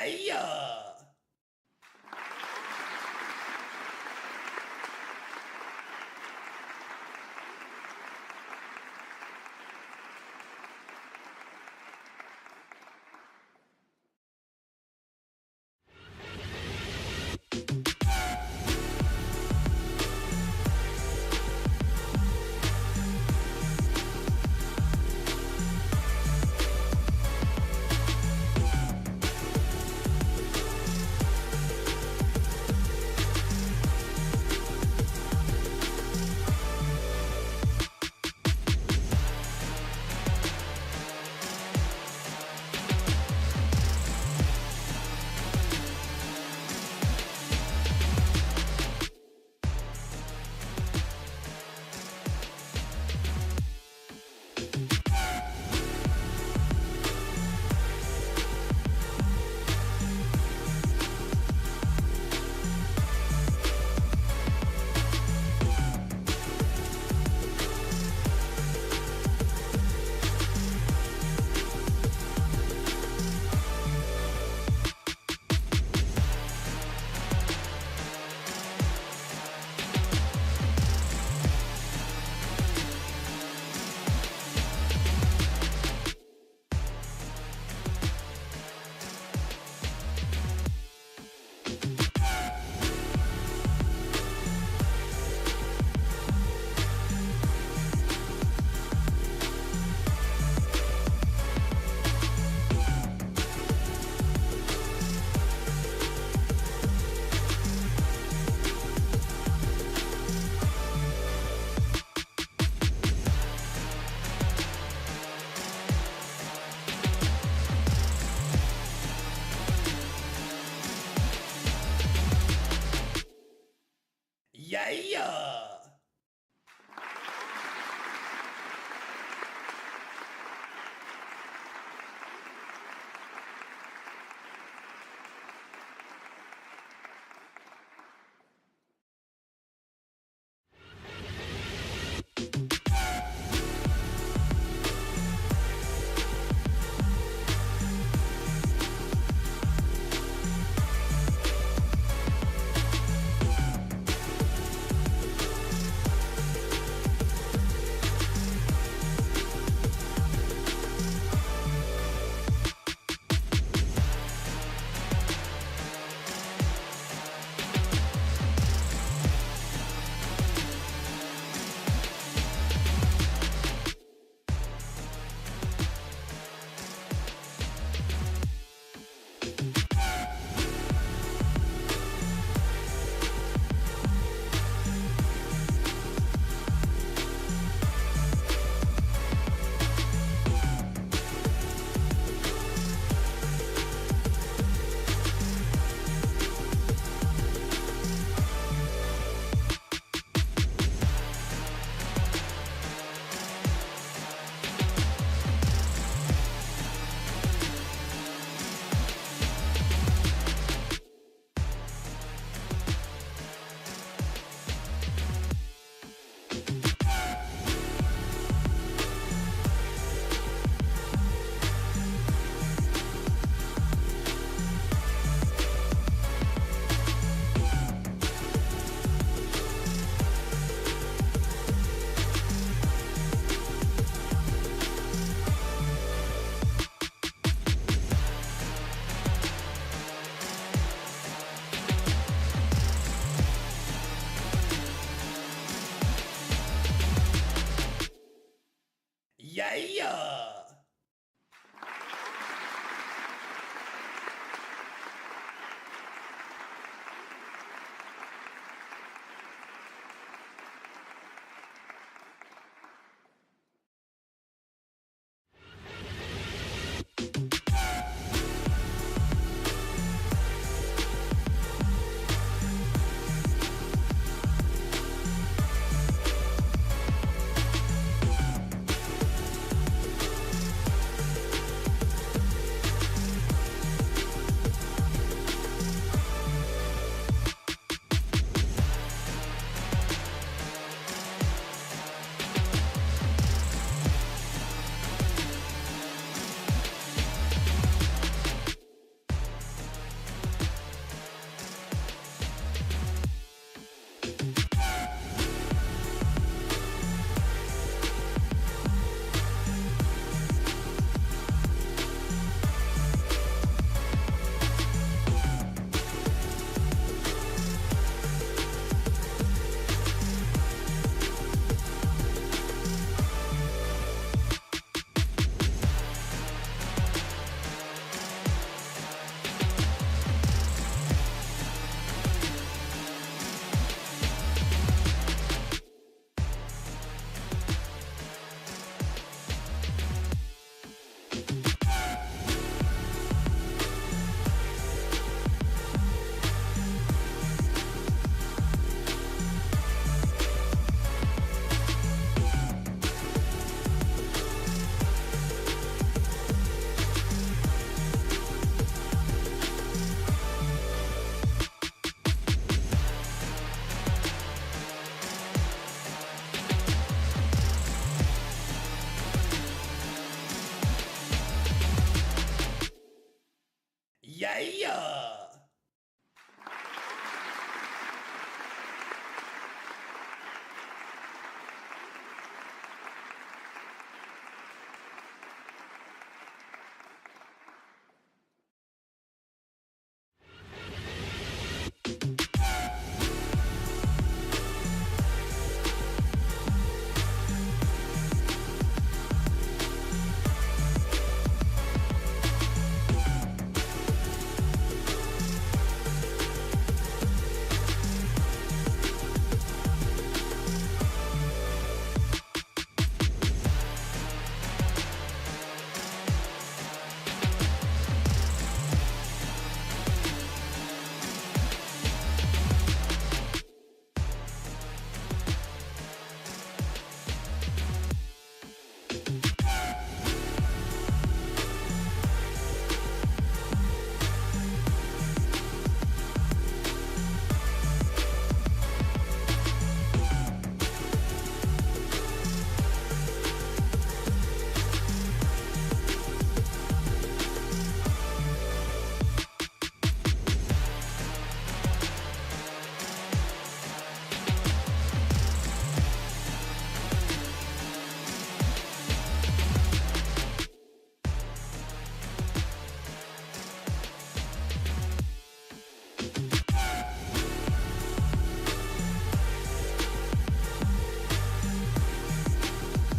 Hiya!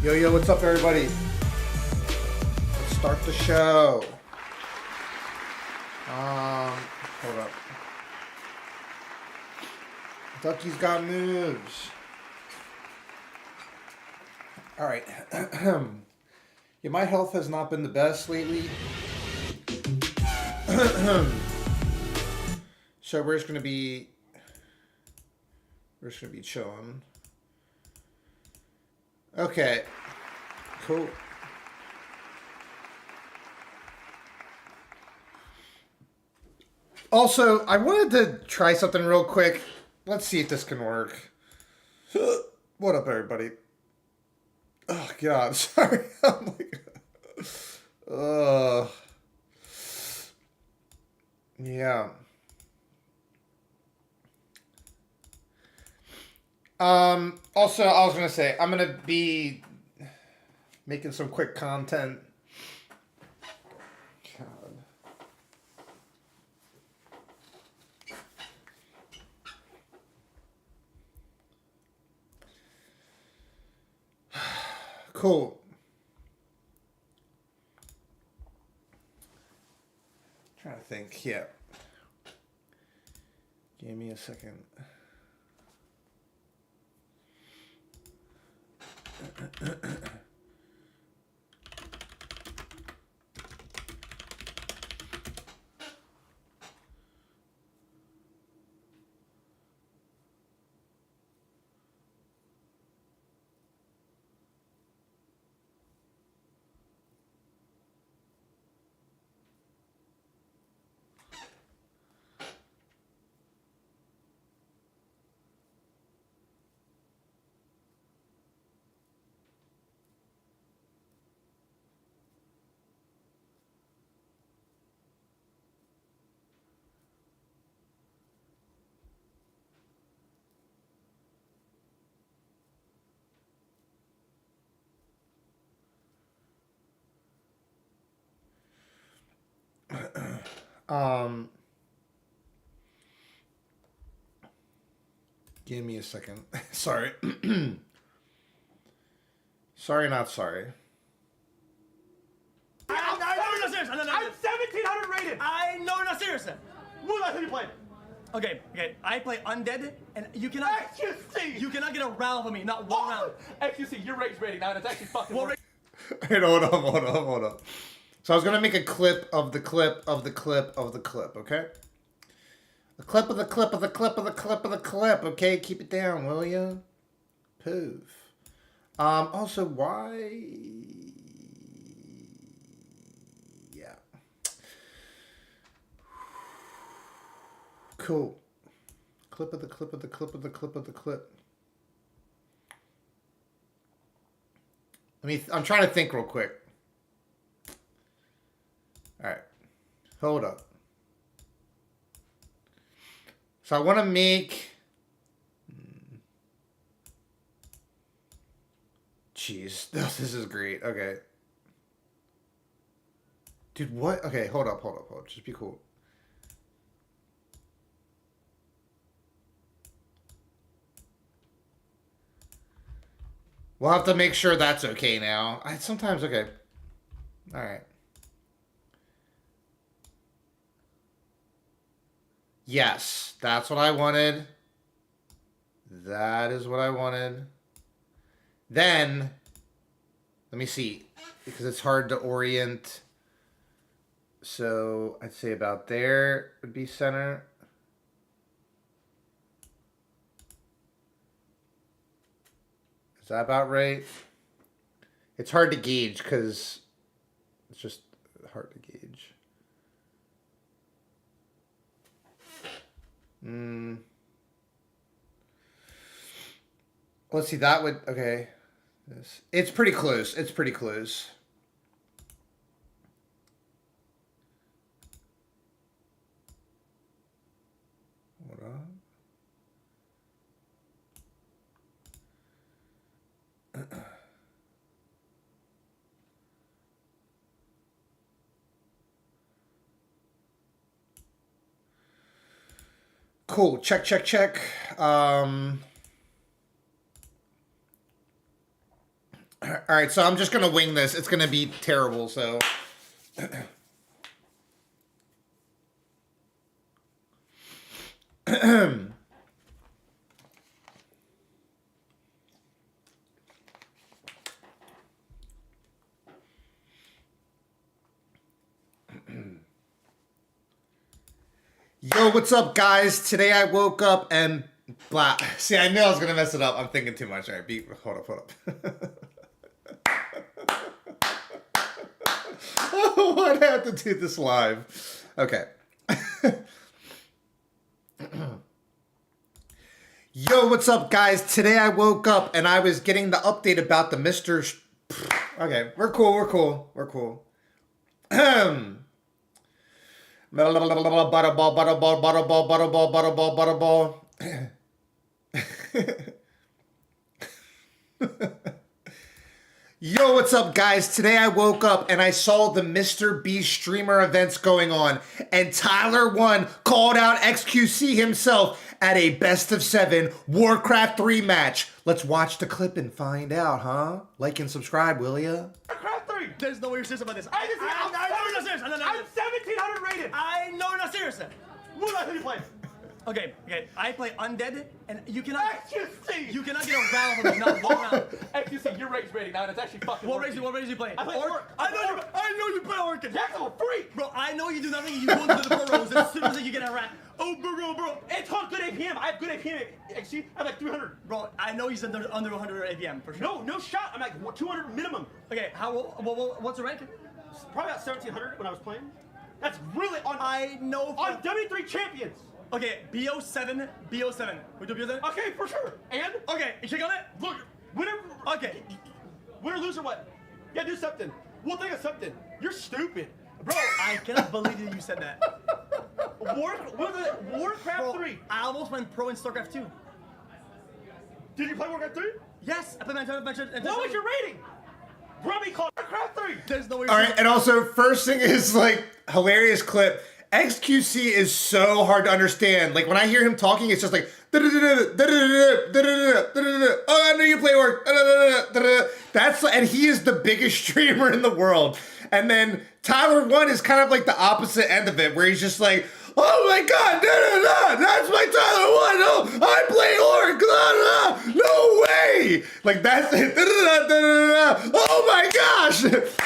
Yo, yo, what's up, everybody? Let's start the show. Hold up. Ducky's got moves. All right. Yeah, my health has not been the best lately. So we're just gonna be chilling. Okay. Cool. Also, I wanted to try something real quick. Let's see if this can work. What up, everybody? Oh, God. Sorry. Oh, my God. Yeah. Also, I was going to say, I'm going to be making some quick content. God. Cool. Trying to think. Yeah. Give me a second. Give me a second. Sorry. Sorry, not sorry. I'm not serious. I'm 1700 rated. I know you're not serious. What else have you played? Okay. I play undead, and you cannot. XQC. You cannot get a round with me. Not one round. XQC, your race rating now, and it's actually fucking. Wait, hold up. So I was gonna make a clip of the clip of the clip of the clip. Okay. A clip of the clip of the clip of the clip of the clip. Okay, keep it down, will you? Poof. Also, why? Yeah. Cool. Clip of the clip of the clip of the clip of the clip. I'm trying to think real quick. All right. Hold up. So I want to make... Jeez. This is great. Okay. Dude, what? Okay, hold up. Just be cool. We'll have to make sure that's okay now. Sometimes, okay. All right. Yes, that's what I wanted. That is what I wanted. Then, let me see, because it's hard to orient. So I'd say about there would be center. Is that about right? It's hard to gauge because it's just hard to gauge. Let's see, that would, okay. It's pretty close. Hold on. Cool. Check. All All right, so I'm just gonna wing this. It's gonna be terrible. So. Yo, what's up, guys? Today I woke up and blah. See, I knew I was gonna mess it up. I'm thinking too much. All right, hold up. Oh, why'd I have to do this live? Okay. Yo, what's up, guys? Today I woke up and I was getting the update about the Mr. Okay, we're cool. Butterball. Yo, what's up, guys? Today I woke up and I saw the Mr. Beast streamer events going on, and Tyler 1 called out XQC himself at a best of 7 Warcraft 3 match. Let's watch the clip and find out, huh? Like and subscribe, will ya? Warcraft 3! There's no way you're serious about this. I know you're not serious. I'm 1700 rated. I know you're not serious. What are you playing? Okay, I play undead, and you cannot. XQC! You cannot get a round from me, not one round. XQC, your race rating now, and it's actually fucking. What race are you playing? I play Orc. I know you play Orc. Jack's a freak! Bro, I know you do nothing, you go into the pro rows as soon as you get a rank. Oh, bro. It's called good APM. I have good APM. XQC, I'm like 300. Bro, I know he's under 100 APM, for sure. No shot. I'm like 200 minimum. Okay, what's the rank? Probably about 1700 when I was playing. That's really on. I know. On W3 champions. Okay, BO7. We do BO7? Okay, for sure. And? Okay, you check on it? Look, winner. Okay. Winner, loser, what? Yeah, do something. We'll think of something. You're stupid. Bro, I cannot believe that you said that. Warcraft 3. I almost went pro in StarCraft 2. Did you play Warcraft 3? Yes, I played my What was your rating? Grubby called Warcraft 3. There's no way. All right, and also, first thing is, like, hilarious clip. XQC is so hard to understand. Like, when I hear him talking, it's just like, oh, I know you play Orc. That's, and he is the biggest streamer in the world. And then Tyler 1 is kind of like the opposite end of it, where he's just like, oh my god, that's my Tyler 1. Oh, I play Orc. No way. Like, that's it. Oh my gosh.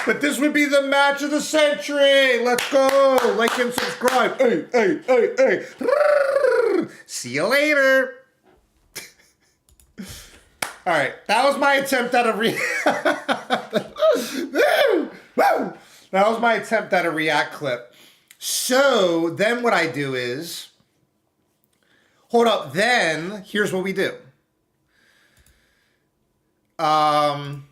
But this would be the match of the century. Let's go. Like and subscribe. Hey. See you later. All right, that was my attempt at a That was my attempt at a react clip. So then what I do is, hold up, then here's what we do. I'm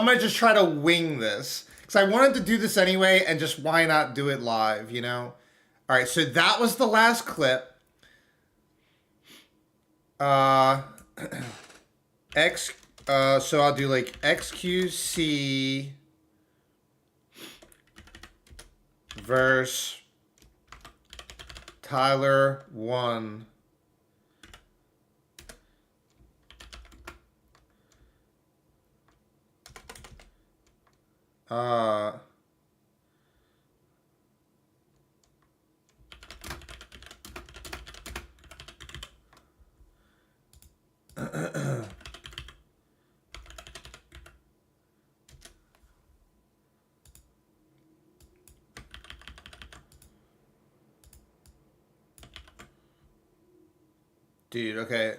gonna just try to wing this. Because I wanted to do this anyway, and just why not do it live, you know? All right, so that was the last clip. So I'll do like XQC versus Tyler 1. Dude, okay.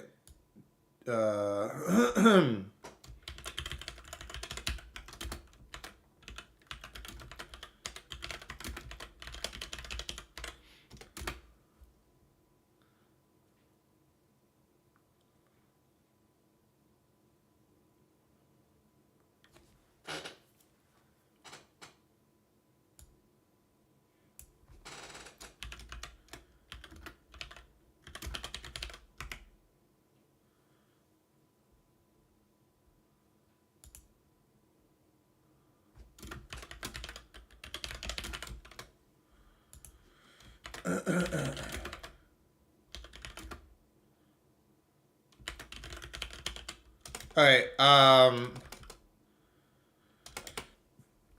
Alright,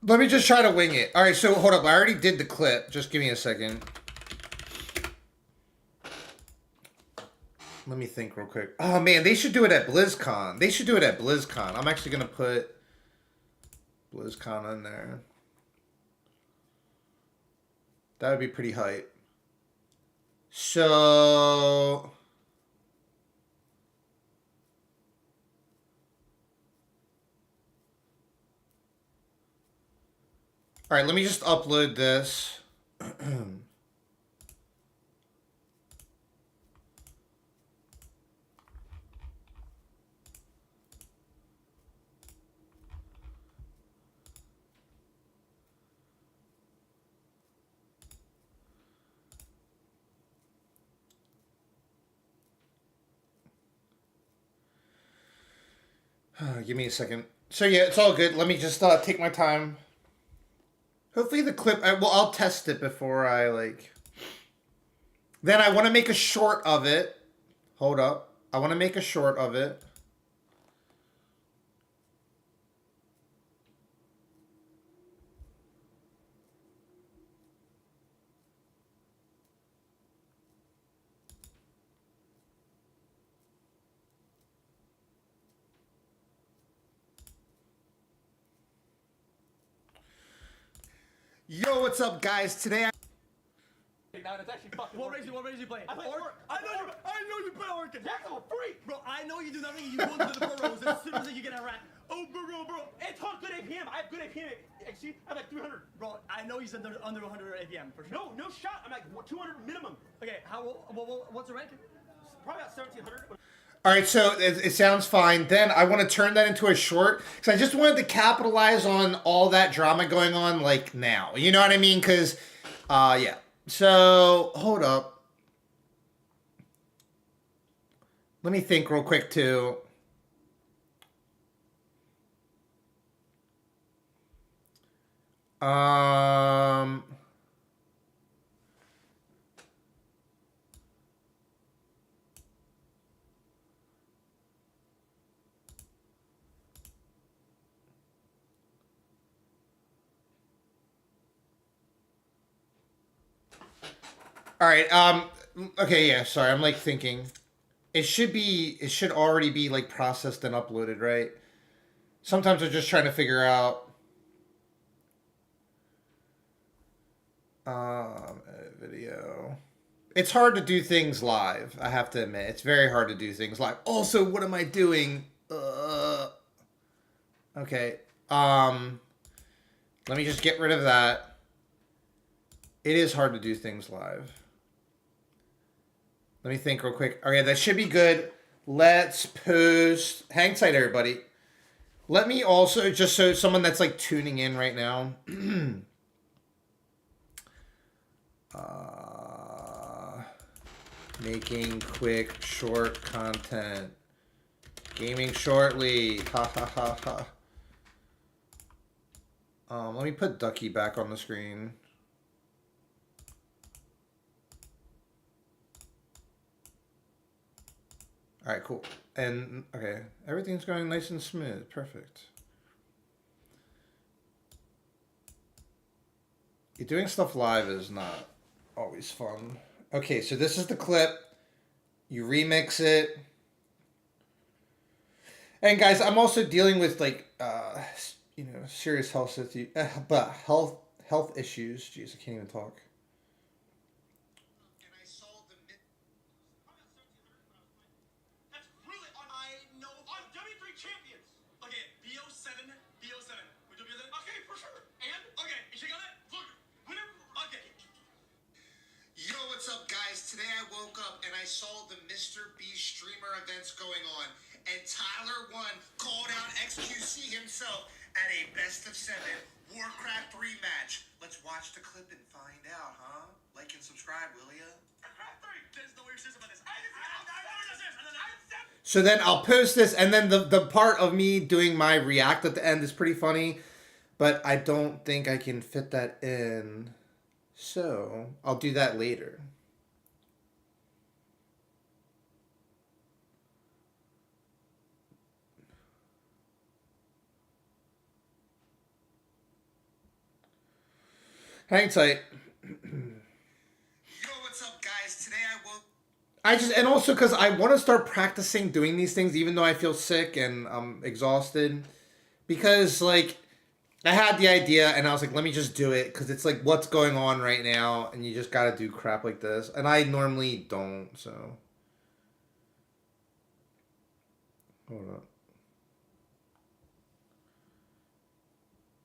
let me just try to wing it. Alright, so hold up. I already did the clip. Just give me a second. Let me think real quick. Oh, man, they should do it at BlizzCon. They should do it at BlizzCon. I'm actually going to put BlizzCon in there. That would be pretty hype. So... Alright, let me just upload this. Give me a second. So yeah, it's all good. Let me just take my time. Hopefully the clip... well, I'll test it before I, like... Then I want to make a short of it. Hold up. I want to make a short of it. Yo, what's up, guys? Today Now it's actually fucking. What race you playing? I play Orc. I know you play Orc. That's a freak, bro. I know you do nothing. You go into the pro rows as soon as you get a rat. Oh, bro. It's hot good APM. I have good APM. Actually, I'm like 300. Bro, I know he's under 100 APM for sure. No shot. I'm like 200 minimum. Okay, what's the rank? Probably about 1700. All right, so it sounds fine. Then I want to turn that into a short because I just wanted to capitalize on all that drama going on, like, now. You know what I mean? Because, yeah. So, hold up. Let me think real quick, too. All right. Okay. Yeah. Sorry. I'm like thinking. It should already be like processed and uploaded, right? Sometimes I'm just trying to figure out. Edit video. It's hard to do things live. I have to admit, it's very hard to do things live. Also, what am I doing? Okay. Let me just get rid of that. It is hard to do things live. Let me think real quick. Okay, that should be good. Let's post. Hang tight, everybody. Let me also, just so someone that's like tuning in right now. Making quick, short content. Gaming shortly. Ha ha ha ha. Let me put Ducky back on the screen. All right, cool. And, okay, everything's going nice and smooth. Perfect. Doing stuff live is not always fun. Okay, so this is the clip. You remix it. And guys, I'm also dealing with, like, you know, serious health issues. Jeez, I can't even talk. Today I woke up and I saw the Mr. Beast streamer events going on, and Tyler 1 called out XQC himself at a best of 7 Warcraft 3 match. Let's watch the clip and find out, huh? Like and subscribe, will ya? So then I'll post this, and then the part of me doing my react at the end is pretty funny, but I don't think I can fit that in. So I'll do that later. Hang tight. Yo, what's up, guys? Today I will... And also because I want to start practicing doing these things even though I feel sick and I'm exhausted. Because, like, I had the idea and I was like, let me just do it. Because it's like what's going on right now and you just got to do crap like this. And I normally don't, so. Hold up.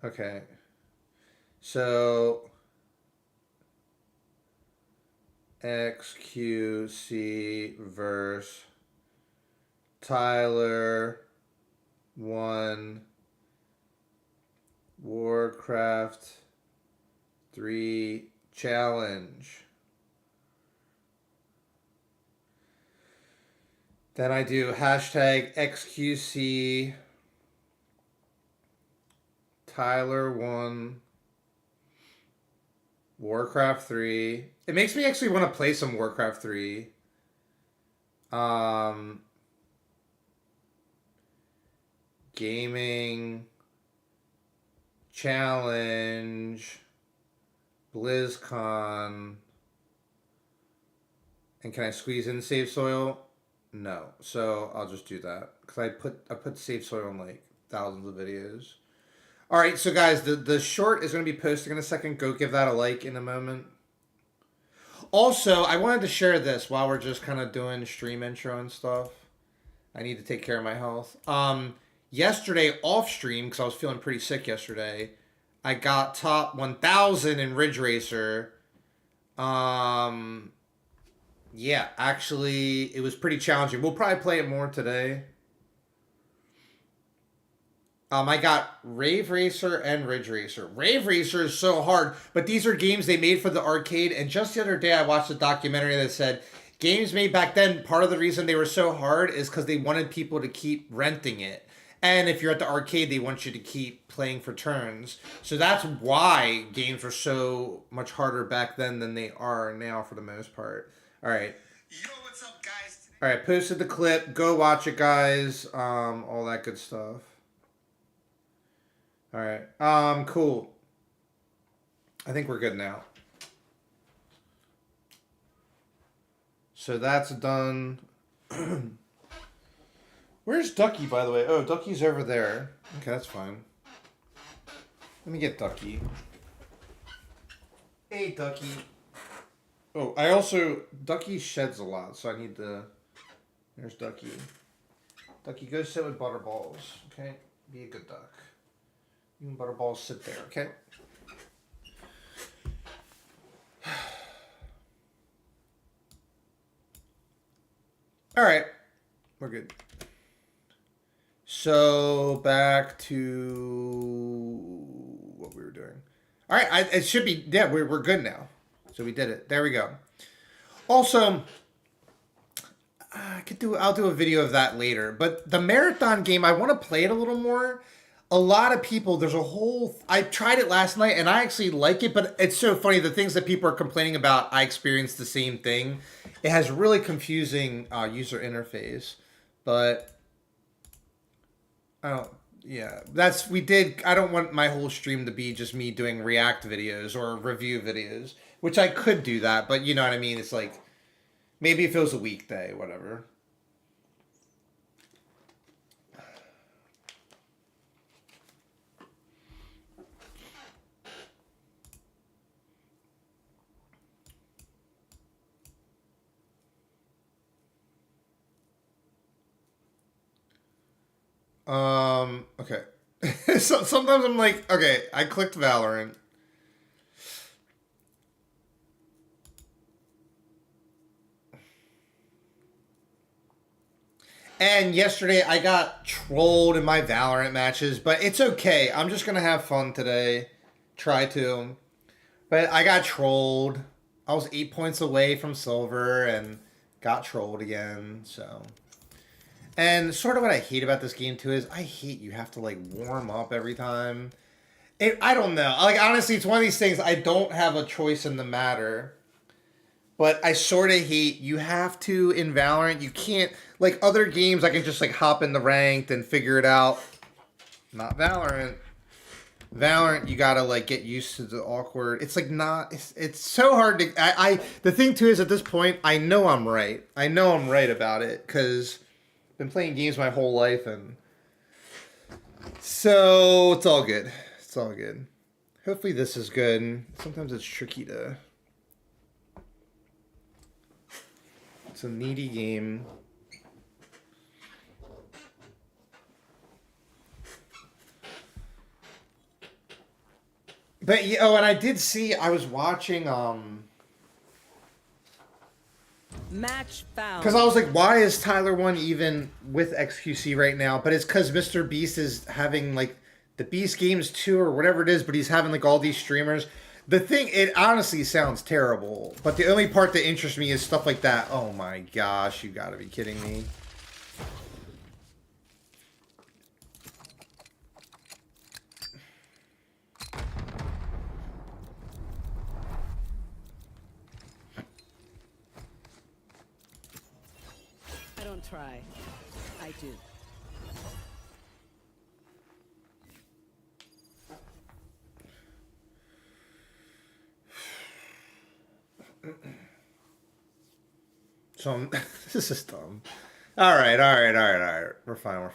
Okay. So XQC verse Tyler 1 Warcraft 3 challenge. Then I do hashtag XQC Tyler 1 Warcraft 3. It makes me actually want to play some Warcraft 3. Gaming challenge BlizzCon. And can I squeeze in Save Soil? No. So I'll just do that. Because I put Save Soil in like thousands of videos. Alright, so guys, the short is going to be posting in a second. Go give that a like in a moment. Also, I wanted to share this while we're just kind of doing stream intro and stuff. I need to take care of my health. Yesterday, off stream, because I was feeling pretty sick yesterday, I got top 1,000 in Ridge Racer. Yeah, actually, it was pretty challenging. We'll probably play it more today. I got Rave Racer and Ridge Racer. Rave Racer is so hard, but these are games they made for the arcade. And just the other day, I watched a documentary that said games made back then, part of the reason they were so hard is because they wanted people to keep renting it. And if you're at the arcade, they want you to keep playing for turns. So that's why games were so much harder back then than they are now for the most part. All right. Yo, what's up, guys? All right, posted the clip. Go watch it, guys. All that good stuff. All right. Cool. I think we're good now. So that's done. Where's Ducky, by the way? Oh, Ducky's over there. Okay, that's fine. Let me get Ducky. Hey, Ducky. Oh, I also... Ducky sheds a lot, so I need to... There's Ducky. Ducky, go sit with Butterballs, okay? Be a good duck. You and Butterballs sit there, okay? Alright. We're good. So, back to what we were doing. Alright, it should be... Yeah, we're good now. So we did it. There we go. Also... I'll do a video of that later. But the marathon game, I want to play it a little more. A lot of people, there's a whole... I tried it last night, and I actually like it, but it's so funny. The things that people are complaining about, I experienced the same thing. It has really confusing user interface. But... I don't... Yeah, I don't want my whole stream to be just me doing react videos or review videos. Which I could do that, but you know what I mean? It's like... Maybe if it was a weekday, whatever. Okay. So sometimes I'm like, okay, I clicked Valorant. And yesterday I got trolled in my Valorant matches, but it's okay. I'm just going to have fun today. Try to. But I got trolled. I was 8 points away from silver and got trolled again, so... And sort of what I hate about this game, too, is I hate you have to, like, warm up every time. I don't know. Like, honestly, it's one of these things, I don't have a choice in the matter. But I sort of hate, you have to, in Valorant, you can't, like, other games, I can just, like, hop in the ranked and figure it out. Not Valorant. Valorant, you gotta like get used to the awkward. It's like not. It's so hard to. The thing too is at this point, I know I'm right. I know I'm right about it because I've been playing games my whole life, and so it's all good. It's all good. Hopefully this is good. Sometimes it's tricky to. It's a needy game. But yeah, oh, and I did see. I was watching. Match found. Because I was like, why is Tyler 1 even with XQC right now? But it's because Mr. Beast is having like the Beast Games 2 or whatever it is. But he's having like all these streamers. The thing, it honestly sounds terrible. But the only part that interests me is stuff like that. Oh my gosh, you gotta be kidding me. Try. I do. So this is dumb. All right. We're fine.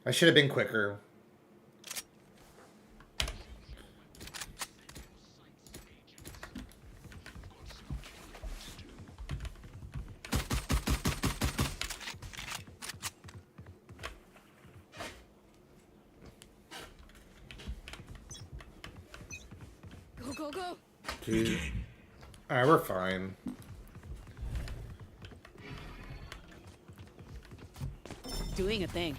I should have been quicker. Go. Dude. Alright, we're fine. Doing a thing.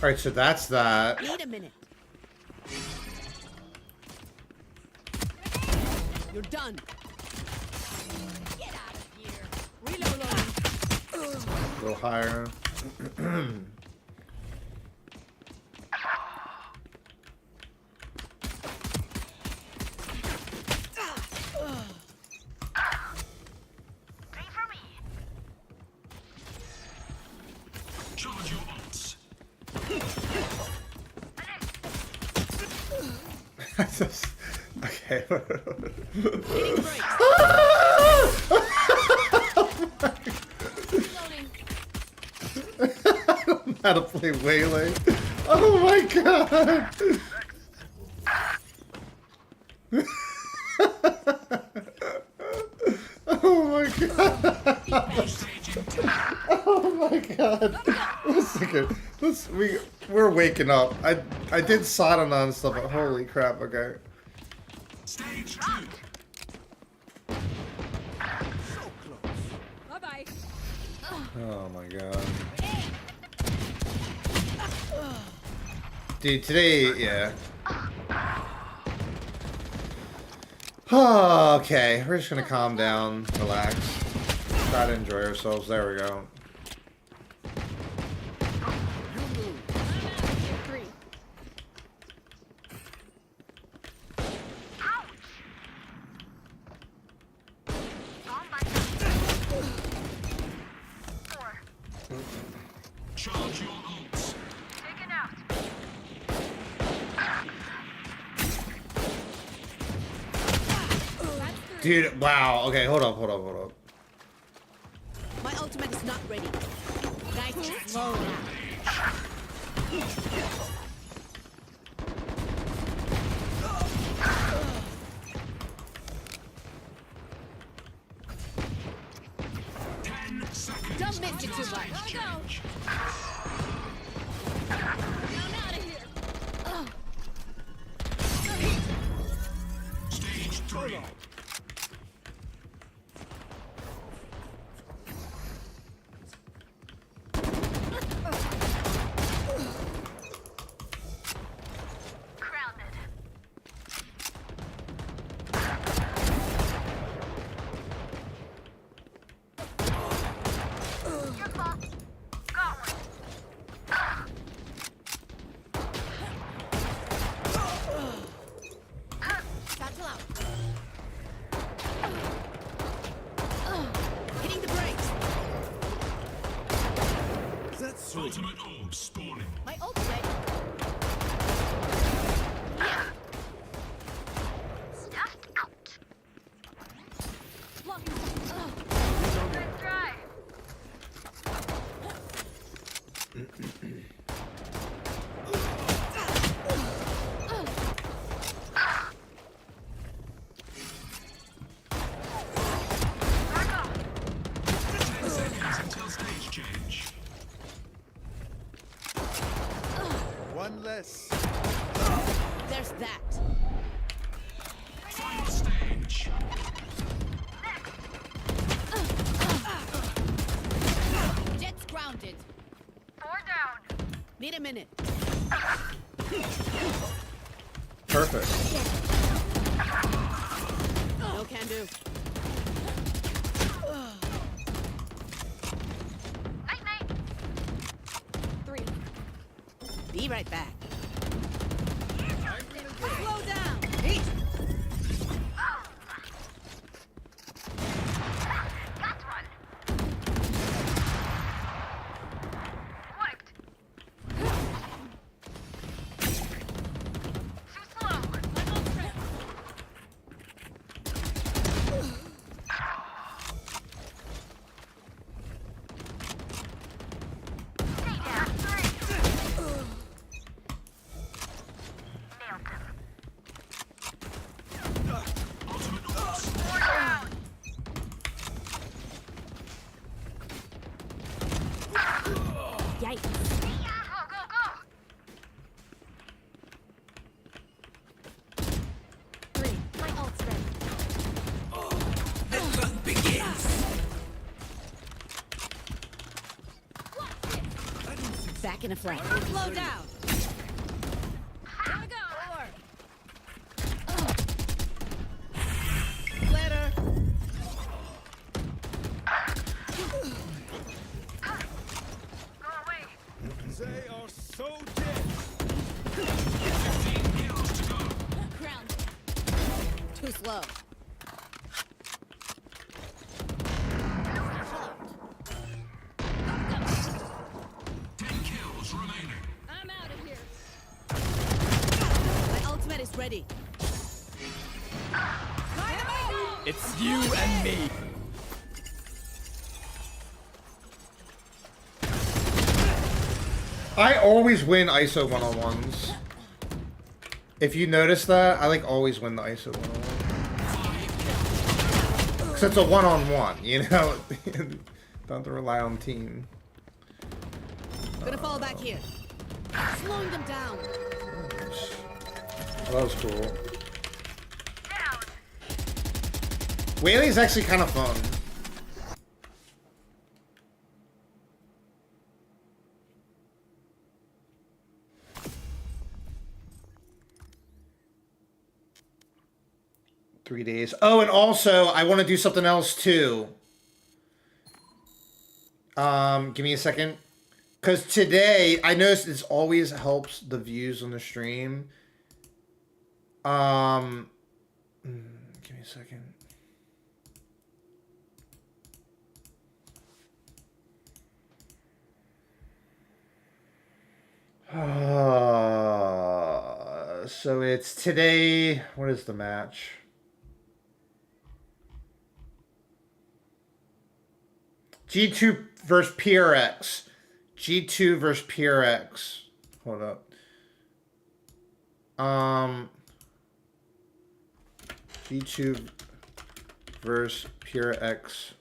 Alright, so that's that. Wait a minute. You're done. Get out of here. Reload. A little higher. Okay. I don't know how to play Waylay. Oh my god. Oh my god. Oh my god. Wait a second. We're waking up. I did Sodom and stuff, but holy crap, okay. Stage 2. So close. Bye-bye. Oh my god. Dude, today, yeah. Oh, okay. We're just gonna calm down, relax, try to enjoy ourselves. There we go. Charge your ults. Taken out. Dude, wow. Okay, hold up. My ultimate is not ready. Guys, slow down. Don't miss it too much. Go. I'm out of here. Stage 3. Grounded. Your fault. Got one. Ultimate orb spawning. My ult's ready. Stuff out. Blocking. Good try. Back up. 10 seconds until stage change. One less. There's that. Final stage. Jet's grounded. 4 down. Need a minute. Perfect. No can do. Night night. 3. Be right back. Slow down. Got one. Wiped. Too slow. Stay down. 3. Nailed them. Ultimate orbs. 4 down. Yikes. Go, go, go. 3. My ult's ready. Back in a flash. Slow down. Here we go. Glitter. Go away. They are so dead. 15 kills to go. Grounded. Too slow. 10 kills remaining. I'm out of here. My ultimate is ready. It's you and me. I always win ISO one-on-ones. If you notice that, I like always win the ISO one-on-one. Because it's a one-on-one, you know? Don't have to rely on team. Gonna fall back here. Slowing them down. Oh, that was cool. Down. Whaley's actually kind of fun. Three days. Oh, and also, I want to do something else too. Give me a second. Because today, I noticed this always helps the views on the stream. Give me a second. So it's today. What is the match? G2 versus PRX. G2 versus PRX. Hold up. G2 versus PRX.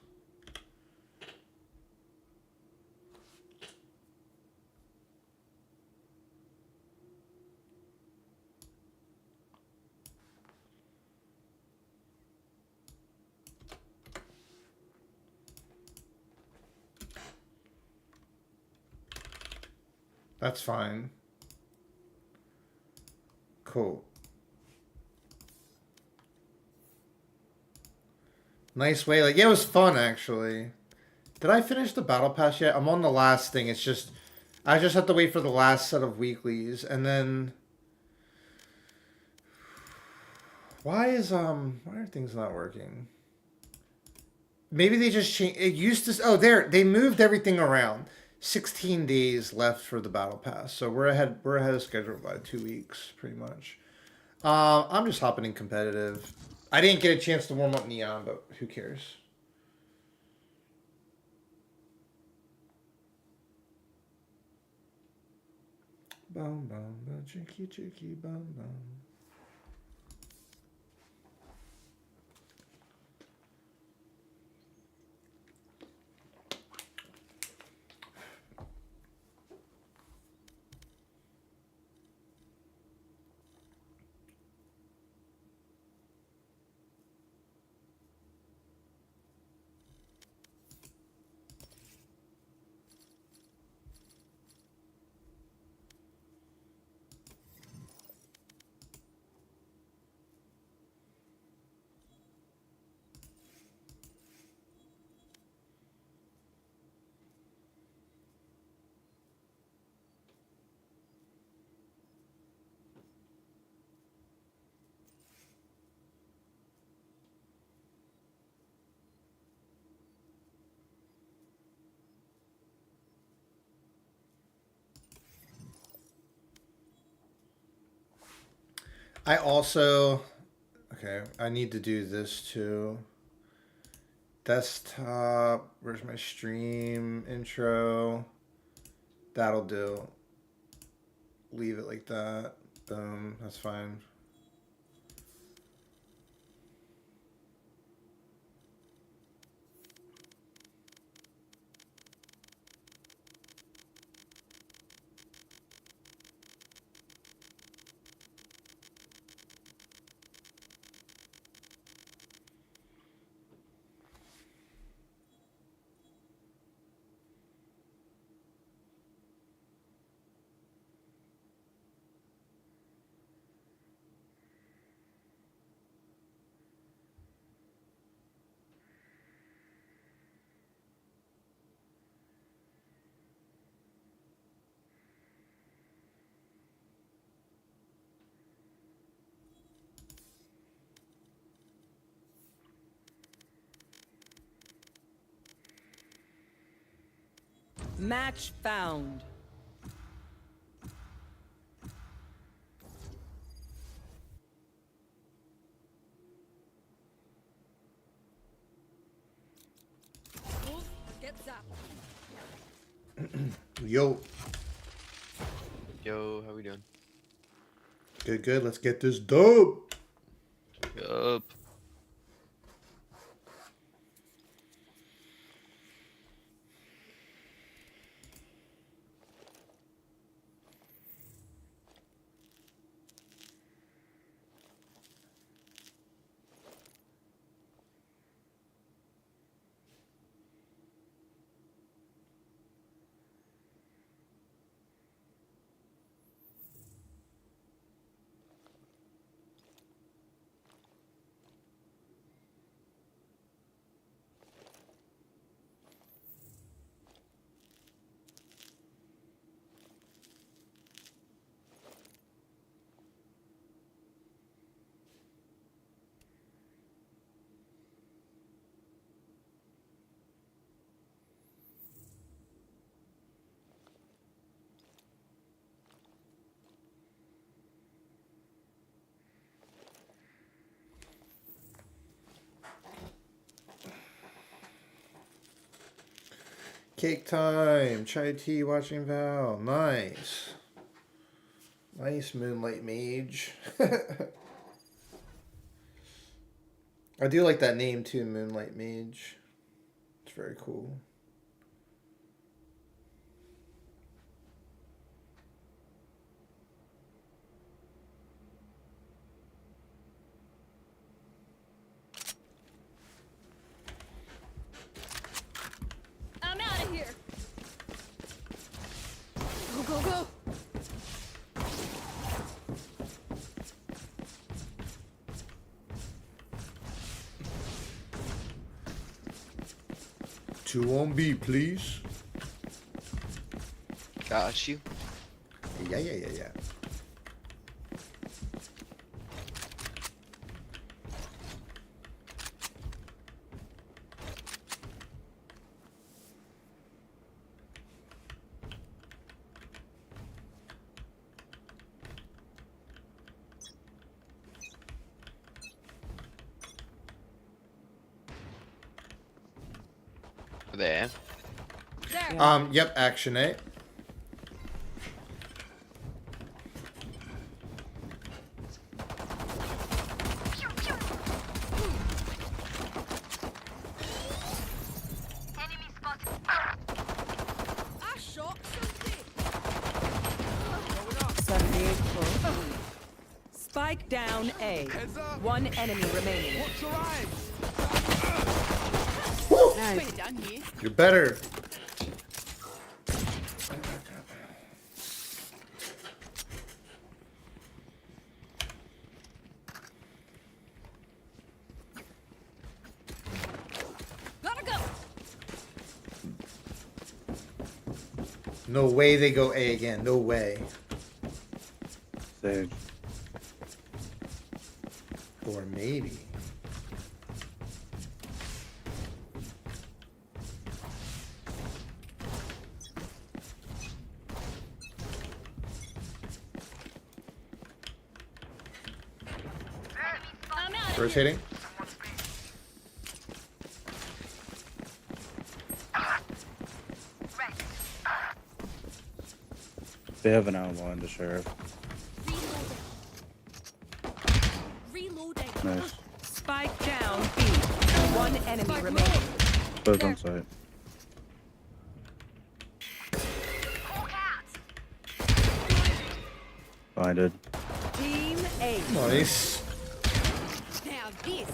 That's fine. Cool. Nice way. Like, yeah, it was fun, actually. Did I finish the battle pass yet? I'm on the last thing. It's just, I just have to wait for the last set of weeklies. And then, why are things not working? Maybe they just changed, it used to, oh, there, they moved everything around. 16 days left for the battle pass, so we're ahead. We're ahead of schedule by 2 weeks, pretty much. I'm just hopping in competitive. I didn't get a chance to warm up Neon, but who cares? Bum bum bum, chicky chicky bum bum. I also, okay, I need to do this too. Desktop, where's my stream intro? That'll do. Leave it like that. Boom, that's fine. Match found. Get zapped. Yo, Yo, how we doing? good, good. Let's get this dope. Yup. Cake time. Chai tea watching Val. Nice. Nice, Moonlight Mage. I do like that name too, Moonlight Mage. It's very cool. I'm out of here. Go, go, go. Two on B, please. Got you. Yeah, yeah, yeah, yeah. there. There. Yep, action A. Pew, pew. Enemy spotted. I shot something. 78 full. Spike down A. Heads up. One enemy remaining. Watch your eyes. Kind of done here. You're better. Gotta go. No way they go A again. No way. Sage. Or maybe. I'm out. Rotating. Rest. They have an outlaw in the sheriff. Reloading. Nice. Spike down B. One enemy remaining. Both on site. Hawk out. Blinded. Team A. Nice. Now this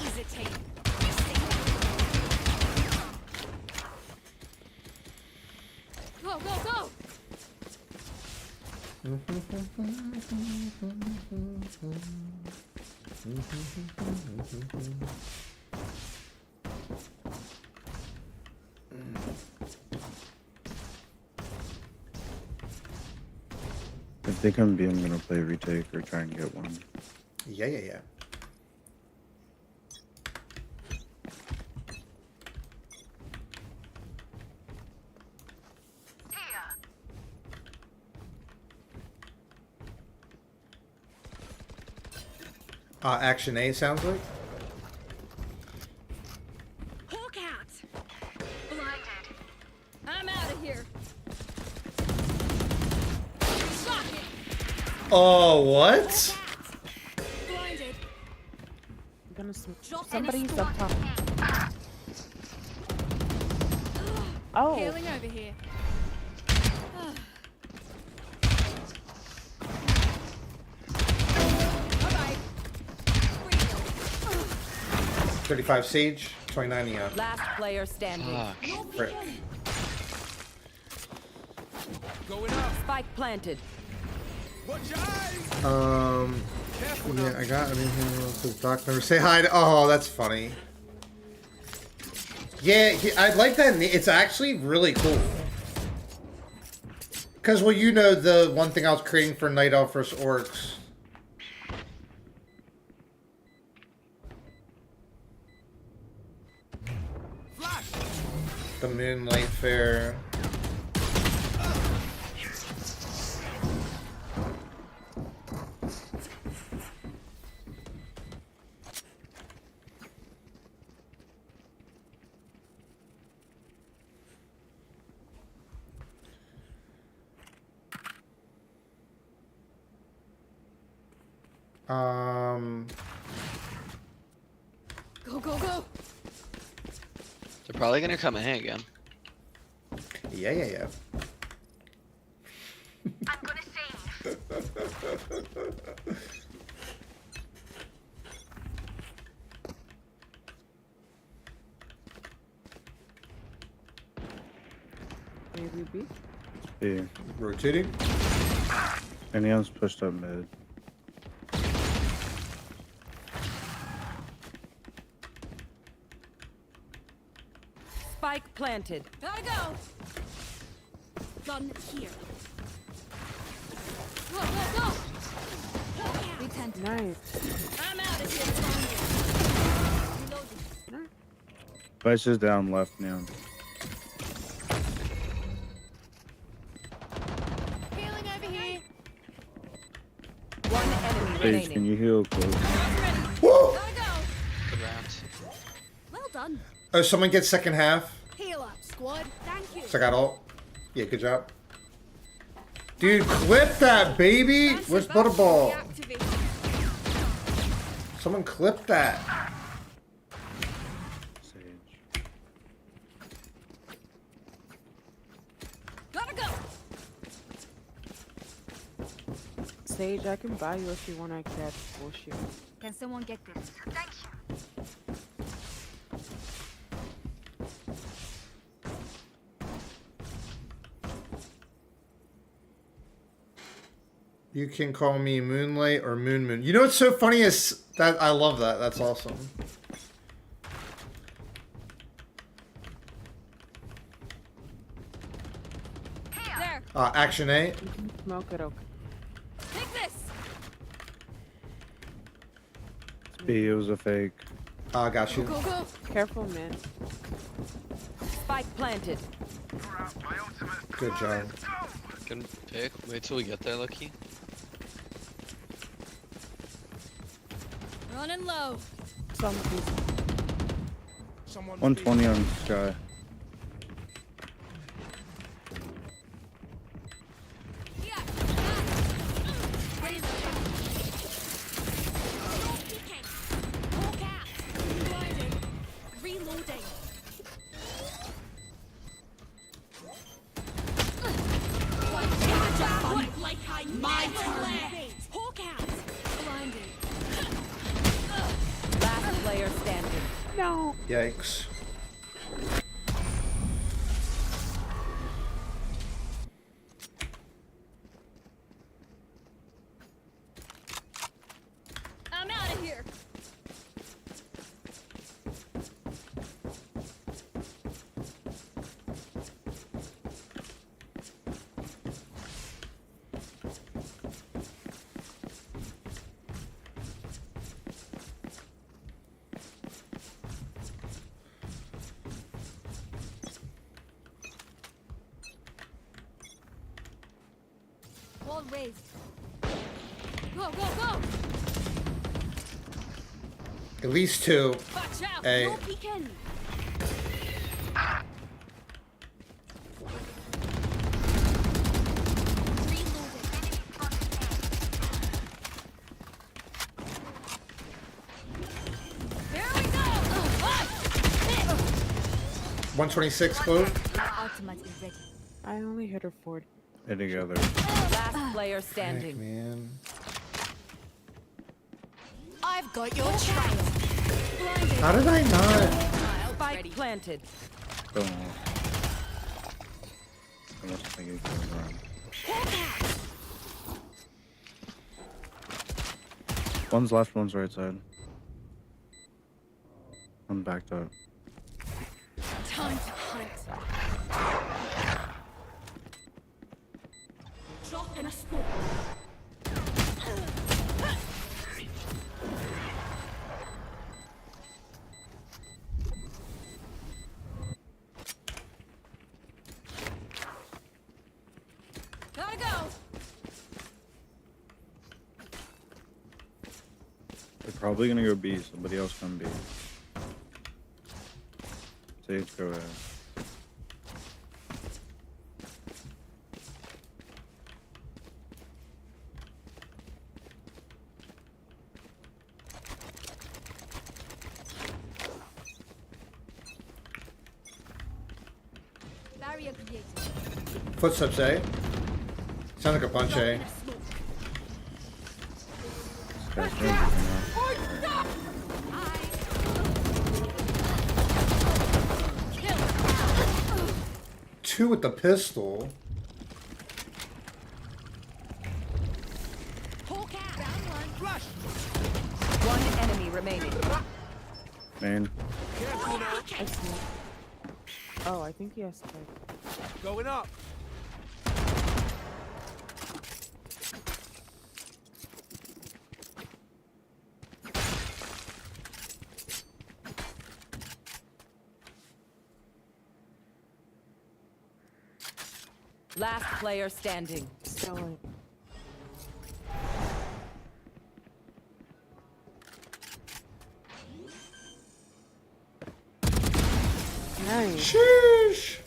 is a team. Go, go, go. If they come B, I'm gonna play retake or try and get one. Yeah, yeah, yeah. Here. Action A sounds like. Hawk out. Blinded. I'm out of here. Shot it. Oh, what? Blinded. I'm gonna Somebody's up top. Oh. Healing over here. 35 Siege, 29 Neon. Last player standing. Fuck. Frick. Going up. Spike planted. Watch your eyes. Careful Yeah, now. I got anything else. Does Doc never say hi to? Oh, that's funny. Yeah, I like that. It's actually really cool. Because, well, you know the one thing I was creating for Night Elf vs. Orcs. Flash. The Moonlight Fair. Go, go, go. They're probably gonna come in again. Yeah, yeah, yeah. I'm gonna save. Maybe B. B. Rotating. And he has pushed up mid. Spike planted. Gotta go. Gun here. Go, go, go. We tend to. Nice. I'm out of here. Reloading. Vice is down left now. Healing over here. One enemy Sage, can remaining. you heal close? Woo! Gotta go. Good round. Well done. Oh, someone gets second half. Heal up. squad. Thank you. So I got ult. Yeah, good job. Dude, clip that, baby! Where's Butterball? Someone clip that. Sage. Gotta go. Sage, I can buy you if you want to catch bullshit. Can someone get this? Thank you. You can call me Moonlight or Moon Moon. You know what's so funny is that I love that. That's awesome. There. Action A. You can smoke it, okay. Take this. B, it was a fake. Got you. Go, go. Careful, man. Spike planted. Good job. Can pick. Wait till we get there, Lucky. Running low. Some Someone 120 on Sky. Yeah. Walk out. Blinding. Reloading. Like I my turn. Hawk out. Blinding. Last player standing. No. Yikes. I'm out of here. Wall raised. Go, go, go. At least two. Watch out. Hey. No peeking. There we go. 126 close. Ultimate is ready. I only hit her 40. They're together. Last player Heck, standing. man. I've got your trail. Blinded. How did I not? Spike planted. Don't know. I must think it goes around. One's left, one's right side. One backed up. Time to hunt. Drop in a smoke. Gotta go. They're probably gonna go B, somebody else can B. Sage, go ahead. Barrier created. Footsteps A. Sounds like a punch A. This guy's jumping now. Two with the pistol. Hawk out. Down one. Flash. One enemy remaining. Main. Careful now. I see. Oh, I think he has spike. Going up. Last player standing. Selling. Nice. Sheesh.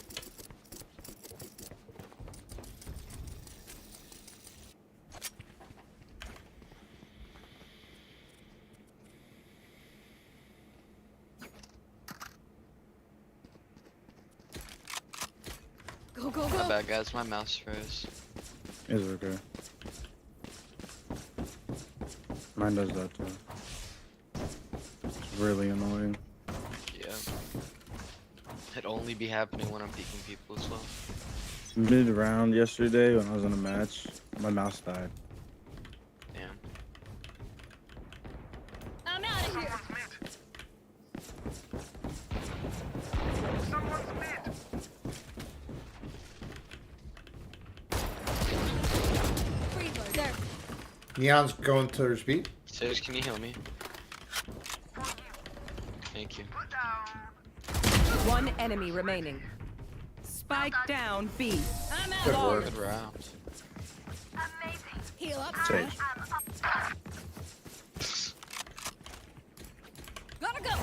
Go, go, My go. bad, guys. My mouse froze. It's okay. Mine does that too. It's really annoying. Yeah. It'd only be happening when I'm peeking people as well. Mid round yesterday when I was in a match, my mouse died. Damn. I'm out of here. Freezer, there. Neon's going towards B. Sage, can you heal me? Thank you. One enemy remaining. Spike down B. I'm out. Good work. Good round. Heal up. Sage. Gotta go.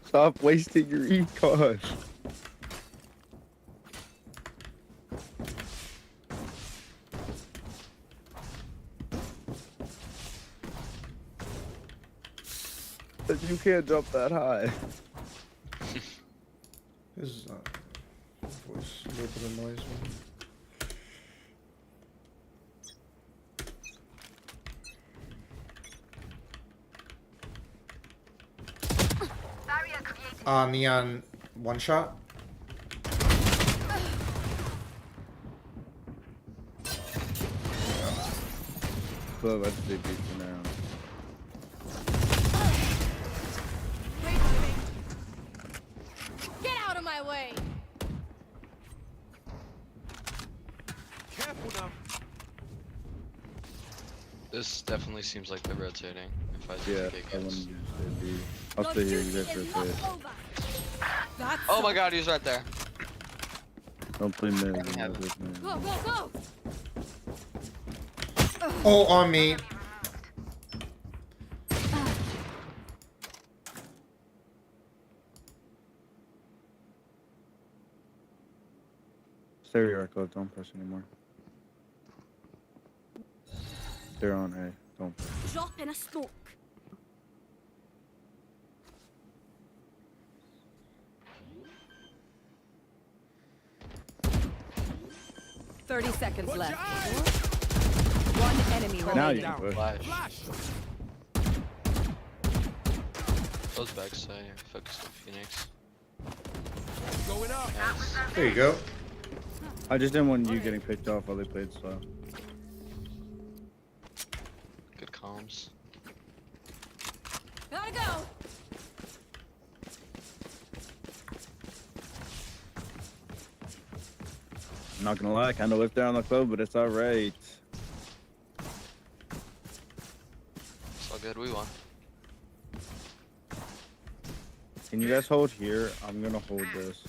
Stop wasting your econ. You can't jump that high. This is voice. A little bit of noise. Neon, one shot. So that's the big for now. Get out of my way. Careful now. This definitely seems like they're rotating. If I Yeah, take I a want guess. to use it. I'll stay here. You guys rotate. That's Oh my god, he's right there. Don't play mid. I have it. Go, go, go. Oh, on me. Stay where you are, Clove. Don't press anymore. They're on A. Don't press. Drop in a smoke. Thirty seconds Watch your left. eyes. One enemy Now remaining. you can push. Flash. Flash. Close backside. Focus on Phoenix. Going up. Nice. There you go. I just didn't want you getting picked off while they played slow. Good comms. Gotta go. I'm not gonna lie, I kinda whipped down the club, but it's alright. It's all good. We won. Can you guys hold here? I'm gonna hold this.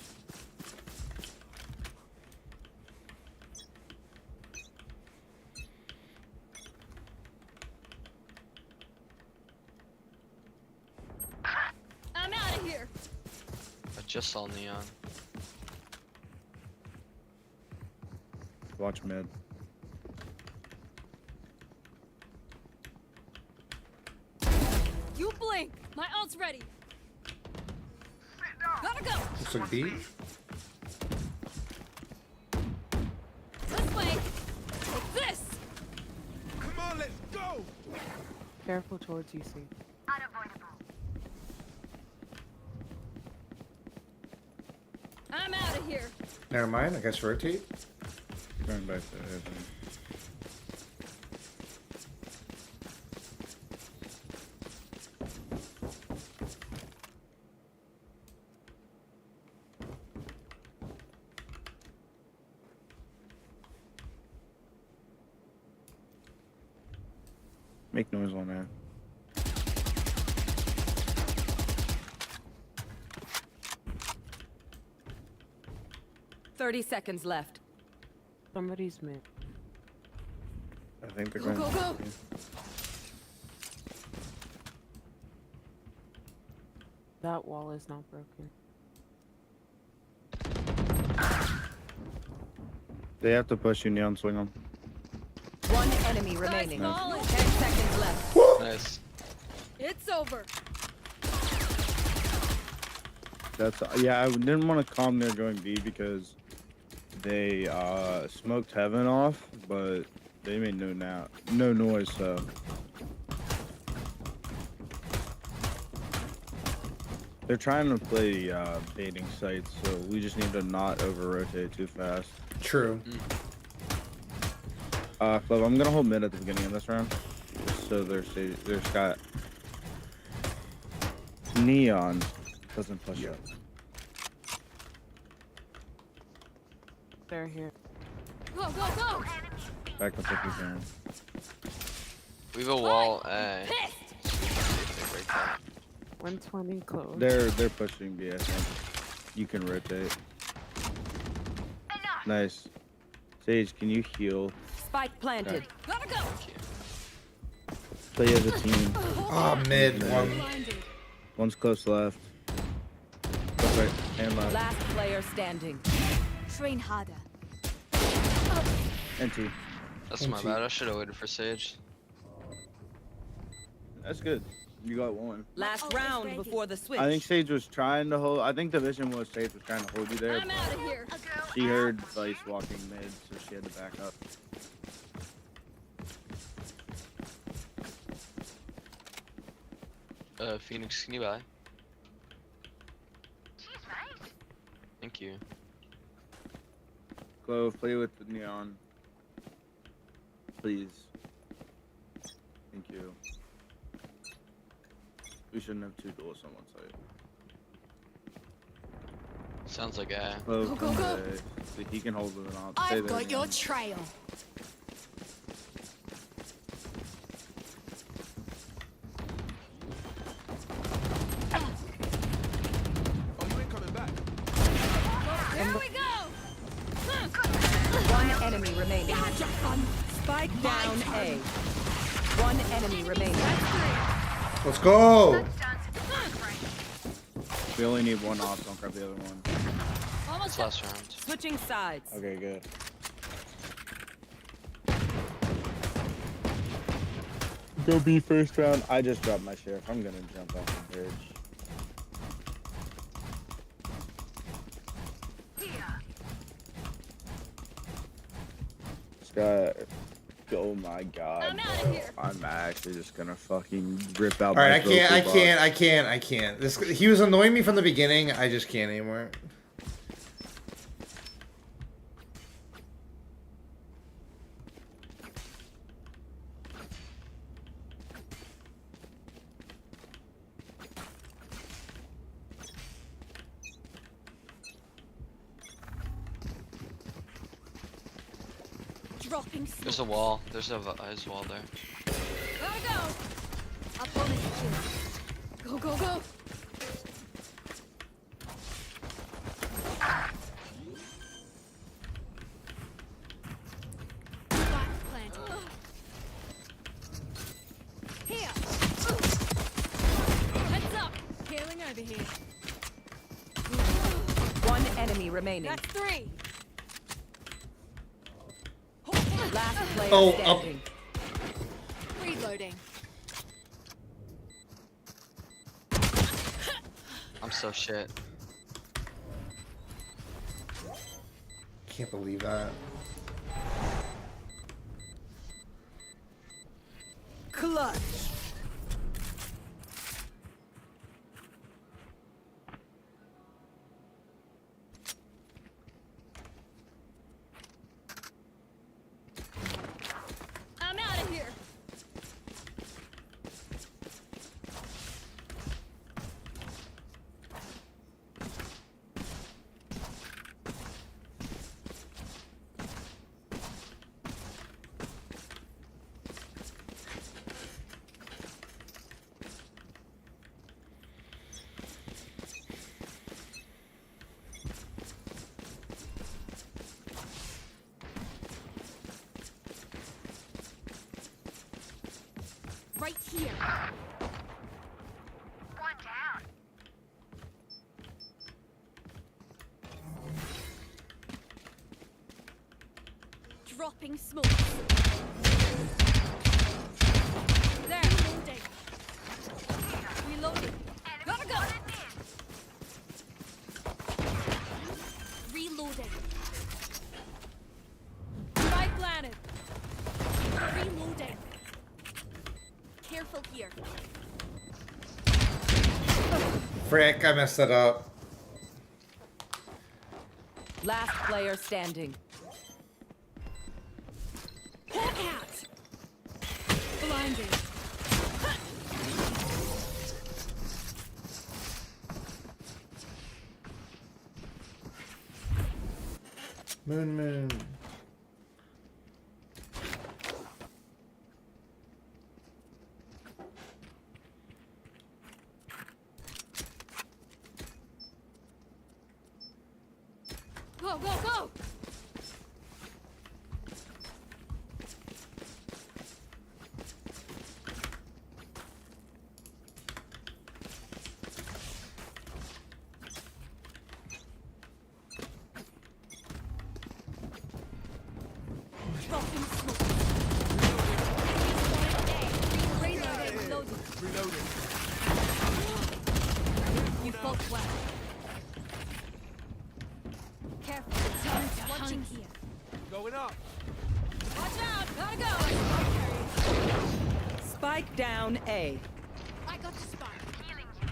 I'm out of here. I just saw Neon. Watch mid. You blink. My ult's ready. Gotta go. Looks like B. This way. Take this. Come on, let's go. Careful towards UC. I'm out of here. Never mind. I guess rotate. Going back to heaven. Make noise on that. Thirty seconds left. Somebody's mid. I think they're Go, going go, go. That wall is not broken. They have to push you, Neon. Swing them. One enemy remaining. falling. 10 seconds left. Nice. It's over. That's yeah. I didn't want to calm there going B because They smoked heaven off, but they made no noise. So they're trying to play baiting sites. So we just need to not over rotate too fast. True. Club, I'm gonna hold mid at the beginning of this round, just so there's got neon doesn't push up. They're here. Go, go, go! Back up if you can. We have a wall. Pissed! Break that. 120 close. They're pushing B, I think. You can rotate. Nice. Sage, can you heal? Spike planted. Gotta go! Play as a team. Oh, mid one. Blinded. One's close left. Close right and left. Last player standing. Train harder. And two. That's my bad. I should have waited for Sage. That's good. You got one. Last round before the switch. I think Sage was trying to hold. I think the vision was Sage was trying to hold you there. I'm out of here. She heard Vice walking mid, so she had to back up. Phoenix, can you buy? Thank you. Clove, play with the neon. Please. Thank you. We shouldn't have two duels on one side. Sounds like a. Clove, Go, come go. today. He can hold it on. I've got your trail. Oh, you ain't coming back. Here we go! One enemy remaining. Spike down A. One enemy remaining. Let's go! We only need one off, don't grab the other one. Almost Last round. Switching sides. Okay, good. Go B first round. I just dropped my sheriff. I'm gonna jump off the bridge. Scott. Oh my god. I'm outta bro. here. I'm actually just gonna fucking rip out Alright, my I vocal can't. He was annoying me from the beginning. I just can't anymore. dropping There's a wall. There's a ice wall there. Gotta go! Up on his chin. Go, go, go! Spike planted. Here! Heads up! Healing over here. One enemy remaining. That's three! Last player Oh, up. standing. Reloading. I'm so shit. Can't believe that. Clutch. I'm out of here! Right here. One down. Dropping smoke. There. Reloading. Reloading. Gotta go. Reloading. planted. Reloading. Careful here. Frick, I messed that up. Last player standing. Hawk out. Blinded. Moon. Go, go, go! Dropping smoke. Reloading. Reloading. You fought well. Careful, time to watching here. Going up. Watch out, gotta go. Spike down A. I got the spike. Healing you.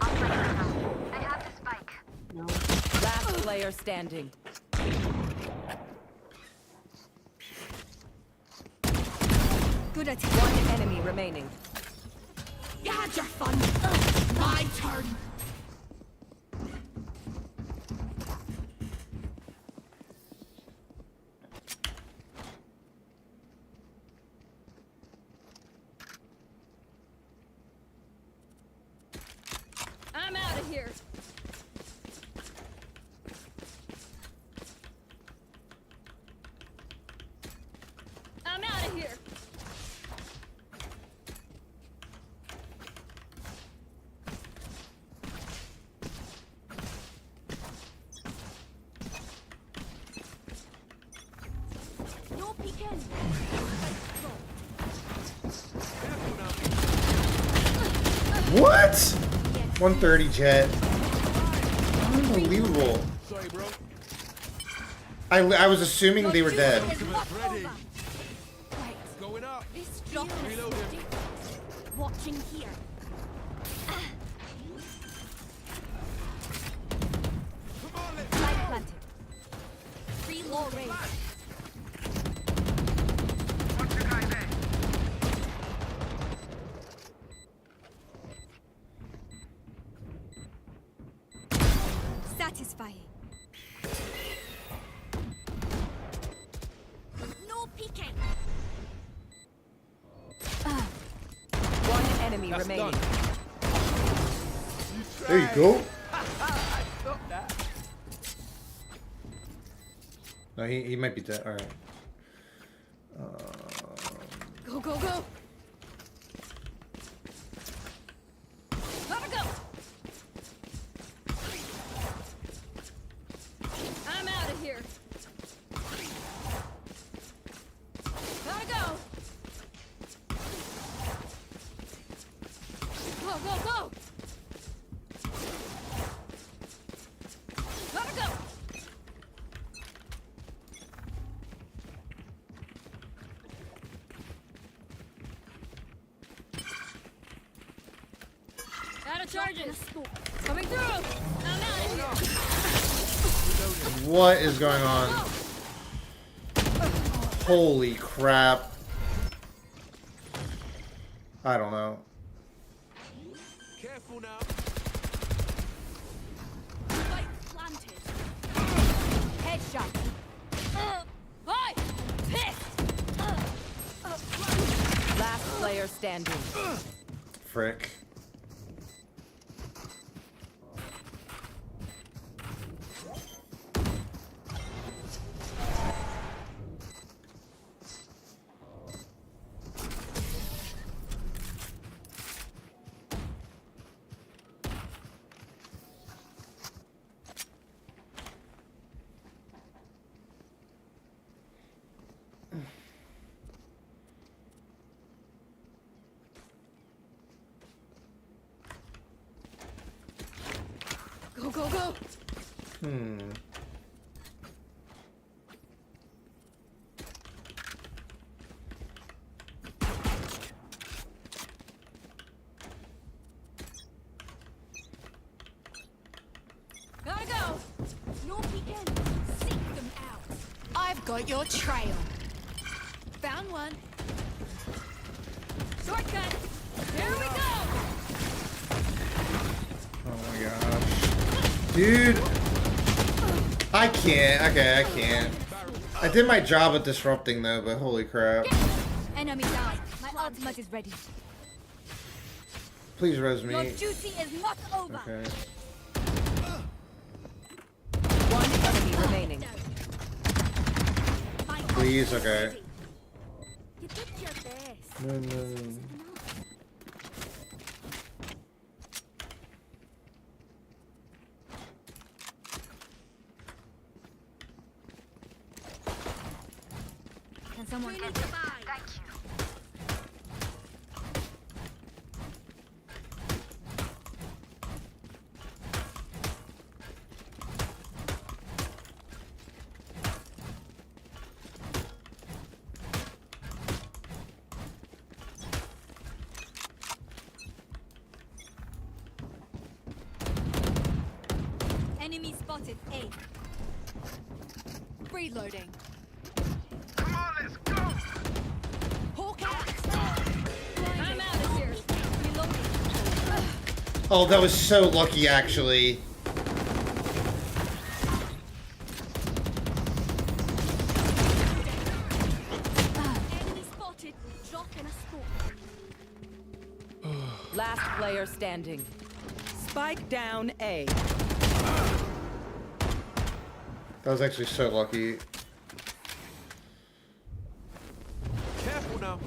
I have the spike. No. Last player standing. Good at One enemy remaining. You had your fun. My turn. I'm out of here. I'm out of here. No peeking. What? 130 jet. Unbelievable. Sorry, bro. I was assuming they were dead. Ready. Right. Going up. This drop is Reloading. watching here. Come on, let's Light planted. Reload range. Satisfying. No peeking. One enemy remaining. done. There you go. Stop that. No, he might be dead. All right. Go, go, go. Gotta go. I'm out of here. Gotta go. Go, go, go. Gotta go. Out of charges. Coming through. I'm out of here. What is going on? Holy crap. I don't know. Careful now. Spike planted. Headshot. Hi! Pissed! Last player standing. Frick. Go, go, go! Seek them out. I've got your trail. Found one. Shortcut. Here we go. Oh my gosh. Dude. I can't. Okay, I can't. I did my job at disrupting though, but holy crap. Enemy down. My ultimate is ready. Please res Your me. duty is not over. Okay. One enemy remaining. My Please, ultimate is okay. ready. You did your best. No, no. Can someone else? Thank you. Enemy spotted. A. Reloading. Come on, let's go. Hawk out. I'm out of here. Reloading. Oh, that was so lucky actually. Enemy spotted. Drop in a score. Last player standing. Spike down A. That was actually so lucky. Careful now.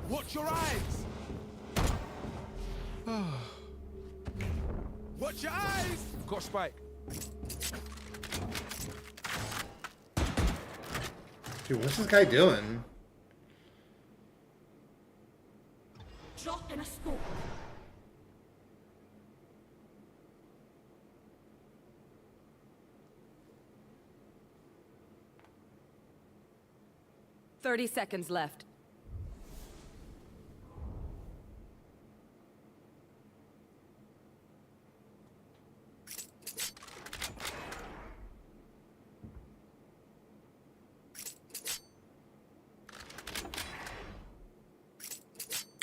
Watch your eyes. Watch your eyes. Got Spike. Dude, what's this guy doing? Drop in a score. Thirty seconds left.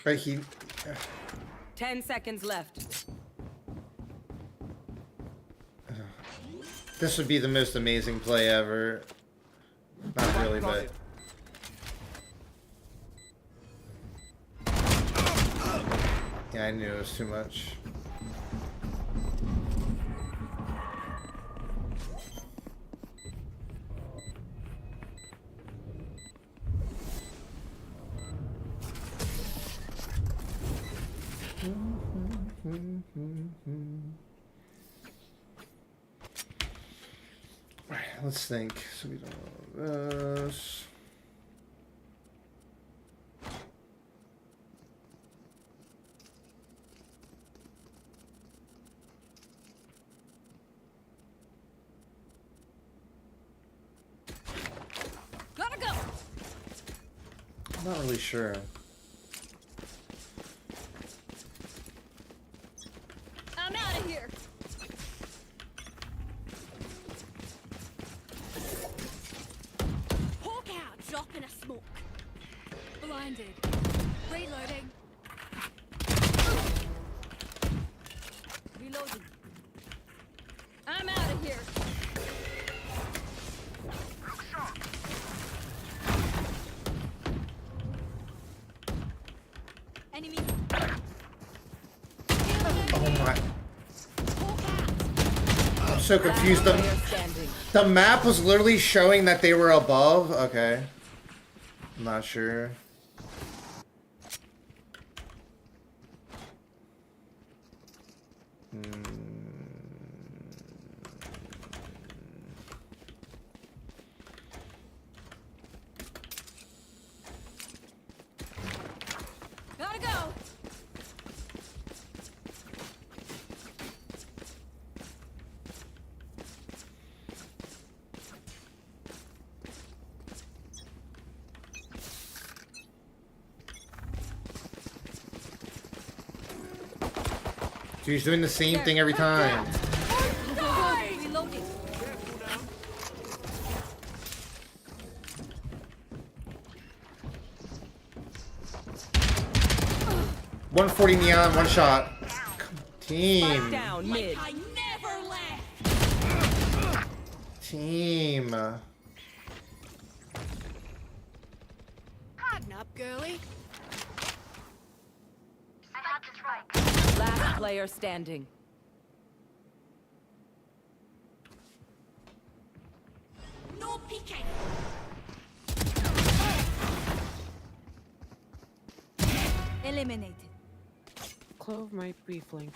Right, he. 10 seconds left. This would be the most amazing play ever. Not really, but. Yeah, I knew it was too much. Alright, let's think. So we don't know this. Gotta go. I'm not really sure. I'm out of here. Hawk out. Drop in a smoke. Blinded. Reloading. Reloading. I'm out of here. Enemy. Oh my. I'm so confused. Player standing. The map was literally showing that they were above. Okay. I'm not sure. Gotta go. She's doing the same thing every time. Reloading. 140 neon, one shot. Team. Spike down mid. I never left. Team. Harden up, girly. Last player standing. No peeking. Eliminated. Clove might be flanking.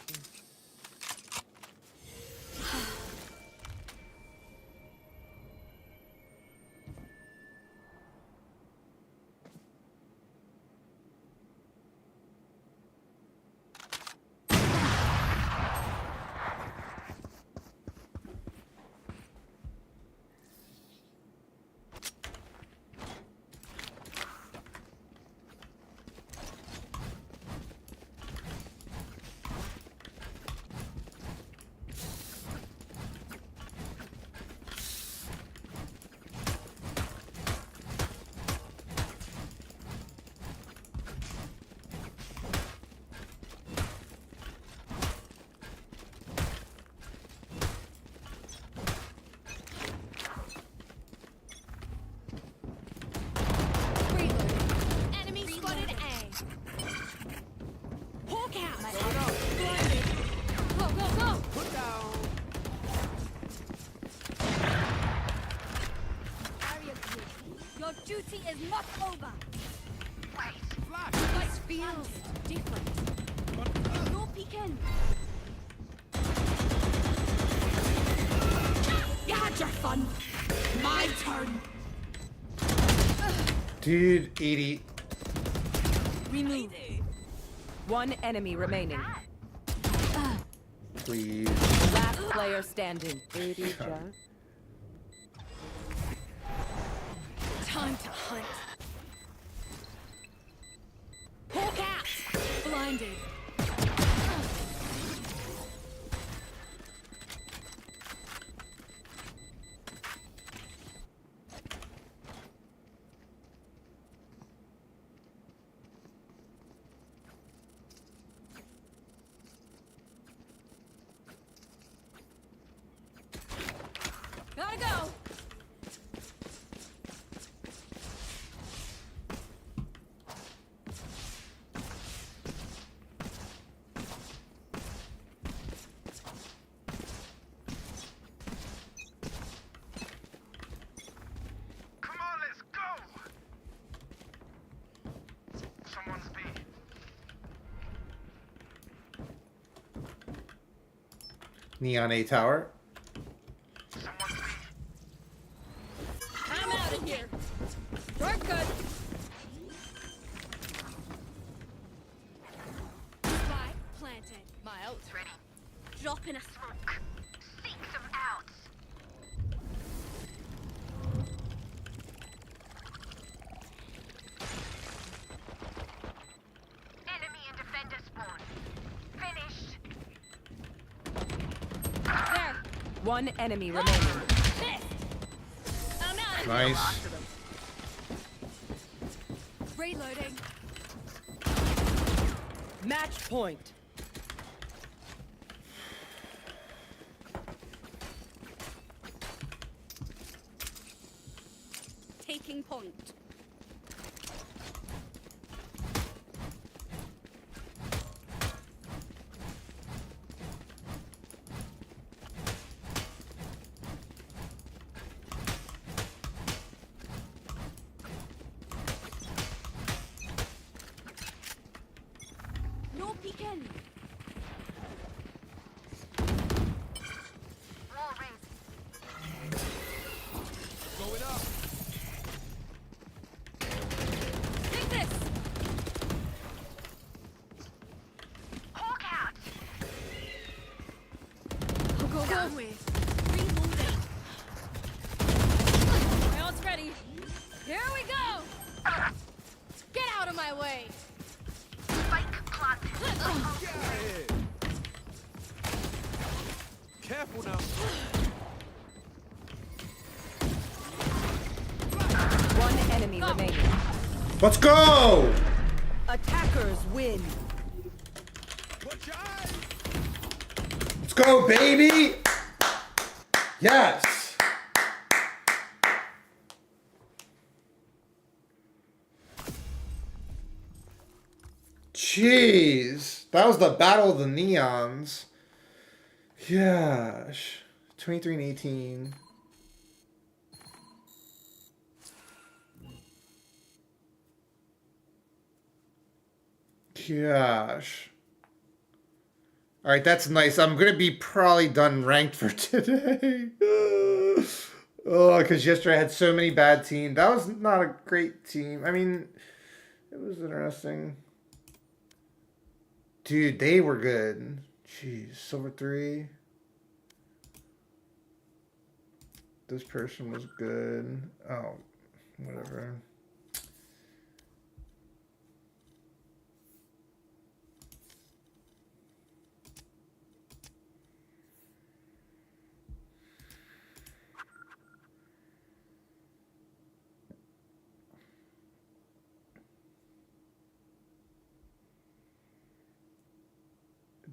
Enemy spotted A. Hawk out. Go, go, go! Put down. Area clear. Your duty is not over. Flash. This feels different. No peeking. You had your fun. My turn. Dude, 80. Remove. One enemy remaining. Please. Last player standing. 80 Jack. Time to hunt. Hawk out. Blinded. Gotta go. Come on, let's go. Someone's B. Neon A tower. Someone's B. I'm out of here. We're good. Spike planted. My ult's ready. Drop in a smoke. Seek some outs. Enemy and defender spawn. Finished. There. One enemy remaining. Missed. I'm out of Nice. Reloading. Match point. Taking point. No peeking. Wall raised. Going up. Take this. Hawk out. Go, go, go. With. Reloading. My ult's ready. Here we go. Get out of my way. Spike planted. Get out of here. Careful now. One enemy remaining. Let's go! Attackers win. Let's go, baby! Yes! Jeez. That was the battle of the neons. Gosh. 23 and 18. Gosh. Alright, that's nice. I'm gonna be probably done ranked for today. Oh, because yesterday I had so many bad teams. That was not a great team. I mean, it was interesting. Dude, they were good. Jeez, silver 3. This person was good. Oh, whatever.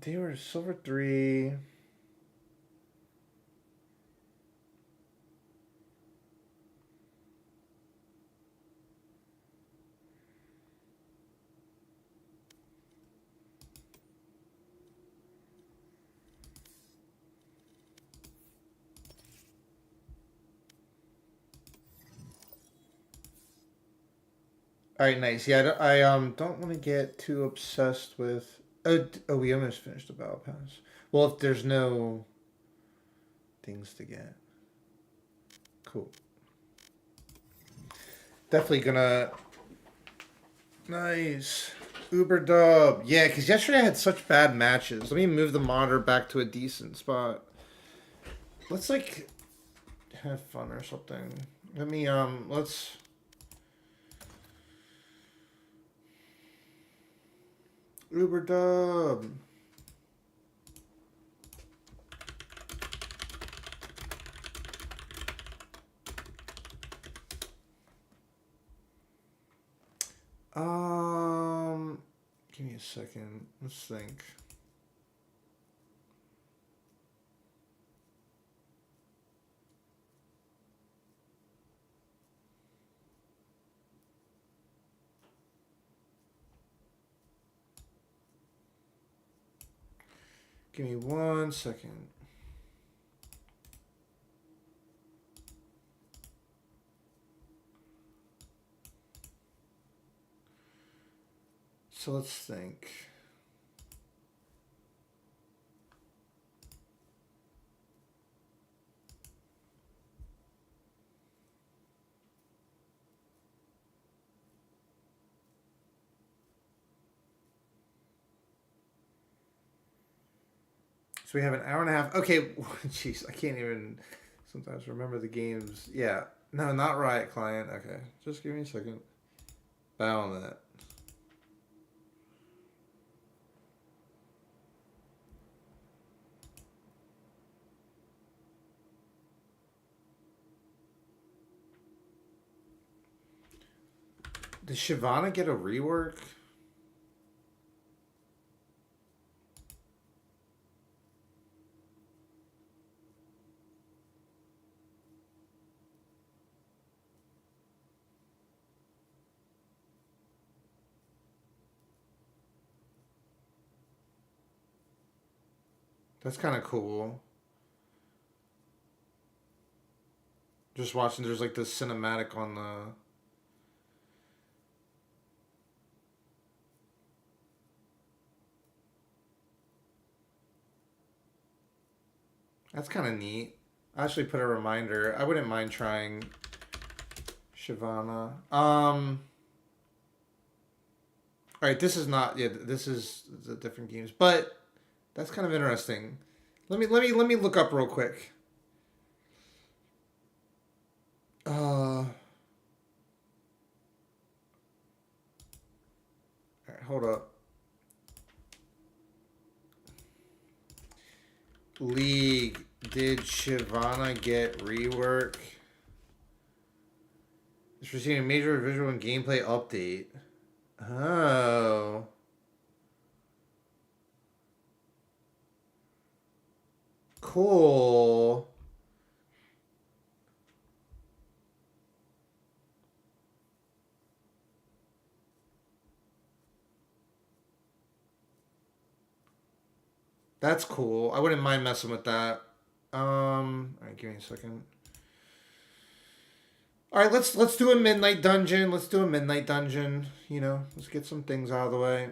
They were silver 3. All right, nice. Yeah, I don't want to get too obsessed with. Oh, we almost finished the battle pass. Well, if there's no things to get, cool. Definitely gonna. Nice. Uber dub. Yeah, because yesterday I had such bad matches. Let me move the monitor back to a decent spot. Let's like have fun or something. Let me let's. Uber dub. Give me a second. Let's think. Give me 1 second. So let's think. So we have an hour and a half. Okay, jeez, I can't even sometimes remember the games. Yeah, no, not Riot Client. Okay, just give me a second. Bow on that. Did Shyvana get a rework? That's kind of cool. Just watching, there's like this cinematic on the... That's kind of neat. I actually put a reminder. I wouldn't mind trying Shyvana. Alright, this is not... Yeah, this is the different games. But that's kind of interesting. Let me look up real quick. Alright, hold up. League, did Shyvana get rework? It's receiving a major visual and gameplay update. Oh. cool. That's cool. I wouldn't mind messing with that. Alright, give me a second. Alright, let's do a midnight dungeon. Let's do a midnight dungeon. You know, let's get some things out of the way.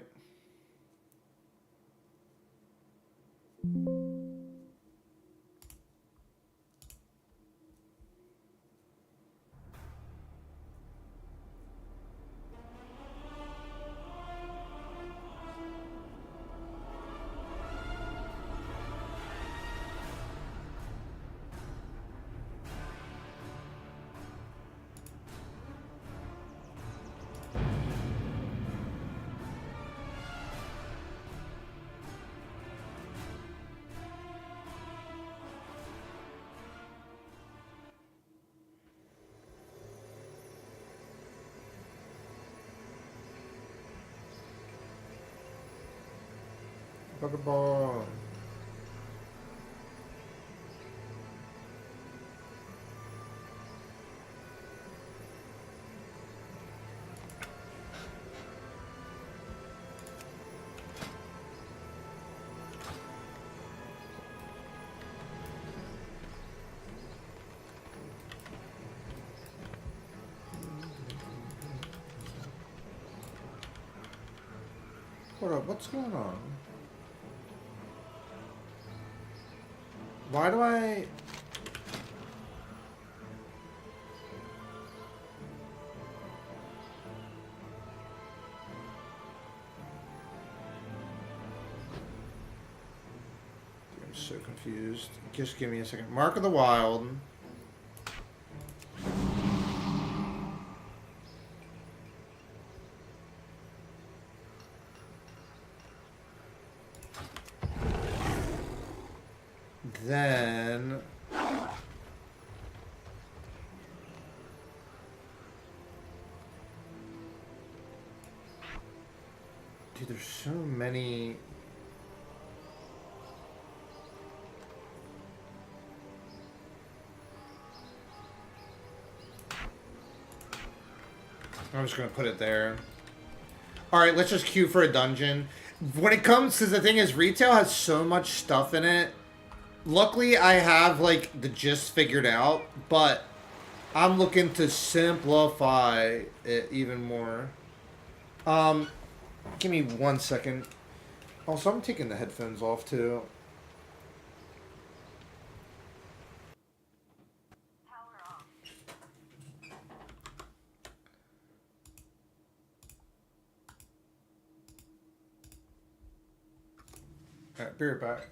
Pokeball. Hold up, what's going on? Why do I... I'm so confused. Just give me a second. Mark of the Wild. Then... Dude, there's so many... I'm just gonna put it there. Alright, let's just queue for a dungeon. When it comes, because the thing is, retail has so much stuff in it. Luckily, I have, like, the gist figured out, but I'm looking to simplify it even more. Give me 1 second. Also, I'm taking the headphones off, too. Alright, be right back.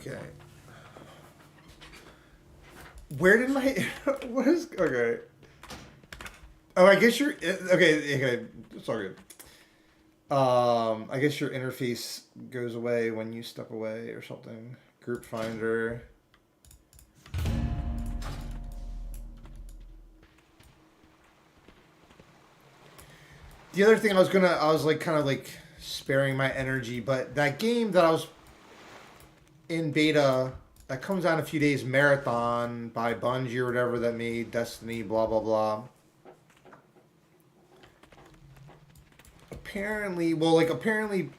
Okay. Where did my... What is... Okay. Oh, I guess you're... Okay, it's all good. I guess your interface goes away when you step away or something. Group finder. The other thing I was like kind of like sparing my energy, but that game that I was in beta that comes out in a few days, Marathon by Bungie or whatever that made Destiny, blah blah blah. Apparently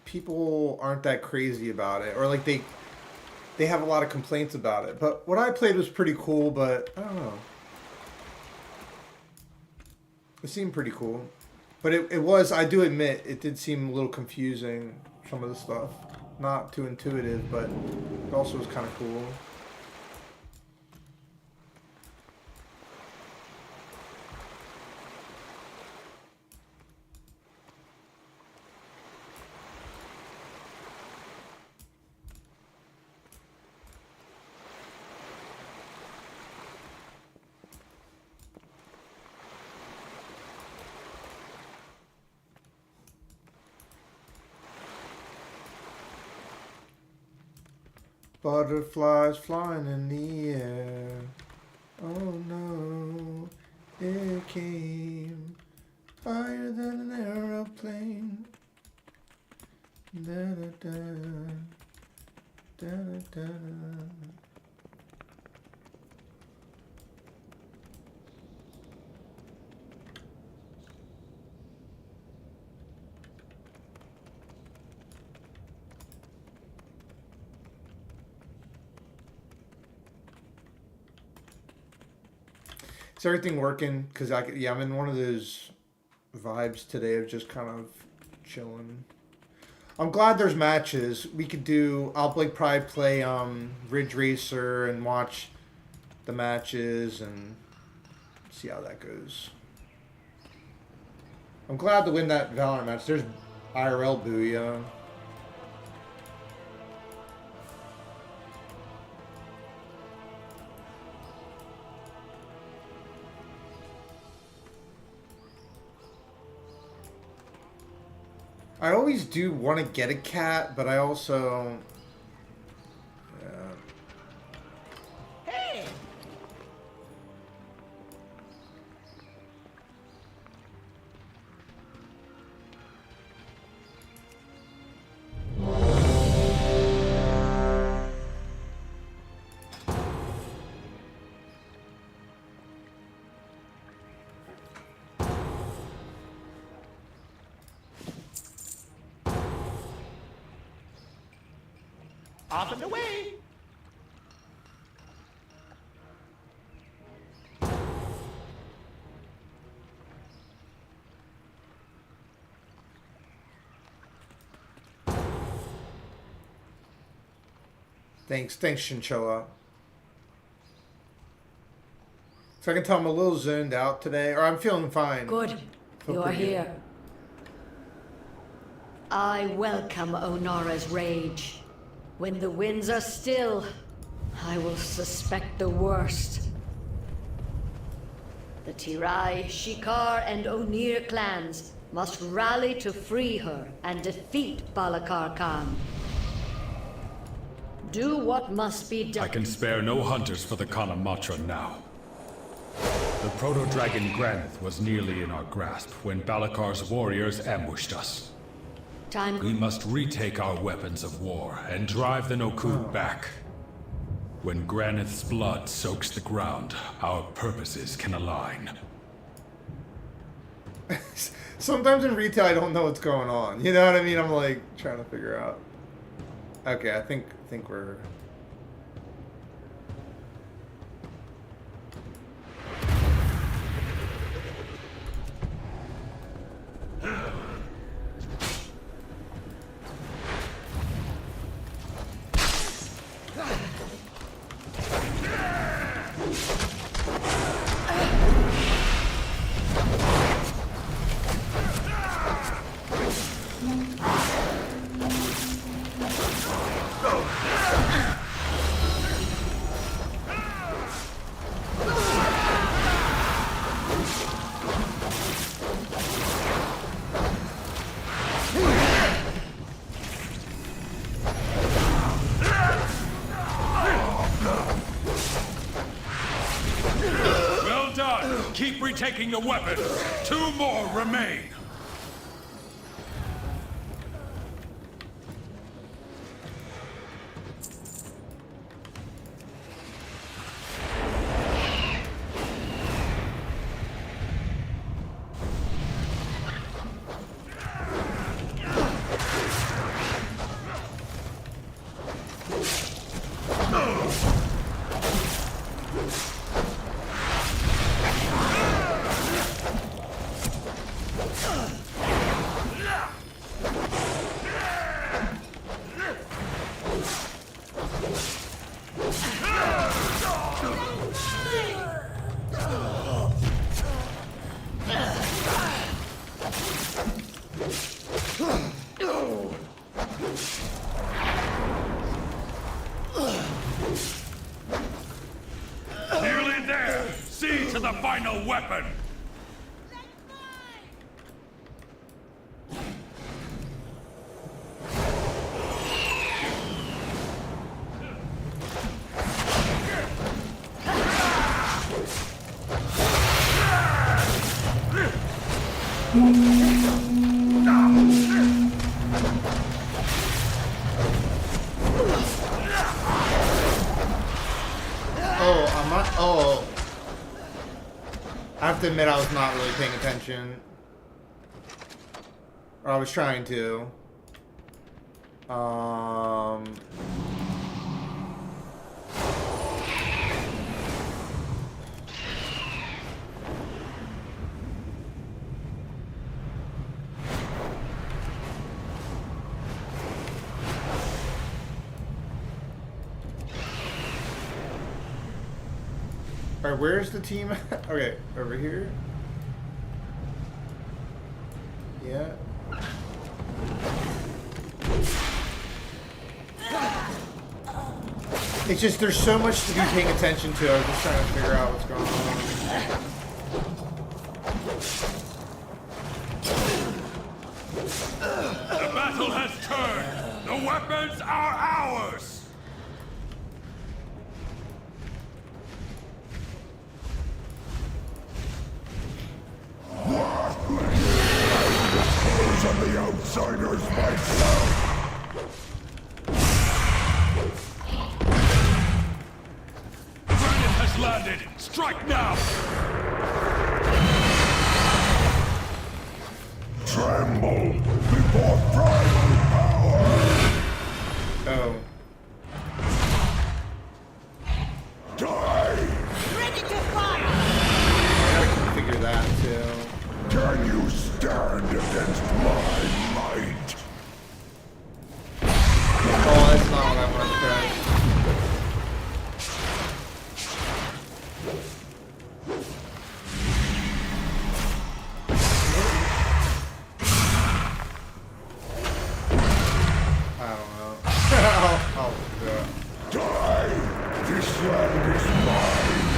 people aren't that crazy about it, or like they have a lot of complaints about it. But what I played was pretty cool, but I don't know. It seemed pretty cool. But it was, I do admit, it did seem a little confusing, some of the stuff. Not too intuitive, but it also was kind of cool. Butterflies flying in the air. Oh no, it came higher than an aeroplane. Da da da, da da da. Is everything working? Cause yeah, I'm in one of those vibes today of just kind of chilling. I'm glad there's matches. We could do. I'll probably play Ridge Racer and watch the matches and see how that goes. I'm glad to win that Valorant match. There's IRL Booyah. I always do want to get a cat, but I also... Hey! Off and away! Thanks, Chinchilla. So I can tell I'm a little zoned out today, or I'm feeling fine. Good, Feel you are pretty good. here. I welcome Onara's rage. When the winds are still, I will suspect the worst. The Tirai, Shikar, and Onir clans must rally to free her and defeat Balakar Khan. Do what must be done. I can spare no hunters for the Kanamatra now. The proto-dragon Granith was nearly in our grasp when Balakar's warriors ambushed us. We must retake our weapons of war and drive the Nokud back. When Granith's blood soaks the ground, our purposes can align. Sometimes in retail I don't know what's going on. You know what I mean? I'm like trying to figure out. Okay, I think we're... Well done! Keep retaking the weapon! 2 more remain! Nearly there! See to the final weapon! Oh. I have to admit I was not really paying attention. Or I was trying to. Alright, where's the team? Okay, over here. Yeah. It's just there's so much to be paying attention to. I was just trying to figure out what's going on. The battle has turned. The weapons are ours. And the outsiders myself. Granite has landed. Strike now. Tremble before primal power. Oh. Die. Ready to fire. I gotta configure that too. Can you stand against my might? Oh, that's not what I wanted to press. I don't know. I'll do it. Die! This land is mine!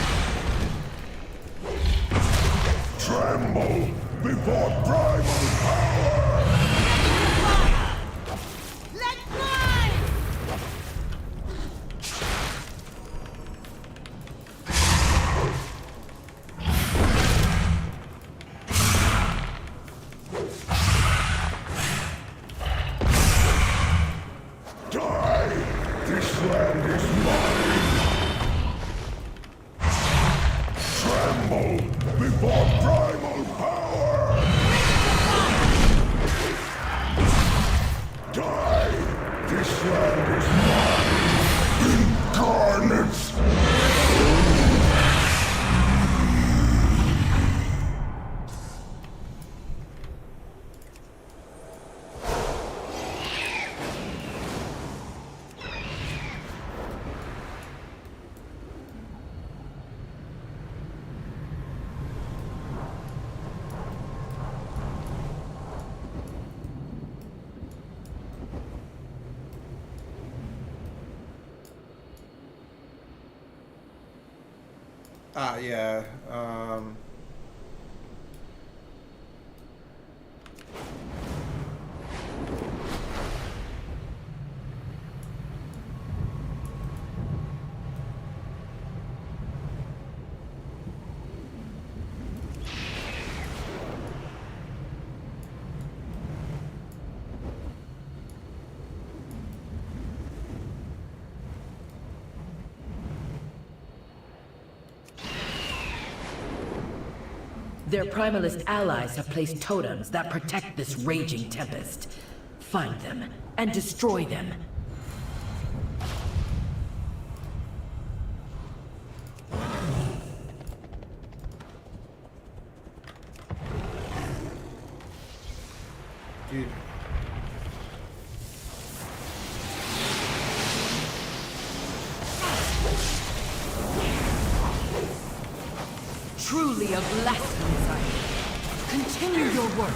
Tremble before primal power! Let fly! Die! This land is mine! Tremble before primal power! Die! This land is mine! Incarnates! Yeah. Their primalist allies have placed totems that protect this raging tempest. Find them and destroy them. Dude. Truly a blasphemy site. Continue your work.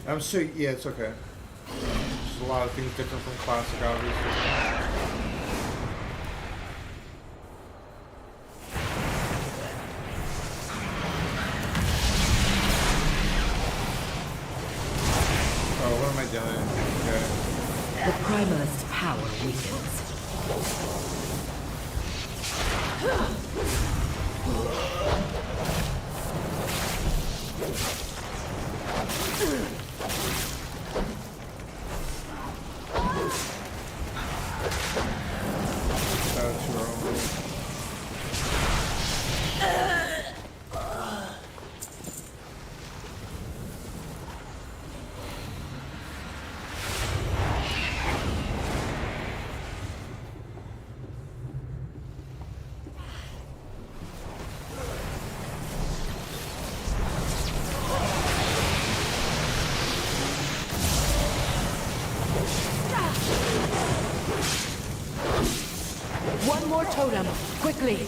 I'm so yeah, it's okay. There's a lot of things different from classic, obviously. doing? Okay. The Primalist's power weakens. That's wrong. One more totem, quickly.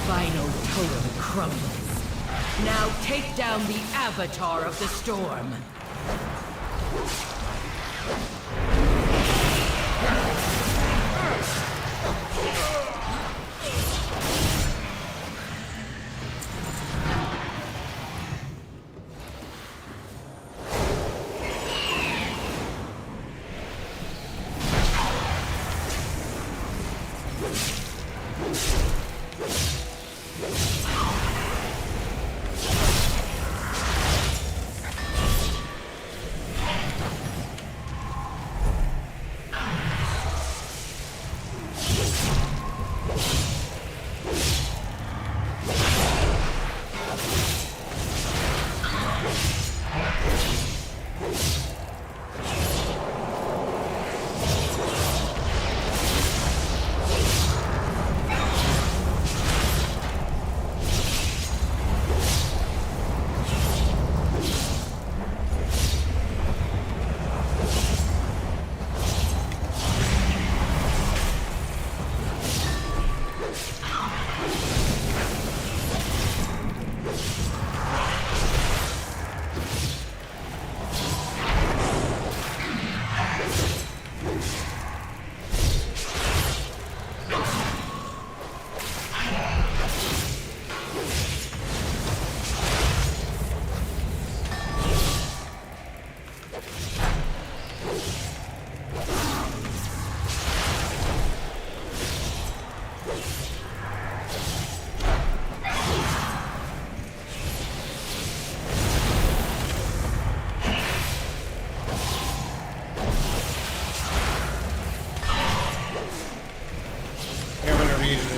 Final totem crumbles. Now take down the avatar of the storm.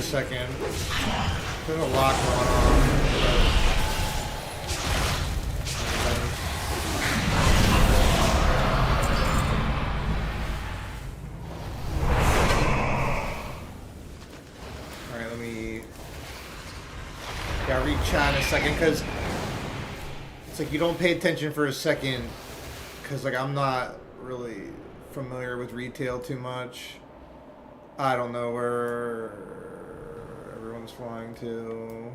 Second. There's a lot going on. Alright, let me... Yeah, read chat in a second, because it's like you don't pay attention for a second, because like I'm not really familiar with retail too much. I don't know where everyone's flying to.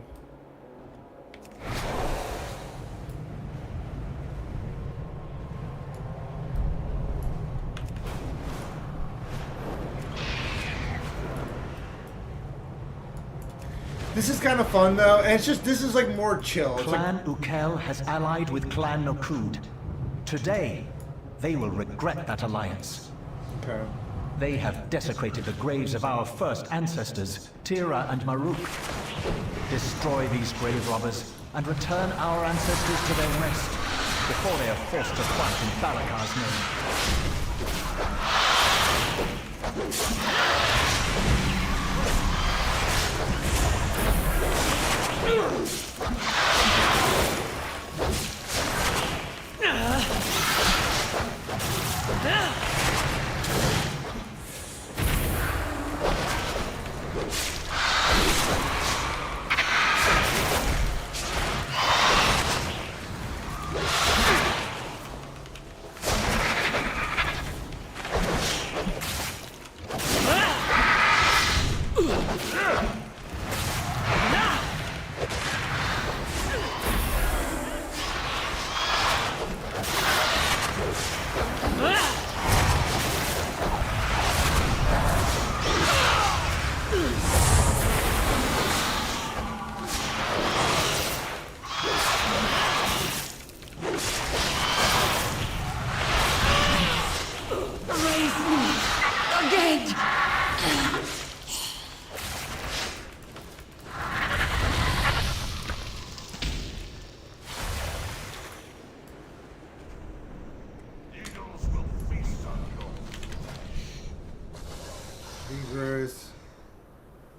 This is kind of fun though, and it's just, this is like more chill. It's Clan Ukel has allied with Clan Nokud. Today, they will regret that alliance. Okay. They have desecrated the graves of our first ancestors, Tira and Maruk. Destroy these grave robbers and return our ancestors to their rest before they are forced to fight in Balakar's name.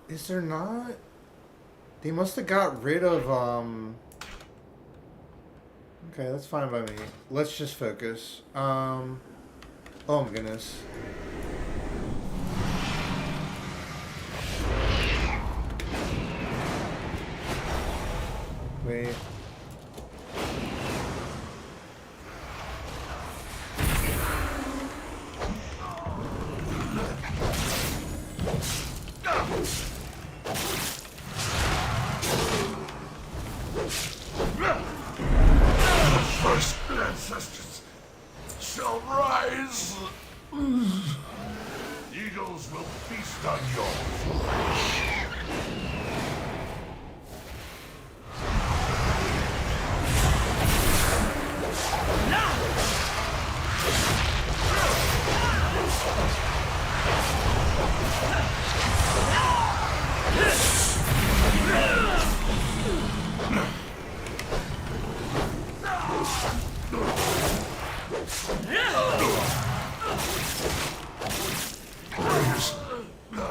Is there not? They must have got rid of, Okay, that's fine by me. Let's just focus. Oh my goodness. Wait. First ancestors shall rise. Eagles will feast on yours.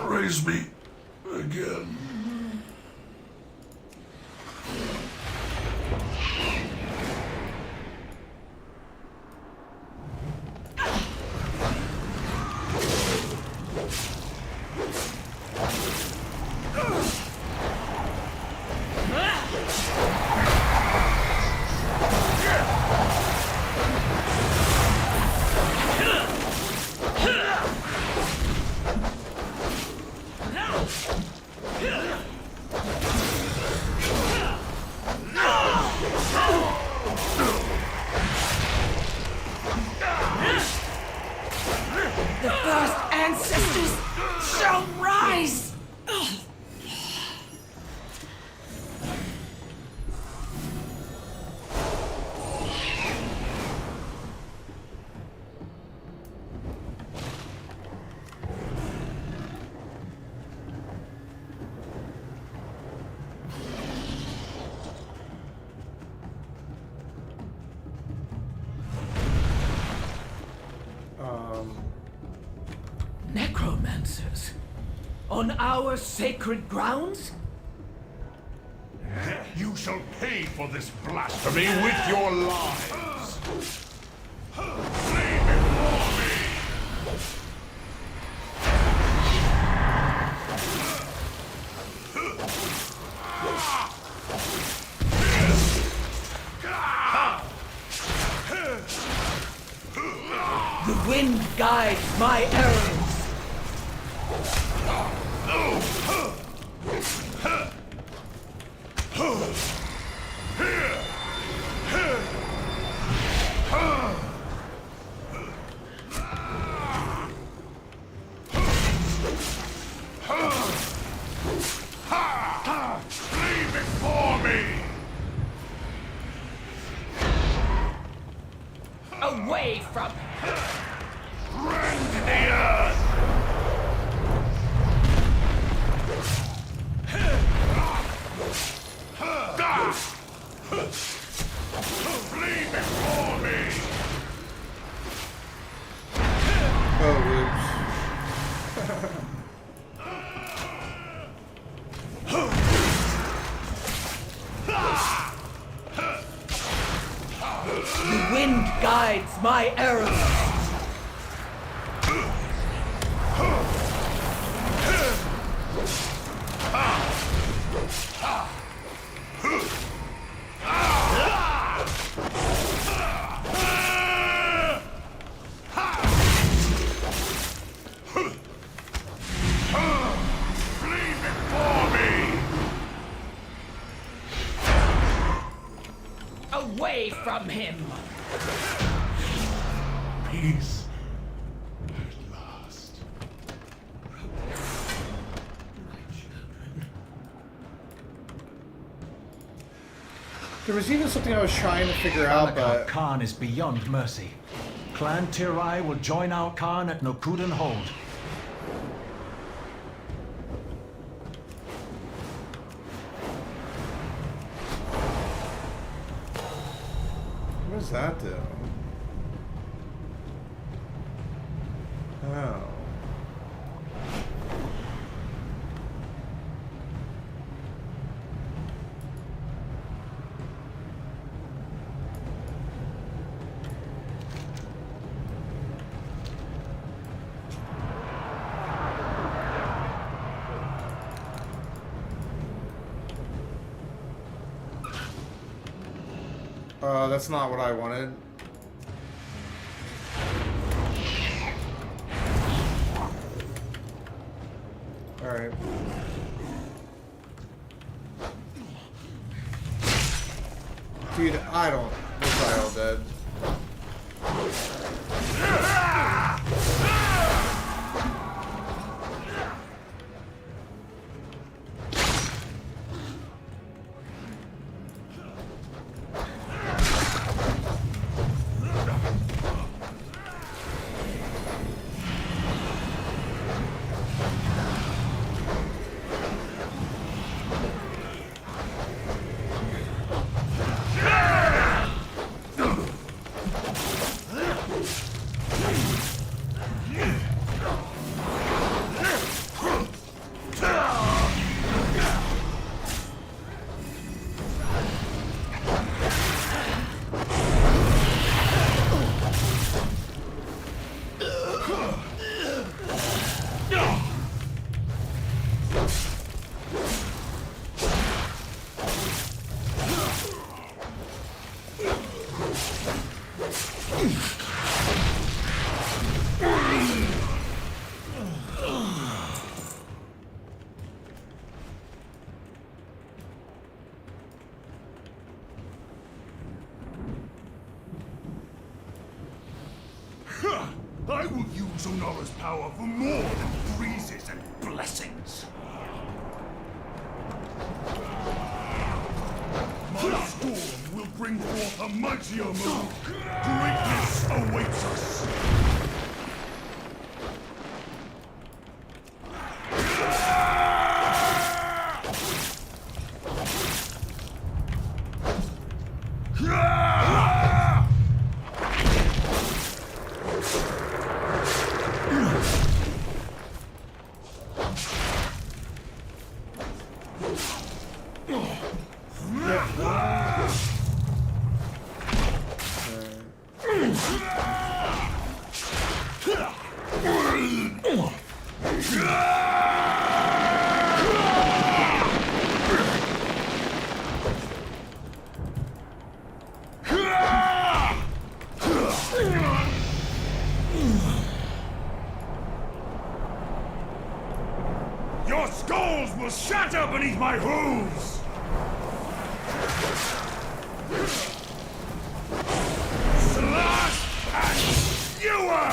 Raise me again. The first ancestors shall rise! Necromancers? On our sacred grounds? You shall pay for this blasphemy with your lives. Flee before me. The wind guides my arrows. Flee before me. Away from Rend the earth. Flee before me. The wind guides my arrows. Flee from him! Peace. At last. There was even something I was trying to figure out, but... Khan is beyond mercy. Clan Tirai will join our Khan at Nokuden Hold. What does that do? Oh. That's not what I wanted. Alright. Dude, I don't... This guy all dead. I will use Onara's power for more than breezes and blessings. My storm will bring forth a mightier move. Greatness awaits us. Your skulls will shatter beneath my hooves! Slash and skewer!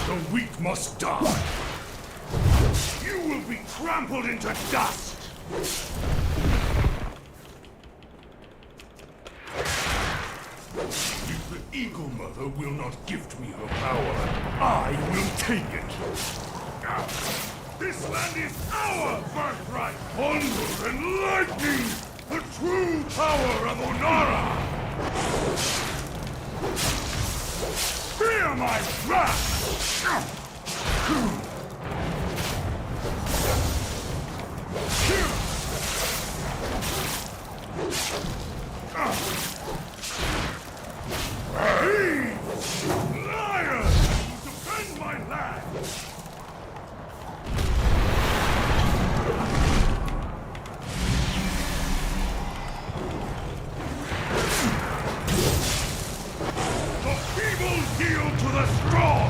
The weak must die. You will be trampled into dust! If the Eagle Mother will not gift me her power, I will take it! This land is our birthright! Thunder and lightning! The true power of Onara! Fear my wrath! Liars! Defend my land! The feeble yield to the strong!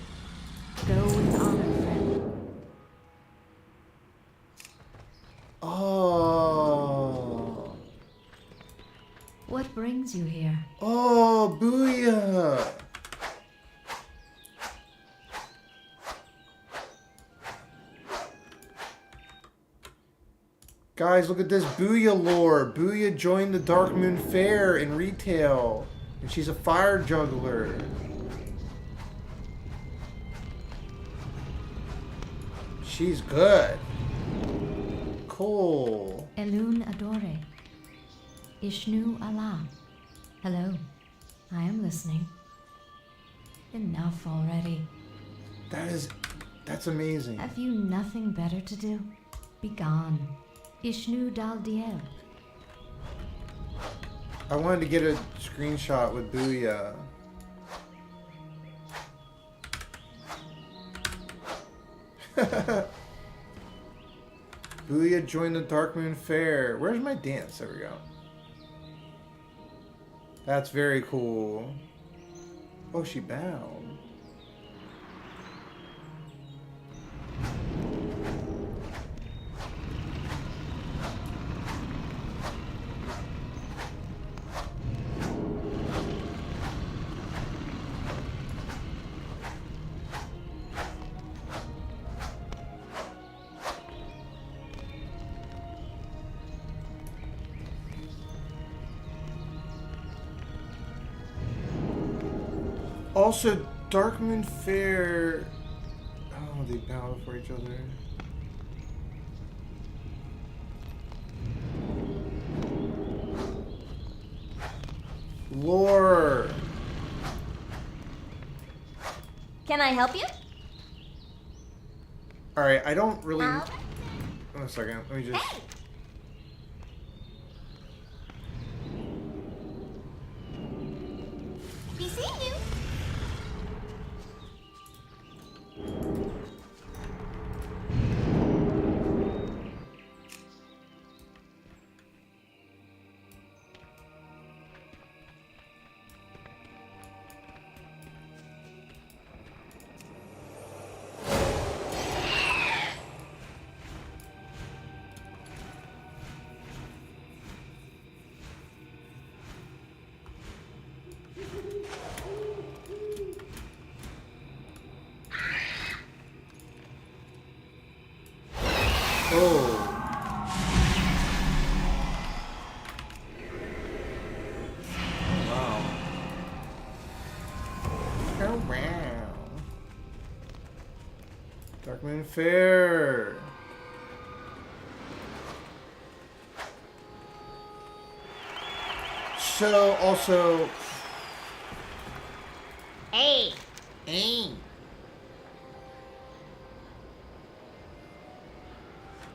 What brings you here? Oh, booyah! Guys, look at this Booyah lore. Booyah joined the Dark Moon Fair in retail. And she's a fire juggler. She's good. Cool. Elun Adore. Ishnu Allah. Hello. I am listening. Enough already. That's amazing. Have you nothing better to do? Be gone. Ishnu Dal Diel. I wanted to get a screenshot with Booyah. Booyah joined the Dark Moon Fair. Where's my dance? There we go. That's very cool. Oh, she bowed. Also, Dark Moon Fair. Oh, they bow for each other. Lore. Can I help you? All right, I don't really. One second. Let me just. Hey. Be seeing you. Dark Moon Fair. So also. Hey. Hey.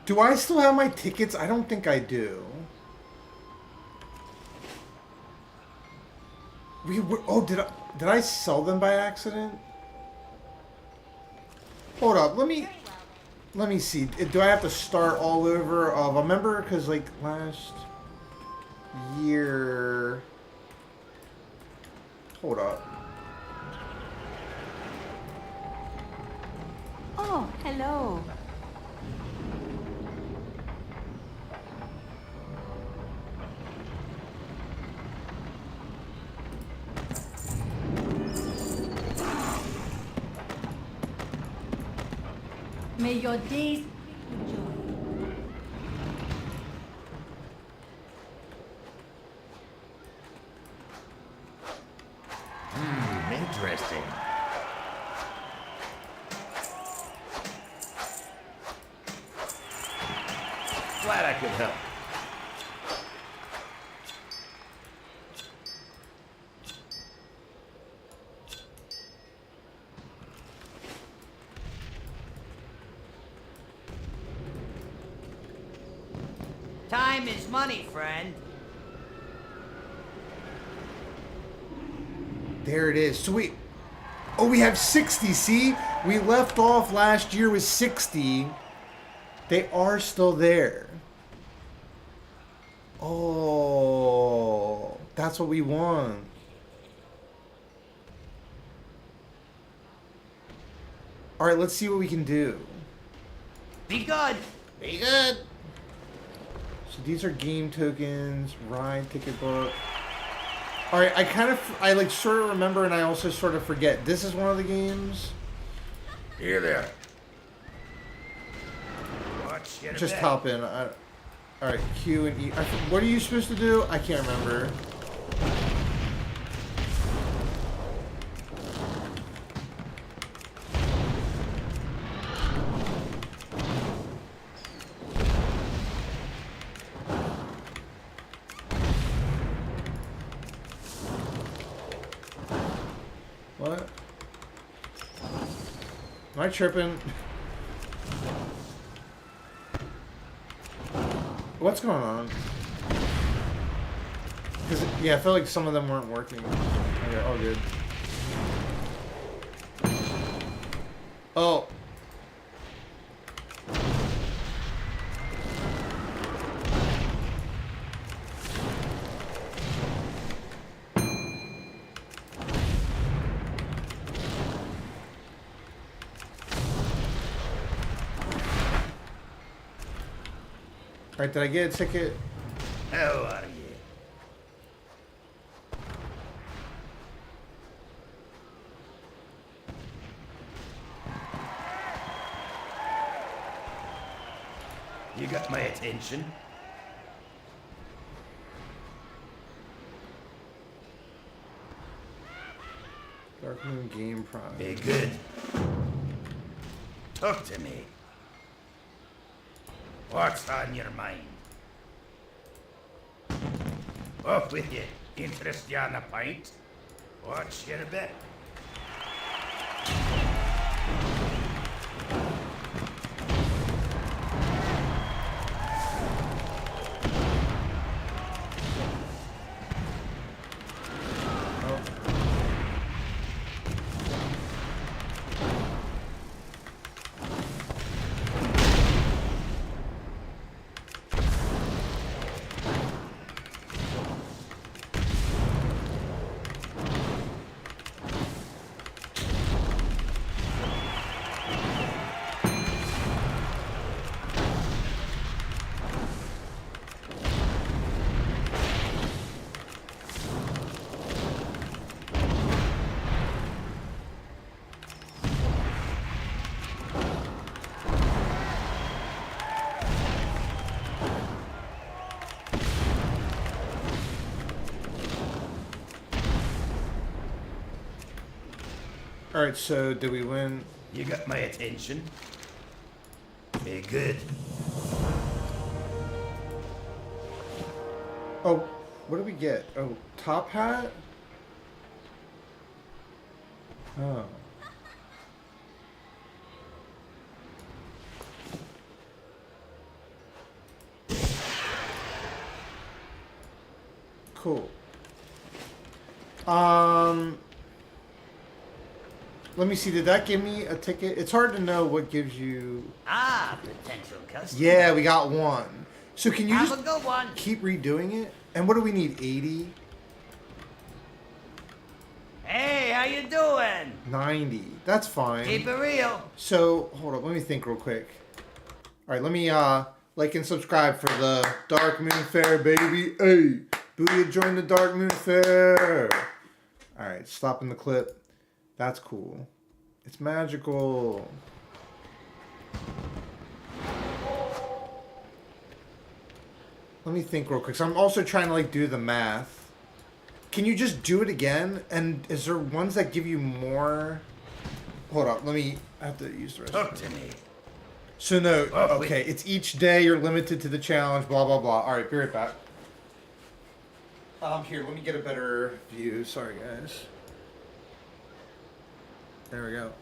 Do I still have my tickets? I don't think I do. Oh, did I sell them by accident? Hold up, let me see. Do I have to start all over? I remember because like last year. Hold up. Oh, hello. May your days with joy. Interesting. Glad I could help. Time is money, friend. There it is. So we have 60. See, we left off last year with 60. They are still there. Oh, that's what we want. All right, let's see what we can do. Be good. Be good. So these are game tokens, ride ticket book. Alright, I like sort of remember and I also sort of forget. This is one of the games. Here there. Watch your Just back. hop in. Alright, Q and E. What are you supposed to do? I can't remember. What? Am I tripping? What's going on? Cause yeah, I felt like some of them weren't working. Okay, all good. Oh. Alright, did I get a ticket? How are you? You got my attention. Dark Moon Game Prime. Be good. Talk to me. What's on your mind? Off with you. Interest you on a pint? Watch your back. Alright, so did we win? You got my attention. Be good. Oh, what did we get? Oh, top hat? Oh. Cool. Let me see, did that give me a ticket? It's hard to know what gives you... Ah, potential customer. Yeah, we got one. So can you Have just a good one. keep redoing it? And what do we need, 80? Hey, how you doing? 90. That's fine. Keep it real. So, hold up, let me think real quick. Alright, let me like and subscribe for the Dark Moon Fair, baby. Hey, Booyah, join the Dark Moon Fair. Alright, stopping the clip. That's cool. It's magical. Let me think real quick. So I'm also trying to like do the math. Can you just do it again? And is there ones that give you more? Hold up. I have to use the rest. Talk to me. So no. Oh, Okay. It's each day you're limited to the challenge. Blah blah blah. All right. Be right back. Here. Let me get a better view. Sorry, guys. There we go.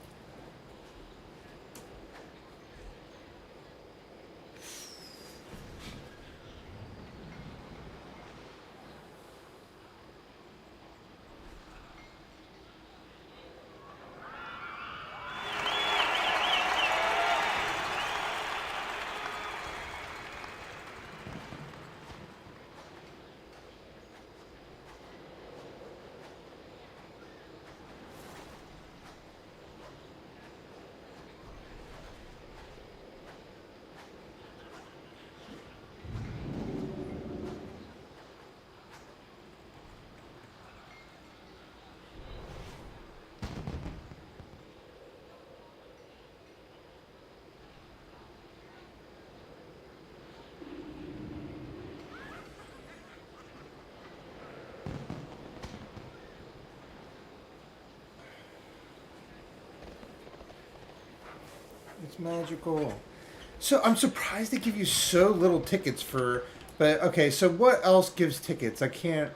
It's magical. So I'm surprised they give you so little tickets for. But okay, so what else gives tickets? I can't.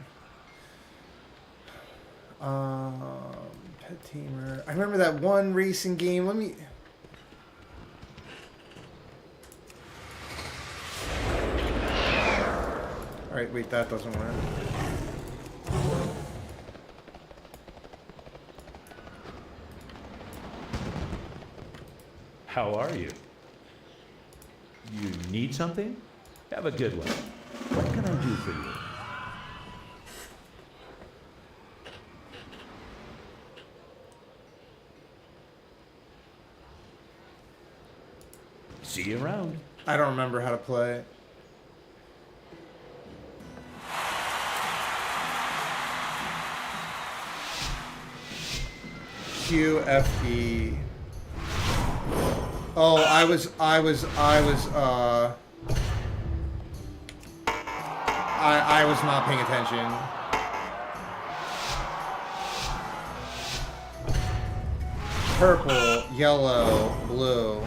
Pet Tamer. I remember that one racing game. Let me. All right, wait, that doesn't work. How are you? You need something? Have a good one. What can I do for you? See you around. I don't remember how to play. QFE. Oh, I was not paying attention. Purple, yellow, blue.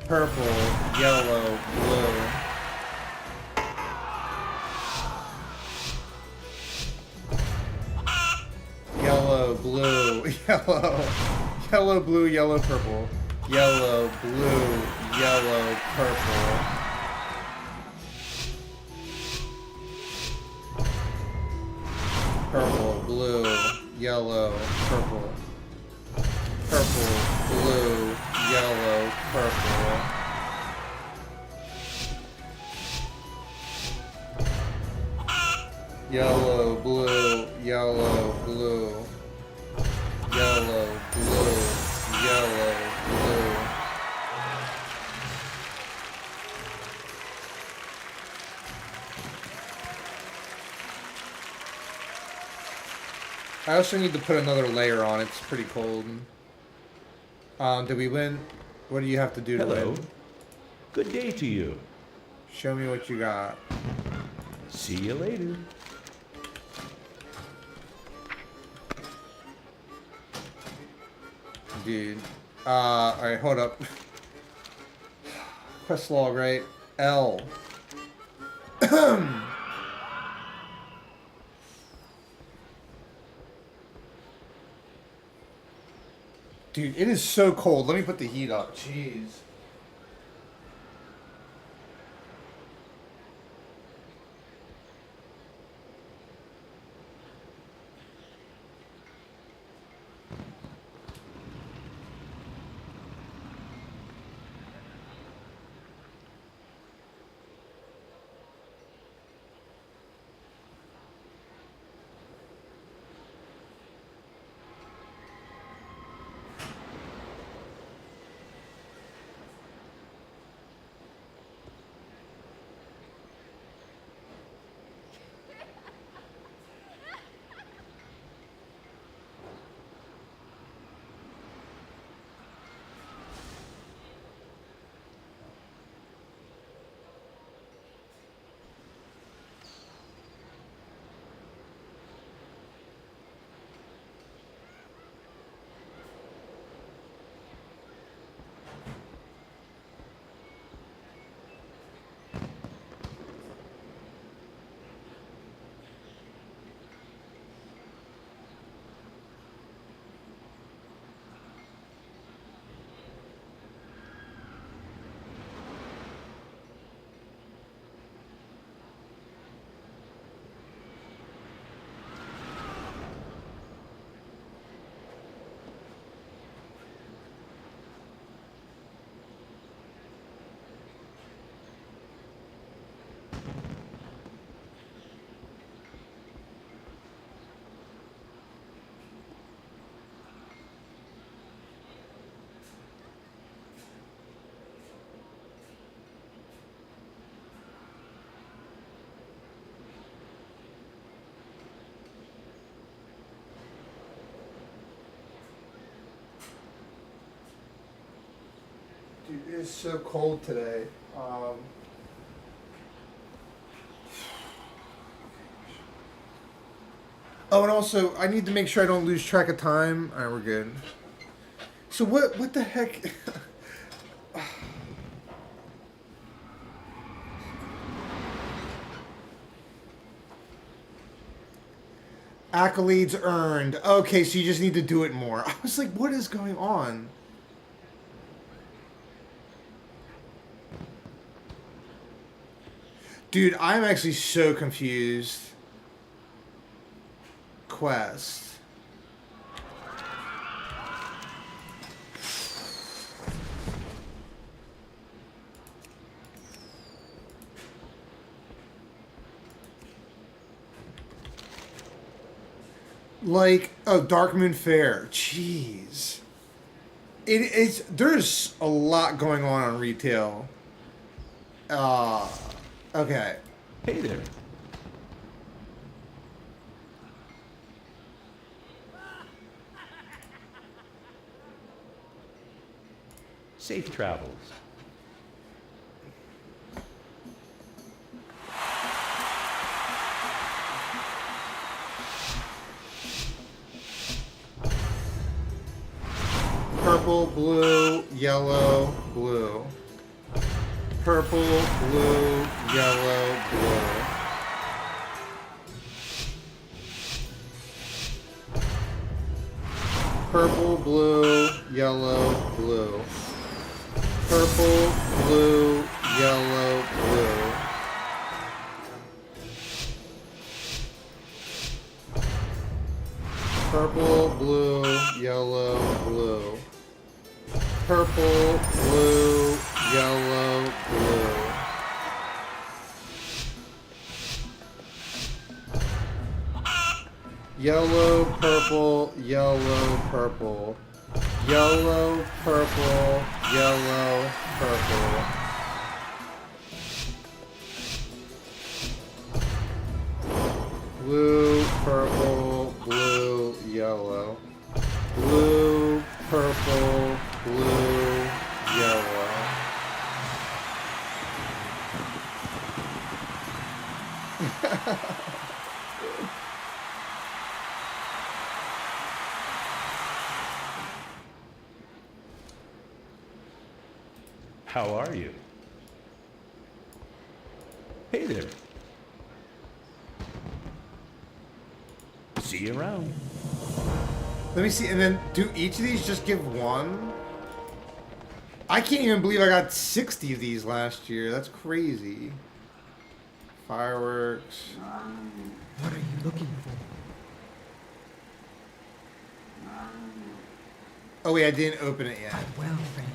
Purple, yellow, blue. Yellow, blue, yellow. Yellow, blue, yellow, purple. Yellow, blue, yellow, purple. Purple, blue, yellow, purple. Purple, blue, yellow, purple. Yellow, blue, yellow, blue. Yellow, blue, yellow, blue. I also need to put another layer on. It's pretty cold. Did we win? What do you have to do to Hello. win? Good day to you. Show me what you got. See you later. Dude. Alright, hold up. Quest log, right? L. Dude, it is so cold. Let me put the heat up. Jeez. Dude, it is so cold today. Oh, and also, I need to make sure I don't lose track of time. Alright, we're good. So what the heck? Accolades earned. Okay, so you just need to do it more. I was like, what is going on? Dude, I'm actually so confused. Quest. Like, oh, Dark Moon Fair. Jeez. There's a lot going on retail. Okay. Hey there. Safe travels. Purple, blue, yellow, blue. Purple, blue, yellow, blue. Purple, blue, yellow, blue. Purple, blue, yellow, blue. Purple, blue, yellow, blue. Purple, blue, yellow, blue. Yellow, purple, yellow, purple. Yellow, purple, yellow, purple. Blue, purple, blue, yellow. Blue, purple, blue, yellow. How are you? Hey there. See you around. Let me see, and then do each of these just give one? I can't even believe I got 60 of these last year. That's crazy. Fireworks. What are you looking for? Oh wait, I didn't open it yet. Well, friend.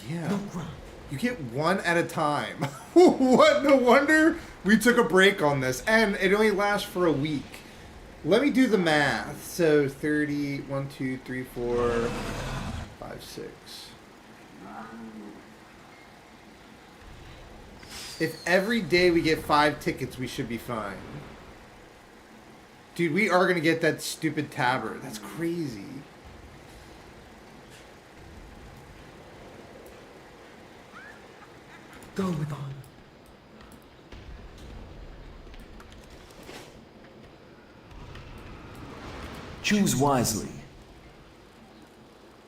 Yeah. You get one at a time. What? No wonder we took a break on this. And it only lasts for a week. Let me do the math. So 30, 1, 2, 3, 4, 5, 6. If every day we get 5 tickets, we should be fine. Dude, we are going to get that stupid tabard. That's crazy. Go with on. Choose wisely.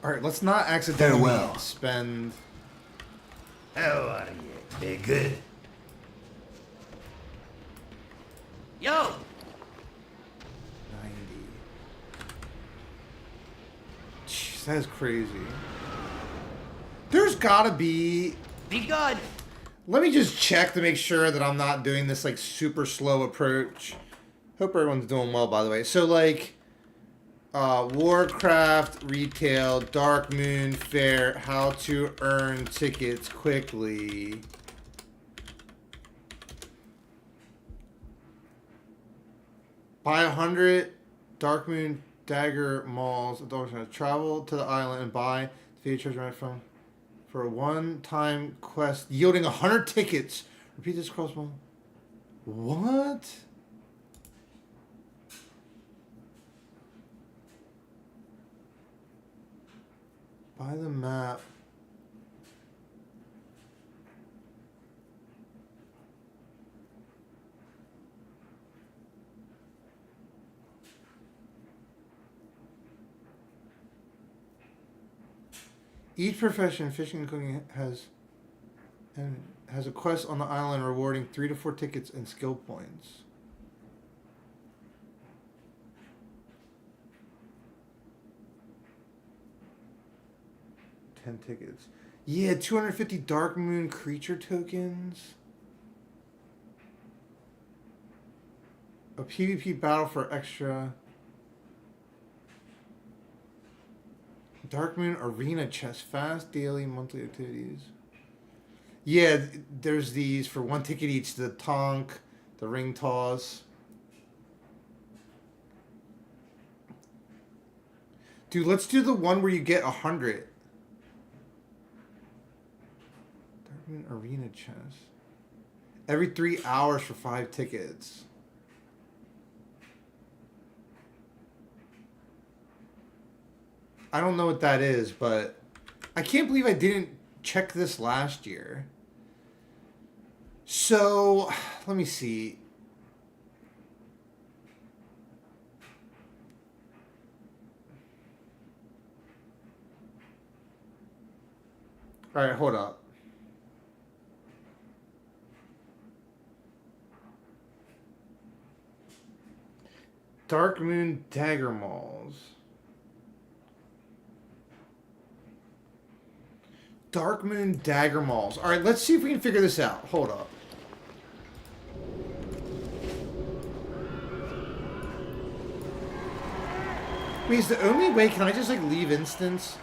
Alright, let's not accidentally Farewell. spend... How are you? They good? Yo! 90. Jeez, that is crazy. There's gotta be... Be good! Let me just check to make sure that I'm not doing this, like, super slow approach. Hope everyone's doing well, by the way. So, like, Warcraft retail, Dark Moon Fair, how to earn tickets quickly. Buy 100 Dark Moon Dagger malls. Adults gonna travel to the island and buy the features right from for a one-time quest yielding 100 tickets. Repeat this crossbow. What? Buy the map. Each profession, fishing and cooking, has a quest on the island rewarding 3 to 4 tickets and skill points. Tickets. Yeah, 250 Dark Moon creature tokens. A PvP battle for extra. Dark Moon Arena chest. Fast daily monthly activities. Yeah, there's these for 1 ticket each. The Tonk, the Ring Toss. Dude, let's do the one where you get 100. Dark Moon Arena chest. Every 3 hours for 5 tickets. I don't know what that is, but I can't believe I didn't check this last year. So, let me see. All right, hold up. Dark Moon Dagger Malls. Dark Moon Dagger Malls. All right, let's see if we can figure this out. Hold up. Wait, is the only way, can I just like leave instance?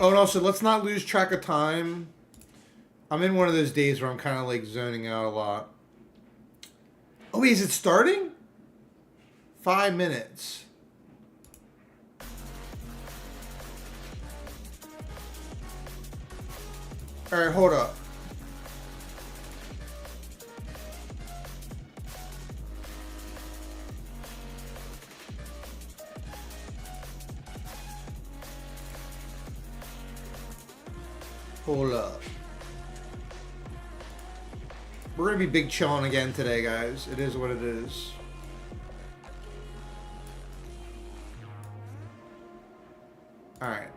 Oh no, so let's not lose track of time. I'm in one of those days where I'm kind of like zoning out a lot. Oh wait, is it starting? 5 minutes. All right, hold up. Hold up. We're gonna be big chilling again today, guys. It is what it is. All right.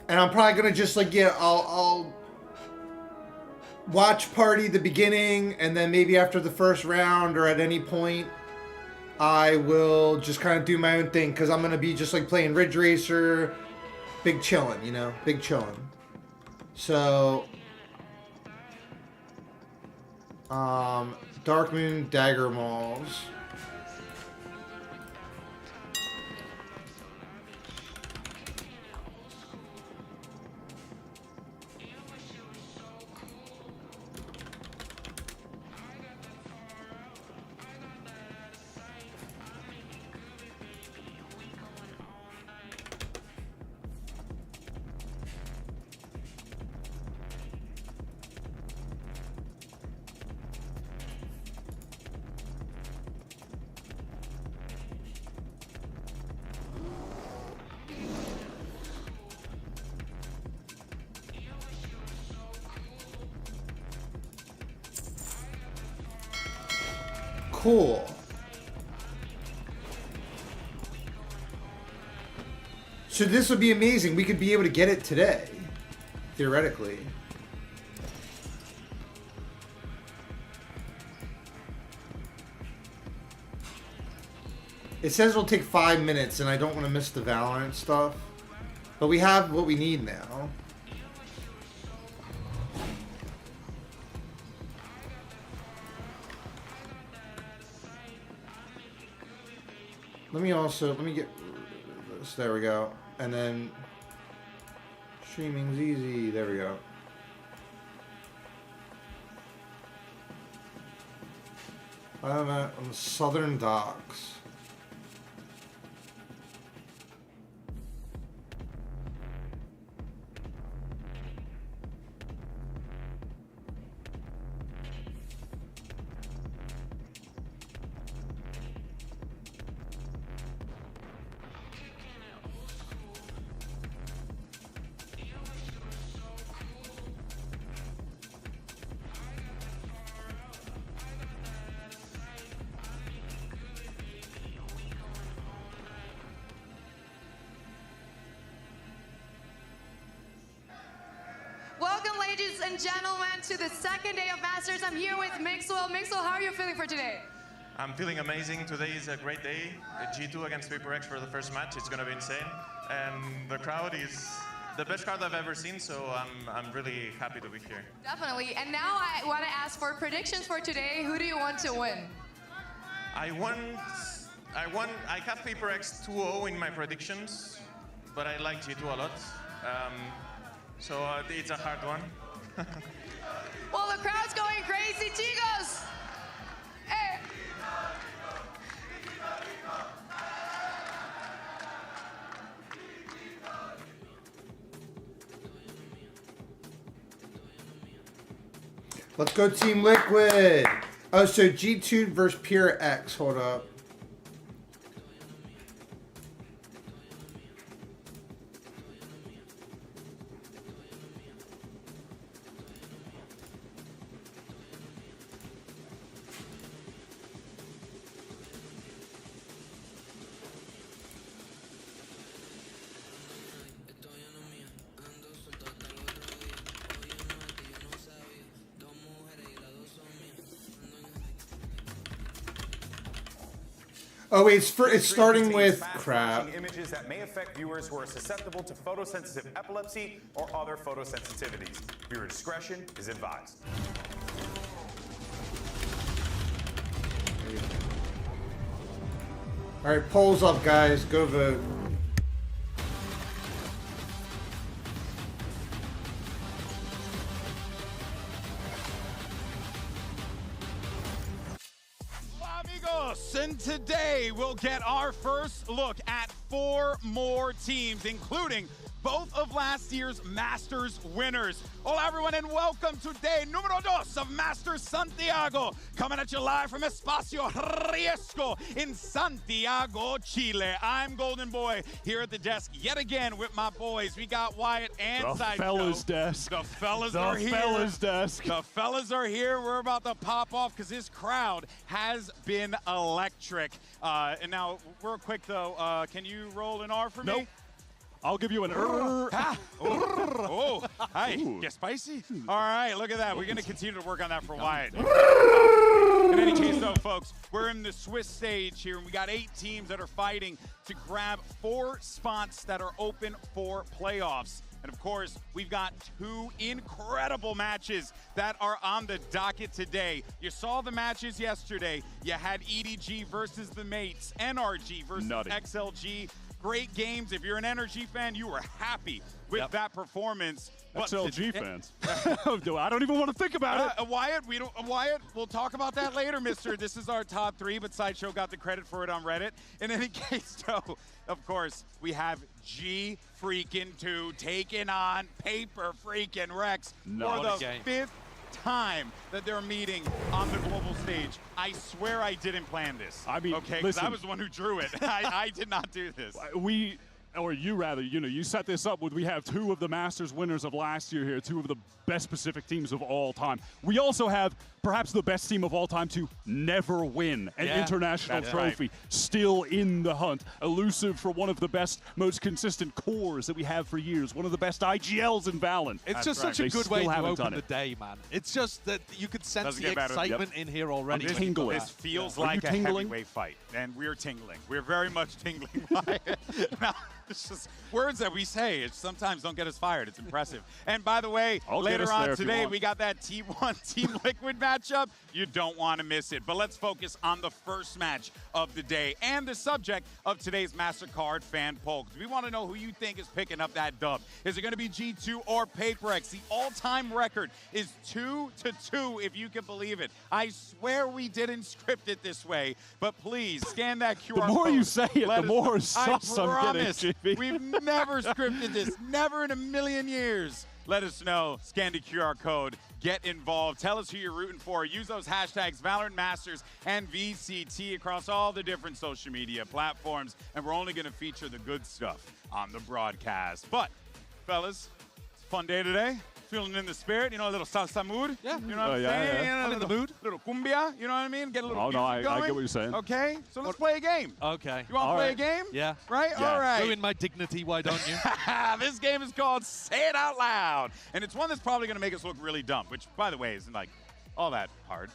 And I'm probably gonna just like, yeah, I'll watch party the beginning, and then maybe after the first round or at any point, I will just kind of do my own thing, because I'm gonna be just like playing Ridge Racer, big chilling, you know, big chilling. So, Dark Moon Dagger Malls. Cool. So this would be amazing. We could be able to get it today, theoretically. It says it'll take 5 minutes, and I don't want to miss the Valorant stuff. But we have what we need now. Let me get this. There we go. And then streaming's easy. There we go. I'm on the southern docks. Welcome, ladies and gentlemen, to the second day of Masters. I'm here with Mixwell. Mixwell, how are you feeling for today? I'm feeling amazing. Today is a great day. G2 against PRX for the first match. It's going to be insane. And the crowd is the best crowd I've ever seen, so I'm really happy to be here. Definitely. And now I want to ask for predictions for today. Who do you want to win? I have PRX 2-0 in my predictions, but I like G2 a lot. So it's a hard one. Well, the crowd's going crazy. Chicos! Hey! Let's go Team Liquid. Oh, so G2 versus PRX. Hold up. Oh wait, it's starting with crap. Images that may affect viewers who are susceptible to photosensitive epilepsy or other photosensitivities. Viewer discretion is advised. All right, polls up, guys. Go vote. And today we'll get our first look at 4 more teams, including both of last year's Masters winners. Hola everyone and welcome to day número 2 of Masters Santiago, coming at you live from Espacio Riesgo in Santiago, Chile. I'm Golden Boy here at the desk yet again with my boys. We got Wyatt and Sideshow. The fellas desk. The fellas are here. The fellas desk. The fellas are here. We're about to pop off because this crowd has been electric. And now, real quick though, can you roll an R for me? Nope. I'll give you an Hi, get spicy? All right, look at that. We're going to continue to work on that for Wyatt. In any case, though, folks, we're in the Swiss stage here, and we got 8 teams that are fighting to grab 4 spots that are open for playoffs. And of course, we've got 2 incredible matches that are on the docket today. You saw the matches yesterday. You had EDG versus the Mates, NRG versus XLG. Great games. If you're an NRG fan, you were happy with that performance. XLG fans. I don't even want to think about it. Wyatt, we'll talk about that later, mister. This is our top 3, but Sideshow got the credit for it on Reddit. In any case, though, of course, we have G2 taking on Paper Rex for the 5th time that they're meeting on the global stage. I swear I didn't plan this. I mean, okay, listen, I was the one who drew it. I did not do this. You set this up with, we have 2 of the Masters winners of last year here, 2 of the best Pacific teams of all time. We also have perhaps the best team of all time to never win an international that's trophy. right. Still in the hunt. Elusive for one of the best, most consistent cores that we have for years. One of the best IGLs in Valorant. It's just such a good way to open the day, man. It's just that you could sense Doesn't the get better. excitement in here already. This, tingling. this feels Are you like a tingling? heavyweight fight, and we're tingling. We're very much tingling. Now, it's just words that we say. It sometimes don't get us fired. It's impressive. And by the way, later on today, we got that T1 Team Liquid matchup. You don't want to miss it. But let's focus on the first match of the day and the subject of today's MasterCard fan poll. 'Cause we want to know who you think is picking up that dub. Is it going to be G2 or PRX? The all-time record is 2-2, if you can believe it. I swear we didn't script it this way, but please scan that QR code. The more you say it, the more sus I'm promise, getting, GB. we've never scripted this. Never in a million years. Let us know. Scan the QR code. Get involved. Tell us who you're rooting for. Use those hashtags Valorant Masters and VCT across all the different social media platforms. And we're only going to feature the good stuff on the broadcast. But, fellas, it's a fun day today. Feeling in the spirit, you know, a little salsa mood. Yeah. You know what I'm saying? Yeah. I'm in the mood. Little cumbia, you know what I mean? Get a little Oh, no, I going. get what you're saying. Okay, so let's play a game. Okay. You want to play a game? Yeah. Right? Yeah. All right. Ruin my dignity, why don't you? This game is called Say It Out Loud. And it's one that's probably going to make us look really dumb, which, by the way, isn't like all that hard.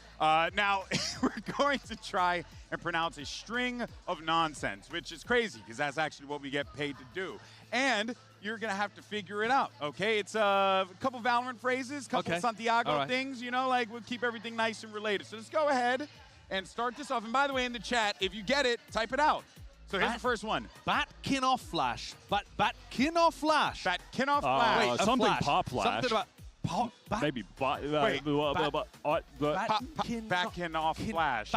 Now, we're going to try and pronounce a string of nonsense, which is crazy because that's actually what we get paid to do. And you're going to have to figure it out, okay? It's a couple Valorant phrases, couple Santiago things, you know, like we'll keep everything nice and related. So let's go ahead and start this off. And by the way, in the chat, if you get it, type it out. So here's the first one. Batkin off flash. Batkin off flash. Batkin off flash. Wait, something flash. pop flash. Something about pop. Maybe Backing off flash.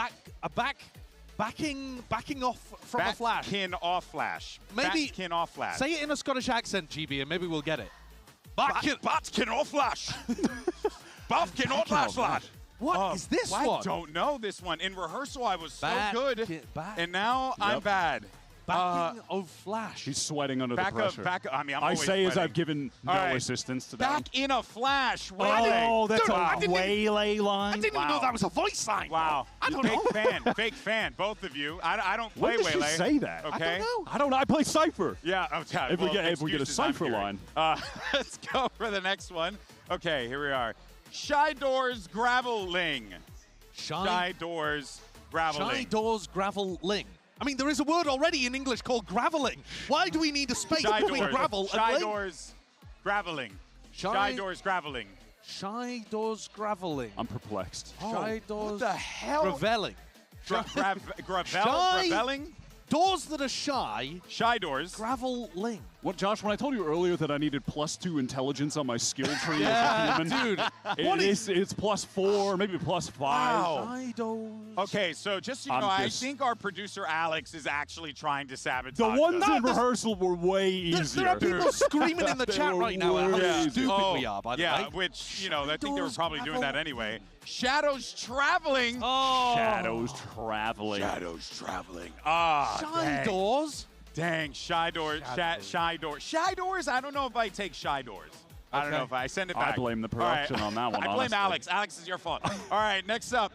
Backing off from a flash. Backing off flash. Maybe Backing off flash. Say it in a Scottish accent, GB, and maybe we'll get it. Backing off flash. Backing off flash, lad. What is this one? I don't know this one. In rehearsal, I was so good, and now Yep. I'm bad. Backing of flash. He's sweating under the pressure. I mean, I'm I always say as sweating. I've given no assistance to that. Back in a flash. Oh, that's Wow. a waylay line. I didn't even know that was a voice line. Wow. I don't know. Fake fan, both of you. I don't play When did waylay. she say that? Okay. I don't know. I play Cypher. Yeah. Okay. If we get a excuses I'm Cypher hearing. line. Let's go for the next one. Okay, here we are. Shy Doors Graveling. Shy Doors Graveling. Shy doors graveling. I mean, there is a word already in English called graveling. Why do we need a space Shy between doors. gravel Shy and ling? Doors Graveling. Shy Doors Graveling. Shy doors graveling. I'm perplexed. Shy doors. What the hell? Graveling. Graveling? Doors that are shy. Shy doors. Graveling. What, Josh, when I told you earlier that I needed +2 intelligence on my skill tree Yeah, as a human, dude. it's +4, maybe +5. Wow. Shy doors. Okay, so just so you know, I think our producer Alex is actually trying to sabotage The ones us. in rehearsal were way easier. There are people screaming in the chat right now at how stupid we are, by the way. Yeah, which, you know, I think they were probably doing that anyway. Shadows Traveling. Oh. Shadows Traveling. Shadows Traveling. Ah, Shy doors. Dang, Shy Doors. Shy Doors. Shy Doors? I don't know if I take Shy Doors. I don't know if I send it back. I blame the production on that one, I blame honestly. Alex. Alex is your fault. All right, next up.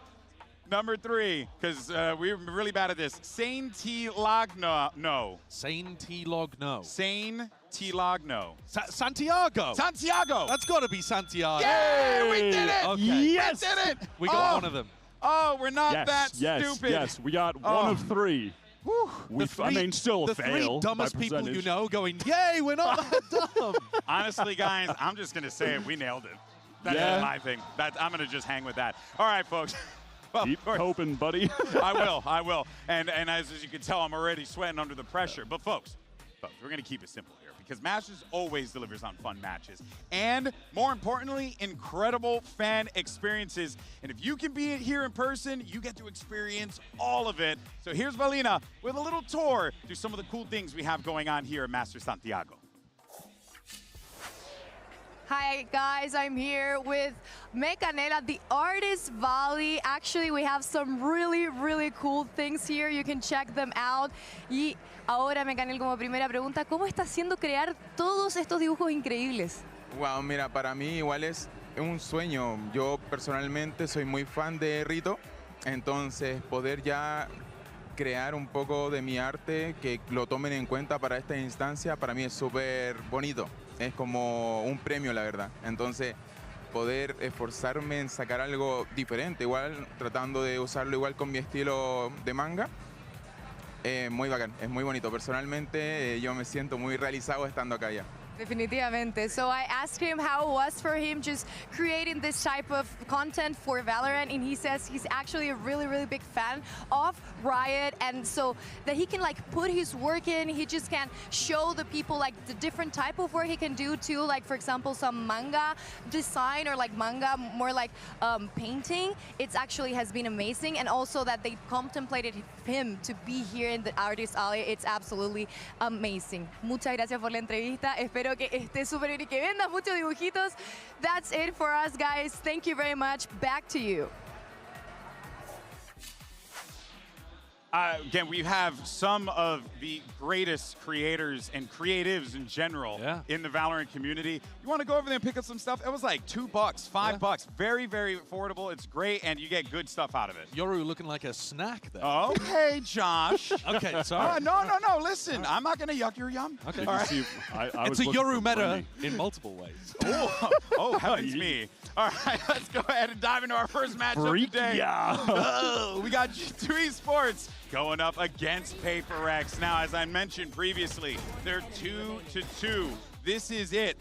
Number 3, because we're really bad at this. Sane T-Logno. No. Sane T-Logno. Sane T-Logno. Santiago. Santiago. That's got to be Santiago. Yeah, we did it. Okay. Yes. We did it. We got one of them. Oh, we're not that stupid. Yes, we got one of 3. I mean, still the a fail. three dumbest by people you percentage. know going, yay, we're not that dumb. Honestly, guys, I'm just going to say it. We nailed it. That's my thing. I'm going to just hang with that. All right, folks. Well, Keep hoping, buddy. I will. And as you can tell, I'm already sweating under the pressure. But folks, we're going to keep it simple here because Masters always delivers on fun matches. And more importantly, incredible fan experiences. And if you can be here in person, you get to experience all of it. So here's Valina with a little tour through some of the cool things we have going on here at Master Santiago. Hi guys, I'm here with Mecanela, the Artist Valley. Actually, we have some really cool things here. You can check them out. Y ahora, Mecanel, como primera pregunta, ¿cómo está haciendo crear todos estos dibujos increíbles? Wow, mira, para mí igual es un sueño. Yo personalmente soy muy fan de Rito, entonces poder ya crear un poco de mi arte, que lo tomen en cuenta para esta instancia, para mí es súper bonito. Es como un premio, la verdad. Entonces, poder esforzarme en sacar algo diferente, igual tratando de usarlo igual con mi estilo de manga, muy bacán, es muy bonito. Personalmente, yo me siento muy realizado estando acá ya. Definitivamente. So I asked him how it was for him just creating this type of content for Valorant, and he says he's actually a really, really big fan of Riot, and so that he can like put his work in, he just can show the people like the different type of work he can do too, like for example some manga design or like manga more like painting. It's actually has been amazing, and also that they contemplated him to be here in the Artist Alley. It's absolutely amazing. Muchas gracias por la entrevista. Espero que esté súper bien y que vendas muchos dibujitos. That's it for us, guys. Thank you very much. Back to you. Again, we have some of the greatest creators and creatives in general in the Valorant community. You want to go over there and pick up some stuff? It was like $2, $5. Very, very affordable. It's great, and you get good stuff out of it. Yoru looking like a snack there. Okay, Josh. Okay, sorry. No. Listen, I'm not going to yuck your yum. Okay. All right. It's a Yoru meta in multiple ways. Oh, heavens me. All right, let's go ahead and dive into our first match of the day. We got G2 Esports going up against PRX. Now, as I mentioned previously, they're 2-2. This is it.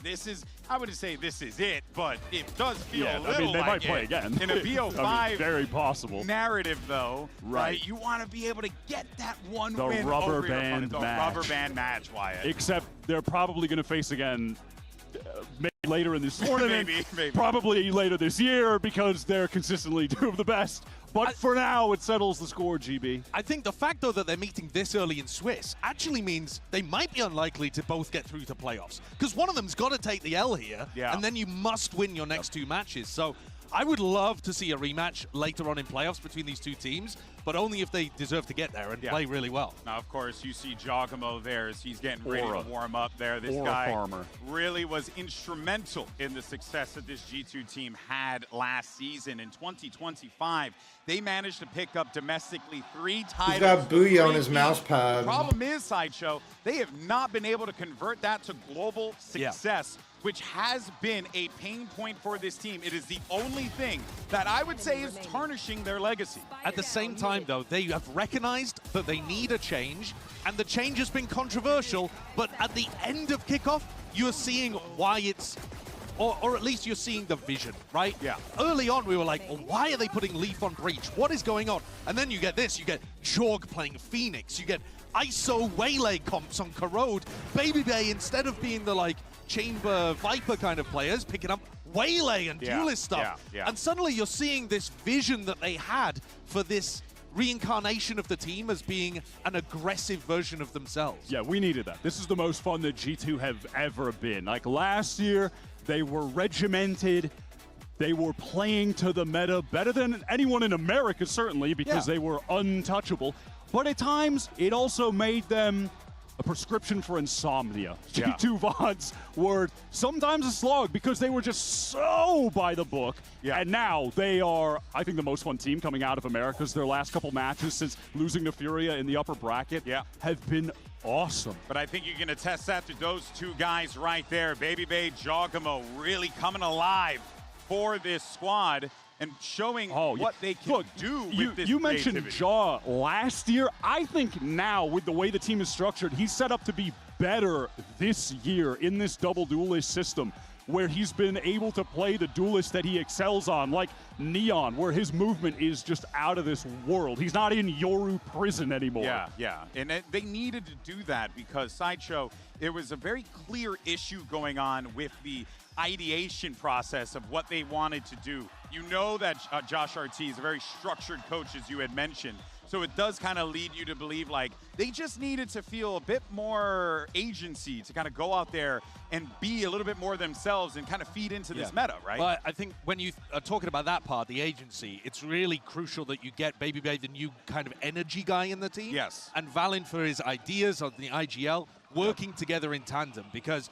I wouldn't say this is it, but it does feel a little they like might play it. again. In a BO5 very possible narrative, though, right? You want to be able to get that one the win rubber over your opponent. band The match. rubber band match, Wyatt. Except they're probably going to face again maybe later in this tournament, maybe. Probably later this year, because they're consistently two of the best. But for now, it settles the score, GB. I think the fact, though, that they're meeting this early in Swiss actually means they might be unlikely to both get through to playoffs. Because one of them's got to take the L here, and then you must win your next two matches. So I would love to see a rematch later on in playoffs between these two teams, but only if they deserve to get there and play really well. Now, of course, you see Giacomo there as he's getting ready to warm up there. This Aura guy farmer. really was instrumental in the success that this G2 team had last season. In 2025, they managed to pick up domestically 3 titles. He's got Booyah on his mouse pad. The problem is, Sideshow, they have not been able to convert that to global success, which has been a pain point for this team. It is the only thing that I would say is tarnishing their legacy. At the same time, though, they have recognized that they need a change, and the change has been controversial, but at the end of kickoff, you're seeing why it's, or at least you're seeing the vision, right? Yeah. Early on, we were like, well, why are they putting Leaf on Breach? What is going on? And then you get this, you get Jorg playing Phoenix, you get ISO Waylay comps on Corrode, Baby Bay, instead of being the, like, Chamber Viper kind of players, picking up Waylay and Duelist stuff. And suddenly you're seeing this vision that they had for this reincarnation of the team as being an aggressive version of themselves. Yeah, we needed that. This is the most fun that G2 have ever been. Like last year, they were regimented. They were playing to the meta better than anyone in America, certainly, because they were untouchable. But at times, it also made them a prescription for insomnia. G2 VODs were sometimes a slog because they were just so by the book. And now they are, I think, the most fun team coming out of America's. Their last couple matches since losing to Furia in the upper bracket have been awesome. But I think you can attest that to those two guys right there. Baby Bay, Giacomo really coming alive for this squad and showing what they can do with this You mentioned creativity. Jaw last year. I think now, with the way the team is structured, he's set up to be better this year in this double duelist system, where he's been able to play the duelist that he excels on, like Neon, where his movement is just out of this world. He's not in Yoru prison anymore. Yeah. And they needed to do that because Sideshow, there was a very clear issue going on with the ideation process of what they wanted to do. You know that Josh RT is a very structured coach, as you had mentioned. So it does kind of lead you to believe like they just needed to feel a bit more agency to kind of go out there and be a little bit more themselves and kind of feed into this meta, right? Well, I think when you are talking about that part, the agency, it's really crucial that you get Baby Bay, the new kind of energy guy in the team. Yes. And Valin for his ideas on the IGL, working together in tandem, because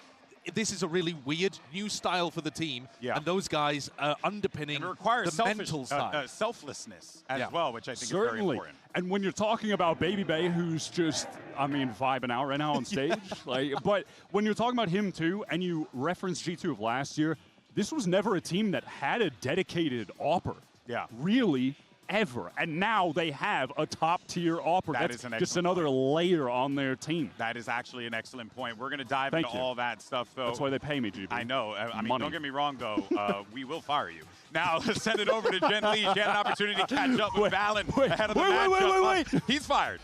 this is a really weird new style for the team, and those guys are underpinning It requires the mental side. selflessness as well, which I think Certainly. is very important. And when you're talking about Baby Bay, who's just, I mean, vibing out right now on stage, but when you're talking about him too, and you reference G2 of last year, this was never a team that had a dedicated AWPer. Yeah. Really, ever. And now they have a top-tier AWPer. That That's is an just excellent another layer on their team. That is actually an excellent point. We're going to dive Thank into you. all that stuff, though. That's why they pay me, GB. I know. I mean, Money. don't get me wrong, though. We will fire you. Now, send it over to Jen Lee. She had an opportunity to catch up with Valen ahead of the matchup. Wait. He's fired.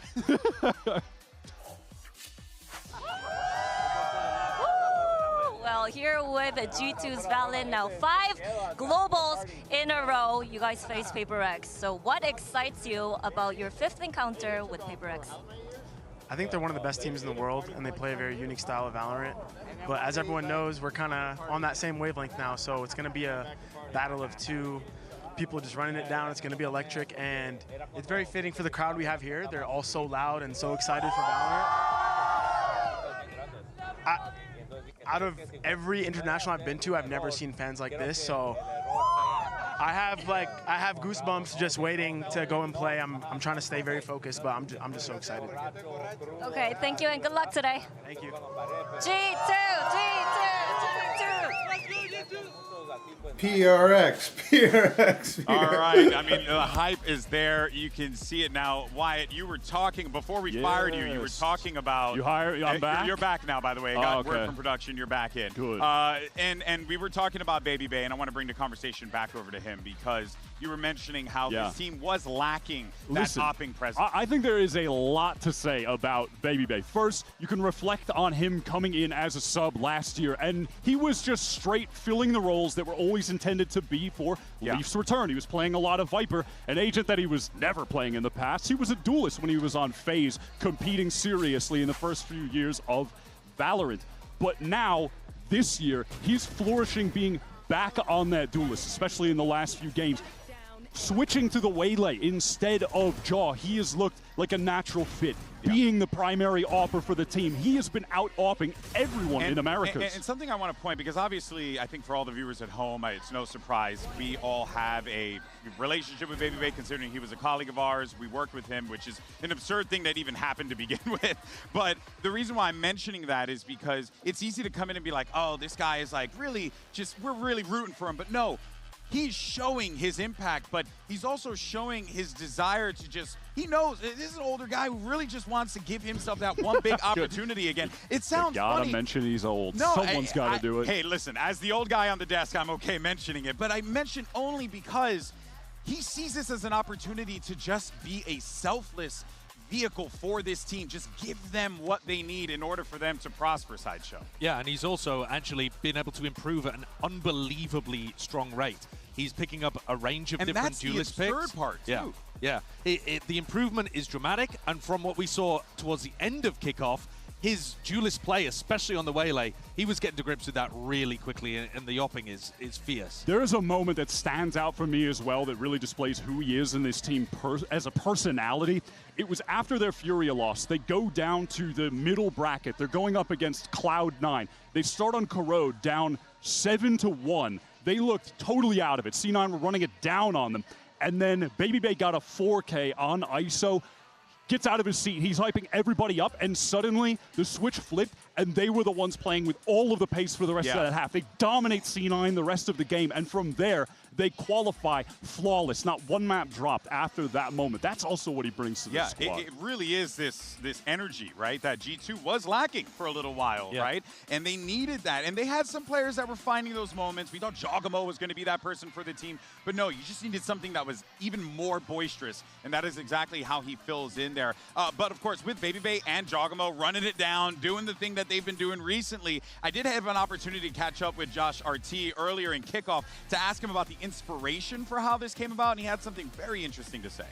Well, here with G2's Valen, now 5 globals in a row. You guys face PRX. So what excites you about your 5th encounter with PRX? I think they're one of the best teams in the world, and they play a very unique style of Valorant. But as everyone knows, we're kind of on that same wavelength now, so it's going to be a battle of 2 people just running it down. It's going to be electric, and it's very fitting for the crowd we have here. They're all so loud and so excited for Valorant. Out of every international I've been to, I've never seen fans like this, so I have goosebumps just waiting to go and play. I'm trying to stay very focused, but I'm just so excited. Okay, thank you and good luck today. Thank you. G2. PRX. All right. I mean, the hype is there. You can see it now. Wyatt, you were talking, before we fired you, you were talking about... I'm back? You're back now, by the way. I got word from production. You're back in. Good. And we were talking about Baby Bay, and I want to bring the conversation back over to him because you were mentioning how this team was lacking that opping presence. I think there is a lot to say about Baby Bay. First, you can reflect on him coming in as a sub last year, and he was just straight filling the roles that were always intended to be for Leaf's return. He was playing a lot of Viper, an agent that he was never playing in the past. He was a duelist when he was on FaZe, competing seriously in the first few years of Valorant. But now, this year, he's flourishing being back on that duelist, especially in the last few games. Switching to the Waylay instead of Jaw, he has looked like a natural fit. Being the primary AWPer for the team, he has been out-AWPing everyone in Americas. And something I want to point, because obviously, I think for all the viewers at home, it's no surprise, we all have a relationship with Baby Bay, considering he was a colleague of ours. We worked with him, which is an absurd thing that even happened to begin with. But the reason why I'm mentioning that is because it's easy to come in and be like, oh, this guy is like really just, we're really rooting for him. But no, he's showing his impact, but he's also showing his desire to just, he knows this is an older guy who really just wants to give himself that one big opportunity again. It sounds gotta funny. mention he's old. No, Someone's got to do it. Hey, listen, as the old guy on the desk, I'm okay mentioning it, but I mention only because he sees this as an opportunity to just be a selfless vehicle for this team. Just give them what they need in order for them to prosper, Sideshow. Yeah, and he's also actually been able to improve at an unbelievably strong rate. He's picking up a range of different duelist picks. And that's the absurd part, too. Yeah. The improvement is dramatic, and from what we saw towards the end of kickoff, his duelist play, especially on the Waylay, he was getting to grips with that really quickly, and the opping is fierce. There is a moment that stands out for me as well that really displays who he is in this team as a personality. It was after their Furia loss. They go down to the middle bracket. They're going up against Cloud9. They start on Corrode down 7-1. They looked totally out of it. C9 were running it down on them. And then Baby Bay got a 4K on ISO. Gets out of his seat. He's hyping everybody up, and suddenly the switch flipped, and they were the ones playing with all of the pace for the rest of that half. They dominate C9 the rest of the game, and from there, they qualify flawless. Not one map dropped after that moment. That's also what he brings to the squad. It really is this energy, right, that G2 was lacking for a little while, right? And they needed that. And they had some players that were finding those moments. We thought Jogamo was going to be that person for the team. But no, you just needed something that was even more boisterous. And that is exactly how he fills in there. But, of course, with Baby Bay and Jogamo running it down, doing the thing that they've been doing recently, I did have an opportunity to catch up with Josh RT earlier in kickoff to ask him about the inspiration for how this came about, and he had something very interesting to say.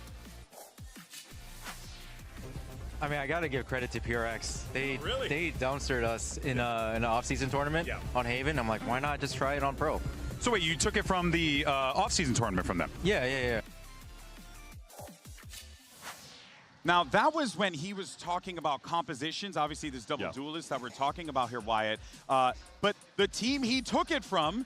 I mean, I got to give credit to PRX. They downstaired us in an off-season tournament on Haven. I'm like, why not just try it on Pro? So wait, you took it from the off-season tournament from them? Yeah. Now, that was when he was talking about compositions. Obviously, there's double duelists that we're talking about here, Wyatt. But the team he took it from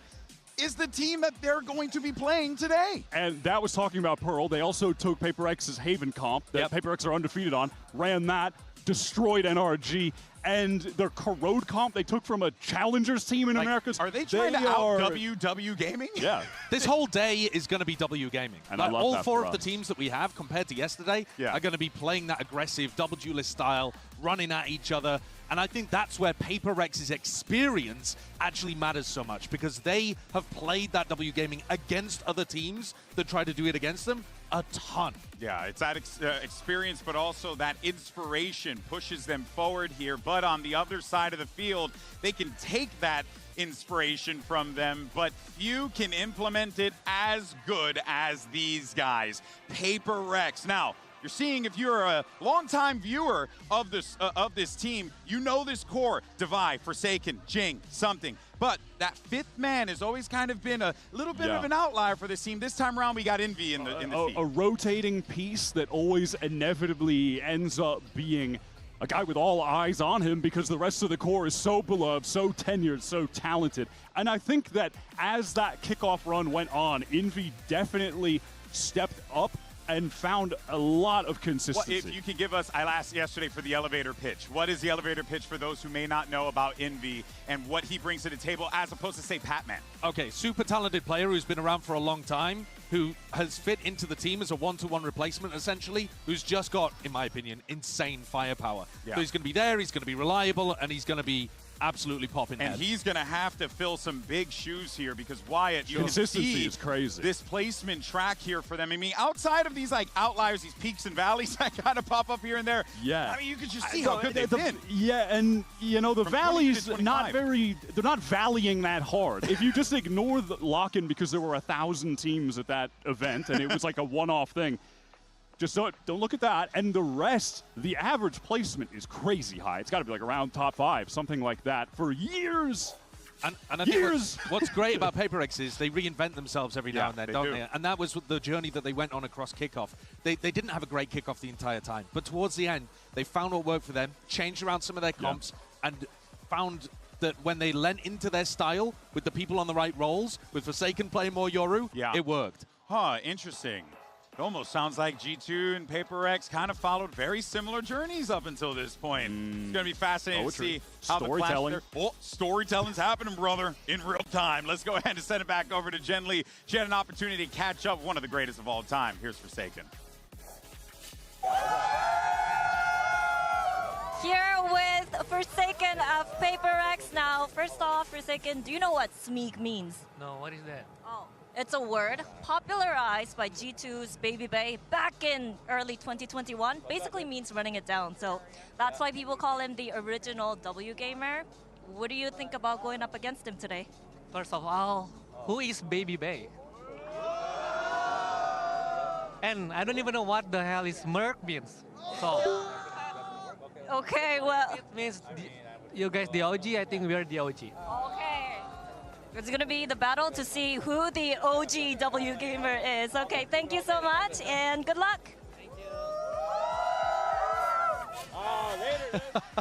is the team that they're going to be playing today. And that was talking about Pearl. They also took Paper X's Haven comp that Paper X are undefeated on, ran that, destroyed NRG, and their Corrode comp they took from a Challengers team in America. Are they trying to out WW Gaming? Yeah. This whole day is going to be W Gaming. And like, I love all that four for of the us. teams that we have compared to yesterday are going to be playing that aggressive double duelist style, running at each other. And I think that's where Paper Rex's experience actually matters so much, because they have played that W Gaming against other teams that try to do it against them a ton. Yeah, it's that experience, but also that inspiration pushes them forward here. But on the other side of the field, they can take that inspiration from them, but few can implement it as good as these guys. Paper Rex. Now, you're seeing, if you're a longtime viewer of this team, you know this core: Divide, Forsaken, Jing, something. But that fifth man has always kind of been a little bit of an outlier for this team. This time around, we got Envy in the team. A rotating piece that always inevitably ends up being a guy with all eyes on him, because the rest of the core is so beloved, so tenured, so talented. And I think that as that kickoff run went on, Envy definitely stepped up and found a lot of consistency. Well, if you can give us, I asked yesterday for the elevator pitch. What is the elevator pitch for those who may not know about Envy and what he brings to the table, as opposed to, say, Patman? Okay, super talented player who's been around for a long time, who has fit into the team as a one-to-one replacement, essentially, who's just got, in my opinion, insane firepower. Yeah. So he's going to be there, he's going to be reliable, and he's going to be absolutely popping And heads. he's going to have to fill some big shoes here, because Wyatt, you Consistency see is crazy. This placement track here for them. I mean, outside of these like outliers, these peaks and valleys that kind of pop up here and there. Yeah. I mean, you can just see how good they've been. Yeah, and you know, the From 20 to valleys 25. they're not valleying that hard. If you just ignore the lock-in, because there were 1,000 teams at that event and it was like a one-off thing, just don't look at that. And the rest, the average placement is crazy high. It's got to be like around top 5, something like that, for years. And I think what's great about Paper X is they reinvent themselves every now and then, don't they? And that was the journey that they went on across kickoff. They didn't have a great kickoff the entire time, but towards the end, they found what worked for them, changed around some of their comps, and found that when they lent into their style with the people on the right roles, with Forsaken playing more Yoru, it worked. Huh, interesting. It almost sounds like G2 and Paper X kind of followed very similar journeys up until this point. It's going to be fascinating to see how the clash there. Oh, storytelling's happening, brother, in real time. Let's go ahead and send it back over to Jen Lee. She had an opportunity to catch up, one of the greatest of all time. Here's Forsaken. Here with Forsaken of Paper X. Now, first off, Forsaken, do you know what SMEEK means? No, what is that? Oh, it's a word popularized by G2's Baby Bay back in early 2021. Basically means running it down. So that's why people call him the original W gamer. What do you think about going up against him today? First of all, who is Baby Bay? And I don't even know what the hell is Merc means. So. Okay, well. It means you guys the OG, I think we are the OG. Okay. It's going to be the battle to see who the OG W gamer is. Okay, thank you so much and good luck.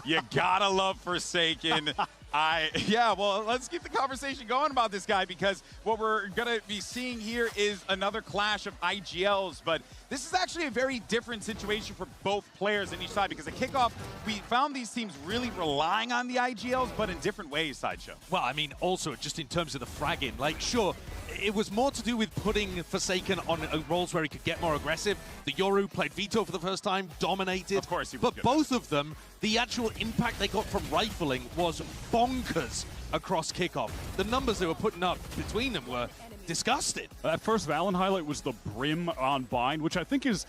You gotta love Forsaken. Well, let's keep the conversation going about this guy, because what we're gonna be seeing here is another clash of IGLs, but this is actually a very different situation for both players on each side, because at kickoff, we found these teams really relying on the IGLs, but in different ways, Sideshow. Well, I mean, also just in terms of the fragging, like, sure, it was more to do with putting Forsaken on roles where he could get more aggressive. The Yoru played Veto for the first time, dominated. Of course he was But good. both of them, the actual impact they got from rifling was bonkers across kickoff. The numbers they were putting up between them were disgusting. That first Valen highlight was the Brim on Bind, which I think is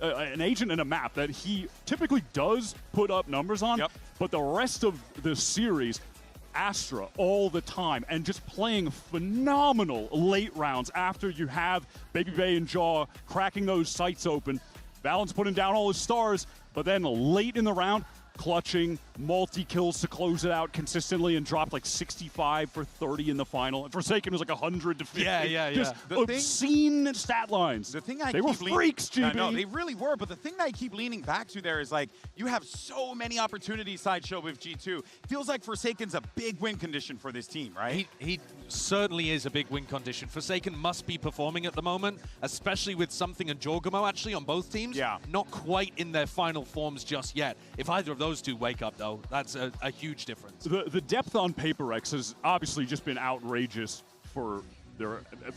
an agent in a map that he typically does put up numbers on, but the rest of the series, Astra all the time, and just playing phenomenal late rounds after you have Baby Bay and Jaw cracking those sights open. Valen's putting down all his stars, but then late in the round, clutching, multi-kills to close it out consistently and dropped like 65 for 30 in the final. And Forsaken was like 100 to 50. Yeah. Just The thing- obscene stat lines. The thing I They were keep freaks, GB. No, they really were. But the thing that I keep leaning back to there is like you have so many opportunities. Sideshow with G2 feels like Forsaken's a big win condition for this team, right? He certainly is a big win condition. Forsaken must be performing at the moment, especially with Something and Jorgamo actually on both teams. Yeah. Not quite in their final forms just yet. If either of those two wake up, though, that's a huge difference. The depth on PaperX has obviously just been outrageous for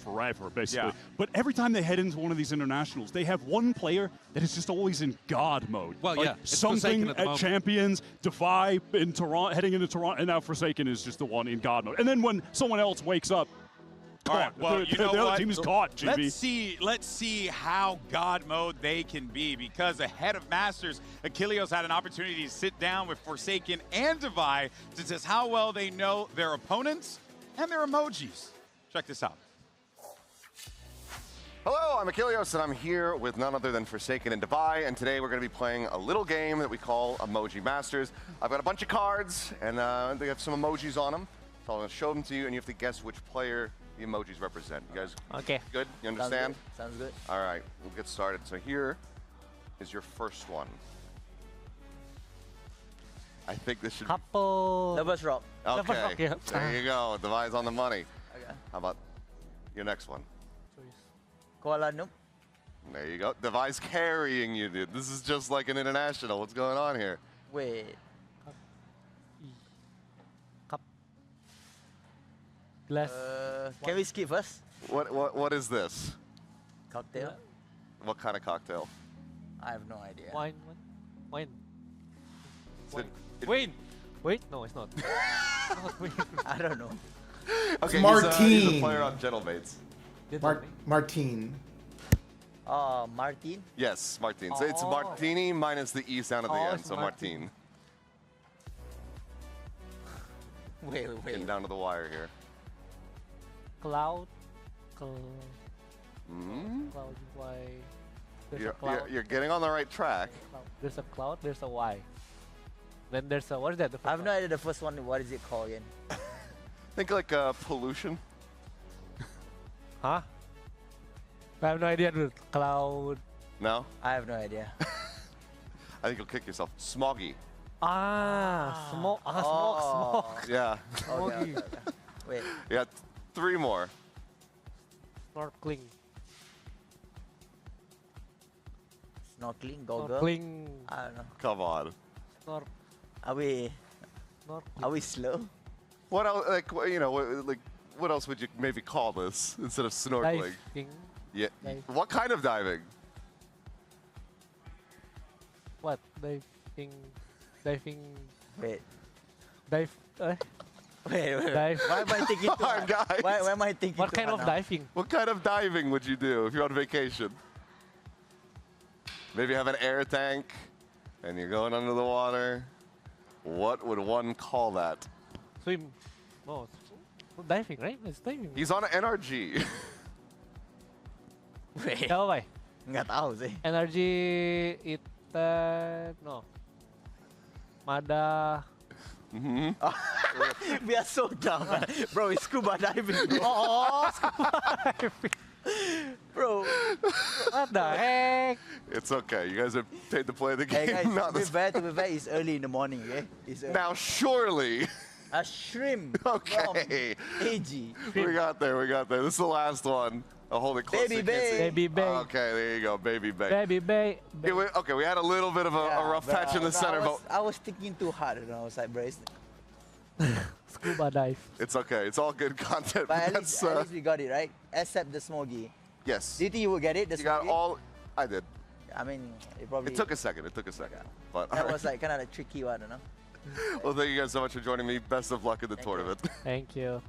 forever, basically. Yeah. But every time they head into one of these internationals, they have one player that is just always in God mode. Well, like yeah, it's Something Forsaken at the at moment. Champions, Defy in Toronto, heading into Toronto, and now Forsaken is just the one in God mode. And then when someone else wakes up, All right, well, you know the other what? team is caught, GB. Let's see how God mode they can be, because ahead of Masters, Achilleos had an opportunity to sit down with Forsaken and Defy to test how well they know their opponents and their emojis. Check this out. Hello, I'm Achilleos, and I'm here with none other than Forsaken and Defy, and today we're going to be playing a little game that we call Emoji Masters. I've got a bunch of cards, and they have some emojis on them, so I'm going to show them to you, and you have to guess which player the emojis represent. You guys good? You understand? Sounds good. All right, we'll get started. So here is your first one. I think this should Couple. Lovers Rock. Okay, yeah. there you go. Defy's on the money. Okay. How about your next one? Kuala Lumpur. There you go. Defy's carrying you, dude. This is just like an international. What's going on here? Wait. Glass. Can we skip first? What is this? Cocktail? What kind of cocktail? I have no idea. Wine. Wait, no, it's not. Not wait. I don't know. Okay, Martine. He's a player on Gentlemates. Martine. Oh, Martin? Yes, Martine. So it's Oh. Martini minus the E sound at the Oh, end, it's so Martine. Wait. Getting down to the wire here. Cloud. Mm-hmm. Cloud Y. There's a cloud. You're getting on the right track. There's a cloud. There's a Y. Then there's a what is that? I have no idea the first one. What is it called again? Think like pollution. Huh? I have no idea. Dude. Cloud. No? I have no idea. I think you'll kick yourself. Smoggy. Smoke. Smoke. Yeah. Okay. Wait. You got 3 more. Snorkeling. Snorkeling, goggle. Snorkeling. I don't know. Come on. Are we slow? What else? Like what else would you maybe call this instead of snorkeling? Diving. Yeah. Dive. What kind of diving? What? Diving. Wait. Dive. Wait. Dive. Why am I thinking too Come on, hard? guys. Why am I thinking What too kind hard of now? diving? What kind of diving would you do if you're on vacation? Maybe have an air tank and you're going under the water. What would one call that? Swim. No. Diving, right? It's diving. He's on an NRG. Wait. Tahu ba? Nggak tahu sih. Energy no. Mada. We are so dumb, man. Bro. It's scuba diving. Bro. Oh, scuba diving. Bro. What the heck? It's okay. You guys are paid to play the game. Hey guys, not to the be fair, it's early in the morning, okay? It's early. Now, surely. A shrimp. Okay. From AG. We got there. This is the last one. I'll hold it close. Baby Bay. Baby Bay. Okay, there you go. Baby Bay. Baby Bay. Yeah, okay, we had a little bit of a rough patch in the center, but I was thinking too hard, and I was like, bro, Scuba dive. it's okay. It's all good content. but at That's, least we got it, right? Except the smoggy. yes. Do you think you would get it? The You got smoggy? all. I did. I mean, it probably. It took a second. But That was like kind of a tricky one, you know? well, thank you guys so much for joining me. Best of luck in the tournament. Thank you.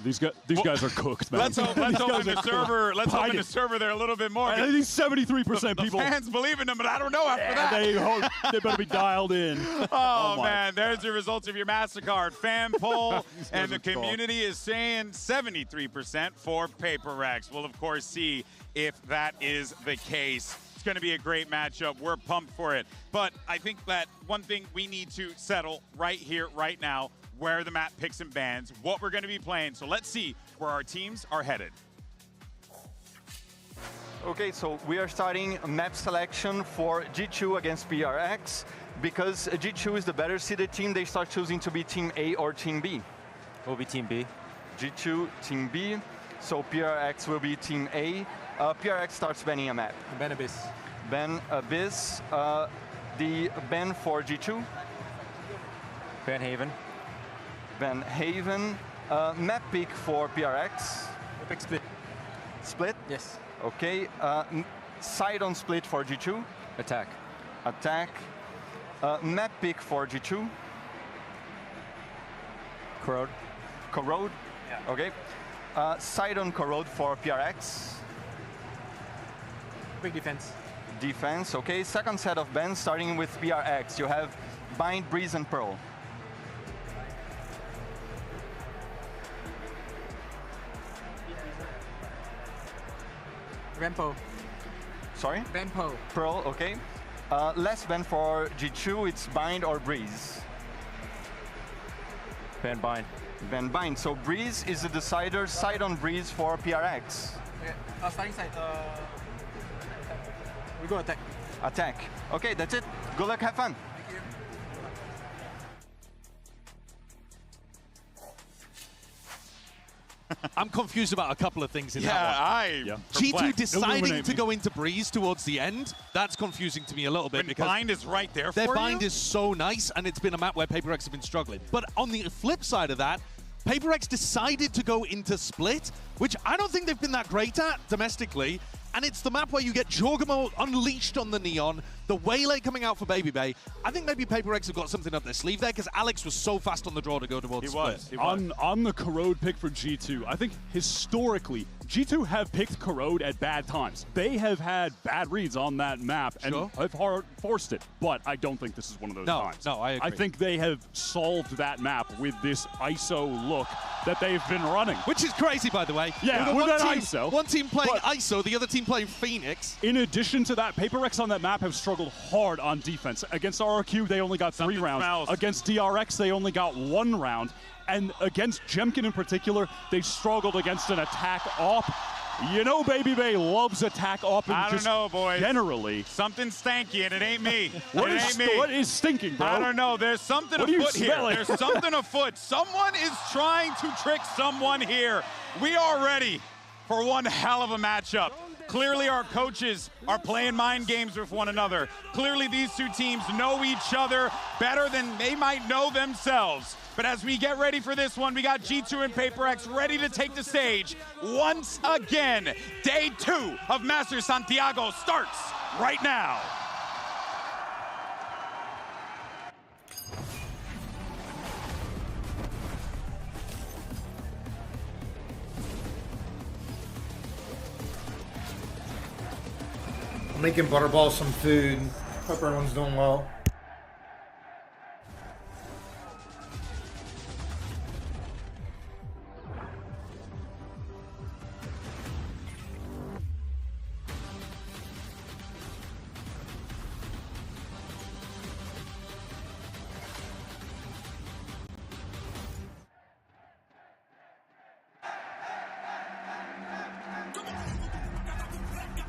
These guys are cooked, man. Let's open These guys the are server. Let's open the cooked. server there a little bit more. I think 73% The people. fans believe in them, but I don't know after that. They better be dialed in. Oh, my. man, there's the results of your MasterCard fan poll, and the community is saying 73% for PaperX. We'll, of course, see if that is the case. It's going to be a great matchup. We're pumped for it. But I think that one thing we need to settle right here, right now, where the map picks and bans, what we're going to be playing. So let's see where our teams are headed. Okay, so we are starting map selection for G2 against PRX. Because G2 is the better seeded team, they start choosing to be Team A or Team B. We'll be Team B. G2, Team B. So PRX will be Team A. PRX starts banning a map. Ban Abyss. Ban Abyss. The ban for G2. Ban Haven. Ban Haven. Map pick for PRX. Pick Split. Split? Yes. Okay. Side on Split for G2. Attack. Attack. Map pick for G2. Corrode. Corrode. Yeah. Okay. Side on Corrode for PRX. Big defense. Defense, okay. Second set of bans, starting with PRX. You have Bind, Breeze, and Pearl. Rempo. Sorry? Rempo. Pearl, okay. Last ban for G2, it's Bind or Breeze. Ban Bind. Ban Bind. So Breeze is the decider. Side on Breeze for PRX. Okay. Starting side. We go attack. Attack. Okay, that's it. Good luck, have fun. Thank you. I'm confused about a couple of things in that one. G2 perplexed. deciding Illuminate to me. go into Breeze towards the end, that's confusing to me a little bit. When because Bind is right there their for bind you? is so nice, and it's been a map where PaperX have been struggling. But on the flip side of that, PaperX decided to go into Split, which I don't think they've been that great at domestically. And it's the map where you get Jorgamo unleashed on the Neon, the Waylay coming out for Baby Bay. I think maybe PaperX have got something up their sleeve there because Alex was so fast on the draw to go towards Split. On the Corrode pick for G2, I think historically, G2 have picked Corrode at bad times. They have had bad reads on that map and have forced it, but I don't think this is one of those times. No, I agree. I think they have solved that map with this ISO look that they've been running. Which is crazy, by the way. Yeah, with that ISO. One team playing ISO, the other team playing Phoenix. In addition to that, PaperX on that map have struggled hard on defense. Against RRQ, they only got 3 rounds. smells. Against DRX, they only got 1 round. And against Jemkin in particular, they struggled against an attack op. You know Baby Bay loves attack op and I don't just know, boys. generally. Something's stanky and it ain't me. What it is ain't me. what is stinking, bro? I don't know. There's something What are you afoot here. smelling? There's something afoot. Someone is trying to trick someone here. We are ready for one hell of a matchup. Clearly our coaches are playing mind games with one another. Clearly these two teams know each other better than they might know themselves. But as we get ready for this one, we got G2 and PaperX ready to take the stage once again. Day 2 of Masters Santiago starts right now. I'm making Butterball some food. Hope everyone's doing well.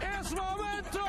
¡Es momento!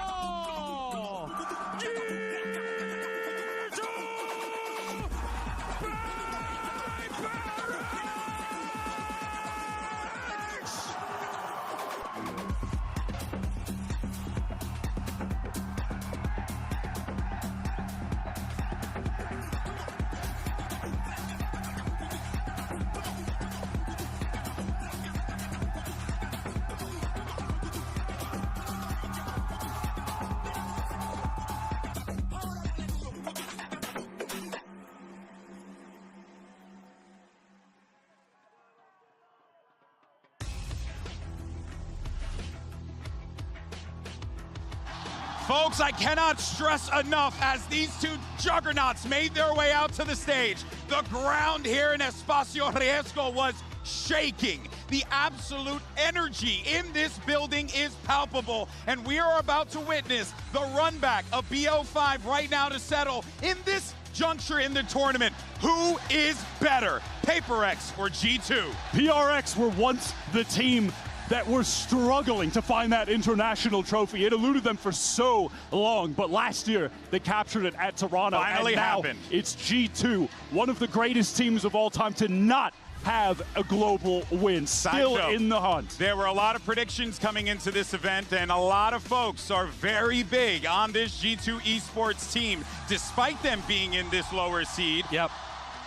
Folks, I cannot stress enough as these two juggernauts made their way out to the stage. The ground here in Espacio Riesgo was shaking. The absolute energy in this building is palpable, and we are about to witness the run back of BO5 right now to settle in this juncture in the tournament. Who is better, PaperX or G2? PRX were once the team that were struggling to find that international trophy. It eluded them for so long, but last year they captured it at Toronto. Finally and now happened. It's G2, one of the greatest teams of all time to not have a global win, still in the hunt. There were a lot of predictions coming into this event, and a lot of folks are very big on this G2 esports team, despite them being in this lower seed. Yep.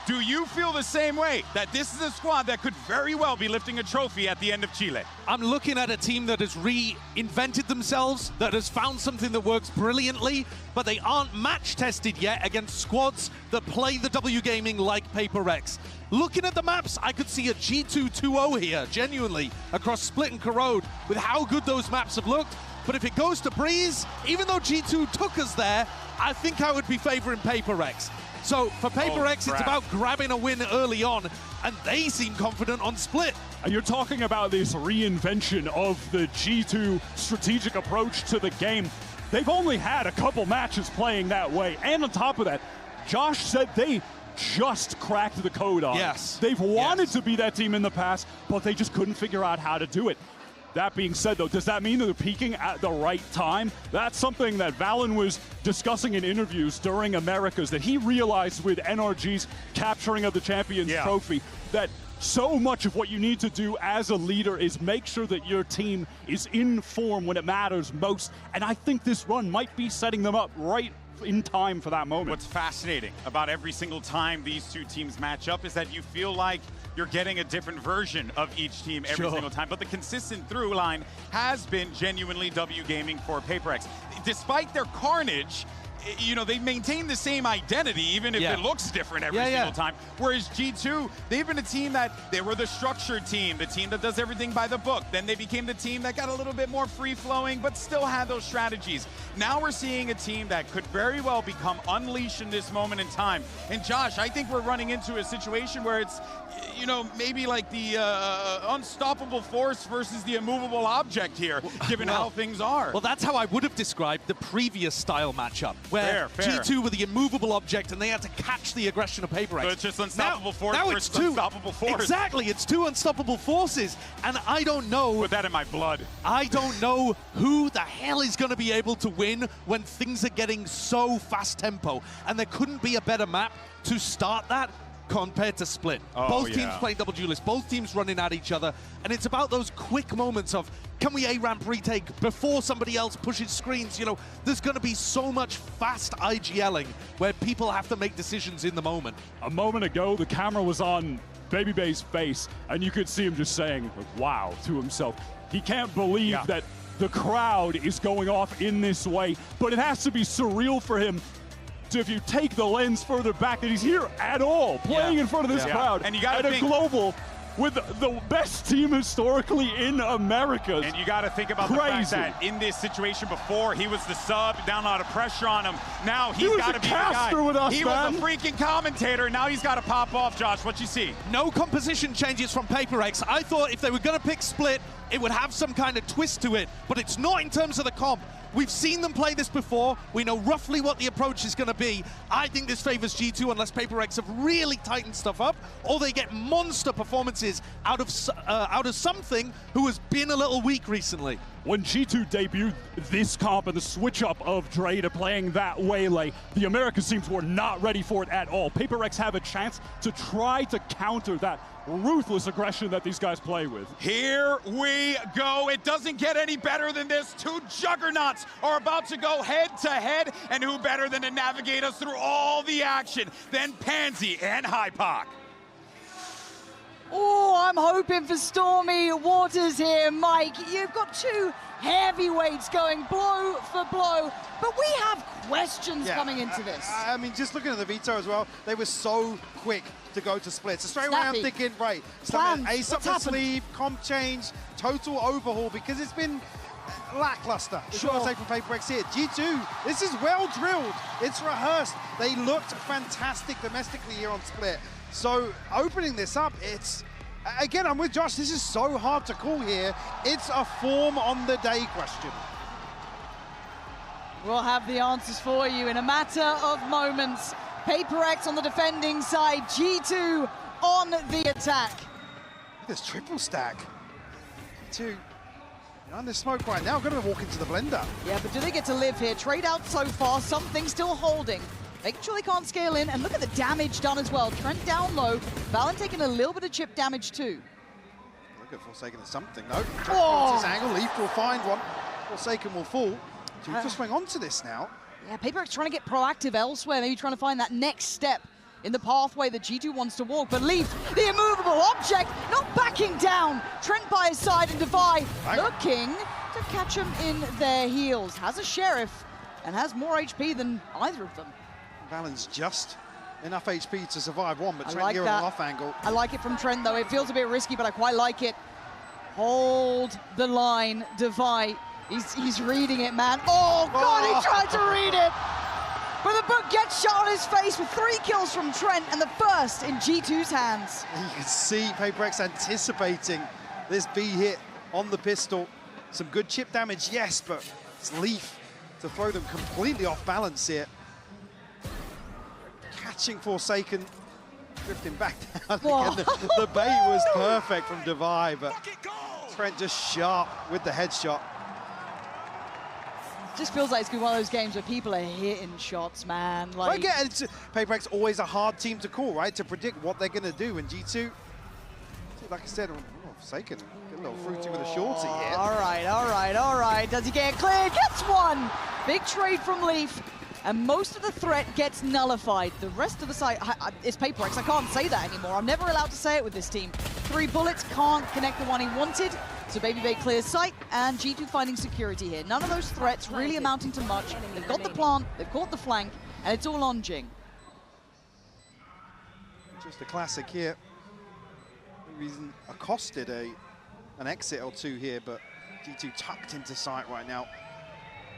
Do you feel the same way, that this is a squad that could very well be lifting a trophy at the end of Chile? I'm looking at a team that has reinvented themselves, that has found something that works brilliantly, but they aren't match tested yet against squads that play the W gaming like PaperX. Looking at the maps, I could see a G2 2-0 here, genuinely, across Split and Corrode, with how good those maps have looked. But if it goes to Breeze, even though G2 took us there, I think I would be favoring PaperX. So for PaperX, it's about grabbing a win early on, and they seem confident on Split. And you're talking about this reinvention of the G2 strategic approach to the game. They've only had a couple matches playing that way, and on top of that, Josh said they just cracked the code on it. Yes. They've wanted to be that team in the past, but they just couldn't figure out how to do it. That being said, though, does that mean that they're peaking at the right time? That's something that Valen was discussing in interviews during Americas, that he realized with NRG's capturing of the Champions Trophy, that so much of what you need to do as a leader is make sure that your team is in form when it matters most. And I think this run might be setting them up right in time for that moment. What's fascinating about every single time these two teams match up is that you feel like you're getting a different version of each team every single time. But the consistent through line has been genuinely W gaming for PaperX. Despite their carnage, you know, they maintain the same identity, even if it looks different every single time. Whereas G2, they've been a team that they were the structured team, the team that does everything by the book. Then they became the team that got a little bit more free-flowing, but still had those strategies. Now we're seeing a team that could very well become unleashed in this moment in time. And Josh, I think we're running into a situation where it's, you know, maybe like the unstoppable force versus the immovable object here, given how things are. Well, that's how I would have described the previous style matchup, where G2 were the immovable object and they had to catch the aggression of PaperX. So it's just unstoppable force versus it's two unstoppable force. Exactly, it's two unstoppable forces, and I don't know. Put that in my blood. I don't know who the hell is going to be able to win when things are getting so fast tempo, and there couldn't be a better map to start that compared to Split. Both teams playing double duelists, both teams running at each other, and it's about those quick moments of, can we A-ramp retake before somebody else pushes screens? You know, there's going to be so much fast IGLing where people have to make decisions in the moment. A moment ago, the camera was on Babybay's face, and you could see him just saying, wow, to himself. He can't believe that the crowd is going off in this way, but it has to be surreal for him. If you take the lens further back, that he's here at all, playing in front of this crowd, and you gotta at a global with the best team historically in Americas. And you got to think about the fact that in this situation before, he was the sub, down a lot of pressure on him. Now he's got to be the guy. With us, he was a freaking commentator. Now he's got to pop off, Josh. What you see? No composition changes from PaperX. I thought if they were going to pick Split, it would have some kind of twist to it, but it's not in terms of the comp. We've seen them play this before. We know roughly what the approach is going to be. I think this favors G2 unless PaperX have really tightened stuff up, or they get monster performances out of something who has been a little weak recently. When G2 debuted this comp and the switch up of Dre to playing that Waylay, the Americas teams were not ready for it at all. PaperX have a chance to try to counter that ruthless aggression that these guys play with. Here we go. It doesn't get any better than this. Two juggernauts are about to go head to head, and who better than to navigate us through all the action than Pansy and Hypoc. Oh, I'm hoping for stormy waters here, Mike. You've got two heavyweights going blow for blow, but we have questions coming into this. I mean, just looking at the veto as well, they were so quick to go to Split. So straight away I'm thinking, right, ace up the sleeve, comp change, total overhaul, because it's been lackluster. That's what I'll say from PaperX here. G2, this is well drilled. It's rehearsed. They looked fantastic domestically here on Split. So opening this up, it's, again, I'm with Josh, this is so hard to call here. It's a form on the day question. We'll have the answers for you in a matter of moments. PRX on the defending side, G2 on the attack. Look at this triple stack. G2 under smoke right now, going to walk into the blender. Yeah, but do they get to live here? Trade out so far, something still holding. Making sure they can't scale in, and look at the damage done as well. Trent down low, Valen taking a little bit of chip damage too. Look at Forsaken as something, no. Trent his angle, Leaf will find one. Forsaken will fall. G2 to swing onto this now. Yeah, PRX trying to get proactive elsewhere, maybe trying to find that next step in the pathway that G2 wants to walk. But Leaf, the immovable object, not backing down. Trent by his side and Devi looking to catch him in their heels. Has a Sheriff and has more HP than either of them. Valen's just enough HP to survive one, but I Trent like here on that. an off angle. I like it from Trent though. It feels a bit risky, but I quite like it. Hold the line, Devi. He's reading it, man. Oh, God, he tried to read it. But the book gets shot on his face with 3 kills from Trent and the first in G2's hands. You can see PRX anticipating this B hit on the pistol. Some good chip damage, yes, but it's Leaf to throw them completely off balance here. Catching Forsaken, drifting back down again. The bait was perfect from Devi, but Trent just sharp with the headshot. Just feels like it's been one of those games where people are hitting shots, man. Like, again, PRX always a hard team to call, right? To predict what they're going to do. And G2, like I said, Forsaken, get a little fruity with a shorty here. All right. Does he get cleared? Gets one. Big trade from Leaf. And most of the threat gets nullified. The rest of the side is PRX. I can't say that anymore. I'm never allowed to say it with this team. 3 bullets, can't connect the one he wanted. So Baby Bay clears sight, and G2 finding security here. None of those threats really amounting to much. They've got the plant, they've caught the flank, and it's all on Jing. Just a classic here. He's accosted an exit or two here, but G2 tucked into sight right now.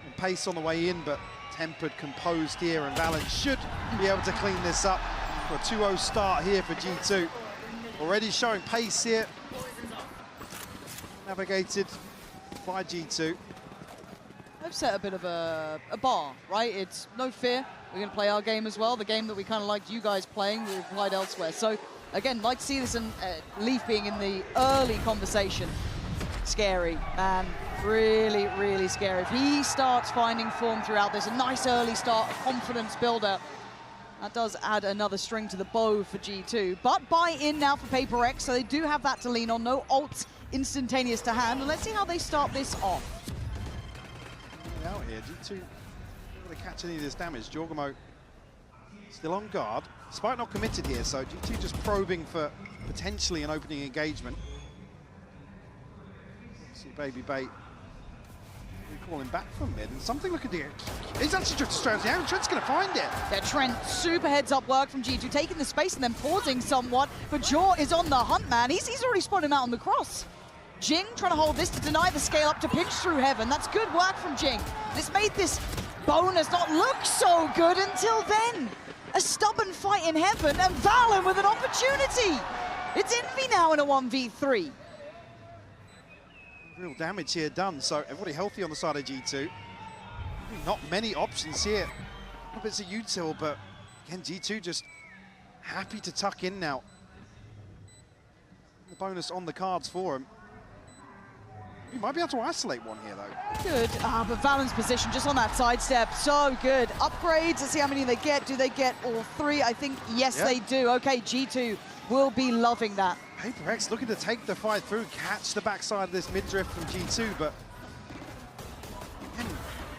And pace on the way in, but tempered, composed here, and Valen should be able to clean this up for a 2-0 start here for G2. Already showing pace here. Navigated by G2. They've set a bit of a bar, right? It's no fear. We're going to play our game as well. The game that we kind of liked you guys playing, we applied elsewhere. So, again, like to see this in Leaf being in the early conversation. Scary, man. Really, really scary. If he starts finding form throughout this, a nice early start, a confidence builder, that does add another string to the bow for G2. But buy-in now for PRX, so they do have that to lean on. No ults instantaneous to hand. And let's see how they start this off. Out here, G2 not going to catch any of this damage. Jorgamo still on guard, despite not committed here, so G2 just probing for potentially an opening engagement. See Baby Bait recalling back from mid, and something looking to get... He's actually just straight down, Trent's going to find it. Yeah, Trent, super heads-up work from G2, taking the space and then pausing somewhat, but Jaw is on the hunt, man. He's already spotted him out on the cross. Jing trying to hold this to deny the scale up to pinch through heaven. That's good work from Jing. This made this bonus not look so good until then. A stubborn fight in heaven, and Valen with an opportunity. It's Envy now in a 1v3. Real damage here done, so everybody healthy on the side of G2. Not many options here. A bit of util, but again, G2 just happy to tuck in now. The bonus on the cards for him. He might be able to isolate one here, though. Good, but Valen's position just on that sidestep, so good. Upgrades, let's see how many they get. Do they get all 3? I think, yes, they do. Okay, G2 will be loving that. PRX looking to take the fight through, catch the backside of this mid-drift from G2, but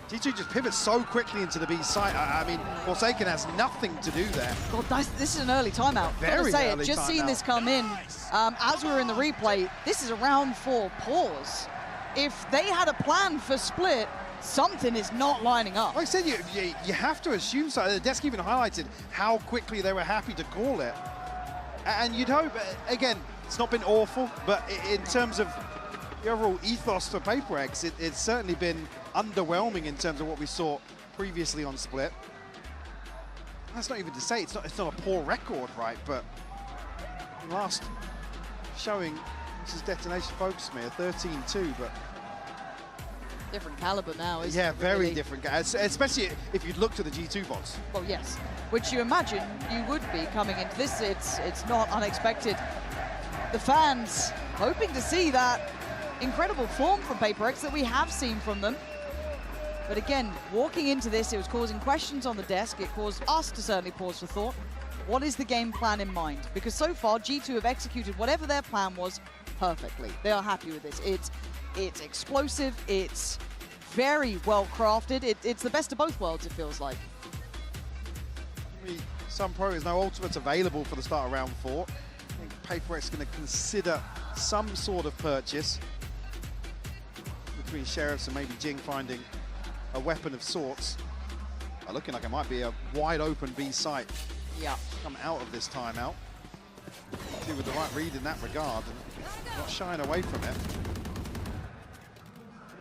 G2 just pivots so quickly into the B site. I mean, Forsaken has nothing to do there. God, this is an early timeout. Very say early it. Just timeout. seeing this come in, as we were in the replay, this is a round 4 pause. If they had a plan for split, something is not lining up. Like I said, you have to assume so. The desk even highlighted how quickly they were happy to call it. And you'd hope, again, it's not been awful, but in terms of the overall ethos for PRX, it's certainly been underwhelming in terms of what we saw previously on Split. That's not even to say it's not a poor record, right? But last showing, this is Detonation Focus me, a 13-2, but different caliber now, isn't Yeah, it? very really? different, guys. Especially if you look to the G2 bots. Well, yes, which you imagine you would be coming into this. It's not unexpected. The fans hoping to see that incredible form from PRX that we have seen from them. But again, walking into this, it was causing questions on the desk. It caused us to certainly pause for thought. What is the game plan in mind? Because so far, G2 have executed whatever their plan was perfectly. They are happy with this. It's explosive. It's very well crafted. It's the best of both worlds, it feels like. Sun Pro is no ultimates available for the start of round 4. I think PRX is going to consider some sort of purchase between Sheriffs and maybe Jing finding a weapon of sorts. Looking like it might be a wide open B site. Yeah. Come out of this timeout. See, with the right read in that regard and not shying away from it.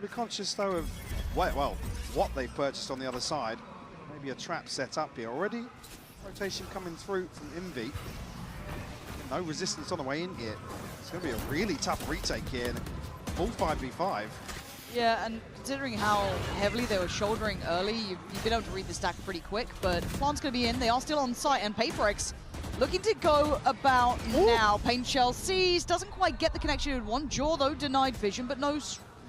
Be conscious though of what they've purchased on the other side. Maybe a trap set up here already. Rotation coming through from Envy. No resistance on the way in here. It's going to be a really tough retake here. Full 5v5. Yeah, and considering how heavily they were shouldering early, you've been able to read the stack pretty quick, but Plan's going to be in. They are still on site, and PRX looking to go about now. Paint Shell sees, doesn't quite get the connection he would want. Jaw, though, denied vision, but no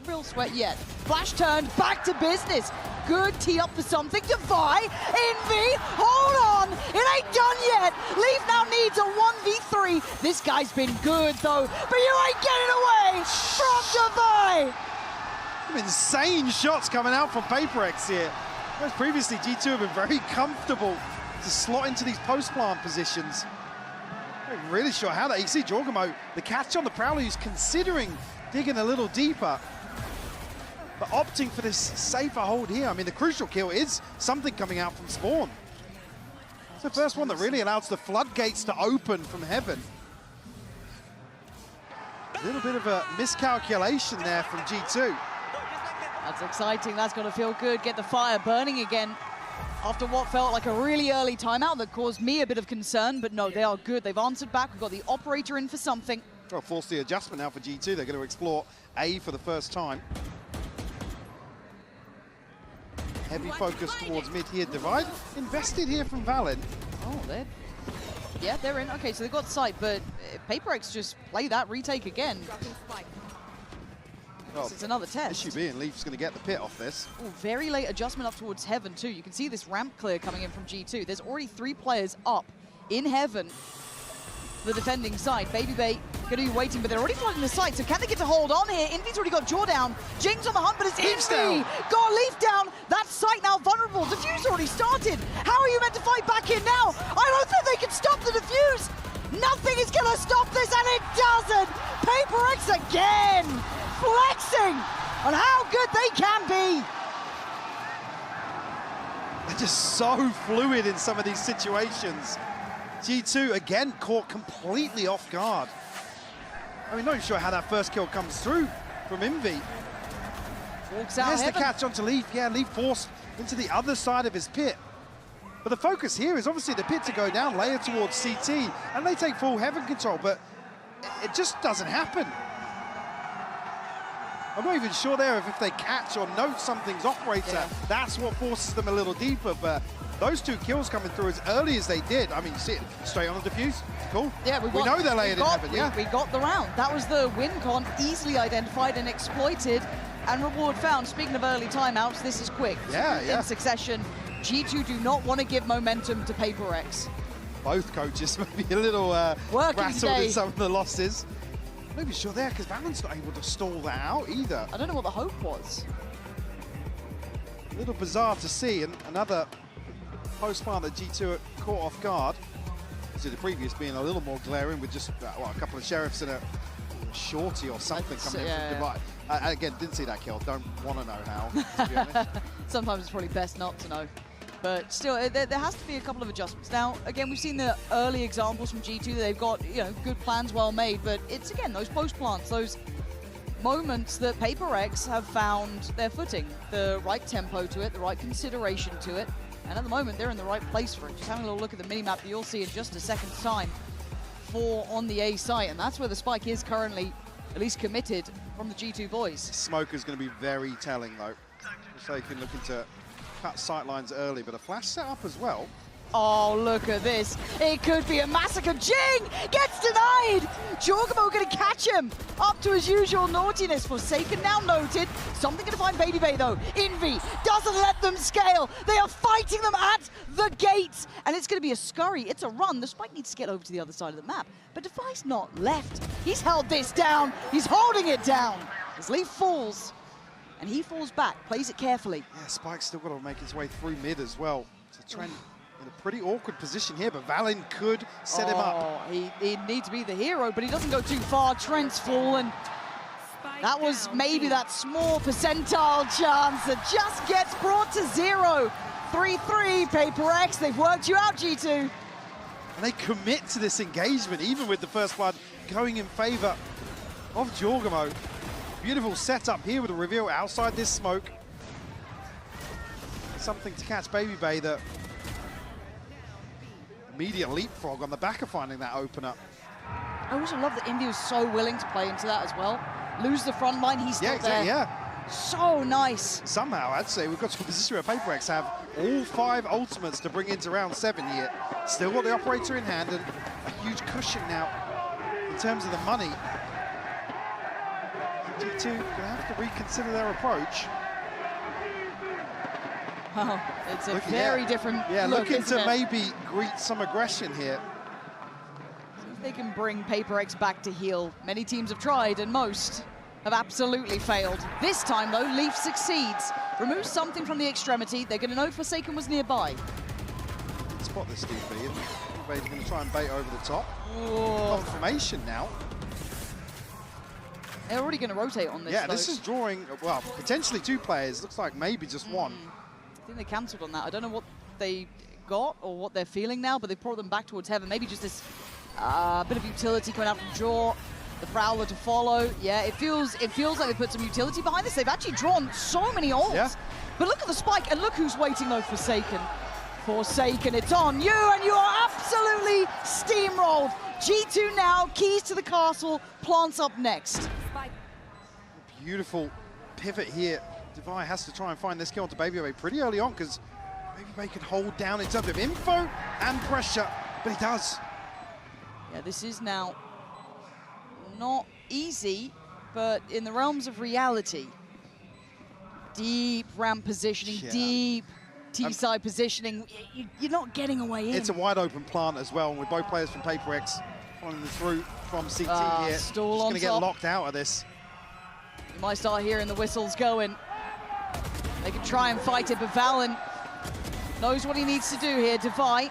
real sweat yet. Flash turned, back to business. Good tee up for something. Defy, Envy, hold on, it ain't done yet. Leaf now needs a 1v3. This guy's been good, though, but you ain't getting away from Defy. Some insane shots coming out from PRX here. Whereas previously, G2 have been very comfortable to slot into these post-plant positions. I'm really sure how that. You see Jorgamo, the catch on the Prowler, who's considering digging a little deeper, but opting for this safer hold here. I mean, the crucial kill is something coming out from spawn. It's the first one that really allows the floodgates to open from heaven. A little bit of a miscalculation there from G2. That's exciting, that's gonna feel good. Get the fire burning again after what felt like a really early timeout that caused me a bit of concern, but no, they are good. They've answered back. We've got the operator in for something. Well, force the adjustment now for G2. They're going to explore A for the first time. Heavy focus towards mid here. Divide invested here from Valin. Oh, they're in. Okay, so they got sight, but PRX just play that retake again. Well, it's another test. Issue being Leaf's going to get the pit off this. Oh, very late adjustment up towards Heaven too. You can see this ramp clear coming in from G2. There's already 3 players up in Heaven. The defending side. Baby Bay going to be waiting, but they're already flooding the site, so can they get to hold on here? Envy's already got Jaw down. Jing's on the hunt, but it's Envy. Got Leaf down. That site now vulnerable. Diffuse already started. How are you meant to fight back in now? I don't think they can stop the Diffuse. Nothing is going to stop this, and it doesn't. PRX again, flexing on how good they can be. They're just so fluid in some of these situations. G2 again caught completely off guard. I mean, not even sure how that first kill comes through from Envy. Walks out. There's the catch onto Leaf. Yeah, Leaf forced into the other side of his pit. But the focus here is obviously the pit to go down, layer towards CT, and they take full Heaven control, but it just doesn't happen. I'm not even sure there if they catch or note something's operator, that's what forces them a little deeper, but those 2 kills coming through as early as they did. I mean, you see it straight on the Diffuse. Cool. Yeah, we know they're layered in Heaven, yeah. We got the round. That was the win con, easily identified and exploited, and reward found. Speaking of early timeouts, this is quick. In succession. G2 do not want to give momentum to PRX. Both coaches may be a little rattled in some of the losses. Maybe sure there, because Valent's not able to stall that out either. I don't know what the hope was. A little bizarre to see, and another post-plant that G2 caught off guard. So the previous being a little more glaring with just a couple of Sheriffs and a shorty or something coming in from Divide. Again, didn't see that kill, don't want to know how, to be honest. Sometimes it's probably best not to know. But still, there has to be a couple of adjustments. Now, again, we've seen the early examples from G2. They've got, good plans well made, but it's, again, those post-plants, those moments that PRX have found their footing, the right tempo to it, the right consideration to it, and at the moment, they're in the right place for it. Just having a little look at the minimap that you'll see in just a second's time for on the A site, and that's where the spike is currently at least committed from the G2 boys. Smoker's going to be very telling, though. Forsaken looking to cut sightlines early, but a flash set up as well. Oh, look at this. It could be a massacre. Jing gets denied. Jorgamo going to catch him up to his usual naughtiness. Forsaken now noted. Something going to find Baby Bay, though. Envy doesn't let them scale. They are fighting them at the gates. And it's going to be a scurry. It's a run. The Spike needs to get over to the other side of the map. But Devi's not left. He's held this down. He's holding it down. As Leaf falls, and he falls back, plays it carefully. Yeah, Spike's still got to make his way through mid as well. So Trent in a pretty awkward position here, but Valen could set him up. He needs to be the hero, but he doesn't go too far. Trent's fallen. That was maybe that small percentile chance that just gets brought to 0. 3-3, Paper X, they've worked you out, G2. And they commit to this engagement, even with the first blood going in favor of Jorgamo. Beautiful setup here with a reveal outside this smoke. Something to catch Baby Bay, that immediate leapfrog on the back of finding that opener. I also love that India was so willing to play into that as well. Lose the front line, he's still there. Yeah. So nice. Somehow, I'd say we've got to a position where Paper X have all 5 ultimates to bring into round 7 here. Still got the operator in hand and a huge cushion now in terms of the money. G2 gonna have to reconsider their approach. Oh, it's a very different look, looking to maybe greet some aggression here. See if they can bring Paper X back to heal. Many teams have tried, and most have absolutely failed. This time, though, Leaf succeeds. Removes something from the extremity. They're going to know Forsaken was nearby. Spot this DP, and Bay's going to try and bait over the top. Oh. Confirmation now. They're already going to rotate on this, Yeah, though. this is drawing, well, potentially 2 players. Looks like maybe just 1. I think they cancelled on that. I don't know what they got or what they're feeling now, but they brought them back towards Heaven. Maybe just this bit of utility coming out from Jaw. The Prowler to follow. Yeah, it feels like they put some utility behind this. They've actually drawn so many ults. Yeah. But look at the spike, and look who's waiting, though, Forsaken. Forsaken, it's on you, and you are absolutely steamrolled. G2 now, keys to the castle, plants up next. Beautiful pivot here. Devi has to try and find this kill to Baby Bay pretty early on, because Baby Bay can hold down in terms of info and pressure, but he does. Yeah, this is now not easy, but in the realms of reality. Deep ramp positioning, deep T-side positioning. You're not getting away in. It's a wide open plant as well, and with both players from Paper X following through from CT here. Stall just on going to get top. locked out of this. You might start hearing the whistles going. They can try and fight it, but Valen knows what he needs to do here. Devi,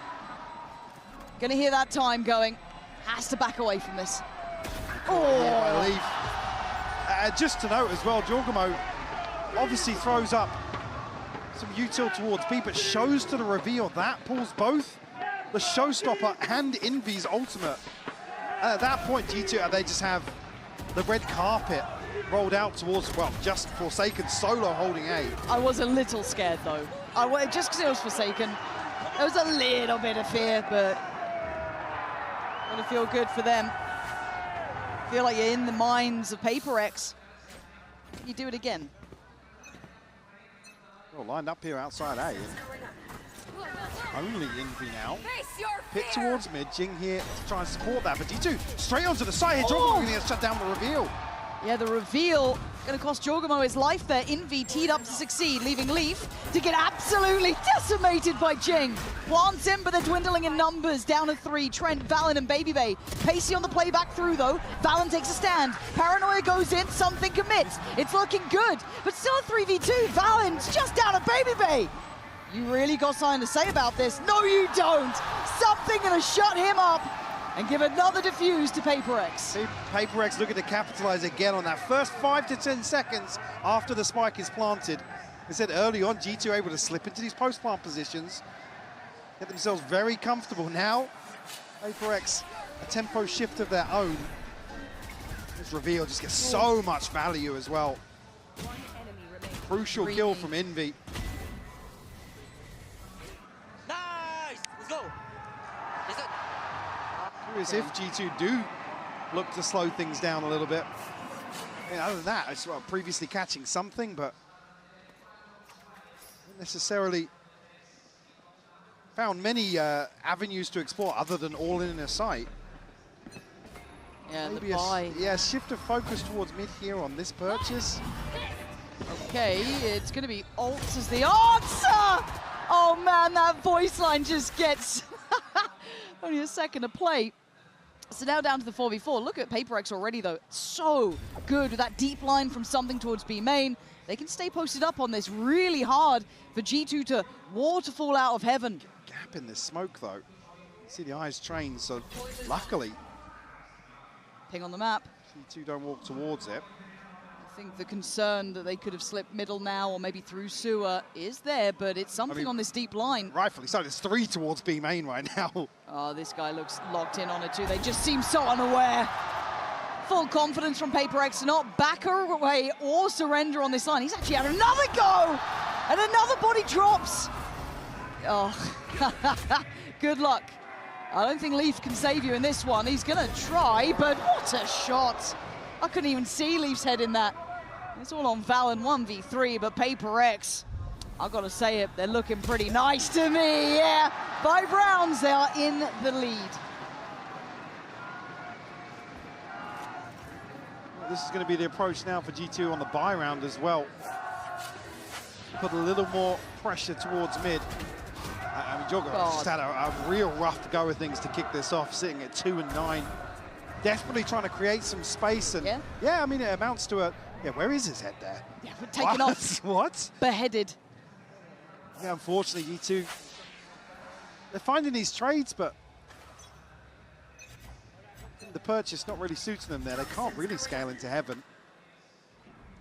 gonna hear that time going. Has to back away from this. By Leaf. Just to note as well, Jorgamo obviously throws up some util towards B, but shows to the reveal. That pulls both the showstopper and Envy's ultimate. At that point, G2, they just have the red carpet rolled out towards, well, just Forsaken solo holding A. I was a little scared, though. Just because it was Forsaken, there was a little bit of fear, but gonna feel good for them. Feel like you're in the minds of Paper X. You do it again. Well, lined up here outside A. Only Envy now. Pit towards mid. Jing here to try and support that, but D2 straight onto the side here. Jorgamo going to get shut down the reveal. Yeah, the reveal going to cost Jorgamo his life there. Envy teed up to succeed, leaving Leaf to get absolutely decimated by Jing. Plants in, but they're dwindling in numbers. Down to 3. Trent, Valen, and Baby Bay. Pacey on the play back through, though. Valen takes a stand. Paranoia goes in. Something commits. It's looking good, but still a 3v2. Valen's just down to Baby Bay. You really got something to say about this? No, you don't. Something going to shut him up and give another defuse to Paper X. Paper X looking to capitalize again on that first 5 to 10 seconds after the spike is planted. I said early on, G2 able to slip into these post-plant positions, get themselves very comfortable. Now, Paper X, a tempo shift of their own. This reveal just gets so much value as well. Crucial kill from Envy. Curious if G2 do look to slow things down a little bit. other than that, it's previously catching something, but not necessarily found many avenues to explore other than all in a sight. Yeah, maybe the buy. shift of focus towards mid here on this purchase. Okay, it's going to be ults as the answer! Oh man, that voice line just gets only a second to play. So now down to the 4v4. Look at PRX already though. So good with that deep line from something towards B main. They can stay posted up on this. Really hard for G2 to waterfall out of heaven. Gap in this smoke though. See the eyes trained, so luckily Ping on the map. G2 don't walk towards it. I think the concern that they could have slipped middle now or maybe through sewer is there, but it's something on this deep line. Rightfully so, there's 3 towards B main right now. Oh, this guy looks locked in on it too. They just seem so unaware. Full confidence from PRX to not back away or surrender on this line. He's actually had another go! And another body drops! Oh, good luck. I don't think Leaf can save you in this one. He's gonna try, but what a shot! I couldn't even see Leaf's head in that. It's all on Valen 1v3, but PRX, I've got to say it, they're looking pretty nice to me, yeah. 5 rounds, they are in the lead. This is going to be the approach now for G2 on the buy round as well. Put a little more pressure towards mid. I mean, Jogo just had a real rough go of things to kick this off, sitting at 2 and 9. Desperately trying to create some space, and yeah, I mean, it amounts to a, where is his head there? Yeah, we're taken off. What? Beheaded. Yeah, unfortunately, G2, they're finding these trades, but the purchase not really suiting them there. They can't really scale into heaven.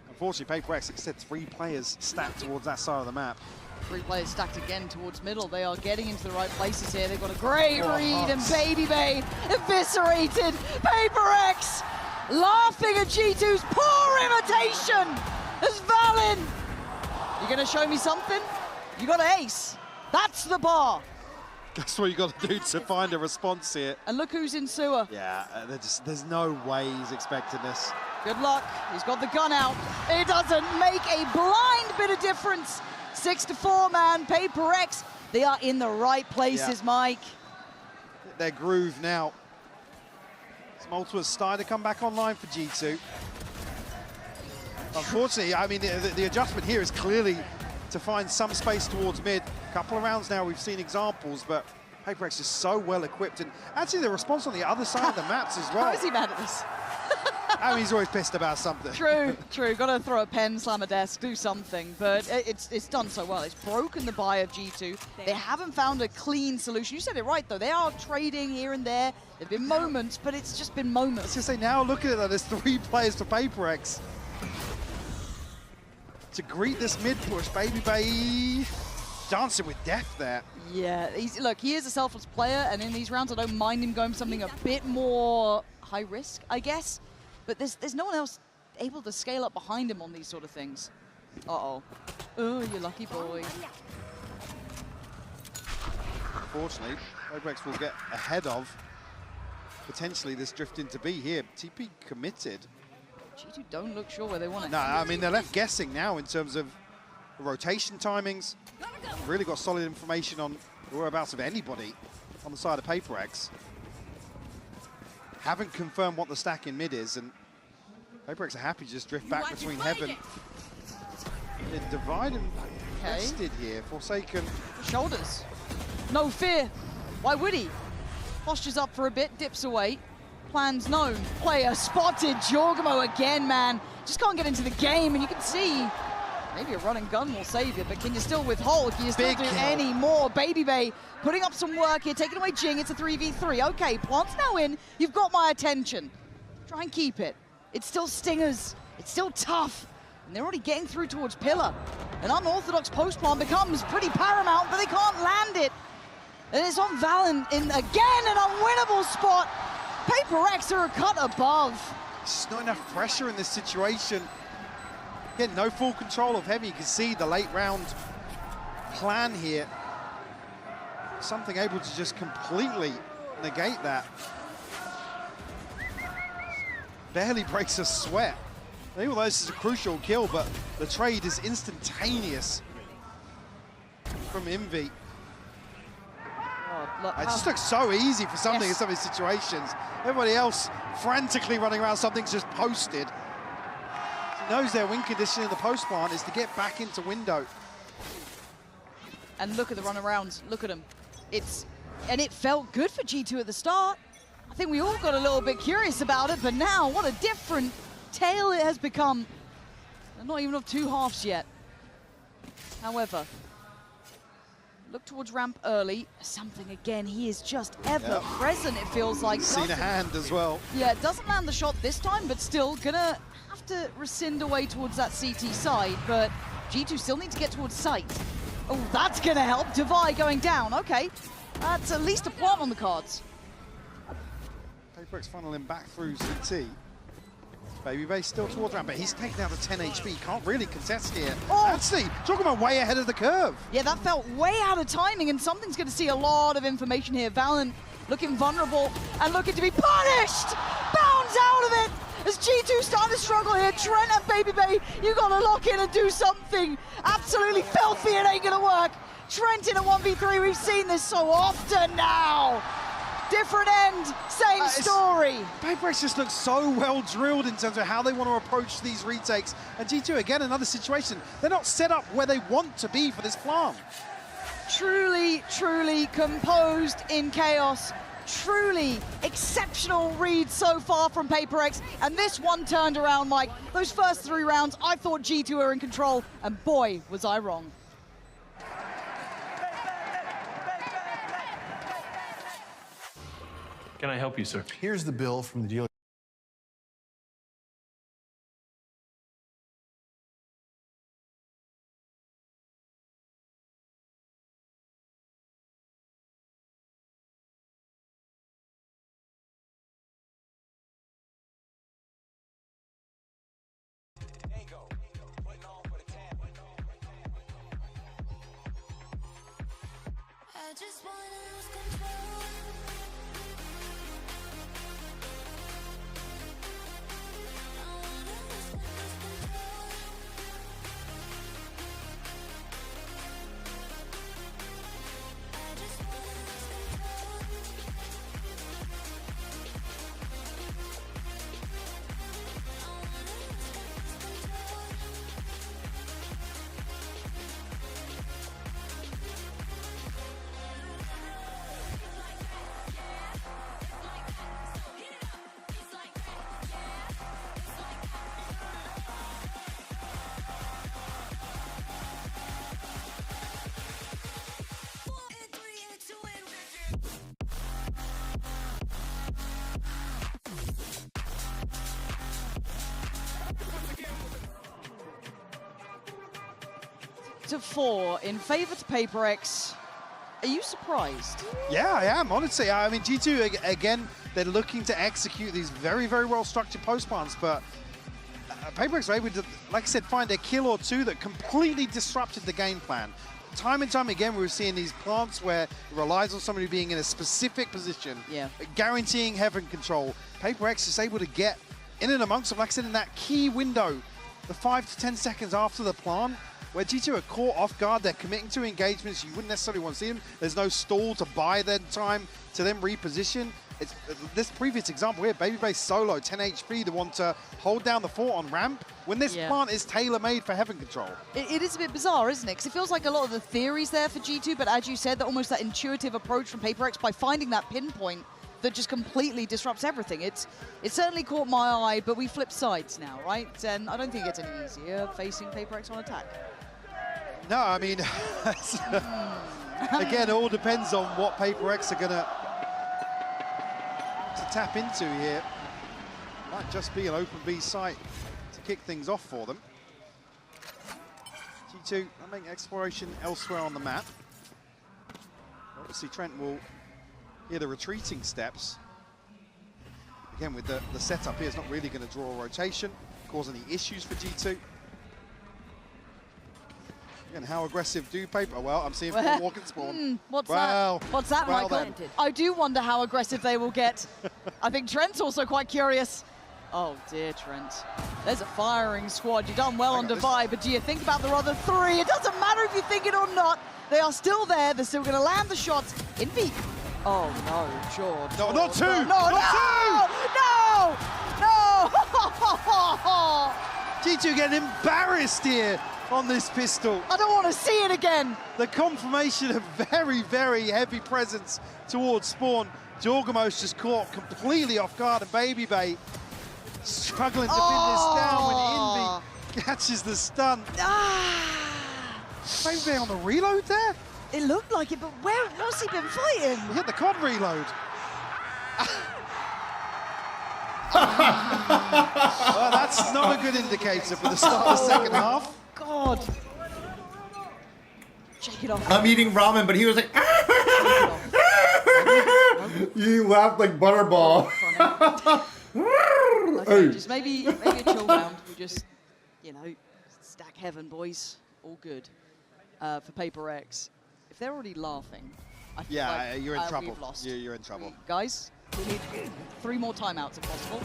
Unfortunately, PRX, it said 3 players stacked towards that side of the map. 3 players stacked again towards middle. They are getting into the right places here. They've got a great read, and Baby Bay eviscerated. PRX laughing at G2's poor imitation as Valen. You gonna show me something? You got an ace. That's the bar. That's what you got to do to find a response here. And look who's in sewer. Yeah, there's no way he's expecting this. Good luck. He's got the gun out. It doesn't make a blind bit of difference. 6-4, man. PRX, they are in the right places, Mike. Their groove now. Smoltwer's starting to come back online for G2. Unfortunately, I mean, the adjustment here is clearly to find some space towards mid. A couple of rounds now, we've seen examples, but PRX is so well equipped. And actually, the response on the other side of the maps as well. How is he mad at this? I mean, he's always pissed about something. True. Got to throw a pen, slam a desk, do something. But it's done so well. It's broken the buy of G2. They haven't found a clean solution. You said it right, though. They are trading here and there. There have been moments, but it's just been moments. I was going to say, now look at it, though. There's 3 players for PRX. To greet this mid push, Baby Bay dancing with death there. Yeah, look, he is a selfless player, and in these rounds, I don't mind him going for something a bit more high risk, I guess. But there's no one else able to scale up behind him on these sort of things. Uh-oh. Oh, you lucky boy. Unfortunately, PRX will get ahead of potentially this drift into B here. TP committed. G2 don't look sure where they want it. No, I mean, they're left guessing now in terms of the rotation timings. Really got solid information on the whereabouts of anybody on the side of PRX. Haven't confirmed what the stack in mid is, and PRX are happy to just drift back between heaven. And Divide and Rested here. Forsaken. Shoulders. No fear. Why would he? Postures up for a bit, dips away. Plans known. Player spotted. Jorgamo again, man. Just can't get into the game, and you can see maybe a run and gun will save you, but can you still withhold? Can you still do any more? Baby Bay putting up some work here, taking away Jing. It's a 3v3. Okay, Plant's now in. You've got my attention. Try and keep it. It's still stingers. It's still tough. And they're already getting through towards Pillar. An unorthodox post-plant becomes pretty paramount, but they can't land it. And it's on Valen in, again, an unwinnable spot. PRX are a cut above. Just not enough pressure in this situation. Again, no full control of Heavy. You can see the late round plan here. Something able to just completely negate that. Barely breaks a sweat. Even though this is a crucial kill, but the trade is instantaneous from Envy. It just looks so easy for something in some of these situations. Everybody else frantically running around, something's just posted. He knows their win condition in the post plant is to get back into window. And look at the runarounds. Look at them. And it felt good for G2 at the start. I think we all got a little bit curious about it, but now what a different tale it has become. They're not even of two halves yet. However, look towards ramp early. Something again, he is just ever present, it feels like. Seen a hand as well. Yeah, doesn't land the shot this time, but still gonna have to rescind away towards that CT side, but G2 still need to get towards site. Oh, that's gonna help. Divide going down, okay. That's at least a plant on the cards. PRX funneling back through CT. Baby still towards ramp, but he's taken out the 10 HP. Can't really contest here. Oh! Actually, talking about way ahead of the curve. Yeah, that felt way out of timing, and something's going to see a lot of information here. Valen looking vulnerable and looking to be punished! Bounds out of it! As G2 starting to struggle here, Trent and Baby Bay, you got to lock in and do something absolutely filthy. It ain't going to work. Trent in a 1v3, we've seen this so often now. Different end, same story. PRX just looks so well drilled in terms of how they want to approach these retakes. And G2, again, another situation. They're not set up where they want to be for this plant. Truly, truly composed in chaos. Truly exceptional read so far from PRX. And this one turned around, Mike. Those first 3 rounds, I thought G2 were in control. And boy, was I wrong. Can I help you, sir? Here's the bill from the dealer. I just wanna lose control. To 4 in favor to PRX. Are you surprised? Yeah, I am, honestly. I mean, G2, again, they're looking to execute these very, very well-structured post plants, but PRX were able to, like I said, find a kill or two that completely disrupted the game plan. Time and time again, we were seeing these plants where it relies on somebody being in a specific position, guaranteeing heaven control. PRX is able to get in and amongst them, like I said, in that key window, the 5 to 10 seconds after the plant, where G2 are caught off guard. They're committing to engagements you wouldn't necessarily want to see them. There's no stall to buy their time to then reposition. It's this previous example here, Baby solo, 10 HP, the one to hold down the fort on ramp, when this plant is tailor-made for heaven control. It is a bit bizarre, isn't it? Because it feels like a lot of the theories there for G2, but as you said, that almost that intuitive approach from PRX by finding that pinpoint that just completely disrupts everything. It certainly caught my eye, but we flip sides now, right? And I don't think it gets any easier facing PRX on attack. No, I mean, again, it all depends on what PRX are going to tap into here. Might just be an open B site to kick things off for them. G2 are making exploration elsewhere on the map. Obviously, Trent will hear the retreating steps. Again, with the setup here, it's not really going to draw a rotation, cause any issues for G2. And how aggressive do Paper? Well, I'm seeing 4 walk and spawn. What's that? What's that, Michael? Then. I do wonder how aggressive they will get. I think Trent's also quite curious. Oh dear, Trent. There's a firing squad. You've done well on Divide, but do you think about the other three? It doesn't matter if you think it or not. They are still there. They're still going to land the shots. Envy. Oh no, George. No, not two. No, Not no. G2 getting embarrassed here on this pistol. I don't want to see it again. The confirmation of very, very heavy presence towards spawn. Jorgamos just caught completely off guard, and Baby Bay struggling to pin this down when Envy catches the stun. Baby Bay on the reload there? It looked like it, but what's he been fighting? He hit the COD reload. Well, that's not a good indicator for the start of the second half. God. Shake it off. I'm eating ramen, but he was like, you laughed like Butterball. Okay, just maybe a chill round. We just, you know, stack heaven, boys. All good for Paper X. If they're already laughing, I feel like you're in trouble. we've lost. You're in trouble. Guys, we need 3 more timeouts if possible.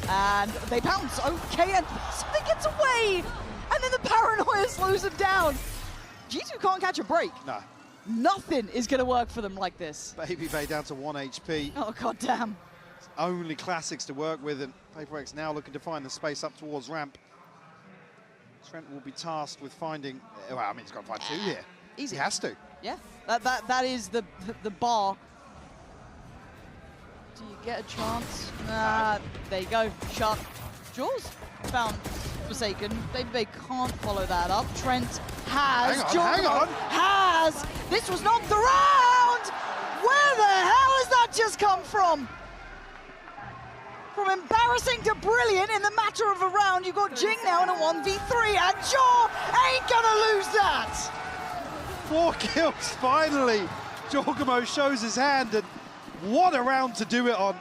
And they bounce. Okay, and something gets away. And then the paranoia slows them down. G2 can't catch a break. No. Nothing is going to work for them like this. Baby Bay down to 1 HP. Oh, goddamn. Only classics to work with, and Paper X now looking to find the space up towards ramp. Trent will be tasked with finding, well, I mean, he's got to find 2 here. Easy. He has to. Yeah, that is the bar. Do you get a chance? There you go. Shut. Jaws found Forsaken. They can't follow that up. Trent has. Hang on. Has. This was not the round. Where the hell has that just come from? From embarrassing to brilliant in the matter of a round, you've got Jing now in a 1v3, and Jaw ain't gonna lose that. 4 kills, finally. Jorgamo shows his hand, and what a round to do it on.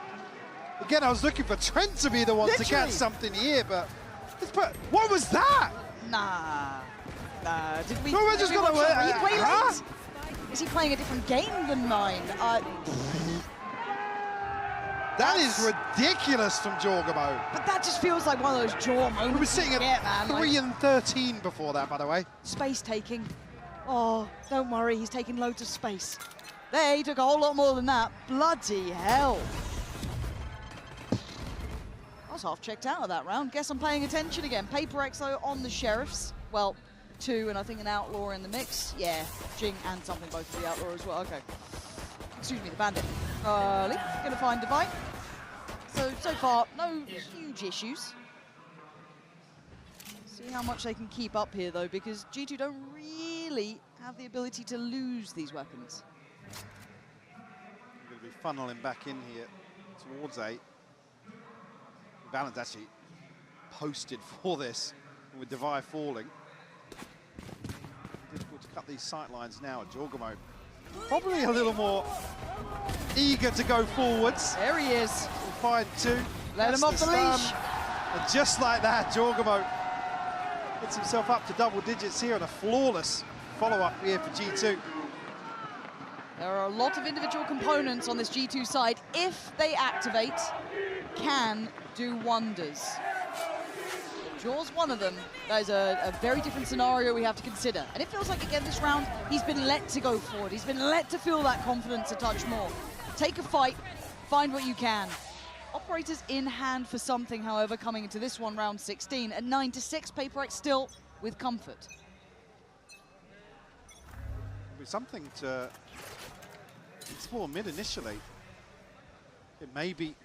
Again, I was looking for Trent to be the one to catch something here, but what was that? Nah. Did we? No, we're just gonna replay. Is he playing a different game than mine? That is ridiculous from Jorgamo. But that just feels like one of those Jaw moments. We were sitting at 3 and 13 before that, by the way. Space taking. Oh, don't worry, he's taking loads of space. There, he took a whole lot more than that. Bloody hell. I was half checked out of that round. Guess I'm paying attention again. Paper X, though, on the Sheriffs. Well, 2, and I think an Outlaw in the mix. Yeah, Jing and something both for the Outlaw as well. Okay. Excuse me, the Bandit. Lee, gonna find Divine. So far, no huge issues. See how much they can keep up here, though, because G2 don't really have the ability to lose these weapons. We're going to be funneling back in here towards 8. Balance actually posted for this with Divide falling. Difficult to cut these sight lines now. Jorgamo probably a little more eager to go forwards. There he is. We'll find 2. Let him off the leash. And just like that, Jorgamo gets himself up to double digits here on a flawless follow-up here for G2. There are a lot of individual components on this G2 side. If they activate, can do wonders. Jaw's one of them. That is a very different scenario we have to consider. And it feels like, again, this round, he's been let to go forward. He's been let to feel that confidence a touch more. Take a fight, find what you can. Operators in hand for something, however, coming into this one, round 16. At 9-6, Paper X still with comfort. With something to explore mid initially. It may be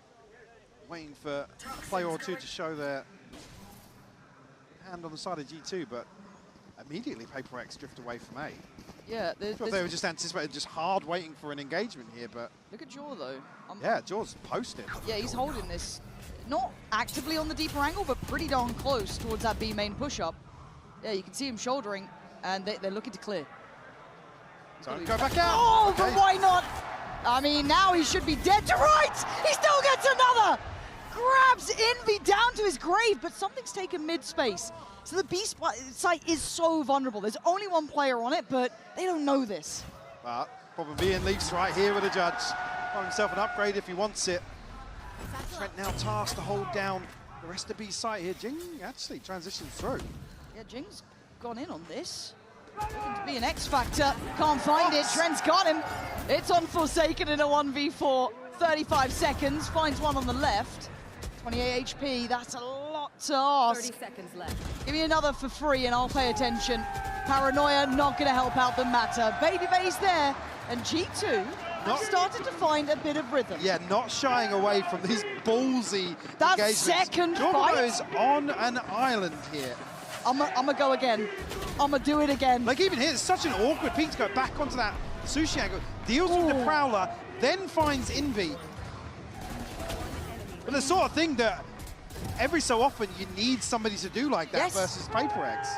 waiting for a player or 2 to show their hand on the side of G2, but immediately Paper X drift away from A. Yeah, I thought they were just anticipating, just hard waiting for an engagement here, but... Look at Jaw, though. Yeah, Jaw's posted. Yeah, he's holding this. Not actively on the deeper angle, but pretty darn close towards that B main push-up. Yeah, you can see him shouldering, and they're looking to clear. So go back out! Oh, okay. But why not? I mean, now he should be dead to rights! He still gets another! Grabs Envy down to his grave, but something's taken mid-space. So the B site is so vulnerable. There's only 1 player on it, but they don't know this. But problem being Leafs right here with the judge. Find himself an upgrade if he wants it. Trent now tasked to hold down the rest of B site here. Jing actually transitions through. Yeah, Jing's gone in on this. Looking to be an X Factor. Can't find it. Trent's got him. It's on Forsaken in a 1v4. 35 seconds. Finds one on the left. 28 HP. That's a lot to ask. 30 seconds left. Give me another for free and I'll pay attention. Paranoia not going to help out the matter. Baby Bay's there. And G2 started to find a bit of rhythm. Yeah, not shying away from these ballsy that engagements. Second Jorgo fight is on an island here. I'm gonna go again. I'm gonna do it again. Like even here, it's such an awkward peak to go back onto that sushi angle. Deals with the Prowler, then finds Envy. But the sort of thing that every so often you need somebody to do like that versus PaperX.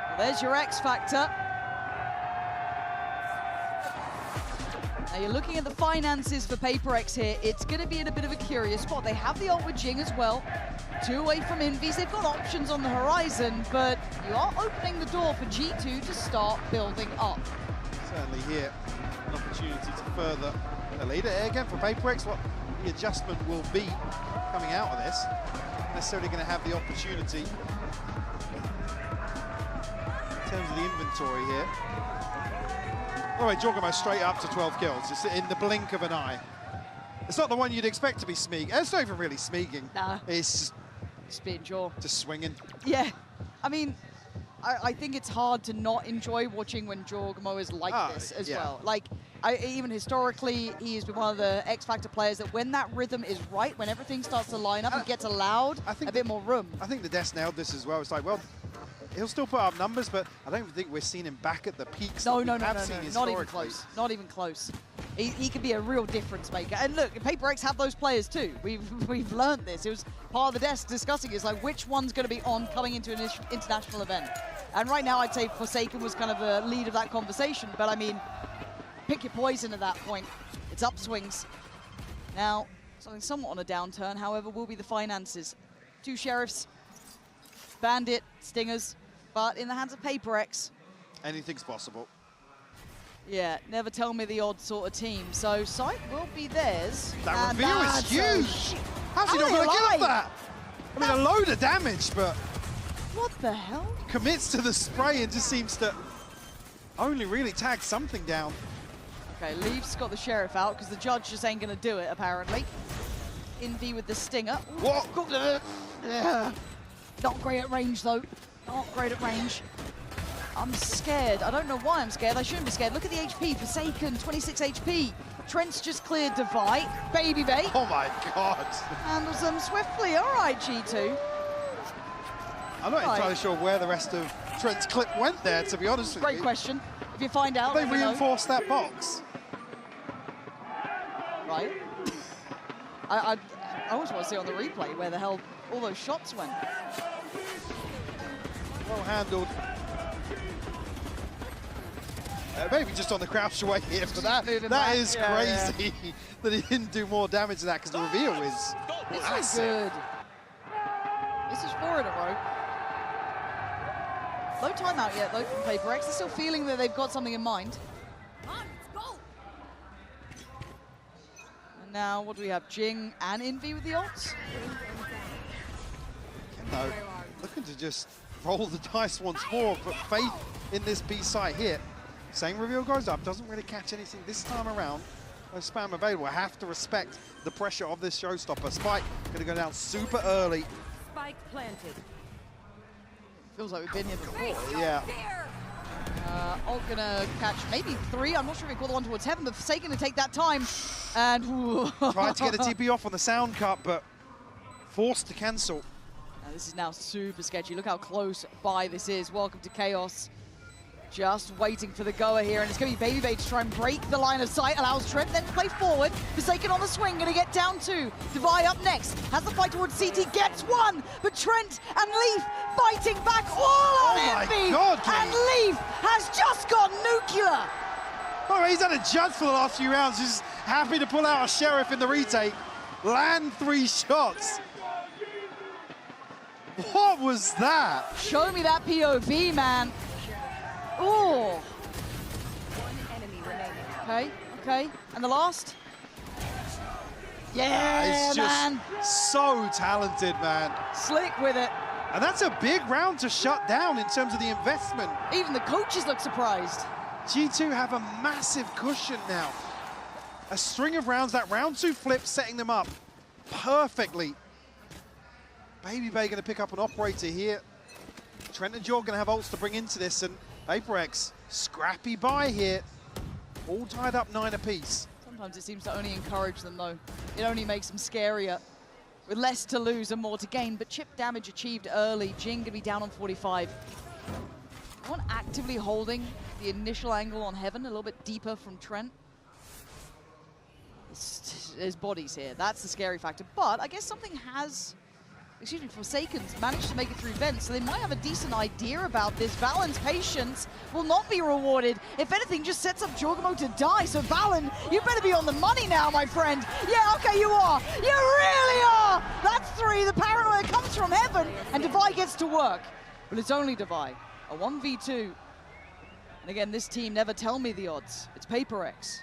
Well, there's your X Factor. Now you're looking at the finances for PaperX here. It's going to be in a bit of a curious spot. They have the ult with Jing as well. 2 away from Envies. They've got options on the horizon, but you are opening the door for G2 to start building up. Certainly here, an opportunity to further the lead. Again, for PaperX, what the adjustment will be coming out of this. Not necessarily going to have the opportunity in terms of the inventory here. All right, Jorgo straight up to 12 kills. It's in the blink of an eye. It's not the one you'd expect to be Smeeg. It's not even really Smeeging. Nah. It's spin jaw. Just swinging. Yeah. I mean, I think it's hard to not enjoy watching when Jorgo is like this as well. Like, even historically, he has been one of the X Factor players that when that rhythm is right, when everything starts to line up and gets allowed a bit more room. I think the Des nailed this as well. It's like, well, he'll still put up numbers, but I don't think we're seeing him back at the peaks No, that we have no, seen not historically. even close. Not even close. He could be a real difference maker. And look, PaperX have those players too. We've learned this. It was part of the desk discussing it's like which one's going to be on coming into an international event. And right now I'd say Forsaken was kind of the lead of that conversation. But I mean, pick your poison at that point. It's upswings. Now, something somewhat on a downturn, however, will be the finances. 2 Sheriffs, Bandit, Stingers, but in the hands of PaperX. Anything's possible. Yeah, never tell me the odd sort of team. So sight will be theirs. That reveal is huge. How's he not going to get up that? I mean, a load of damage, but what the hell? Commits to the spray and just seems to only really tag something down. Okay, Leaf's got the Sheriff out because the judge just ain't going to do it, apparently. Envy with the Stinger. What? Yeah. Not great at range, though. Not great at range. I'm scared. I don't know why I'm scared. I shouldn't be scared. Look at the HP. Forsaken, 26 HP. Trent's just cleared Divide. Baby Bay. Oh my God. Handles them swiftly. All right, G2. I'm not entirely sure where the rest of Trent's clip went there, to be honest with you. Great question. If you find out, they reinforced that box. Right. I always want to see on the replay where the hell all those shots went. Well handled. Maybe just on the crouch away here, but that is crazy that he didn't do more damage than that because the reveal is This is good. This is 4 in a row. No timeout yet, though, from PaperX. They're still feeling that they've got something in mind. And now, what do we have? Jing and Envy with the ults? No, looking to just roll the dice once more, but faith in this B site here. Same reveal goes up, doesn't really catch anything this time around. No spam available. I have to respect the pressure of this showstopper. Spike going to go down super early. Spike planted. Feels like we've been here before. Yeah. Ult gonna catch maybe 3. I'm not sure if we call the one towards heaven, but Forsaken to take that time. And tried to get a TP off on the sound cut, but forced to cancel. Now, this is now super sketchy. Look how close by this is. Welcome to Chaos. Just waiting for the goer here, and it's going to be Baby Bay to try and break the line of sight. Allows Trent then to play forward. Forsaken on the swing, going to get down 2. Divide up next. Has the fight towards CT, gets 1. But Trent and Leaf fighting back all on Envy. God, and Leaf has just gone nuclear. Oh, he's had a judge for the last few rounds. He's happy to pull out a Sheriff in the retake. Land 3 shots. What was that? Show me that POV, man. Oh. Okay, okay. And the last? Yeah, it's man. just so talented, man. Slick with it. And that's a big round to shut down in terms of the investment. Even the coaches look surprised. G2 have a massive cushion now. A string of rounds, that round 2 flip setting them up perfectly. Baby Bay going to pick up an operator here. Trent and Jorg going to have ults to bring into this, and PRX, scrappy buy here. All tied up 9 apiece. Sometimes it seems to only encourage them, though. It only makes them scarier, with less to lose and more to gain. But chip damage achieved early. Jing going to be down on 45. One actively holding the initial angle on Heaven, a little bit deeper from Trent. There's bodies here. That's the scary factor. But I guess something has, Forsaken's managed to make it through vents, so they might have a decent idea about this. Valen's patience will not be rewarded. If anything, just sets up Jorgamo to die. So Valen, you better be on the money now, my friend. Yeah, okay, you are. You really are. That's 3. The paranoia comes from Heaven, and Devi gets to work. But it's only Devi. A 1v2. And again, this team never tell me the odds. It's PRX.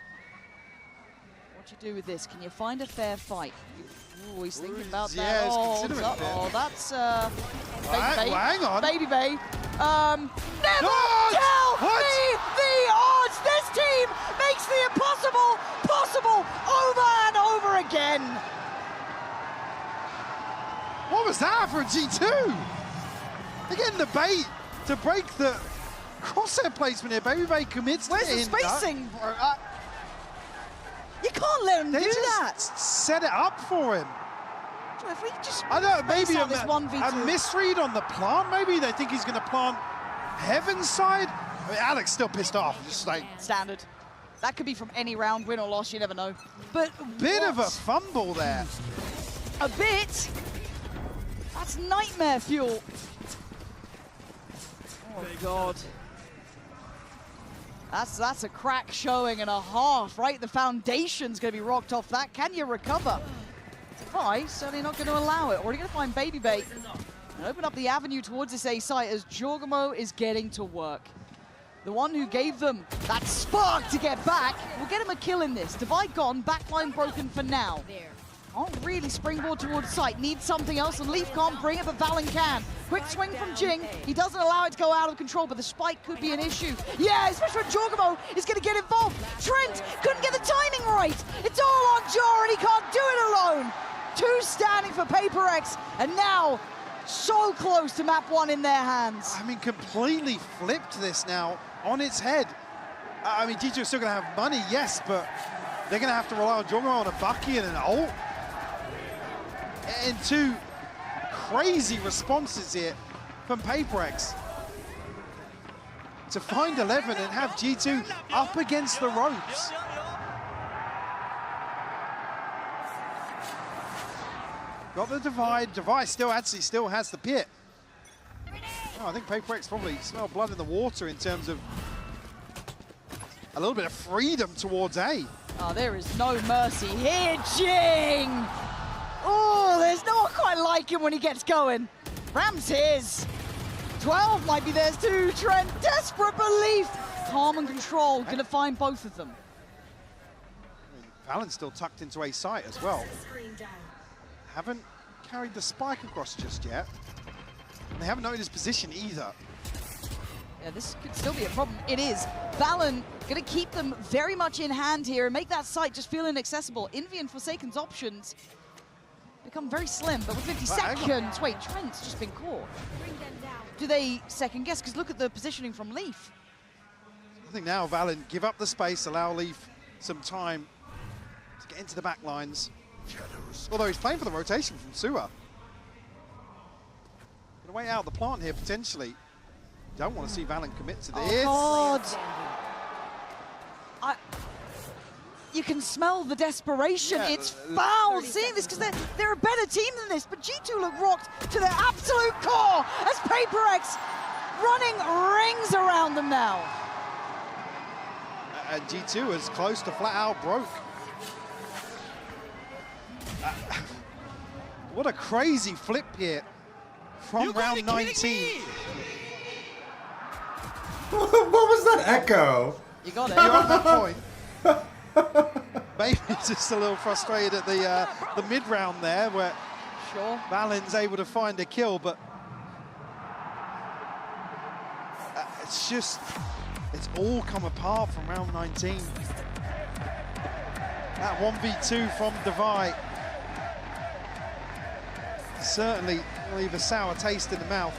What you do with this? Can you find a fair fight? Ooh, he's thinking about that. Yeah, Oh, consider it fair. that's Hang on. Baby Bay. Never What? tell What? me the odds. This team makes the impossible possible over and over again. What was that for a G2? Again, the bait to break the crosshair placement here. Baby Bay commits Where's to the spacing, bro? You can't let him do that. Set it up for him. If we just I don't know, maybe space out this 1v2. a misread on the plant, maybe? They think he's going to plant Heaven's side? I mean, Alex still pissed off. Just like standard. That could be from any round, win or loss, you never know. But bit of a fumble there. A bit? That's nightmare fuel. Oh, God. That's a crack showing and a half, right? The foundation's going to be rocked off that. Can you recover? Devi certainly not going to allow it. Already going to find Baby Bay and open up the avenue towards this A site as Jorgamo is getting to work. The one who gave them that spark to get back will get him a kill in this. Devi gone, backline broken for now. Can't really springboard towards site. Needs something else, and Leaf can't bring it, but Valen can. Quick swing from Jing. He doesn't allow it to go out of control, but the spike could be an issue. Yeah, especially when Jorgamo is going to get involved. Trent couldn't get the timing right. It's all on Jor, and he can't do it alone. 2 standing for PRX, and now so close to map 1 in their hands. I mean, completely flipped this now on its head. I mean, G2 are still going to have money, yes, but they're going to have to rely on Jorgamo on a Bucky and an ult. And 2 crazy responses here from PRX to find 11 and have G2 up against the ropes. Got the divide. Devi still has the pit. Oh, I think PRX probably smell blood in the water in terms of a little bit of freedom towards A. Oh, there is no mercy here, Jing! Oh, there's no one quite like him when he gets going. Ram's his. 12 might be theirs too. Trent, desperate belief. Calm and control, gonna find both of them. Valen's still tucked into A site as well. Haven't carried the spike across just yet. And they haven't noted his position either. Yeah, this could still be a problem. It is. Valen gonna keep them very much in hand here and make that site just feel inaccessible. Envy and Forsaken's options become very slim, but with 50 seconds, wait, Trent's just been caught. Do they second guess? Because look at the positioning from Leaf. I think now Valen give up the space, allow Leaf some time to get into the back lines. Although he's playing for the rotation from Sua. Gonna wait out the plant here potentially. Don't want to see Valen commit to this. Oh, God. You can smell the desperation. Yeah, it's foul seeing this because they're a better team than this. But G2 look rocked to their absolute core as PRX running rings around them now. And G2 is close to flat out broke. What a crazy flip here from round 19. What was that echo? You got it. You're on that point. Maybe just a little frustrated at the mid-round there, where Valen's able to find a kill, but it's all come apart from round 19. That 1v2 from Devi certainly will leave a sour taste in the mouth.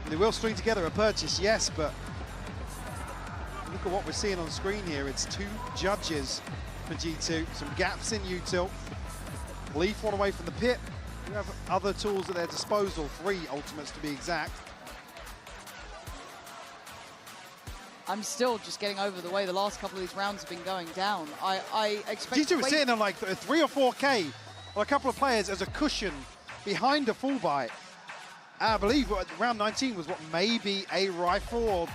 They will string together a purchase, yes, but look at what we're seeing on screen here. It's 2 judges for G2, some gaps in util. Leaf one away from the pit. You have other tools at their disposal, 3 ultimates to be exact. I'm still just getting over the way the last couple of these rounds have been going down. I expect G2 was sitting on like 3 or 4K on a couple of players as a cushion behind a full buy. I believe round 19 was what, maybe a rifle or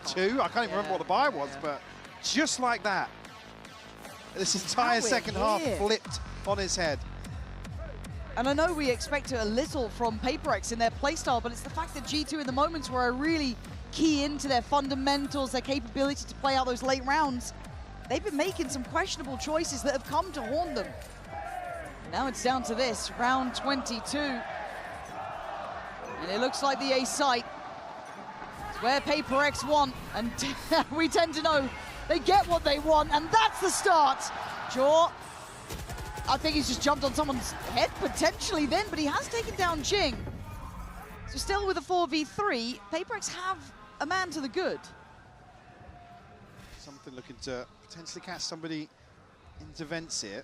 2? I can't even remember what the buy was, but just like that, this entire second half flipped on his head. And I know we expected a little from PRX in their playstyle, but it's the fact that G2 in the moments where I really key into their fundamentals, their capability to play out those late rounds, they've been making some questionable choices that have come to haunt them. Now it's down to this, round 22. And it looks like the ace site. It's where PRX want, and we tend to know they get what they want, and that's the start. Jaw, I think he's just jumped on someone's head potentially then, but he has taken down Jing. So still with a 4v3, PRX have a man to the good. Something looking to potentially catch somebody into vents here.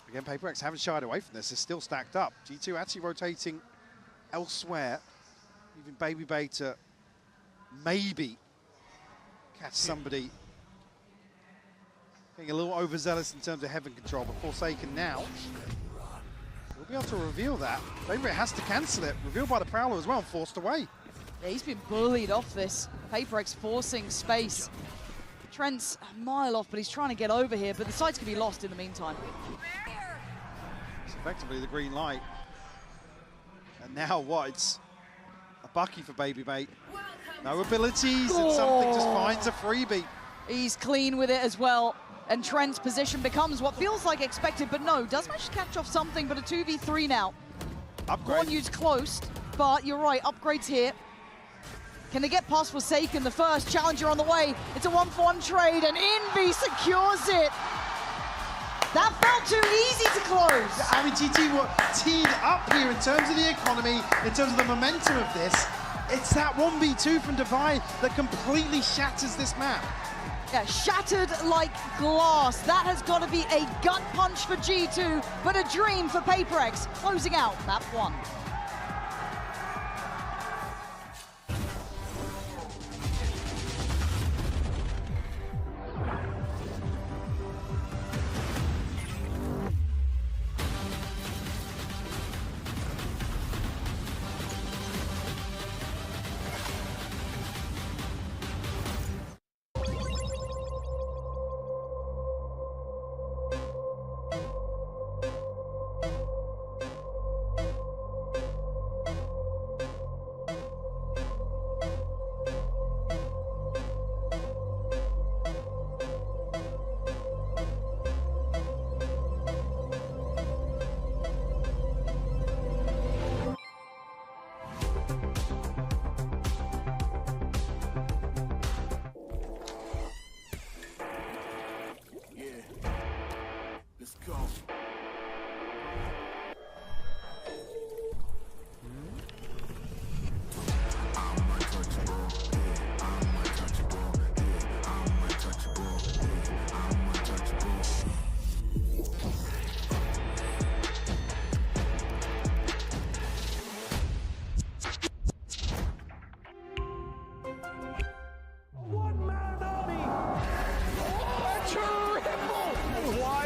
Again, PRX haven't shied away from this. They're still stacked up. G2 actually rotating elsewhere, leaving Baby Bay to maybe catch somebody. Getting a little overzealous in terms of heaven control, but Forsaken now will be able to reveal that. Baby Bay has to cancel it. Revealed by the Prowler as well and forced away. Yeah, he's been bullied off this. PRX forcing space. Trent's a mile off, but he's trying to get over here, but the site's going to be lost in the meantime. It's effectively the green light. And now what? It's a Bucky for Baby Bay. No abilities, and something just finds a freebie. He's clean with it as well. And Trent's position becomes what feels like expected, but no, does manage to catch off something, but a 2v3 now. Upgrade. Gornyu's close, but you're right, upgrades here. Can they get past Forsaken, the first challenger on the way? It's a 1-for-1 trade, and Envy secures it. That felt too easy to close. I mean, GT were teed up here in terms of the economy, in terms of the momentum of this. It's that 1v2 from Devi that completely shatters this map. Yeah, shattered like glass. That has got to be a gut punch for G2, but a dream for PRX, closing out map 1.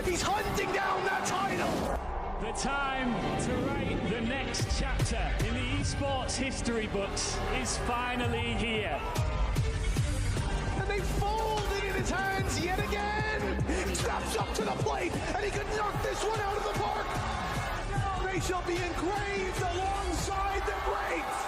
He's hunting down that title! The time to write the next chapter in the esports history books is finally here. And they fold it in his hands yet again! He steps up to the plate, and he can knock this one out of the park! They shall be engraved alongside the greats!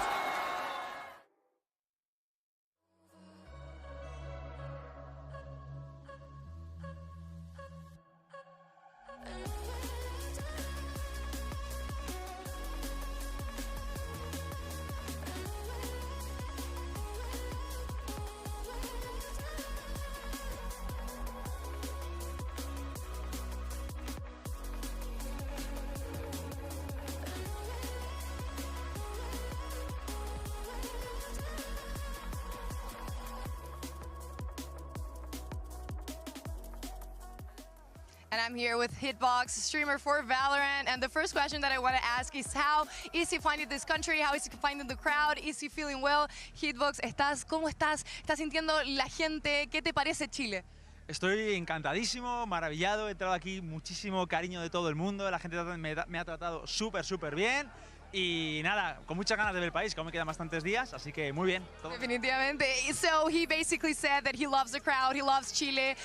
And I'm here with Hitbox, streamer for Valorant. And the first question that I want to ask is how is he finding this country? How is he finding the crowd? Is he feeling well? Hitbox, ¿cómo estás? ¿Estás sintiendo la gente? ¿Qué te parece Chile? Estoy encantadísimo, maravillado. He entrado aquí, muchísimo cariño de todo el mundo. La gente me ha tratado súper bien. Y nada, con muchas ganas de ver el país, que aún me quedan bastantes días, así que muy bien. Definitivamente. So he basically said that he loves the crowd, he loves Chile.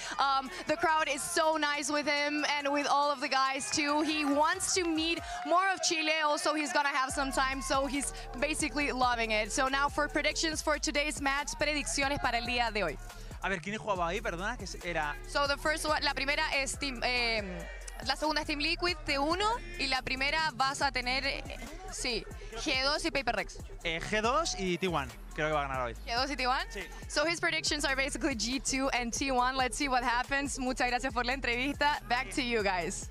The crowd is so nice with him and with all of the guys too. He wants to meet more of Chile. Also, he's gonna have some time, so he's basically loving it. So now for predictions for today's match, predicciones para el día de hoy. A ver, ¿quién jugaba ahí? Perdona, que era... So the first one, la primera es Team... la segunda es Team Liquid, T1, y la primera vas a tener, sí, G2 y PRX. G2 y T1, creo que va a ganar hoy. G2 y T1? Sí. So his predictions are basically G2 and T1. Let's see what happens. Muchas gracias por la entrevista. Back to you guys.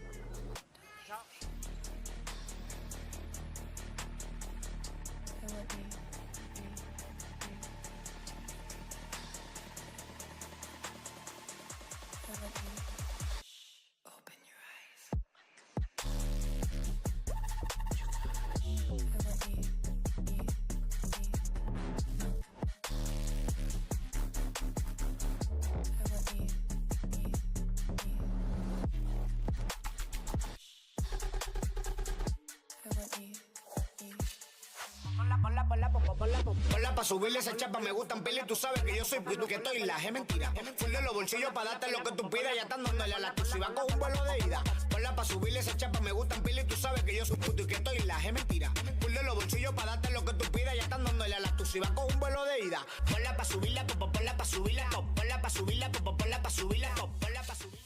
Ponla pa' subirle esa chapa, me gustan pila y tú sabes que yo soy puto que estoy la es mentira. Full de los bolsillos pa' darte lo que tú pidas, ya están dándole a la tu si va con un vuelo de ida. Ponla pa' subirle esa chapa, me gustan pila y tú sabes que yo soy puto y que estoy la es mentira. Full de los bolsillos pa' darte lo que tú pidas, ya están dándole a la tu si va con un vuelo de ida. Ponla pa' subirla, ponla pa' subirla, ponla pa' subirla, ponla pa' subirla, ponla pa' subirla.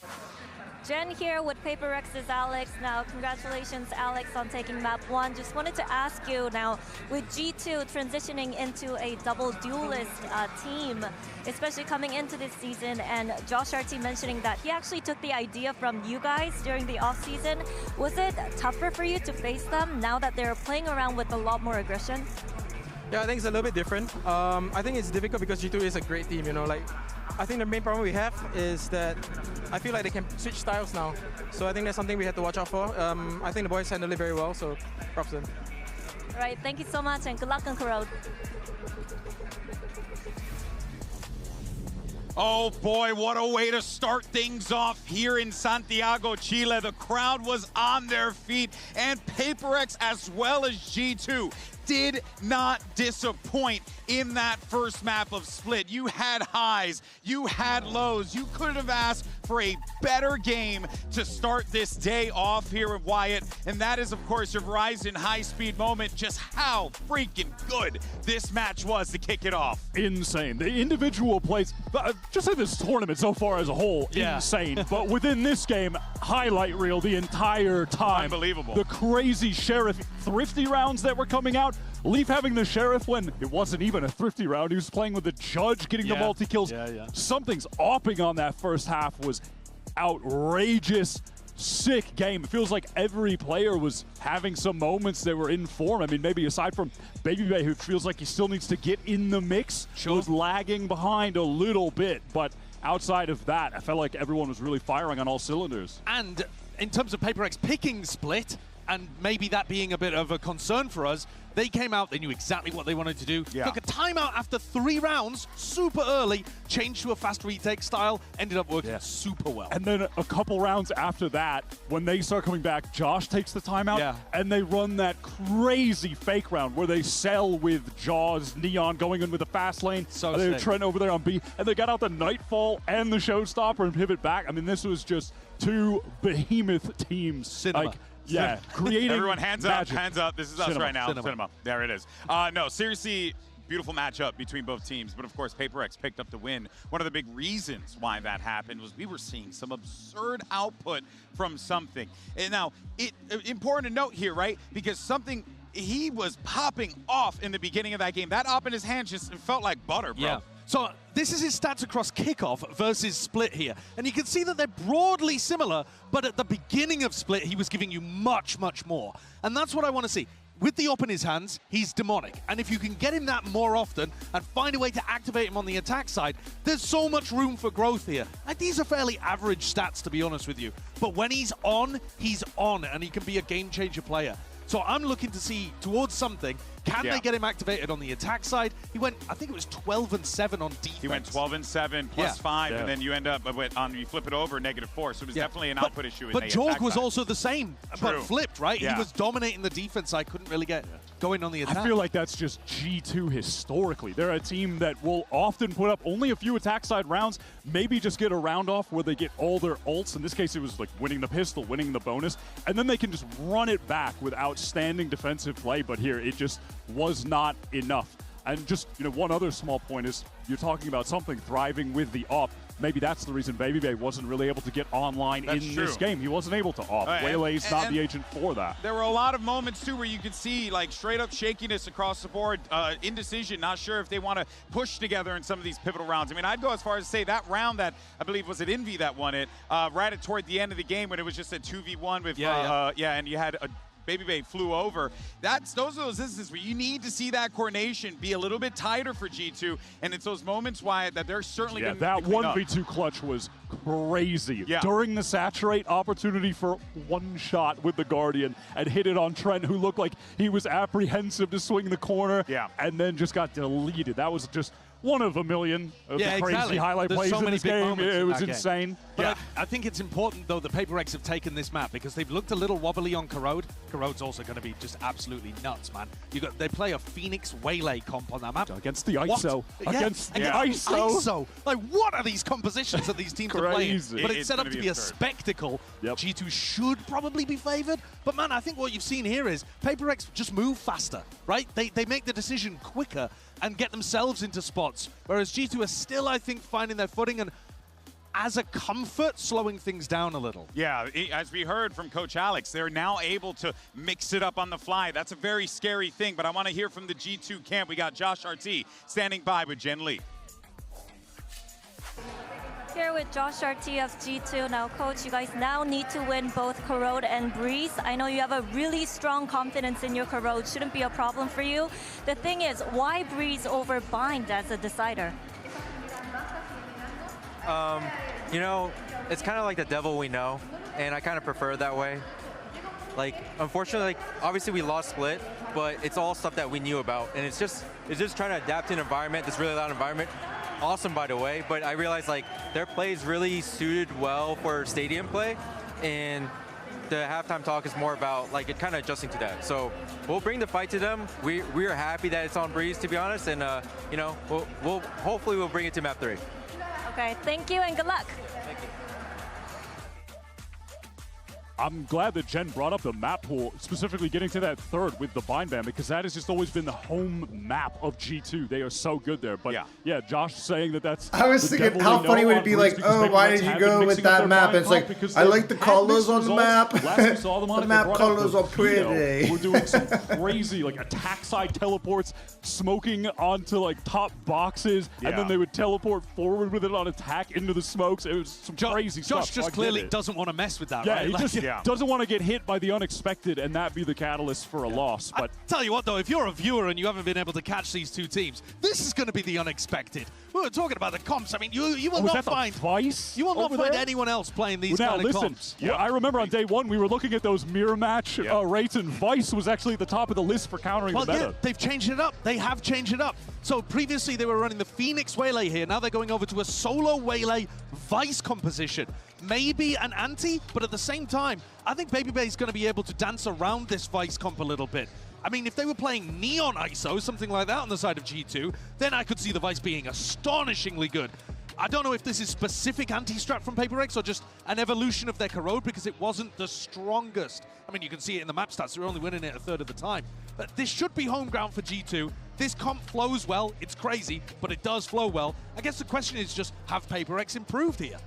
Jen here with PRX's Alex. Now, congratulations, Alex, on taking map 1. Just wanted to ask you now, with G2 transitioning into a double duelist team, especially coming into this season, and Josh RT mentioning that he actually took the idea from you guys during the off-season. Was it tougher for you to face them now that they're playing around with a lot more aggression? Yeah, I think it's a little bit different. I think it's difficult because G2 is a great team, you know, like, I think the main problem we have is that I feel like they can switch styles now. So I think that's something we have to watch out for. I think the boys handled it very well, so props to them. All right, thank you so much, and good luck on Corrode. Oh boy, what a way to start things off here in Santiago, Chile. The crowd was on their feet, and PRX as well as G2 did not disappoint in that first map of Split. You had highs, you had lows. You couldn't have asked for a better game to start this day off here at Wyatt. And that is, of course, your Verizon high-speed moment. Just how freaking good this match was to kick it off. Insane. The individual plays, just in this tournament so far as a whole, insane. But within this game, highlight reel the entire time. Unbelievable. The crazy Sheriff thrifty rounds that were coming out. Leaf having the Sheriff when it wasn't even a thrifty round. He was playing with the Judge, getting the multi-kills. Something's opping on that first half was outrageous. Sick game. It feels like every player was having some moments they were in form. I mean, maybe aside from Babybay, who feels like he still needs to get in the mix, was lagging behind a little bit. But outside of that, I felt like everyone was really firing on all cylinders. And in terms of PRX picking Split, and maybe that being a bit of a concern for us, they came out, they knew exactly what they wanted to do. Took a timeout after 3 rounds, super early, changed to a fast retake style, ended up working super well. And then a couple rounds after that, when they start coming back, Josh takes the timeout, and they run that crazy fake round where they sell with Jaws, Neon going in with the fast lane. So they're Trent over there on B, and they got out the Nightfall and the Showstopper and pivot back. I mean, this was just 2 behemoth teams. Cinema. Yeah, creating Everyone, hands magic. up, hands up. This is us right now. Cinema. There it is. No, seriously, beautiful matchup between both teams. But of course, PRX picked up the win. One of the big reasons why that happened was we were seeing some absurd output from Something. And now, important to note here, right? Because Something, he was popping off in the beginning of that game. That op in his hand just felt like butter, bro. Yeah. So this is his stats across kickoff versus Split here. And you can see that they're broadly similar, but at the beginning of Split, he was giving you much, much more. And that's what I want to see. with the op in his hands, he's demonic. And if you can get him that more often and find a way to activate him on the attack side, there's so much room for growth here. Like, these are fairly average stats, to be honest with you. But when he's on, and he can be a game-changer player. So I'm looking to see towards something. Can they get him activated on the attack side? He went, I think it was 12-7 on defense. He went 12-7 plus 5, and then you end up you flip it over -4. So it was definitely an output issue. But Jorg was also the same, but True. flipped, right? Yeah. He was dominating the defense. I couldn't really get going on the attack. I feel like that's just G2 historically. They're a team that will often put up only a few attack side rounds, maybe just get a round off where they get all their ults. In this case, it was like winning the pistol, winning the bonus, and then they can just run it back with outstanding defensive play. But here, it just was not enough. And just, one other small point is you're talking about something thriving with the op. Maybe that's the reason BabyBay wasn't really able to get online in this game. He wasn't able to op. Waylay's not the agent for that. There were a lot of moments, too, where you could see, like, straight-up shakiness across the board, indecision, not sure if they want to push together in some of these pivotal rounds. I mean, I'd go as far as to say that round that, I believe, was it Envy that won it, right toward the end of the game when it was just a 2v1 with, and you had a BabyBay flew over. Those are those instances where you need to see that coordination be a little bit tighter for G2, and it's those moments why that they're certainly going to that 1v2 clutch was crazy. During the saturate, opportunity for one shot with the Guardian and hit it on Trent, who looked like he was apprehensive to swing the corner, and then just got deleted. That was just one of a million of the crazy highlight plays in this game. It was insane. But I think it's important, though, that PaperX have taken this map because they've looked a little wobbly on Corrode. Corrode's also going to be just absolutely nuts, man. They play a Phoenix Waylay comp on that map. Against the ISO. Against the ISO. Like, what are these compositions that these teams are playing? But it's set up to be a spectacle. G2 should probably be favored. But, man, I think what you've seen here is PaperX just move faster, right? They make the decision quicker and get themselves into spots, whereas G2 are still, I think, finding their footing and, as a comfort, slowing things down a little. Yeah, as we heard from Coach Alex, they're now able to mix it up on the fly. That's a very scary thing, but I want to hear from the G2 camp. We got Josh RT standing by with Jen Lee. Here with Josh RT of G2. Now, Coach, you guys now need to win both Corrode and Breeze. I know you have a really strong confidence in your Corrode. Shouldn't be a problem for you. The thing is, why Breeze over Bind as a decider? It's kind of like the devil we know, and I kind of prefer it that way. Like, unfortunately, obviously we lost Split, but it's all stuff that we knew about, and it's just trying to adapt to an environment, this really loud environment. Awesome, by the way, but I realized, like, their play is really suited well for stadium play, and the halftime talk is more about, like, it kind of adjusting to that. So we'll bring the fight to them. We are happy that it's on Breeze, to be honest, and hopefully we'll bring it to map 3. Okay, thank you and good luck. I'm glad that Jen brought up the map pool, specifically getting to that third with the Bind Ban, because that has just always been the home map of G2. They are so good there. But yeah, Josh saying that's. I was thinking, how funny would it be like, oh, why did you go with that map? And it's like, I like the colors on the map. The map colors are pretty. We're doing some crazy, like, attack side teleports, smoking onto, like, top boxes, and then they would teleport forward with it on attack into the smokes. It was some crazy stuff. Josh just clearly doesn't want to mess with that, yeah, right? He just doesn't want to get hit by the unexpected and that be the catalyst for a loss. But tell you what, though, if you're a viewer and you haven't been able to catch these two teams, this is going to be the unexpected. We were talking about the comps. I mean, you will not find anyone else playing these kind of comps. Yeah, I remember on day one we were looking at those mirror match rates, and Vice was actually at the top of the list for countering the meta. Yeah, they've changed it up. They have changed it up. So previously they were running the Phoenix Waylay here. Now they're going over to a solo Waylay Vice composition. Maybe an anti, but at the same time, I think BabyBay is going to be able to dance around this Vice comp a little bit. I mean, if they were playing Neon ISO, something like that on the side of G2, then I could see the Vice being astonishingly good. I don't know if this is specific anti-strat from PaperX or just an evolution of their Corrode because it wasn't the strongest. I mean, you can see it in the map stats. They're only winning it a third of the time. But this should be home ground for G2. This comp flows well. It's crazy, but it does flow well. I guess the question is just, have PaperX improved here?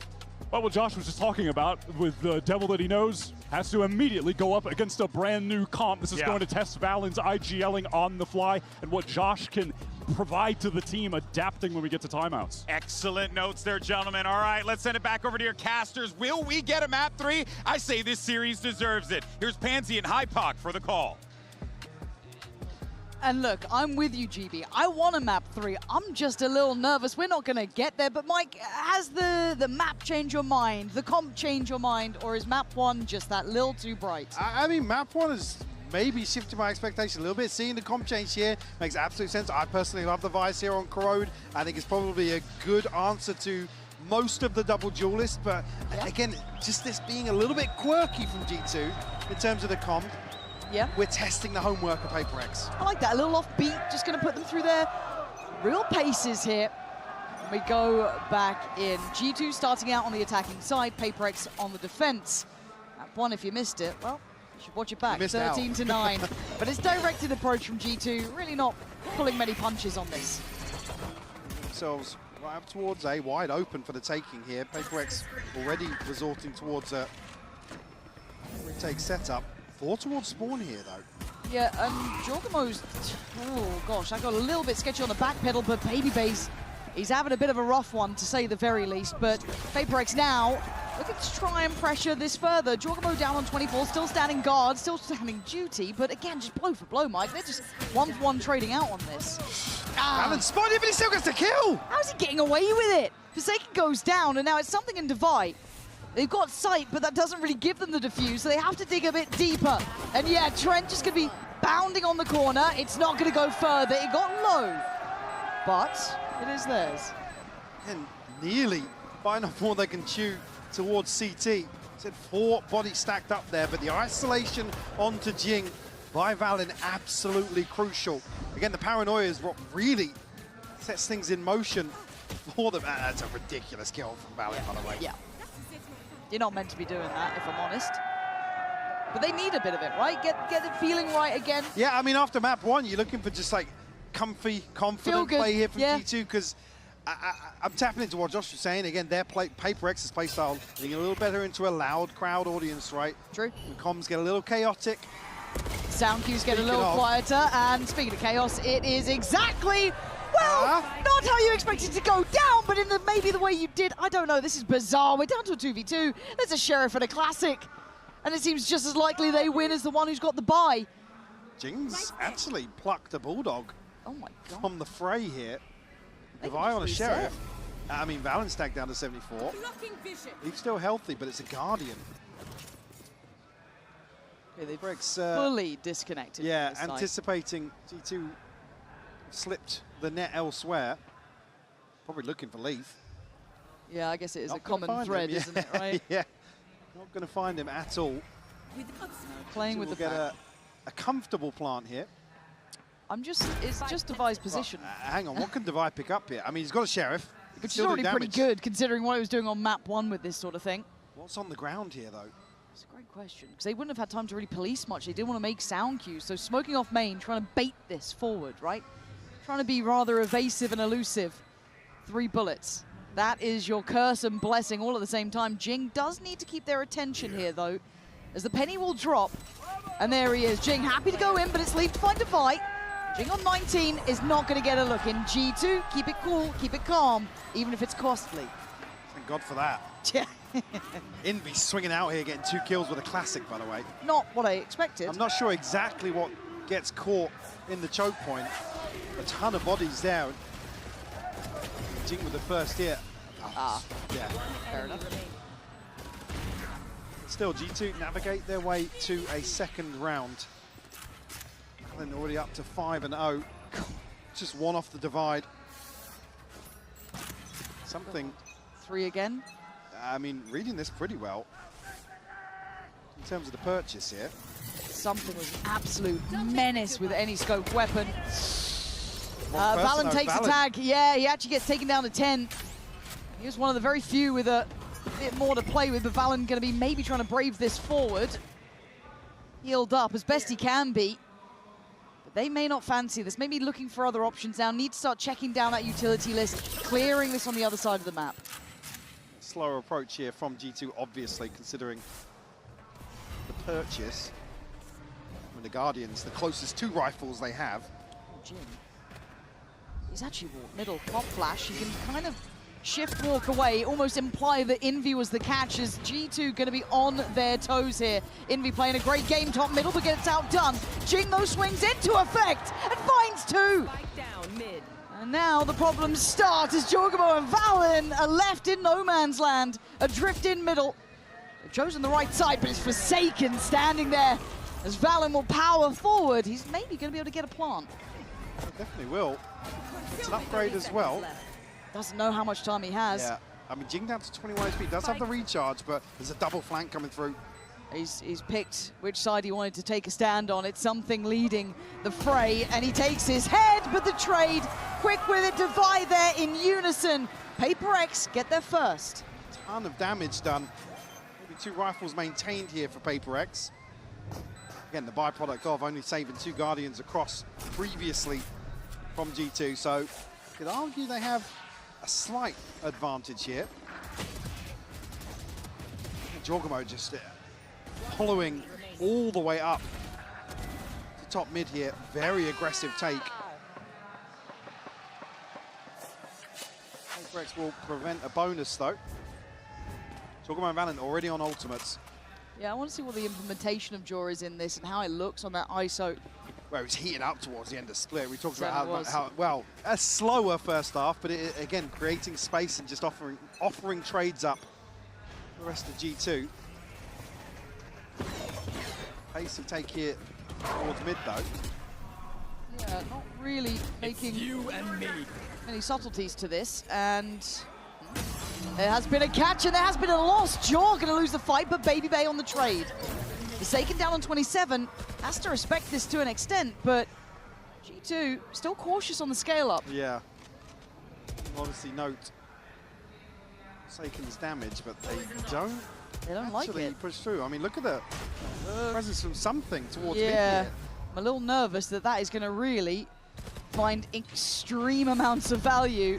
Well, what Josh was just talking about with the devil that he knows has to immediately go up against a brand new comp. This is going to test Valen's IGLing on the fly and what Josh can provide to the team adapting when we get to timeouts. Excellent notes there, gentlemen. All right, let's send it back over to your casters. Will we get a map 3? I say this series deserves it. Here's Pansy and Hypoc for the call. And look, I'm with you, GB. I want a map 3. I'm just a little nervous. We're not going to get there. But Mike, has the map changed your mind? The comp changed your mind? Or is map 1 just that little too bright? I mean, map 1 is maybe shifted my expectation a little bit. Seeing the comp change here makes absolute sense. I personally love the Vice here on Corrode. I think it's probably a good answer to most of the double duelists. But again, just this being a little bit quirky from G2 in terms of the comp. Yeah. We're testing the homework of PRX. I like that, a little offbeat, just going to put them through their real paces here. We go back in. G2 starting out on the attacking side, PRX on the defense. Map 1, if you missed it, well, you should watch it back. 13-9. But it's directed approach from G2, really not pulling many punches on this. Themselves right up towards A, wide open for the taking here. PRX already resorting towards a retake setup. 4 towards spawn here, though. Yeah, Jorgamo's, oh gosh, I got a little bit sketchy on the back pedal, but Babybay's, he's having a bit of a rough one, to say the very least. But PRX now looking to try and pressure this further. Jorgamo down on 24, still standing guard, still standing duty, but again, just blow for blow, Mike. They're just 1-for-1 trading out on this. Haven't spotted, but he still gets the kill! How's he getting away with it? Forsaken goes down, and now it's something in Divide. They've got sight, but that doesn't really give them the defuse, so they have to dig a bit deeper. And yeah, Trent just going to be bounding on the corner. It's not going to go further. It got low, but it is theirs. And nearly find off more they can chew towards CT. Said 4 bodies stacked up there, but the isolation onto Jing by Valen absolutely crucial. Again, the paranoia is what really sets things in motion for them. That's a ridiculous kill from Valen, by the way. Yeah. You're not meant to be doing that, if I'm honest. But they need a bit of it, right? Get the feeling right again. Yeah, I mean, after map 1, you're looking for just like comfy, confident play here from G2, because I'm tapping into what Josh was saying. Again, their PRX's play style getting a little better into a loud crowd audience, right? True. When comms get a little chaotic. Sound cues get a little quieter, and speaking of chaos, it is exactly, well, not how you expect it to go down, but in maybe the way you did. I don't know, this is bizarre. We're down to a 2v2. There's a Sheriff and a Classic, and it seems just as likely they win as the one who's got the bye. Jing's actually plucked a Bulldog from the fray here. Divide on a Sheriff. I mean, Valen's stacked down to 74. He's still healthy, but it's a Guardian. They've fully disconnected. Yeah, anticipating G2 slipped the net elsewhere. Probably looking for Leaf. Yeah, I guess it is a common thread, isn't it, right? Yeah, not going to find him at all. Playing with the get a comfortable plant here. It's just Divide's position. Well, hang on, what can Divide pick up here? I mean, he's got a Sheriff. Which is already pretty good, considering what he was doing on map 1 with this sort of thing. What's on the ground here, though? It's a great question, because they wouldn't have had time to really police much. They didn't want to make sound cues, so smoking off main, trying to bait this forward, right? Trying to be rather evasive and elusive. 3 bullets. That is your curse and blessing all at the same time. Jing does need to keep their attention here, though, as the penny will drop. And there he is. Jing happy to go in, but it's Leaf to find a fight. Jing on 19 is not going to get a look in. G2, keep it cool, keep it calm, even if it's costly. Thank God for that. Yeah. Envy swinging out here, getting 2 kills with a Classic, by the way. Not what I expected. I'm not sure exactly what gets caught in the choke point. A ton of bodies there. Jing with the first hit. Yeah. Fair enough. Still, G2 navigate their way to a second round. And already up to 5-0. Just 1 off the Divide. Something. 3 again. I mean, reading this pretty well in terms of the purchase here. Something was an absolute menace with any scope weapon. Valen takes a tag. Yeah, he actually gets taken down to 10. He was one of the very few with a bit more to play with, but Valen going to be maybe trying to brave this forward. Healed up as best he can be. But they may not fancy this. Maybe looking for other options now. Need to start checking down that utility list, clearing this on the other side of the map. Slower approach here from G2, obviously, considering the purchase. When the Guardians, the closest 2 rifles they have. Jim. He's actually walked middle, pop flash. You can kind of shift walk away, almost imply that Envy was the catch, as G2 going to be on their toes here. Envy playing a great game top middle, but gets outdone. Jingo swings into effect and finds two. Down mid. And now the problems start as Jorgamo and Valen are left in no man's land, adrift in middle. They've chosen the right side, but it's Forsaken standing there as Valen will power forward. He's maybe going to be able to get a plant. Definitely will. It's an upgrade as well. Doesn't know how much time he has. Yeah, I mean, Jing down to 21 HP, does have the recharge, but there's a double flank coming through. He's picked which side he wanted to take a stand on. It's something leading the fray, and he takes his head, but the trade, quick with it, Divide there in unison. PRX get there first. Ton of damage done. Maybe 2 rifles maintained here for PRX. Again, the byproduct of only saving 2 Guardians across previously from G2, so you could argue they have a slight advantage here. Jorgamo just following all the way up to top mid here. Very aggressive take. PRX will prevent a bonus though. Jorgamo and Valen already on ultimates. Yeah, I want to see what the implementation of Jor is in this and how it looks on that ISO. Well, it was heating up towards the end of split. We talked about how well, a slower first half, but again, creating space and just offering trades up the rest of G2. Pacey take here towards mid though. Yeah, not really making any subtleties to this, and there has been a catch and there has been a loss. Jor gonna lose the fight, but Baby Bay on the trade. Forsaken down on 27, has to respect this to an extent, but G2 still cautious on the scale up. Yeah. Obviously note Forsaken's damage, but they don't like it. Push through. I mean, look at the presence from something towards mid Yeah, here. I'm a little nervous that is going to really find extreme amounts of value.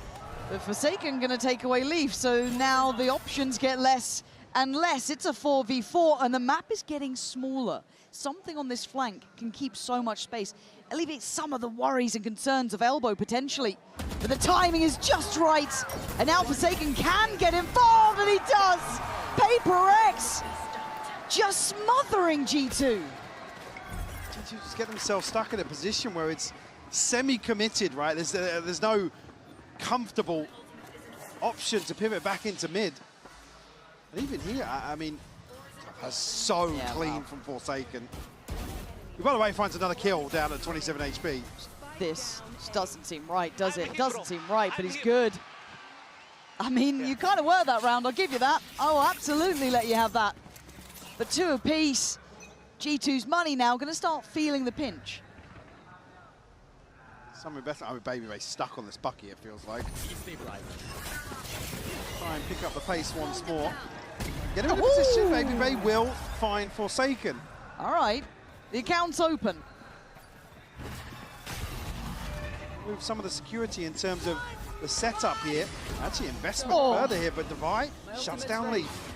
But Forsaken going to take away Leaf, so now the options get less and less. It's a 4v4, and the map is getting smaller. Something on this flank can keep so much space, alleviate some of the worries and concerns of Elbow potentially. But the timing is just right, and now Forsaken can get involved, and he does! PRX just smothering G2. G2 just get themselves stuck in a position where it's semi-committed, right? There's no comfortable option to pivot back into mid. And even here, I mean, so clean from Forsaken. Who, by the way, finds another kill down at 27 HP. This just doesn't seem right, does it? It doesn't seem right, but he's good. I mean, you kind of were that round, I'll give you that. I will absolutely let you have that. But 2 apiece. G2's money now, going to start feeling the pinch. Something better. I mean, Baby Bay stuck on this bucky, it feels like. Try and pick up the pace once more. Get him in a position, Baby Bay will find Forsaken. All right, the account's open. Move some of the security in terms of the setup here. Actually, investment further here, but Divide shuts down Leaf.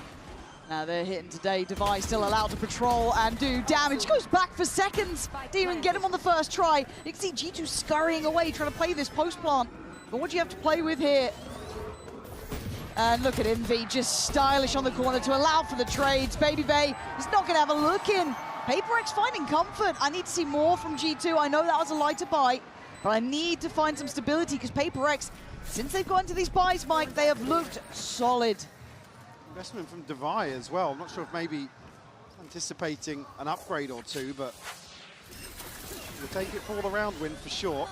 Now they're hitting today. Divide still allowed to patrol and do damage. Goes back for seconds. Didn't even get him on the first try. You can see G2 scurrying away, trying to play this post plant. But what do you have to play with here? And look at Envy, just stylish on the corner to allow for the trades. Baby Bay is not going to have a look in. PRX finding comfort. I need to see more from G2. I know that was a lighter buy, but I need to find some stability because PRX, since they've gone to these buys, Mike, they have looked solid. Investment from Divide as well. I'm not sure if maybe anticipating an upgrade or two, but we'll take it for the round win for sure.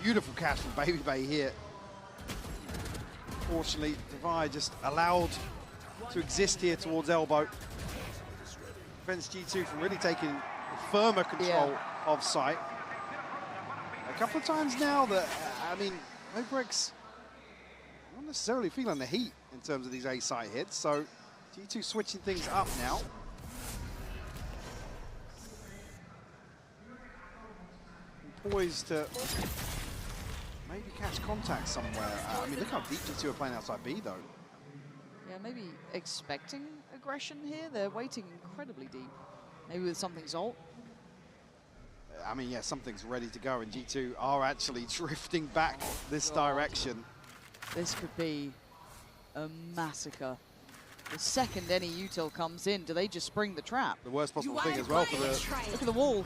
Beautiful catch from Baby Bay here. Fortunately, Divide just allowed to exist here towards Elbow. Prevents G2 from really taking firmer control of site. A couple of times now that, I mean, PRX not necessarily feeling the heat in terms of these A site hits, so G2 switching things up now. Poised to maybe catch contact somewhere. I mean, look how deep G2 are playing outside B, though. Yeah, maybe expecting aggression here. They're waiting incredibly deep. Maybe with something Zolt. I mean, yeah, something's ready to go, and G2 are actually drifting back this direction. This could be a massacre. The second any util comes in, do they just spring the trap? The worst possible thing as well for the... Look at the wall.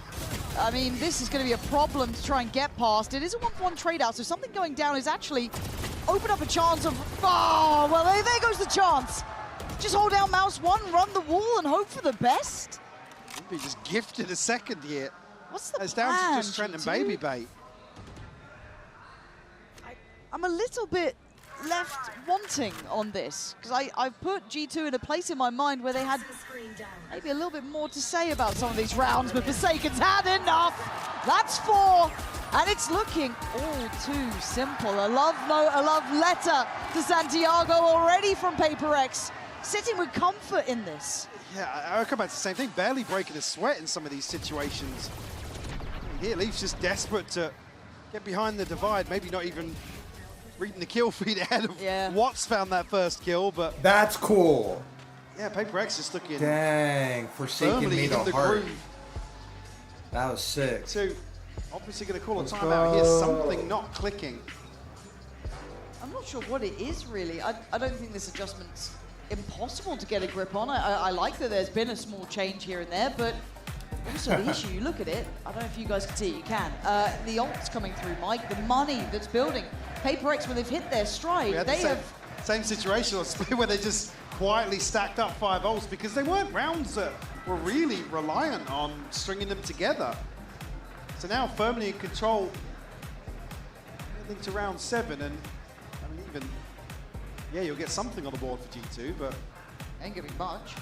I mean, this is going to be a problem to try and get past. It is a 1-for-1 trade out, so something going down is actually open up a chance of... Oh, well, there goes the chance. Just hold down mouse 1, run the wall, and hope for the best. He just gifted a second here. What's the It's plan, down to just Trent and G2? Baby Bait. I'm a little bit left wanting on this, because I've put G2 in a place in my mind where they had maybe a little bit more to say about some of these rounds, but Forsaken's had enough. That's 4, and it's looking all too simple. A love note, a love letter to Santiago already from PRX, sitting with comfort in this. Yeah, I'll come back to the same thing. Barely breaking a sweat in some of these situations. Here, Leaf's just desperate to get behind the divide, maybe not even reading the kill feed ahead of Watts found that first kill, but... That's cool. Yeah, PRX just looking... Dang, Forsaken me the heart. Groove. That was sick. So, obviously going to call a timeout here. Something not clicking. I'm not sure what it is, really. I don't think this adjustment's impossible to get a grip on. I like that there's been a small change here and there, but also the issue, you look at it, I don't know if you guys can see it, you can. The ult's coming through, Mike, the money that's building. PRX, when they've hit their stride, they have... Same situation on Split where they just quietly stacked up 5 ults because they weren't rounds that were really reliant on stringing them together. So now firmly in control, I think to round 7, and I mean even, yeah, you'll get something on the board for G2, but... Ain't giving much.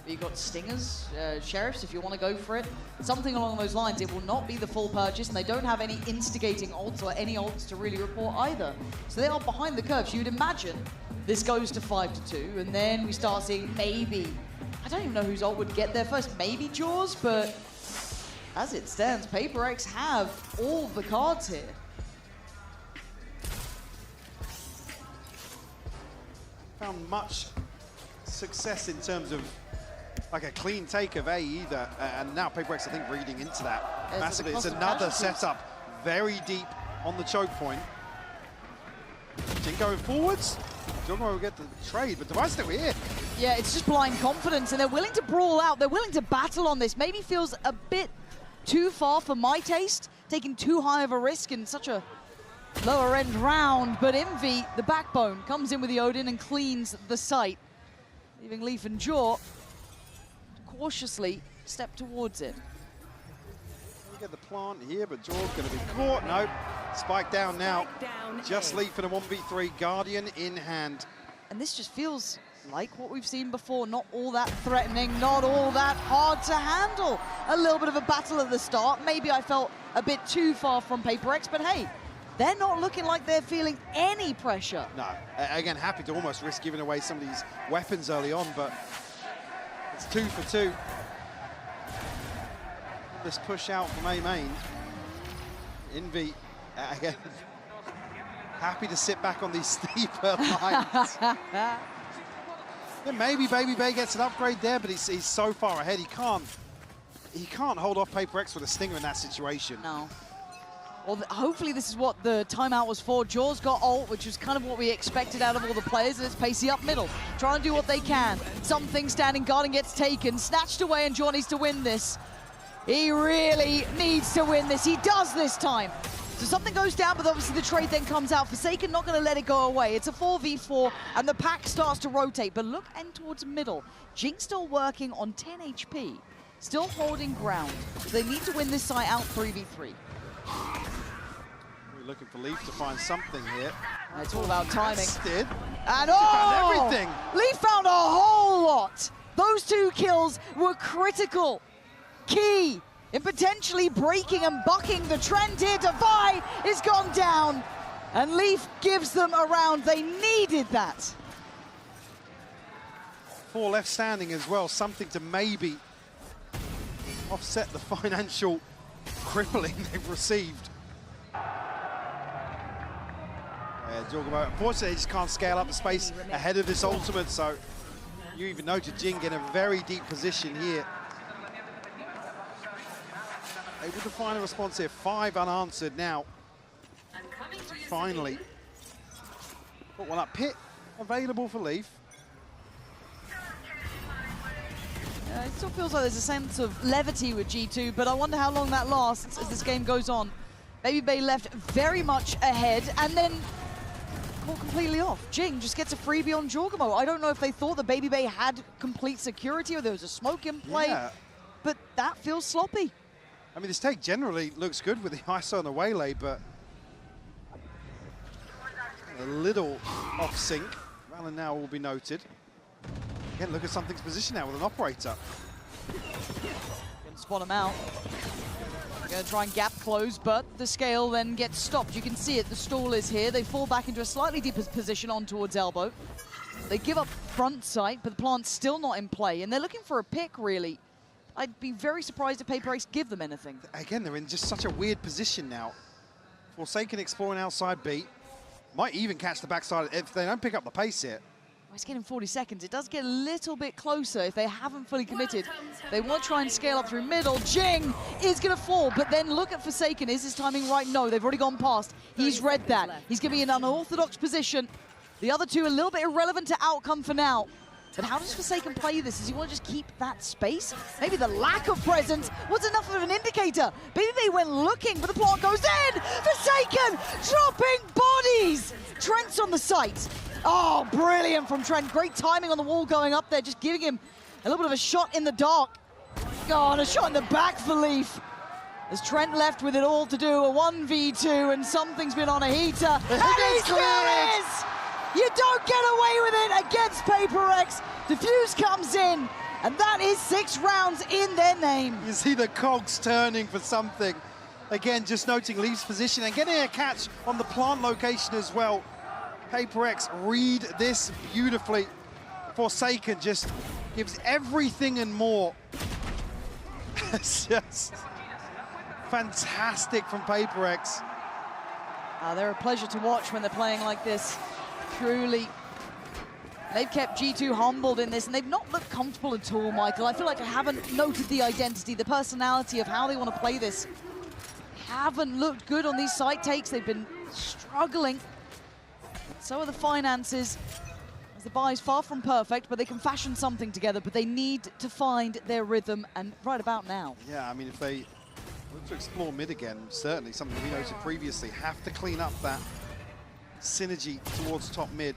You've got Stingers, Sheriffs, if you want to go for it. Something along those lines. It will not be the full purchase, and they don't have any instigating ults or any ults to really report either. So they are behind the curve. So you'd imagine this goes to 5-2, and then we start seeing maybe, I don't even know whose ult would get there first, maybe Jaws, but as it stands, PRX have all the cards here. Found much success in terms of like a clean take of A either, and now PRX I think reading into that massively. It's another setup very deep on the choke point. Jin going forwards. Jogmo will get the trade, but Device still here. Yeah, it's just blind confidence, and they're willing to brawl out. They're willing to battle on this. Maybe feels a bit too far for my taste, taking too high of a risk in such a lower end round, but Envy, the backbone, comes in with the Odin and cleans the site, leaving Leaf and Jaw cautiously step towards it. We get the plant here, but Jaw's going to be caught. Nope. Spike down now. Just Leaf in a 1v3, Guardian in hand. And this just feels like what we've seen before, not all that threatening, not all that hard to handle. A little bit of a battle at the start. Maybe I felt a bit too far from PRX, but hey, they're not looking like they're feeling any pressure. No, again, happy to almost risk giving away some of these weapons early on, but it's 2 for 2. This push out from A main. Envy, again, happy to sit back on these steeper lines. Yeah, maybe Baby Bay gets an upgrade there, but he's so far ahead, he can't hold off PRX with a stinger in that situation. No. Well, hopefully this is what the timeout was for. Jaws got ult, which is kind of what we expected out of all the players, and it's Pacey up middle, trying to do what they can. Something standing guard and gets taken, snatched away, and Jaw needs to win this. He really needs to win this. He does this time. So something goes down, but obviously the trade then comes out. Forsaken not going to let it go away. It's a 4v4, and the pack starts to rotate. But look end towards middle. Jinx still working on 10 HP, still holding ground. They need to win this site out 3v3. We're looking for Leaf to find something here. It's all about timing. Did. And found everything. Leaf found a whole lot. Those 2 kills were critical, key in potentially breaking and bucking the trend here. Divide is gone down, and Leaf gives them a round. They needed that. 4 left standing as well, something to maybe offset the financial crippling they've received. Jorgamo, unfortunately, he just can't scale up the space ahead of this ultimate, so you even noted Jing in a very deep position here. Able to find a response here, 5 unanswered now. Finally Put one up. Pit available for Leaf. It still feels like there's a sense of levity with G2, but I wonder how long that lasts as this game goes on. Baby Bay left very much ahead and then caught completely off. Jing just gets a freebie on Jorgamo. I don't know if they thought that Baby Bay had complete security or there was a smoke in play, but that feels sloppy. I mean, this take generally looks good with the ISO and the waylay, but a little off sync. Valorant now will be noted. Again, look at something's position now with an operator. Can spot him out. Gonna try and gap close, but the scale then gets stopped. You can see it, the stall is here. They fall back into a slightly deeper position on towards elbow. They give up front sight, but the plant's still not in play, and they're looking for a pick, really. I'd be very surprised if PRX give them anything. Again, they're in just such a weird position now. Forsaken exploring outside B. Might even catch the backside if they don't pick up the pace here. It's getting 40 seconds. It does get a little bit closer if they haven't fully committed. They want to try and scale up through middle. Jing is going to fall, but then look at Forsaken. Is his timing right? No, they've already gone past. He's read that. He's giving an unorthodox position. The other two a little bit irrelevant to outcome for now. But how does Forsaken play this? Does he want to just keep that space? Maybe the lack of presence was enough of an indicator. Baby Bay went looking, but the plot goes in. Forsaken dropping bodies. Trent's on the site. Oh, brilliant from Trent. Great timing on the wall going up there, just giving him a little bit of a shot in the dark. Oh, and a shot in the back for Leaf. As Trent left with it all to do, a 1v2, and something's been on a heater. And he still is! You don't get away with it against PRX. Diffuse comes in, and that is 6 rounds in their name. You see the cogs turning for something. Again, just noting Leaf's position and getting a catch on the plant location as well. PRX read this beautifully. Forsaken just gives everything and more. It's just fantastic from PRX. They're a pleasure to watch when they're playing like this. Truly. They've kept G2 humbled in this, and they've not looked comfortable at all, Michael. I feel like I haven't noted the identity, the personality of how they want to play this. They haven't looked good on these side takes. They've been struggling. So are the finances. As the buy is far from perfect, but they can fashion something together, but they need to find their rhythm, and right about now. Yeah, I mean, if they look to explore mid again, certainly something we noted previously, have to clean up that synergy towards top mid.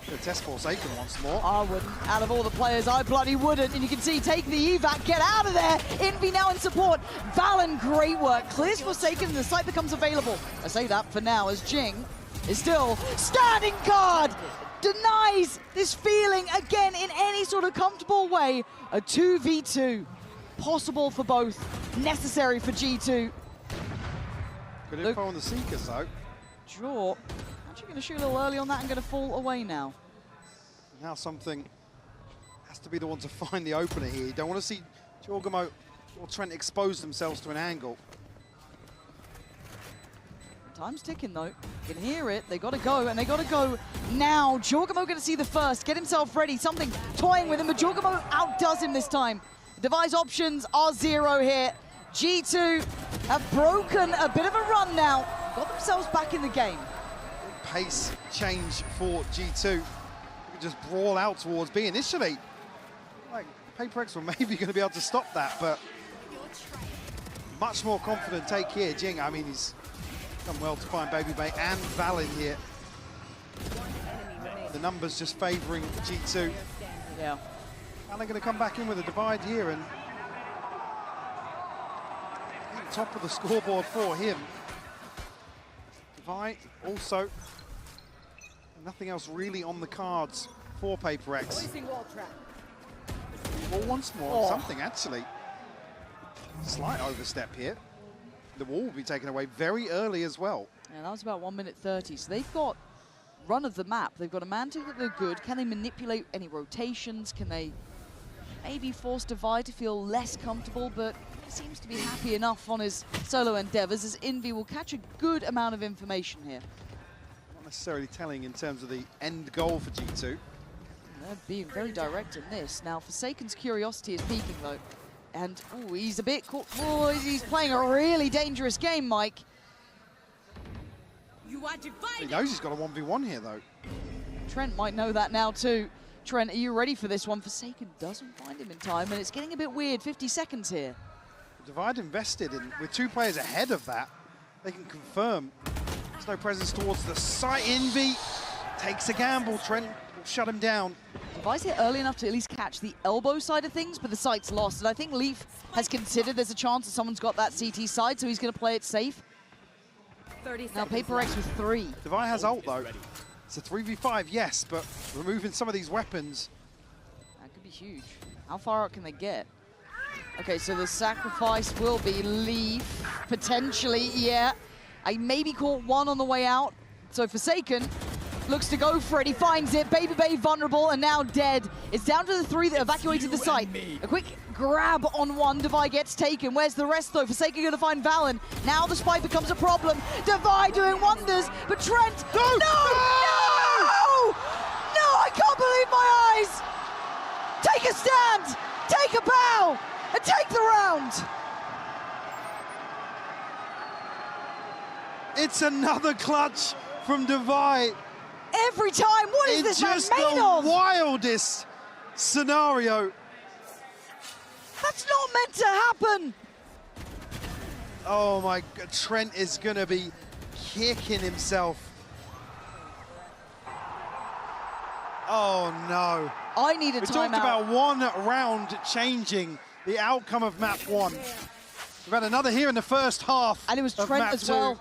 Gonna test Forsaken once more. I wouldn't. Out of all the players, I bloody wouldn't. And you can see, take the evac, get out of there. Envy now in support. Valen, great work. Clears Forsaken, and the site becomes available. I say that for now, as Jing is still standing guard. Denies this feeling again in any sort of comfortable way. A 2v2. Possible for both. Necessary for G2. Good info on the Seekers, though. Draw. Actually going to shoot a little early on that and going to fall away now. Now something has to be the one to find the opener here. You don't want to see Jorgamo or Trent expose themselves to an angle. Time's ticking though. You can hear it. They got to go, and they got to go now. Jorgamo going to see the first, get himself ready. Something toying with him, but Jorgamo outdoes him this time. Device options are 0 here. G2 have broken a bit of a run now. Got themselves back in the game. Pace change for G2. They could just brawl out towards B initially. Like, PRX were maybe going to be able to stop that, but much more confident take here. Jing, I mean, he's done well to find Baby Bay and Valen here. The numbers just favouring G2. Yeah. And they're going to come back in with a divide here, and top of the scoreboard for him. Divide also. Nothing else really on the cards for PRX. Well, once more, something actually. Slight overstep here. The wall will be taken away very early as well. Yeah, that was about 1 minute 30. So they've got run of the map. They've got a man to that they're good. Can they manipulate any rotations? Can they maybe force Divide to feel less comfortable? But he seems to be happy enough on his solo endeavors, as Envy will catch a good amount of information here. Not necessarily telling in terms of the end goal for G2. They're being very direct in this. Now, Forsaken's curiosity is peaking, though. And, oh, he's a bit caught. Oh, he's playing a really dangerous game, Mike. He knows he's got a 1v1 here, though. Trent might know that now, too. Trent, are you ready for this one? Forsaken doesn't find him in time, and it's getting a bit weird. 50 seconds here. Divide invested in, with 2 players ahead of that. They can confirm there's no presence towards the site. Envy takes a gamble. Trent will shut him down. Device hit early enough to at least catch the elbow side of things, but the site's lost. And I think Leaf has considered there's a chance that someone's got that CT side, so he's going to play it safe. 30 Now PRX with 3. Divide has ult, though. It's a 3v5, yes, but removing some of these weapons. That could be huge. How far out can they get? Okay, so the sacrifice will be Leaf, potentially, yeah. I maybe caught 1 on the way out. So Forsaken looks to go for it. He finds it. Baby Bay vulnerable and now dead. It's down to the 3 that evacuated the site. A quick grab on 1. Devi gets taken. Where's the rest, though? Forsaken going to find Valen. Now the spy becomes a problem. Devi doing wonders, but Trent... No! No! No! No! I can't believe my eyes! Take a stand! Take a bow! And take the round! It's another clutch from Devi. Every time, what is this man made of? It's just the wildest scenario. That's not meant to happen. Oh my God, Trent is gonna be kicking himself. Oh no. I need a timeout. We talked about 1 round changing the outcome of map 1. We've had another here in the first half. And it was Trent as well.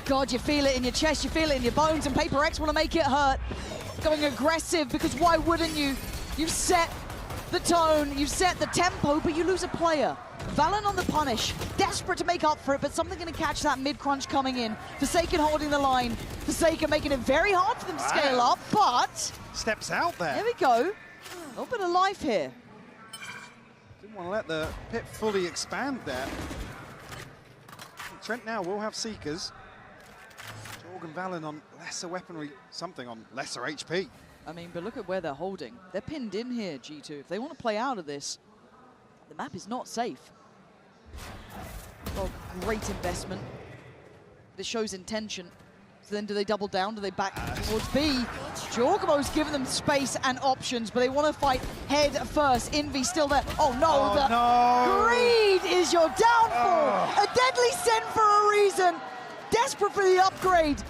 God, you feel it in your chest, you feel it in your bones, and PRX want to make it hurt. Going aggressive, because why wouldn't you? You've set the tone, you've set the tempo, but you lose a player. Valen on the punish, desperate to make up for it, but something going to catch that mid-crunch coming in. Forsaken holding the line. Forsaken making it very hard for them to scale up, but... Steps out there. There we go. A little bit of life here. Didn't want to let the pit fully expand there. Trent now will have Seekers. Jorg and Valen on lesser weaponry, something on lesser HP. I mean, but look at where they're holding. They're pinned in here, G2. If they want to play out of this, the map is not safe. Oh, great investment. This shows intention. So then do they double down? Do they back towards B? Jorgamo's given them space and options, but they want to fight head first. Envy still there. Oh no, no. Greed is your downfall. A deadly sin for a reason. Desperate for the upgrade.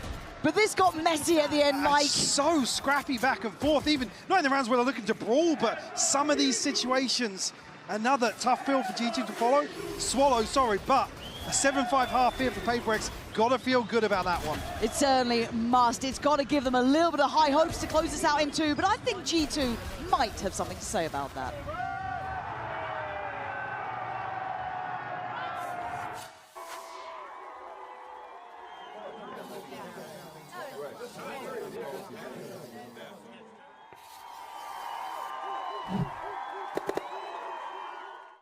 But this got messy at the end, Mike. So scrappy back and forth, even not in the rounds where they're looking to brawl, but some of these situations. Another tough field for G2 to follow. Swallow, sorry, but a 7-5 half here for PRX. Gotta feel good about that one. It certainly must. It's got to give them a little bit of high hopes to close this out in 2, but I think G2 might have something to say about that.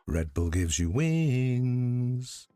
Red Bull gives you wings.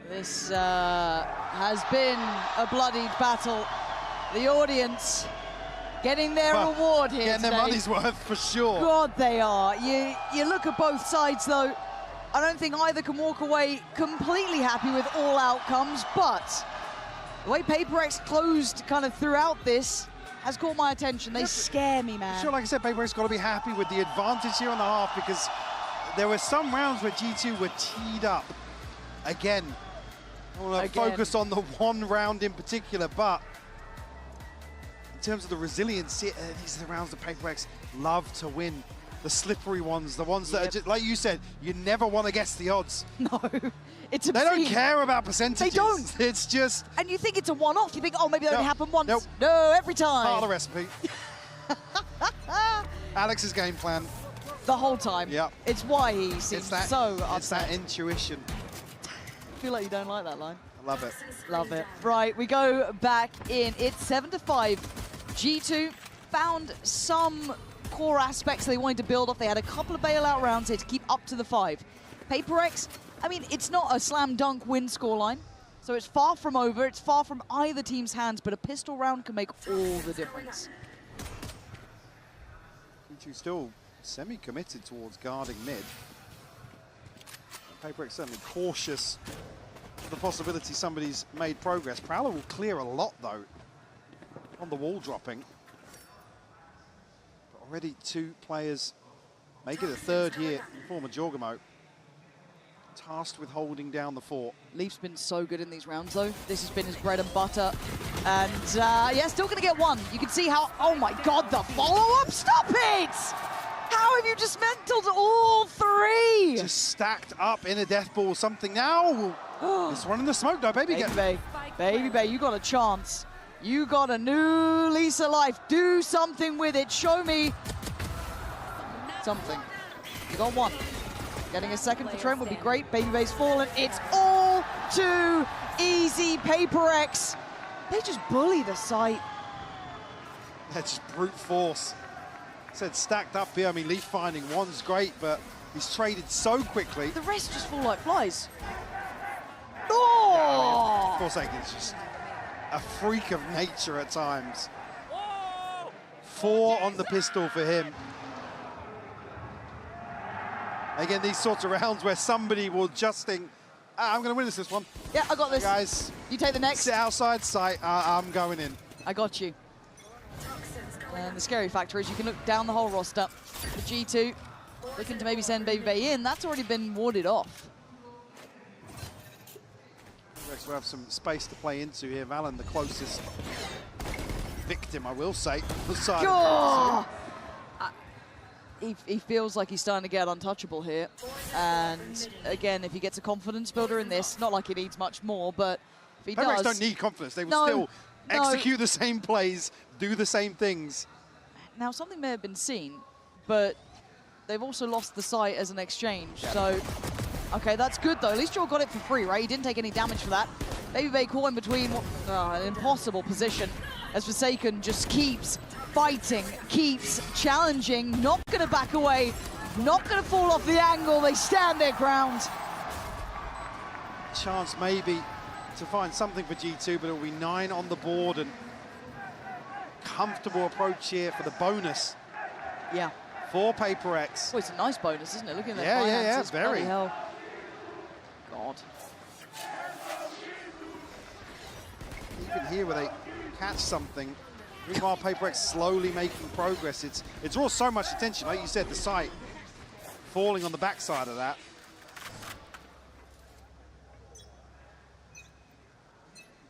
This has been a bloodied battle. The audience getting their reward here Getting today. their money's worth for sure. God, they are. You look at both sides, though. I don't think either can walk away completely happy with all outcomes, but The way PRX closed kind of throughout this has caught my attention. They scare me, man. Sure, like I said, PRX got to be happy with the advantage here on the half because there were some rounds where G2 were teed up. Again, I want to focus on the one round in particular, but in terms of the resilience, these are the rounds that PRX love to win. The slippery ones, the ones that are just, like you said, you never want to guess the odds. No, it's They don't care about percentages. They don't. It's just... And you think it's a one-off. You think, oh, maybe that only happened once. Nope. No, every time. Part of the recipe. Alex's game plan. The whole time. Yeah. It's why he seems so upset. It's that intuition. I feel like you don't like that line. I love it. Love it. Right, we go back in. It's 7-5. G2 found some core aspects they wanted to build off. They had a couple of bailout rounds here to keep up to the 5. PRX, I mean, it's not a slam dunk win scoreline, so it's far from over. It's far from either team's hands, but a pistol round can make all the difference. G2 still semi-committed towards guarding mid. PRX certainly cautious of the possibility somebody's made progress. Prowler will clear a lot, though, on the wall dropping. But already 2 players make it a third here in form of Jorgamo. Tasked with holding down the fort. Leaf's been so good in these rounds, though. This has been his bread and butter. And, yeah, still going to get one. You can see how, oh, my God, the follow-up. Stop it! How have you dismantled all 3? Just stacked up in a death ball. Something now. This one in the smoke, though. Baby Bay. Baby Bay, you got a chance. You got a new lease of life. Do something with it. Show me something. You got one. Getting a second for Trent would be great. Baby Bay's fallen. It's all too easy. PRX. They just bully the site. That's just brute force. Said stacked up here. I mean, Leaf finding one's great, but he's traded so quickly. The rest just fall like flies. Oh! Of course, it's just a freak of nature at times. 4 on the pistol for him. Again, these sorts of rounds where somebody will just think, I'm going to win this one. Yeah, I got this. Guys, you take the next. Sit outside sight. I'm going in. I got you. And the scary factor is you can look down the whole roster. The G2 looking to maybe send Baby Bay in. That's already been warded off. Rex will have some space to play into here. Valen, the closest victim, I will say. He feels like he's starting to get untouchable here. And again, if he gets a confidence builder in this, not like he needs much more, but if he does... don't need confidence. They will still execute the same plays, do the same things. Now, something may have been seen, but they've also lost the site as an exchange. So, okay, that's good, though. At least Joel got it for free, right? He didn't take any damage for that. Baby Bay caught in between an impossible position as Forsaken just keeps fighting, keeps challenging, not going to back away, not going to fall off the angle. They stand their ground. Chance maybe to find something for G2, but it will be 9 on the board and comfortable approach here for the bonus. Yeah. For PRX. Oh, it's a nice bonus, isn't it? Looking at their Yeah, finances. very. Bloody hell. God. Even here where they catch something, meanwhile PRX slowly making progress. It draws so much attention, like you said, the site falling on the backside of that.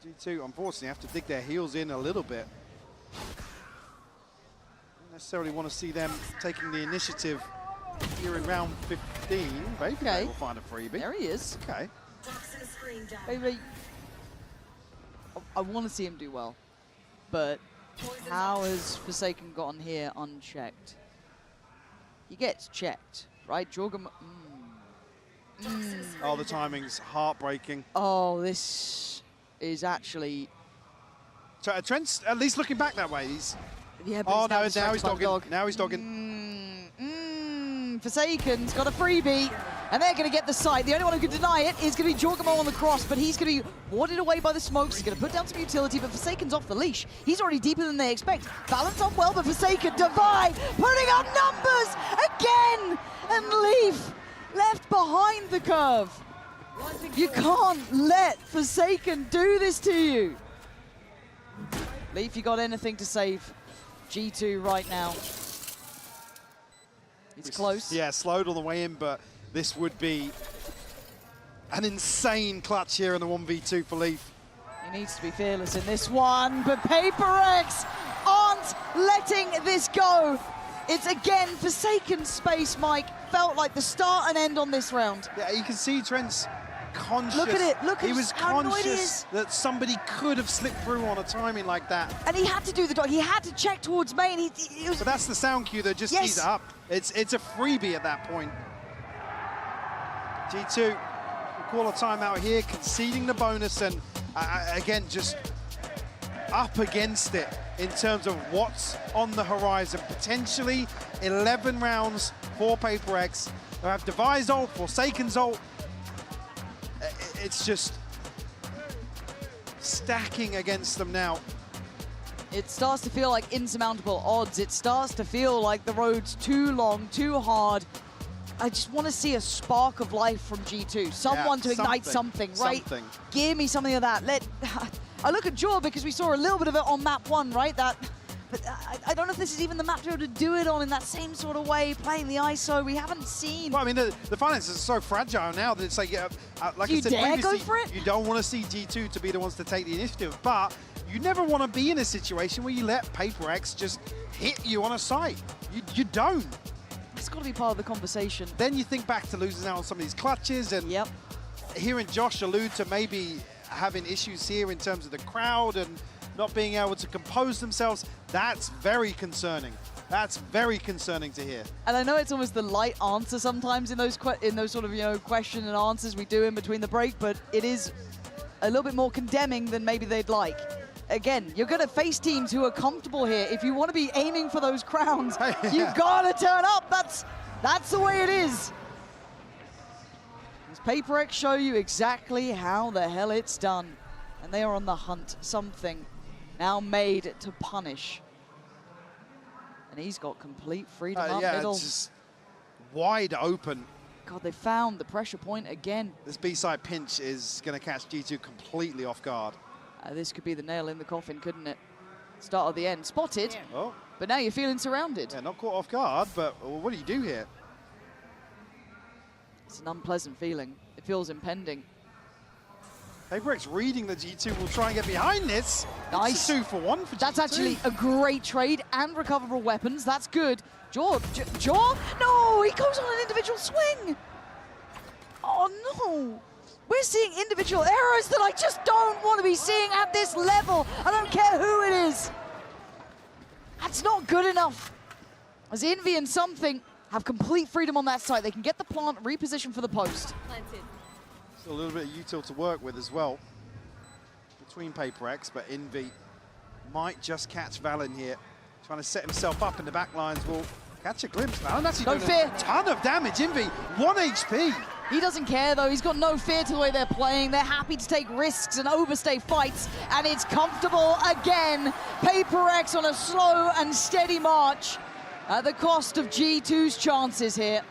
G2 unfortunately have to dig their heels in a little bit. Don't necessarily want to see them taking the initiative here in round 15. Baby Bay will find a freebie. There he is. Okay. Baby, I want to see him do well, but how has Forsaken gotten here unchecked? He gets checked, right? Jorgam. Oh, the timing's heartbreaking. Oh, this is actually... Trent's at least looking back that way. Yeah, oh, no, now he's dogging. Now he's dogging. Forsaken's got a freebie, and they're going to get the site. The only one who can deny it is going to be Jorgamo on the cross, but he's going to be warded away by the smokes. He's going to put down some utility, but Forsaken's off the leash. He's already deeper than they expect. Balance on well, but Forsaken, Divide, putting up numbers again, and Leaf left behind the curve. You can't let Forsaken do this to you. Leaf, you got anything to save G2 right now? It's close. Yeah, slowed on the way in, but this would be an insane clutch here in the 1v2 for Leaf. He needs to be fearless in this one, but PRX aren't letting this go. It's again Forsaken space, Mike. Felt like the start and end on this round. Yeah, you can see Trent's conscious. Look at it, look at he was how annoyed he conscious is. that somebody could have slipped through on a timing like that. And he had to do the dodge. He had to check towards main. He was... But that's the sound cue that just tees it up. It's a freebie at that point. G2 will call a timeout here, conceding the bonus, and again, just up against it in terms of what's on the horizon. Potentially 11 rounds for PRX. They have Devi's ult, Forsaken's ult. It's just stacking against them now. It starts to feel like insurmountable odds. It starts to feel like the road's too long, too hard. I just want to see a spark of life from G2. Someone to ignite something, right? Give me something of that. I look at Jaw because we saw a little bit of it on map 1, right? But I don't know if this is even the map to be able to do it on in that same sort of way, playing the ISO. We haven't seen. Well, I mean, the finances are so fragile now that it's like, like I said previously, you don't want to see G2 to be the ones to take the initiative, but you never want to be in a situation where you let PRX just hit you on a site. You don't. It's got to be part of the conversation. Then you think back to losing out on some of these clutches, and hearing Josh allude to maybe having issues here in terms of the crowd and not being able to compose themselves, that's very concerning. That's very concerning to hear. And I know it's almost the light answer sometimes in those sort of question and answers we do in between the break, but it is a little bit more condemning than maybe they'd like. Again, you're going to face teams who are comfortable here. If you want to be aiming for those crowns, you've got to turn up. That's the way it is. Does PRX show you exactly how the hell it's done? And they are on the hunt. Something now made to punish. And he's got complete freedom up middle. It's just wide open. God, they found the pressure point again. This B-side pinch is going to catch G2 completely off guard. This could be the nail in the coffin, couldn't it? Start of the end. Spotted, but now you're feeling surrounded. Yeah, not caught off guard, but what do you do here? It's an unpleasant feeling. It feels impending. PRX reading the G2 will try and get behind this. Nice. It's a 2-for-1 for G2. That's actually a great trade and recoverable weapons. That's good. Jaw? No, he goes on an individual swing. Oh, no. We're seeing individual errors that I just don't want to be seeing at this level. I don't care who it is. That's not good enough. As Envy and Something have complete freedom on that site. They can get the plant, reposition for the post. Still a little bit of util to work with as well between PRX, but Envy might just catch Valen here. Trying to set himself up in the back lines. Will catch a glimpse. Valen actually doing a ton of damage. Envy, 1 HP. He doesn't care, though. He's got no fear to the way they're playing. They're happy to take risks and overstay fights, and it's comfortable again. PRX on a slow and steady march at the cost of G2's chances here.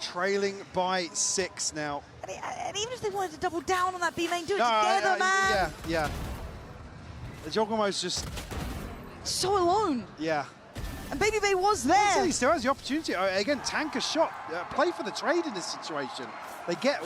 Trailing by 6 now. And even if they wanted to double down on that B lane, do it together, man. Yeah. The Jogomo's just so alone. Yeah. And Baby Bay was there. He still has the opportunity. Again, tank a shot. Play for the trade in this situation. They get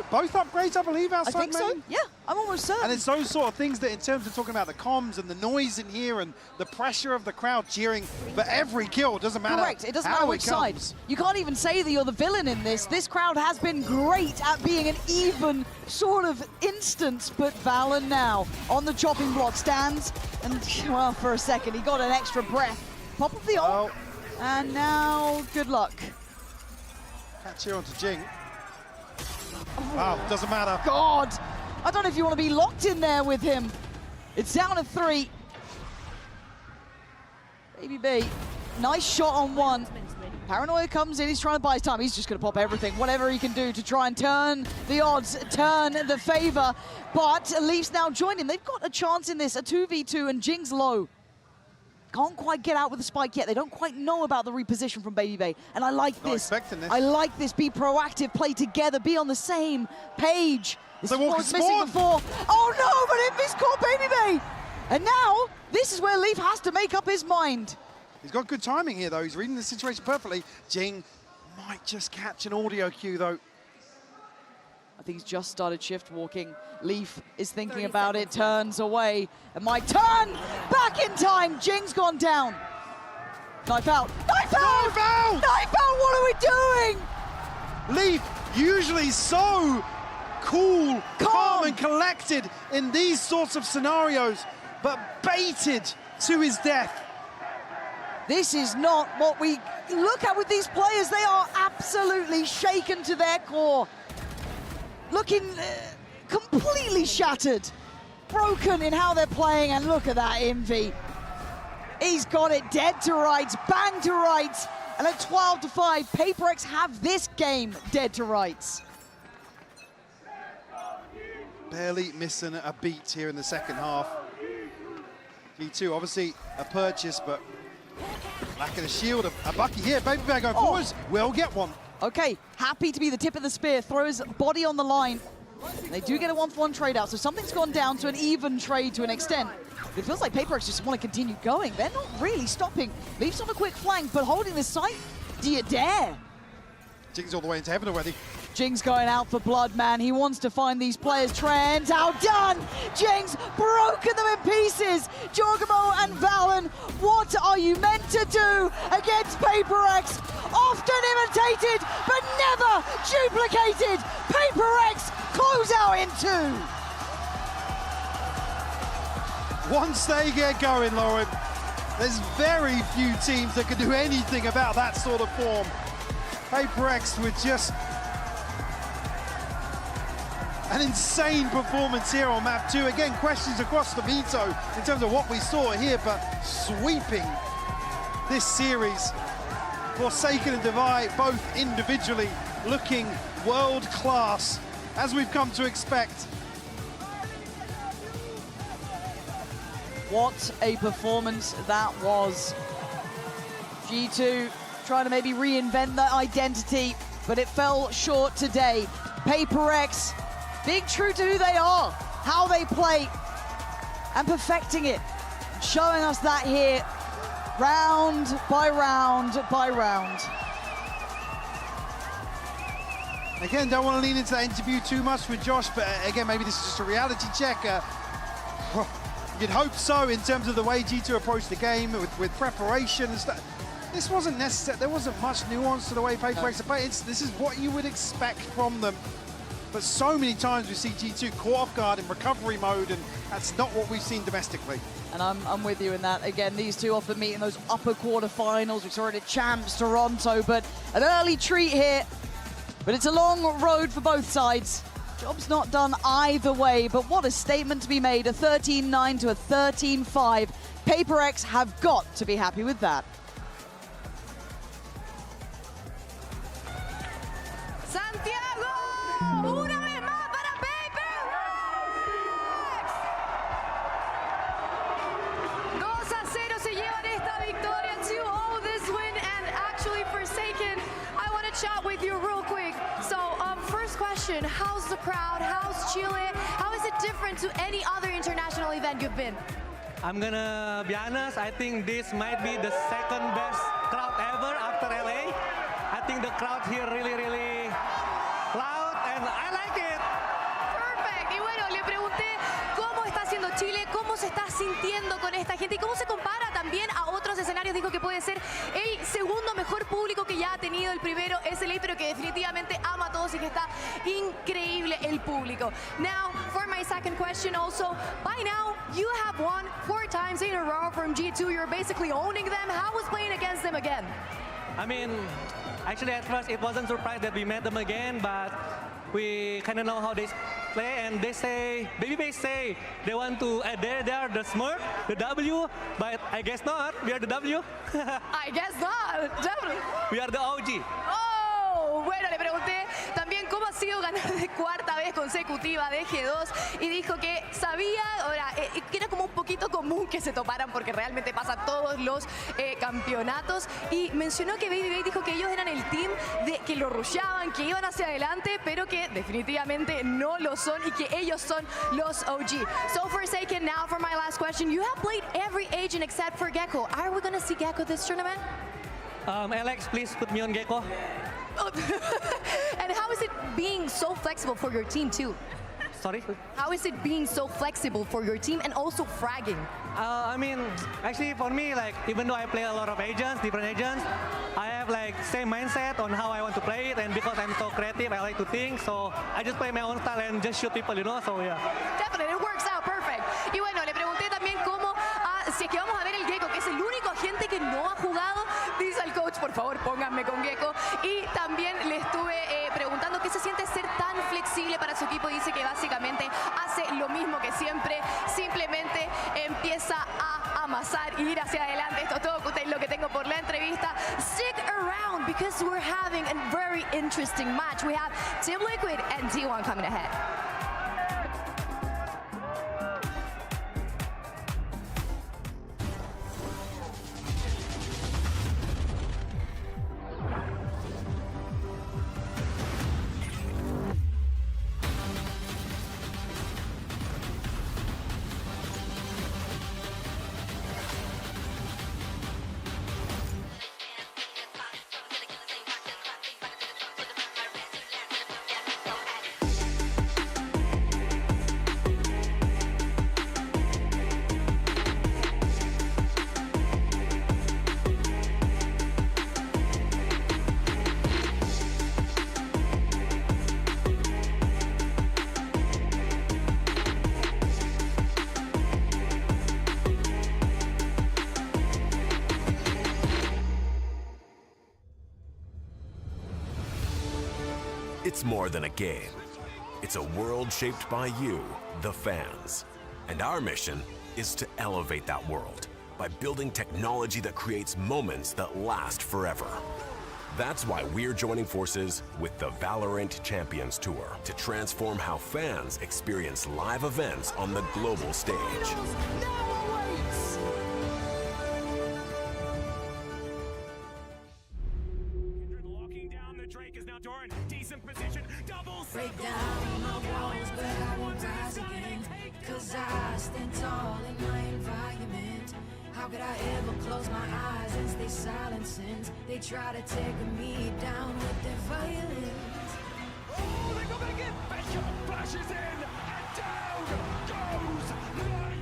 both upgrades, I believe, outside I think so. main. Yeah, I'm almost certain. And it's those sort of things that, in terms of talking about the comms and the noise in here and the pressure of the crowd cheering for every kill, doesn't matter. Correct. It doesn't matter which side. You can't even say that you're the villain in this. This crowd has been great at being an even sort of instance, but Valen now on the chopping block stands, and well, for a second he got an extra breath. Pop of the ult, and now good luck. Catch here onto Jing. Wow, doesn't matter. God, I don't know if you want to be locked in there with him. It's down to 3. Baby B, nice shot on 1. Paranoia comes in, he's trying to buy his time. He's just going to pop everything, whatever he can do to try and turn the odds, turn the favor. But Leafs now joining. They've got a chance in this, a 2v2, and Jing's low. Can't quite get out with the spike yet. They don't quite know about the reposition from Baby Bay. And I like this. Not expecting this. I like this. Be proactive, play together, be on the same page. This So is what Walker was missing spawned. before. Oh no, but it missed caught Baby Bay. And now, this is where Leaf has to make up his mind. He's got good timing here, though. He's reading the situation perfectly. Jing might just catch an audio cue, though. I think he's just started shift walking. Leaf is thinking about it, turns away, and might turn back in time. Jing's gone down. Knife out. Knife out! Knife out! Knife out! What are we doing? Leaf, usually so cool, calm and collected in these sorts of scenarios, but baited to his death. This is not what we look at with these players. They are absolutely shaken to their core. Looking completely shattered, broken in how they're playing, and look at that Envy. He's got it dead to rights, bang to rights, and at 12-5, PRX have this game dead to rights. Barely missing a beat here in the second half. G2, obviously a purchase, but lack of the shield. A Bucky here, Baby Bear going forwards, will get one. Okay, happy to be the tip of the spear, throws body on the line. They do get a 1-for-1 trade out, so something's gone down to an even trade to an extent. It feels like PRX just want to continue going. They're not really stopping. Leafs on a quick flank, but holding this site, do you dare? Jing's all the way into heaven already. Jing's going out for blood, man. He wants to find these players. Trent outdone. Jing's broken them in pieces. Jorgamo and Valen, what are you meant to do against PRX? Often imitated, but never duplicated. PRX close out in 2. Once they get going, Lauren, there's very few teams that can do anything about that sort of form. PRX with just an insane performance here on map 2. Again, questions across the veto in terms of what we saw here, but sweeping this series. Forsaken and Divide, both individually looking world class, as we've come to expect. What a performance that was. G2 trying to maybe reinvent their identity, but it fell short today. PRX being true to who they are, how they play, and perfecting it. Showing us that here, round by round by round. Again, don't want to lean into that interview too much with Josh, but again, maybe this is just a reality check. You'd hope so in terms of the way G2 approached the game with preparation and stuff. This wasn't necessary. There wasn't much nuance to the way PRX play. This is what you would expect from them. But so many times we see G2 caught off guard in recovery mode, and that's not what we've seen domestically. And I'm with you in that. Again, these two often meet in those upper quarterfinals. We saw it at Champs Toronto, but an early treat here. But it's a long road for both sides. Job's not done either way, but what a statement to be made. A 13-9 to a 13-5. PRX have got to be happy with that. Santiago, una vez más para PRX. 2-0 se llevan esta victoria to hold this win, and actually Forsaken, I want to chat with you real quick. So, first question, how's the crowd? How's Chile? How is it different to any other international event you've been? I'm gonna be honest, I think this might be the second best crowd ever after LA. I think the crowd here really loud, and I like it. Perfect. Y bueno, le pregunté cómo está haciendo Chile, cómo se está sintiendo con esta gente y cómo se compara también a otros escenarios. Dijo que puede ser el segundo mejor público que ya ha tenido. El primero es LA, pero que definitivamente ama a todos y que está increíble el público. Now, for my second question also, by now, you have won 4 times in a row from G2. You're basically owning them. How was playing against them again? I mean, actually at first it wasn't surprised that we met them again, but we kind of know how they play, and they say, Babybase say they want to, they are the Smurf, the W, but I guess not, we are the W. I guess not, definitely. We are the OG. Oh, bueno, le pregunté también cómo ha sido ganar de cuarta vez consecutiva de G2 y dijo que sabía, ahora, que era como un poquito común que se toparan porque realmente pasa todos los campeonatos y mencionó que Baby Bay dijo que ellos eran el team que lo rusheaban, que iban hacia adelante, pero que definitivamente no lo son y que ellos son los OG. So Forsaken, now for my last question, you have played every agent except for Gecko. Are we going to see Gecko this tournament? Alex, please put me on Gecko. And how is it being so flexible for your team too? Sorry? How is it being so flexible for your team and also fragging? I mean, actually for me, like, even though I play a lot of agents, different agents, I have like same mindset on how I want to play it, and because I'm so creative, I like to think, so I just play my own style and just shoot people, you know, so yeah. Definitely, it works out perfect. Y bueno, le pregunté también cómo, si es que vamos a ver el Gecko, que es el único agente que no ha jugado, dice al coach, por favor, pónganme con Gecko. Y también le estuve preguntando qué se siente ser tan flexible para su equipo. Dice que básicamente hace lo mismo que siempre, simplemente empieza a amasar y ir hacia adelante. Esto es todo lo que tengo por la entrevista. Stick around because we're having a very interesting match. We have Team Liquid and T1 coming ahead. It's more than a game. It's a world shaped by you, the fans. And our mission is to elevate that world by building technology that creates moments that last forever. That's why we're joining forces with the Valorant Champions Tour to transform how fans experience live events on the global stage. Break down my walls, but I won't rise again. Cause I stand tall in my environment. How could I ever close my eyes and stay silent since they try to take me down with their violence? Oh, they're gonna get better! Flashes in, and down goes Light!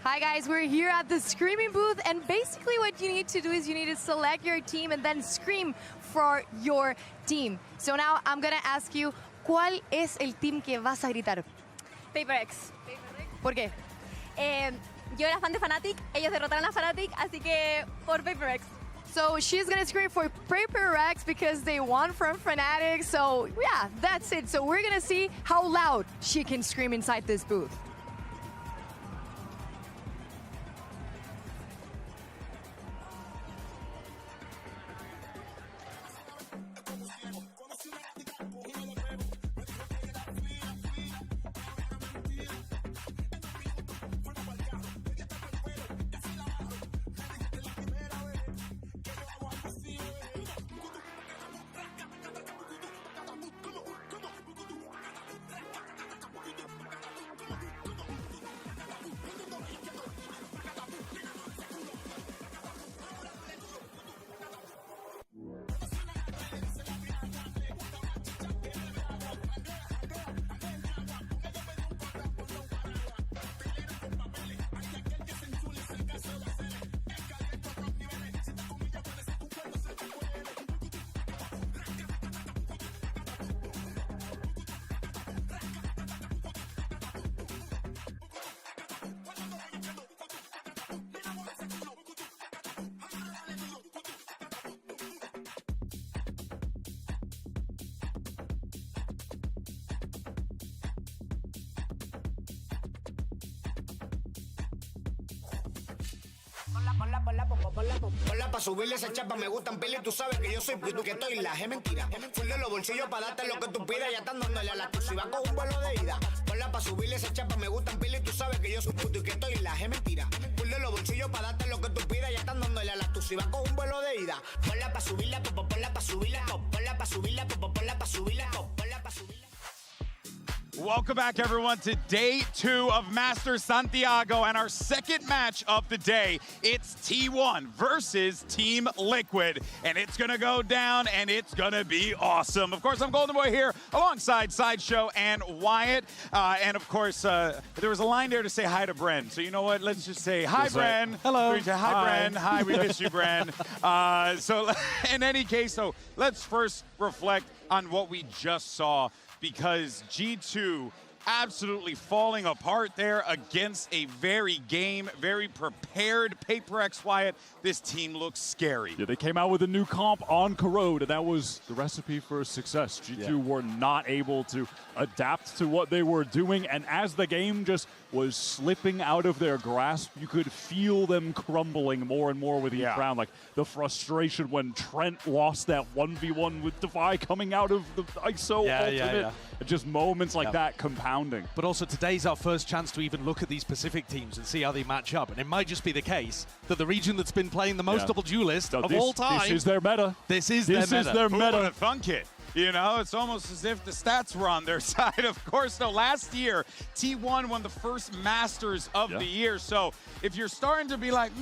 Hi guys, we're here at the Screaming booth, and basically what you need to do is you need to select your team and then scream for your team. So now I'm gonna ask you, ¿cuál es el team que vas a gritar? PRX. ¿Por qué? Yo era fan de Fnatic, ellos derrotaron a Fnatic, así que por PRX. So she's gonna scream for PRX because they won from Fnatic. So yeah, that's it. So we're gonna see how loud she can scream inside this booth. Ponla pa' subirle esa chapa, me gustan pila y tú sabes que yo soy puto y que estoy la es mentira. Full de los bolsillos pa' darte lo que tú pidas, ya están dándole a la exclusiva con un vuelo de ida. Ponla pa' subirle esa chapa, me gustan pila y tú sabes que yo soy puto y que estoy la es mentira. Full de los bolsillos pa' darte lo que tú pidas, ya están dándole a la exclusiva con un vuelo de ida. Ponla pa' subirla, ponla pa' subirla, ponla pa' subirla, ponla pa' subirla, ponla pa' subirla. Welcome back, everyone, to day 2 of Masters Santiago and our second match of the day. It's T1 versus Team Liquid, and it's going to go down, and it's going to be awesome. Of course, I'm Golden Boy here alongside Sideshow and Wyatt. And, of course, there was a line there to say hi to Bren. So, you know what? Let's just say hi, Bren. Hello. Hi, Bren. Hi, we miss you, Bren. So, in any case, so let's first reflect on what we just saw, because G2 absolutely falling apart there against a very game, very prepared PRX. Wyatt. This team looks scary. Yeah, they came out with a new comp on Corrode, and that was the recipe for success. G2 were not able to adapt to what they were doing, and as the game just was slipping out of their grasp, you could feel them crumbling more and more with each round. Like the frustration when Trent lost that 1v1 with Defy coming out of the ISO ultimate. Just moments like that compounding. But also today's our first chance to even look at these Pacific teams and see how they match up. And it might just be the case that the region that's been playing the most double duelist of all time. This is their meta. This is their meta. Who would have thunk it? You know, it's almost as if the stats were on their side. Of course, no, last year, T1 won the first Masters of the year. So if you're starting to be like,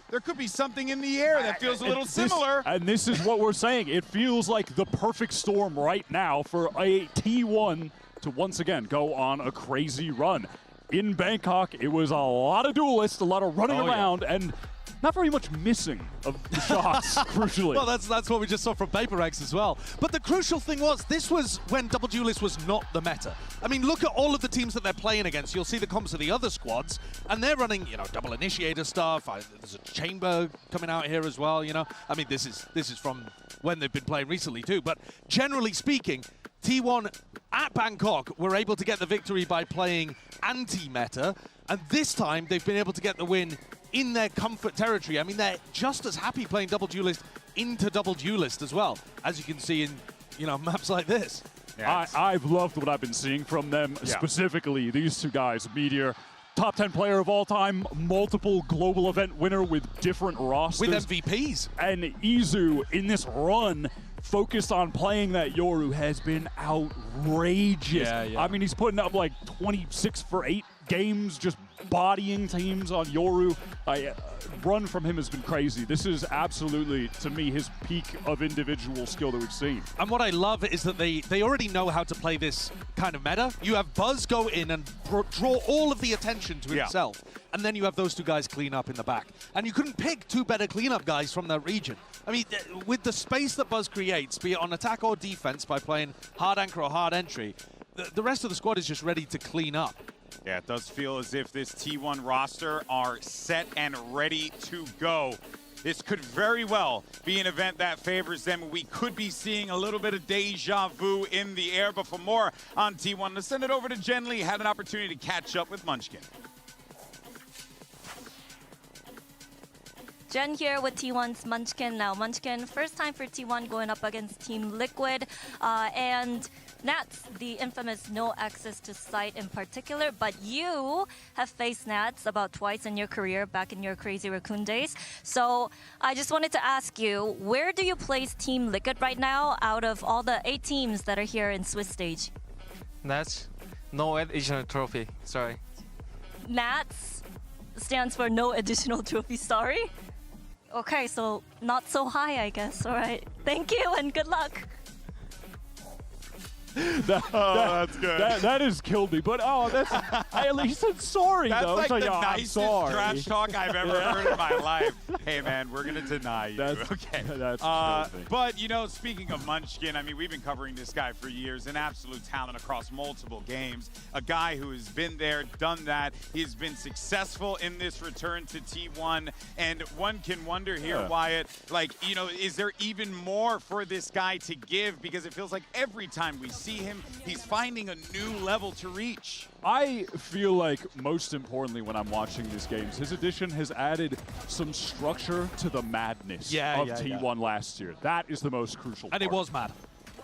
there could be something in the air that feels a little similar. And this is what we're saying. It feels like the perfect storm right now for a T1 to once again go on a crazy run. In Bangkok, it was a lot of duelists, a lot of running around, and not very much missing of the shots, crucially. Well, that's what we just saw from PRX as well. But the crucial thing was, this was when Double Duelist was not the meta. I mean, look at all of the teams that they're playing against. You'll see the comps of the other squads, and they're running, you know, double initiator stuff. There's a chamber coming out here as well, you know. I mean, this is from when they've been playing recently too. But generally speaking, T1 at Bangkok were able to get the victory by playing anti-meta, and this time they've been able to get the win in their comfort territory. I mean, they're just as happy playing Double Duelist into Double Duelist as well, as you can see in, you know, maps like this. Yeah, I've loved what I've been seeing from them, specifically these two guys. Meteor, top 10 player of all time, multiple global event winner with different rosters. With MVPs. And Izu, in this run, focused on playing that Yoru, has been outrageous. I mean, he's putting up like 26 for 8 games, just bodying teams on Yoru. Run from him has been crazy. This is absolutely, to me, his peak of individual skill that we've seen. And what I love is that they already know how to play this kind of meta. You have Buzz go in and draw all of the attention to himself, and then you have those two guys clean up in the back. And you couldn't pick two better cleanup guys from that region. I mean, with the space that Buzz creates, be it on attack or defense by playing hard anchor or hard entry, the rest of the squad is just ready to clean up. Yeah, it does feel as if this T1 roster are set and ready to go. This could very well be an event that favors them. We could be seeing a little bit of deja vu in the air. But for more on T1, let's send it over to Jen Lee. Had an opportunity to catch up with Munchkin. Jen here with T1's Munchkin. Now, Munchkin, first time for T1 going up against Team Liquid. And Nats, the infamous no access to site in particular, but you have faced Nats about twice in your career back in your Crazy Raccoon days. So I just wanted to ask you, where do you place Team Liquid right now out of all the 8 teams that are here in Swiss stage? Nats, no additional trophy, sorry. Nats stands for no additional trophy, sorry? Okay, so not so high, I guess. All right. Thank you and good luck. That's good. That has killed me. But that's at least it's sorry though. That's like the I'm nicest sorry. trash talk I've ever heard in my life. Hey man, we're gonna deny you. Okay. That's but you know, speaking of Munchkin, I mean, we've been covering this guy for years. An absolute talent across multiple games. A guy who has been there, done that. He's been successful in this return to T1. And one can wonder here, Wyatt, like, you know, is there even more for this guy to give? Because it feels like every time we see him. He's finding a new level to reach. I feel like most importantly when I'm watching these games, his addition has added some structure to the madness of T1 last year. That is the most crucial part. And it was mad.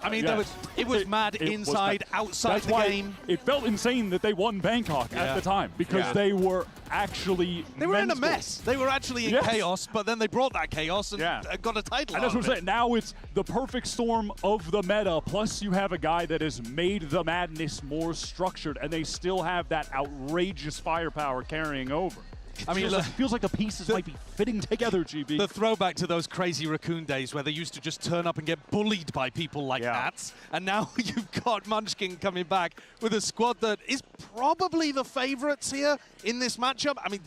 I mean, Yeah. it was mad It was inside, mad. outside That's the why game. It felt insane that they won Bangkok at the time because they were actually They were in a mental. mess. They were actually in chaos, but then they brought that chaos and got a title And out that's what I'm of saying. it. Now it's the perfect storm of the meta, plus you have a guy that has made the madness more structured, and they still have that outrageous firepower carrying over. I mean, it feels like the pieces might be fitting together, GB. The throwback to those crazy Raccoon days where they used to just turn up and get bullied by people like Nats. And now you've got Munchkin coming back with a squad that is probably the favorites here in this matchup. I mean,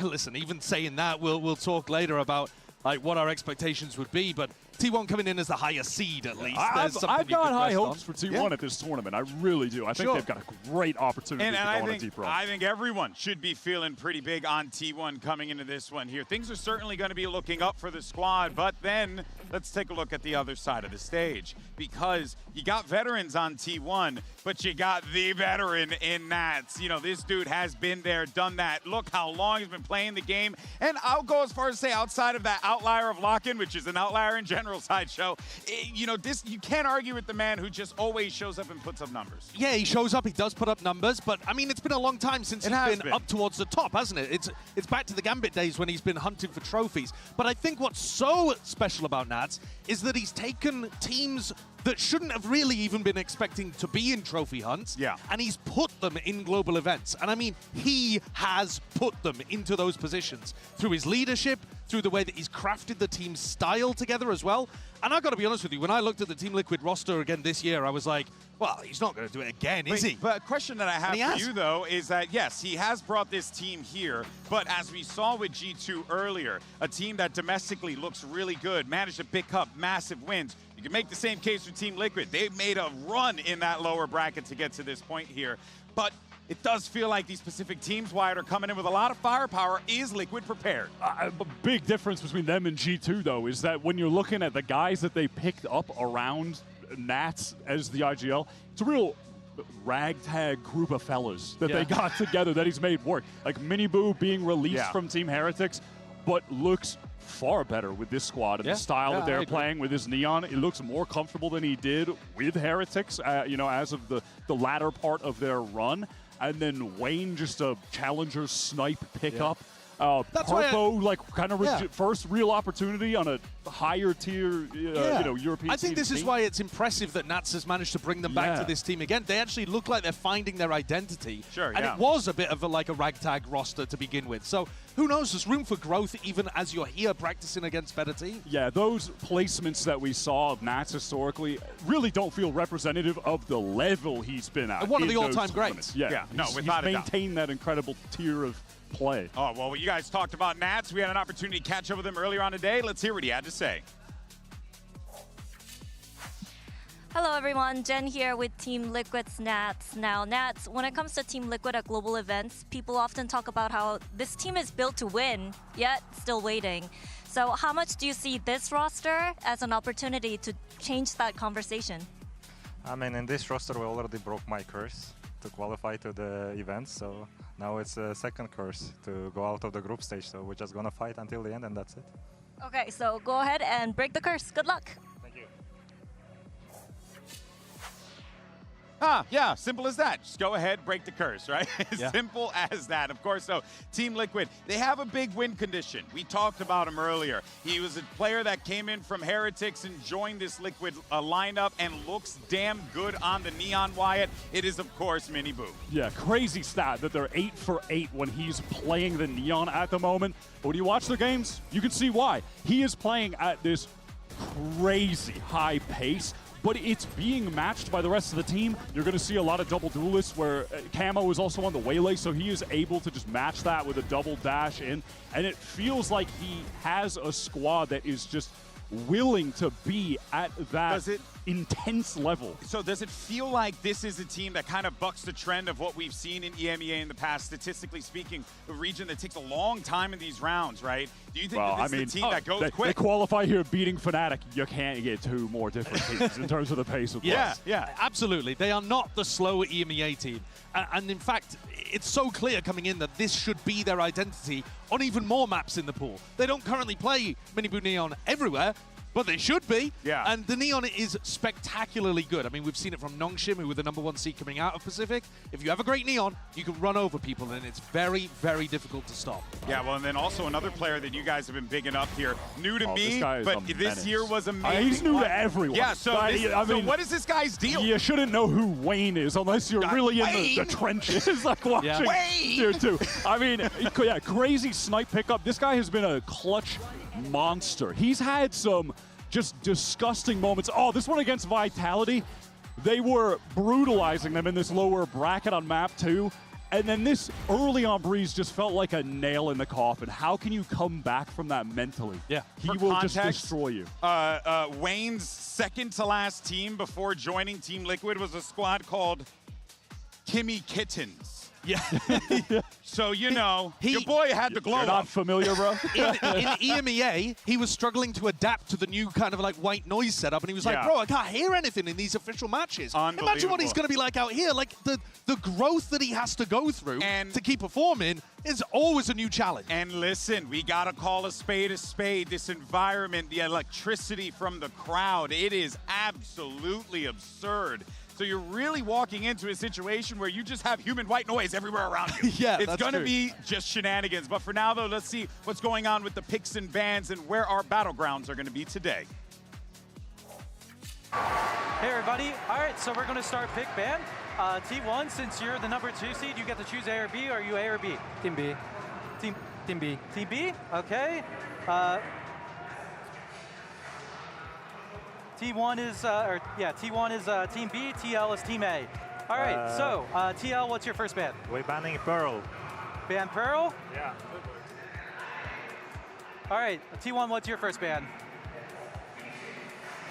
listen, even saying that, we'll talk later about like what our expectations would be, but T1 coming in as the higher seed, at least. I've got high hopes for T1 at this tournament. I really do. I think they've got a great opportunity And to go on a deep run. I think everyone should be feeling pretty big on T1 coming into this one here. Things are certainly going to be looking up for the squad, but then let's take a look at the other side of the stage, because you got veterans on T1, but you got the veteran in Nats. You know, this dude has been there, done that. Look how long he's been playing the game. And I'll go as far as say outside of that outlier of lock-in, which is an outlier in general sideshow, you know, this you can't argue with the man who just always shows up and puts up numbers. Yeah, he shows up, he does put up numbers, but I mean, it's been a long time since he's been up towards the top, hasn't it? It's back to the Gambit days when he's been hunting for trophies. But I think what's so special about Nats is that he's taken teams that shouldn't have really even been expecting to be in trophy hunts, and he's put them in global events. And I mean, he has put them into those positions through his leadership, through the way that he's crafted the team's style together as well. And I've got to be honest with you, when I looked at the Team Liquid roster again this year, I was like, well, he's not going to do it again, is he? But a question that I have for you, though, is that, yes, he has brought this team here, but as we saw with G2 earlier, a team that domestically looks really good, managed to pick up massive wins. You can make the same case for Team Liquid. They've made a run in that lower bracket to get to this point here. But it does feel like these specific teams, Wyatt, are coming in with a lot of firepower. Is Liquid prepared? A big difference between them and G2, though, is that when you're looking at the guys that they picked up around Nats as the IGL, it's a real ragtag group of fellas that they got together that he's made work. Like Miniboo being released from Team Heretics, but looks far better with this squad and the style that they're playing with his Neon. It looks more comfortable than he did with Heretics, you know, as of the latter part of their run. And then Wayne, just a challenger snipe pickup. That's why Purpo, like kind of first real opportunity on a higher tier, you know, European. I think this is why it's impressive that Nats has managed to bring them back to this team again. They actually look like they're finding their identity. And it was a bit of like a ragtag roster to begin with. So who knows? There's room for growth even as you're here practicing against better teams. Yeah, those placements that we saw of Nats historically really don't feel representative of the level he's been at. One of the all-time greats. Yeah, no, he's without a doubt. maintained that incredible tier of play. Oh, well, you guys talked about Nats. We had an opportunity to catch up with him earlier on today. Let's hear what he had to say. Hello everyone, Jen here with Team Liquid's Nats. Now Nats, when it comes to Team Liquid at global events, people often talk about how this team is built to win, yet still waiting. So how much do you see this roster as an opportunity to change that conversation? I mean, in this roster we already broke my curse to qualify to the events, so now it's a second curse to go out of the group stage, so we're just gonna fight until the end and that's it. Okay, so go ahead and break the curse. Good luck. Yeah, simple as that. Just go ahead, break the curse, right? Simple as that. Of course, so Team Liquid, they have a big win condition. We talked about him earlier. He was a player that came in from Heretics and joined this Liquid lineup and looks damn good on the Neon, Wyatt. It is, of course, Miniboo. Yeah, crazy stat that they're 8 for 8 when he's playing the Neon at the moment. But when you watch their games, you can see why. He is playing at this crazy high pace, but it's being matched by the rest of the team. You're going to see a lot of double duelists where Camo is also on the waylay, so he is able to just match that with a double dash in. And it feels like he has a squad that is just willing to be at that intense level. So does it feel like this is a team that kind of bucks the trend of what we've seen in EMEA in the past, statistically speaking, a region that takes a long time in these rounds, right? Do you think that this is a team that goes they quick? qualify here beating Fnatic. You can't get two more different teams in terms of the pace of play. Yeah, absolutely. They are not the slower EMEA team. And in fact, it's so clear coming in that this should be their identity on even more maps in the pool. They don't currently play Minibu Neon everywhere, but they should be. Yeah. And the Neon is spectacularly good. I mean, we've seen it from Nongshim, who were the #1 seed coming out of Pacific. If you have a great Neon, you can run over people, and it's very, very difficult to stop. Yeah, well, and then also another player that you guys have been bigging up here, new to me, this guy is but a this menace. year was amazing. He's new to everyone. Yeah, so, so what is this guy's deal? You shouldn't know who Wayne is unless you're really in the trenches, like watching Tier 2. I mean, yeah, crazy snipe pickup. This guy has been a clutch monster. He's had some just disgusting moments. Oh, this one against Vitality, they were brutalizing them in this lower bracket on map 2. And then this early on Breeze just felt like a nail in the coffin. How can you come back from that mentally? Yeah. For He will context, just destroy you. Wayne's second to last team before joining Team Liquid was a squad called Kimmy Kittens. Yeah. So, you know, your boy had the glow You're not familiar, bro? in EMEA, he was struggling to adapt to the new kind of like white noise setup, and he was like, bro, I can't hear anything in these official matches. Imagine what he's going to be like out here. Like, the growth that he has to go through to keep performing is always a new challenge. And listen, we got to call a spade a spade. This environment, the electricity from the crowd, it is absolutely absurd. So you're really walking into a situation where you just have human white noise everywhere around you. It's going to be just shenanigans. But for now, though, let's see what's going on with the picks and bans and where our battlegrounds are going to be today. Hey, everybody. All right, so we're going to start pick ban. T1, since you're the #2 seed, you get to choose A or B. Are you A or B? Team B. Team B. Team B? Okay. T1 is, T1 is Team B, TL is Team A. All right, so TL, what's your first ban? We're banning Pearl. Ban Pearl? Yeah. All right, T1, what's your first ban?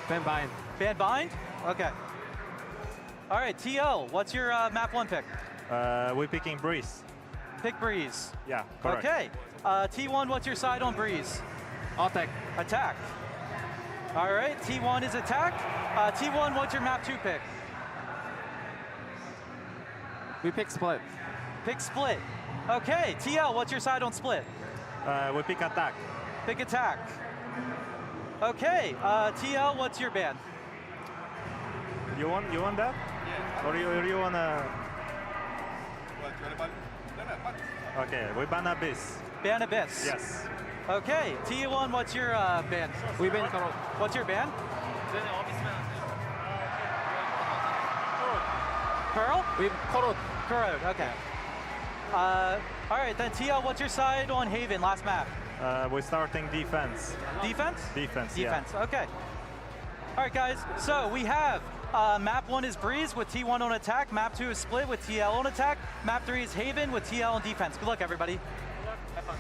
Ban Bind. Ban Bind? Okay. All right, TL, what's your map 1 pick? We're picking Breeze. Pick Breeze. Yeah, correct. Okay. T1, what's your side on Breeze? Attack. Attack. All right, T1 is attack. T1, what's your map 2 pick? We pick Split. Pick Split. Okay, TL, what's your side on Split? We pick Attack. Pick Attack. Okay, TL, what's your ban? You want that? Yeah. Or you wanna? Okay, we ban Abyss. Ban Abyss. Yes. Okay, T1, what's your ban? We ban Corrode. What's your ban? Pearl? We Corrode. Corrode, okay. All right, then TL, what's your side on Haven, last map? We're starting defense. Defense? Defense, Defense, okay. All right, guys, so we have map 1 is Breeze with T1 on attack, map 2 is Split with TL on attack, map 3 is Haven with TL on defense. Good luck, everybody. Have fun.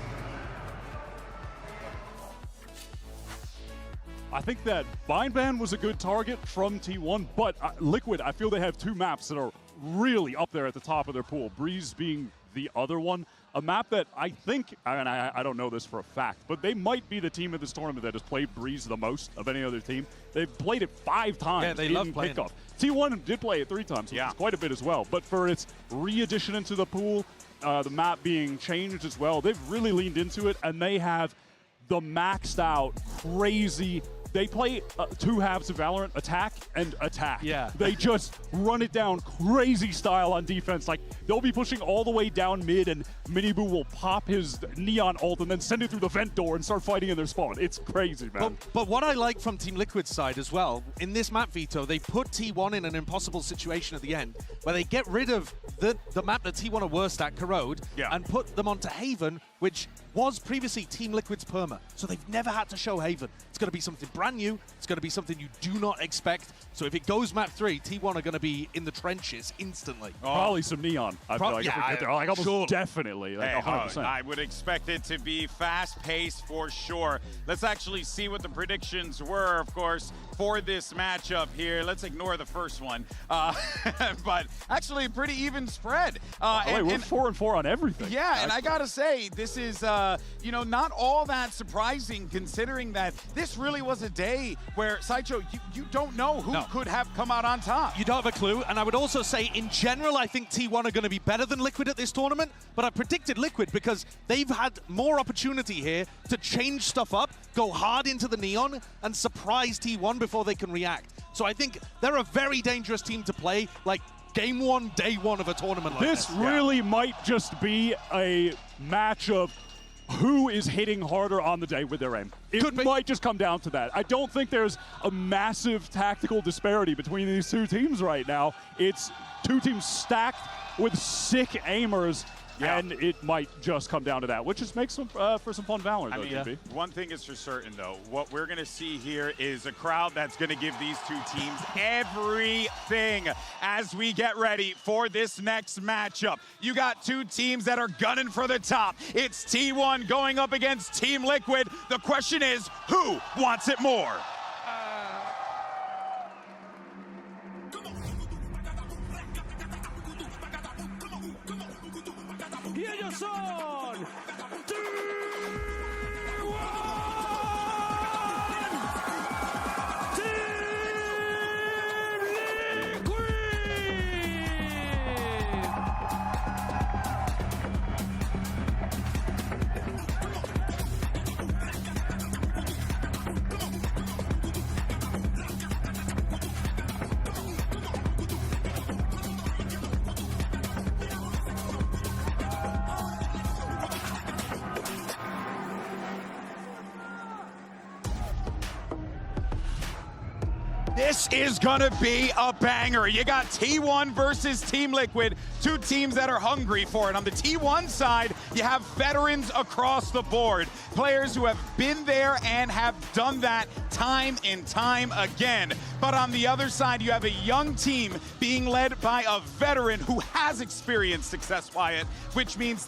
I think that Bind Ban was a good target from T1, but Liquid, I feel they have two maps that are really up there at the top of their pool. Breeze being the other one. A map that I think, and I don't know this for a fact, but they might be the team of this tournament that has played Breeze the most of any other team. They've played it 5 times. Yeah, they love playing pickup. T1 did play it 3 times, which is quite a bit as well. But for its re-addition into the pool, the map being changed as well, they've really leaned into it, and they have the maxed out, crazy. They play 2 halves of Valorant, attack and attack. Yeah. They just run it down crazy style on defense. Like, they'll be pushing all the way down mid, and Minibu will pop his Neon ult and then send it through the vent door and start fighting in their spawn. It's crazy, man. But what I like from Team Liquid's side as well, in this map veto, they put T1 in an impossible situation at the end, where they get rid of the map that T1 are worst at, Corrode, and put them onto Haven, which was previously Team Liquid's perma, so they've never had to show Haven. It's going to be something brand new. It's going to be something you do not expect. So if it goes map 3, T1 are going to be in the trenches instantly. Probably some neon. I feel like if we get there, like almost sure. definitely, like Hey, 100%. I would expect it to be fast-paced for sure. Let's actually see what the predictions were, of course, for this matchup here. Let's ignore the first one, but actually pretty even spread. Wait, we're 4-4 on everything. Yeah, and I Excellent. gotta say, this is not all that surprising considering that this really was a day where Sideshow, you don't know who could have come out on top. You don't have a clue, and I would also say, in general, I think T1 are going to be better than Liquid at this tournament, but I predicted Liquid because they've had more opportunity here to change stuff up, go hard into the Neon, and surprise T1 before they can react. So I think they're a very dangerous team to play, like game 1, day 1 of a tournament like this. This really might just be a match of who is hitting harder on the day with their aim. It might just come down to that. I don't think there's a massive tactical disparity between these two teams right now. It's two teams stacked with sick aimers, and it might just come down to that, which just makes for some fun Valorant. I mean, one thing is for certain, though. What we're going to see here is a crowd that's going to give these two teams everything as we get ready for this next matchup. You got two teams that are gunning for the top. It's T1 going up against Team Liquid. The question is, who wants it more? Y ellos son This is gonna be a banger. You got T1 versus Team Liquid, two teams that are hungry for it. On the T1 side, you have veterans across the board, players who have been there and have done that time and time again. But on the other side, you have a young team being led by a veteran who has experienced success, Wyatt, which means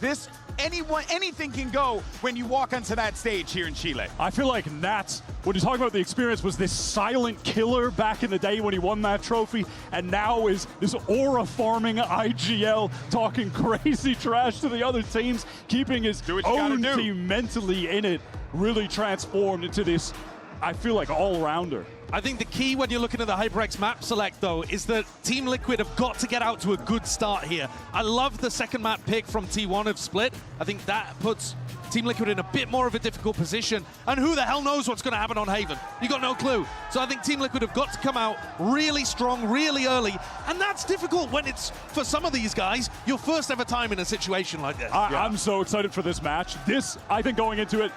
anything can go when you walk onto that stage here in Chile. I feel like Nats, when you talk about the experience, was this silent killer back in the day when he won that trophy, and now is this aura farming IGL talking crazy trash to the other teams, keeping his own team mentally in it, really transformed into this, I feel like, all-rounder. I think the key when you're looking at the HyperX map select, though, is that Team Liquid have got to get out to a good start here. I love the second map pick from T1 of Split. I think that puts Team Liquid in a bit more of a difficult position. And who the hell knows what's going to happen on Haven? You got no clue. So I think Team Liquid have got to come out really strong, really early. And that's difficult when it's, for some of these guys, your first ever time in a situation like this. I'm so excited for this match. This, I think, going into it,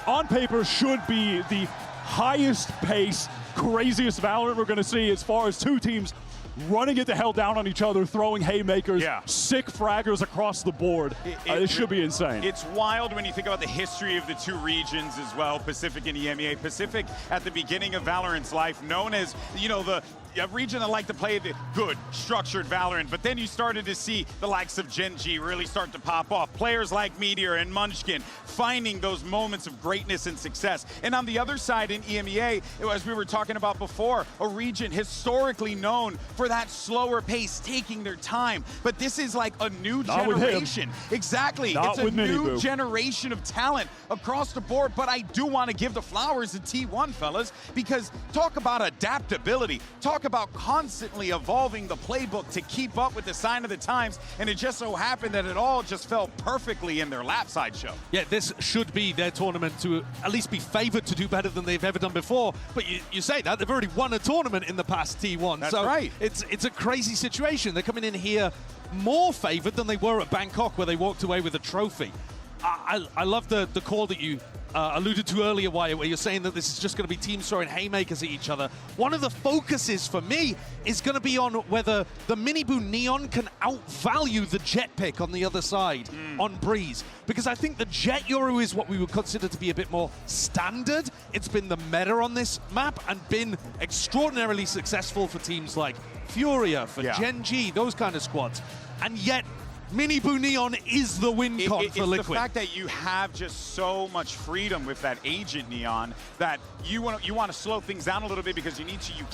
on paper, should be the highest pace, craziest Valorant we're going to see as far as two teams running it the hell down on each other, throwing haymakers, sick fraggers across the board. It should be insane. It's wild when you think about the history of the two regions as well, Pacific and EMEA. Pacific, at the beginning of Valorant's life, known as, a region that liked to play the good, structured Valorant, but then you started to see the likes of Gen.G really start to pop off. Players like Meteor and Munchkin finding those moments of greatness and success. And on the other side in EMEA, as we were talking about before, a region historically known for that slower pace, taking their time. But this is like a new generation. Exactly. It's a new generation of talent across the board. But I do want to give the flowers to T1, fellas, because talk about adaptability. Talk about constantly evolving the playbook to keep up with the sign of the times, and it just so happened that it all just fell perfectly in their lap, Sideshow. Yeah, this should be their tournament to at least be favored to do better than they've ever done before. But you say that, they've already won a tournament in the past T1. That's right. It's a crazy situation. They're coming in here more favored than they were at Bangkok, where they walked away with a trophy. I love the call that you alluded to earlier, Wyatt, where you're saying that this is just going to be teams throwing haymakers at each other. One of the focuses for me is going to be on whether the Miniboo Neon can outvalue the Jet pick on the other side on Breeze. Because I think the Jet Yoru is what we would consider to be a bit more standard. It's been the meta on this map and been extraordinarily successful for teams like Furia, for Gen G, those kind of squads. And yet, Miniboo Neon is the win con for Liquid. It's the fact that you have just so much freedom with that Agent Neon that you want to slow things down a little bit because you need to. You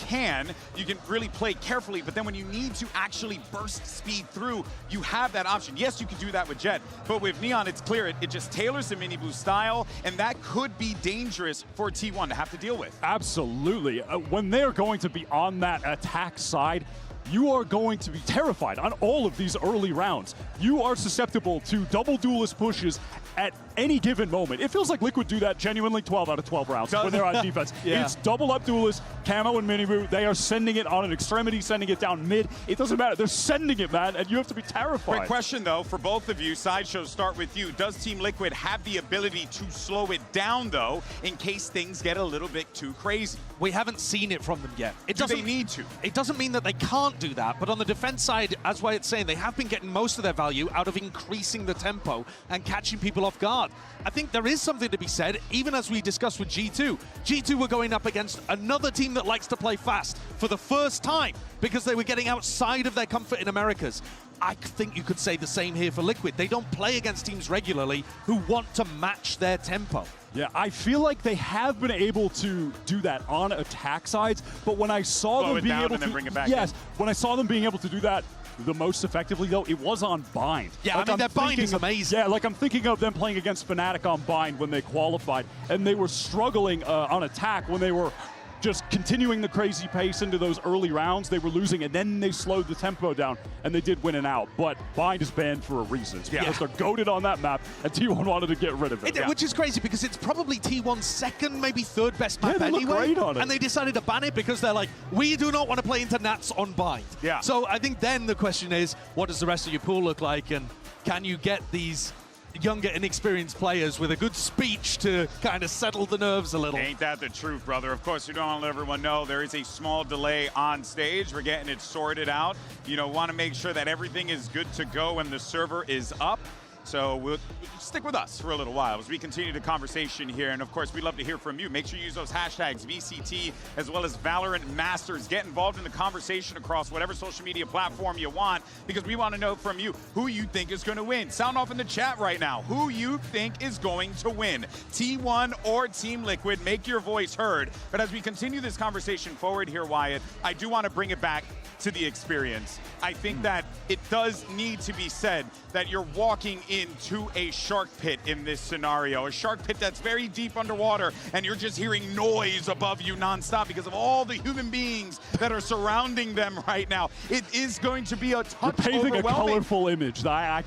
can really play carefully, but then when you need to actually burst speed through, you have that option. Yes, you can do that with Jet, but with Neon, it's clear it just tailors the Miniboo style, and that could be dangerous for T1 to have to deal with. Absolutely. When they're going to be on that attack side, you are going to be terrified on all of these early rounds. You are susceptible to double duelist pushes at any given moment. It feels like Liquid do that genuinely 12 out of 12 rounds when they're on defense. It's double up duelist, Camo and Miniboo. They are sending it on an extremity, sending it down mid. It doesn't matter. They're sending it, man, and you have to be terrified. Great question, though, for both of you. Sideshow, start with you. Does Team Liquid have the ability to slow it down, though, in case things get a little bit too crazy? We haven't seen it from them yet. Do they need to? It doesn't mean that they can't do that, but on the defense side, as Wyatt's saying, they have been getting most of their value out of increasing the tempo and catching people off guard. I think there is something to be said, even as we discussed with G2. G2 were going up against another team that likes to play fast for the first time because they were getting outside of their comfort in Americas. I think you could say the same here for Liquid. They don't play against teams regularly who want to match their tempo. Yeah, I feel like they have been able to do that on attack sides, but when I saw them being able to bring it back when I saw them being able to do that the most effectively, though, it was on Bind. Yeah, like, I mean, that Bind is amazing. Yeah, like I'm thinking of them playing against Fnatic on Bind when they qualified, and they were struggling on attack when they were just continuing the crazy pace into those early rounds. They were losing, and then they slowed the tempo down, and they did win and out. But Bind is banned for a reason. It's because they're goated on that map, and T1 wanted to get rid of it. Which is crazy, because it's probably T1's second, maybe third best map they anyway. look great on it. And they decided to ban it because they're like, we do not want to play into Nats on Bind. Yeah. So I think then the question is, what does the rest of your pool look like, and can you get these younger, inexperienced players with a good speech to kind of settle the nerves a little? Ain't that the truth, brother? Of course, we don't want to let everyone know there is a small delay on stage. We're getting it sorted out. You know, want to make sure that everything is good to go when the server is up. So we'll stick with us for a little while as we continue the conversation here. And of course, we'd love to hear from you. Make sure you use those hashtags VCT as well as Valorant Masters. Get involved in the conversation across whatever social media platform you want, because we want to know from you who you think is going to win. Sound off in the chat right now. Who you think is going to win? T1 or Team Liquid? Make your voice heard. But as we continue this conversation forward here, Wyatt, I do want to bring it back to the experience. I think that it does need to be said that you're walking into a shark pit in this scenario, a shark pit that's very deep underwater, and you're just hearing noise above you nonstop because of all the human beings that are surrounding them right now. It is going to be a touch You're painting a overwhelming. colorful image. I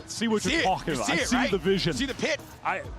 see what you're talking about. I see the vision. See the pit.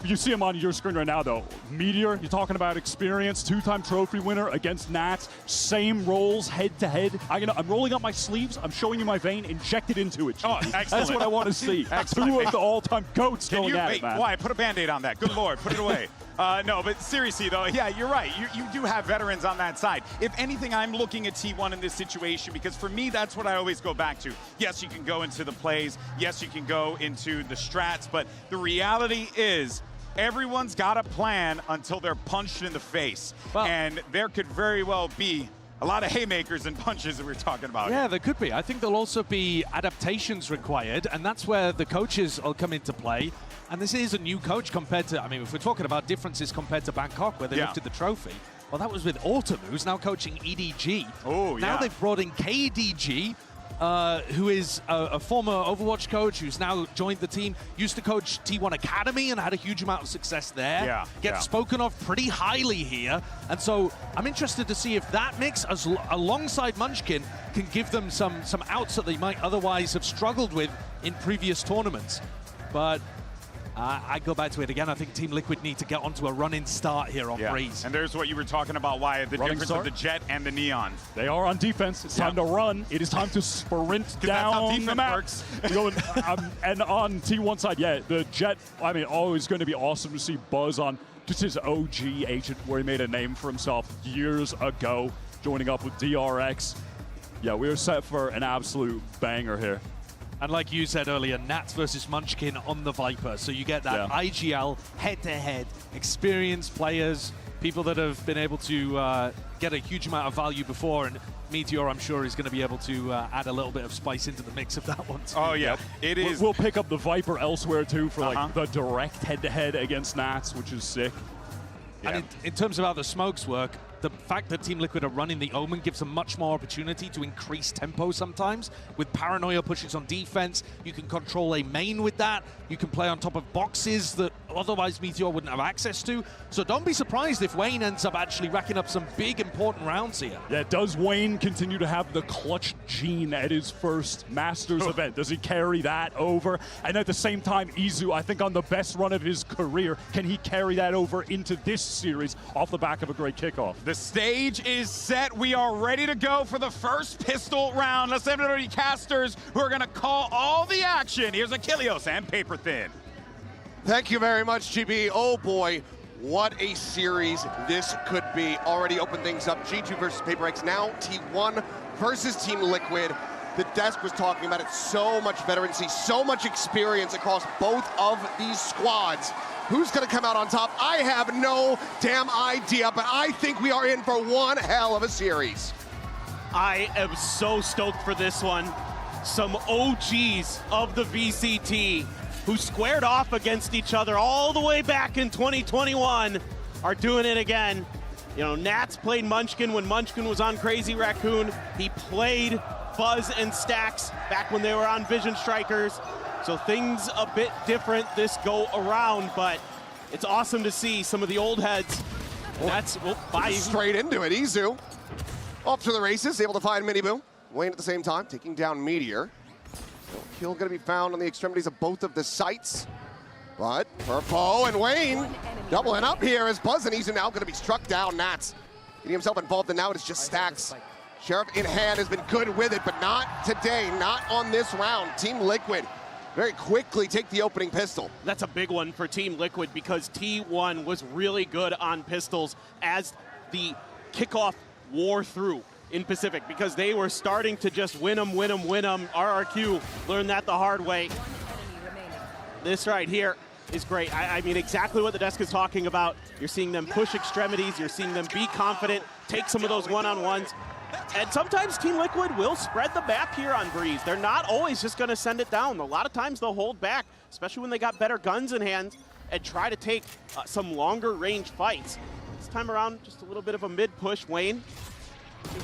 You see him on your screen right now, though. Meteor, you're talking about experience, two-time trophy winner against Nats, same roles head-to-head. I'm rolling up my sleeves. I'm showing you my vein. Inject it into it. Oh, excellent. That's what I want to see. Excellent. Two of the all-time GOATs going at it, man. Why? Put a Band-Aid on that. Good Lord. Put it away. No, but seriously, though, yeah, you're right. You do have veterans on that side. If anything, I'm looking at T1 in this situation because for me, that's what I always go back to. Yes, you can go into the plays. Yes, you can go into the strats. But the reality is everyone's got a plan until they're punched in the face. And there could very well be a lot of haymakers and punches that we're talking about. Yeah, there could be. I think there'll also be adaptations required, and that's where the coaches will come into play. And this is a new coach compared to, I mean, if we're talking about differences compared to Bangkok, where they lifted the trophy, well, that was with Autumn, who's now coaching EDG. Oh, now they've brought in KDG, who is a former Overwatch coach who's now joined the team, used to coach T1 Academy and had a huge amount of success there. Gets spoken of pretty highly here. And so I'm interested to see if that mix, alongside Munchkin, can give them some outs that they might otherwise have struggled with in previous tournaments. But I go back to it again. I think Team Liquid need to get onto a running start here on Breeze. And there's what you were talking about, Wyatt, the difference of the Jet and the Neon. They are on defense. It's time to run. It is time to sprint down the map. Works. And on T1 side, the Jet, I mean, always going to be awesome to see Buzz on just his OG agent where he made a name for himself years ago, joining up with DRX. Yeah, we are set for an absolute banger here. And like you said earlier, Nats versus Munchkin on the Viper. So you get that IGL head-to-head, experienced players, people that have been able to get a huge amount of value before. And Meteor, I'm sure, is going to be able to add a little bit of spice into the mix of that one, too. Oh, yeah. It is. We'll pick up the Viper elsewhere, too, for like the direct head-to-head against Nats, which is sick. And in terms of how the smokes work, the fact that Team Liquid are running the Omen gives them much more opportunity to increase tempo sometimes. With Paranoia pushes on defense, you can control a main with that. You can play on top of boxes that otherwise Meteor wouldn't have access to. So don't be surprised if Wayne ends up actually racking up some big, important rounds here. Yeah, does Wayne continue to have the clutch gene at his first Masters event? Does he carry that over? And at the same time, Izu, I think on the best run of his career, can he carry that over into this series off the back of a great kickoff? The stage is set. We are ready to go for the first pistol round. Let's have the casters who are going to call all the action. Here's Achilles and Paper Thin. Thank you very much, GB. Oh boy, what a series this could be. Already opened things up. G2 versus Paper X. Now T1 versus Team Liquid. The desk was talking about it. So much veterancy, so much experience across both of these squads. Who's going to come out on top? I have no damn idea, but I think we are in for one hell of a series. I am so stoked for this one. Some OGs of the VCT who squared off against each other all the way back in 2021 are doing it again. You know, Nats played Munchkin when Munchkin was on Crazy Raccoon. He played Buzz and Stax back when they were on Vision Strikers. So things a bit different this go around, but it's awesome to see some of the old heads. That's straight into it. Izu off to the races, able to find Miniboo. Wayne at the same time, taking down Meteor. So kill going to be found on the extremities of both of the sites. But Purpo and Wayne doubling up here as Buzz and Izu now going to be struck down. Nats getting himself involved, and now it's just Stax. Sheriff in hand has been good with it, but not today, not on this round. Team Liquid very quickly take the opening pistol. That's a big one for Team Liquid because T1 was really good on pistols as the kickoff wore through in Pacific because they were starting to just win them. RRQ learned that the hard way. This right here is great. I mean, exactly what the desk is talking about. You're seeing them push extremities. You're seeing them be confident, take some of those one-on-ones. And sometimes Team Liquid will spread the map here on Breeze. They're not always just going to send it down. A lot of times they'll hold back, especially when they got better guns in hand, and try to take some longer range fights. This time around, just a little bit of a mid push. Wayne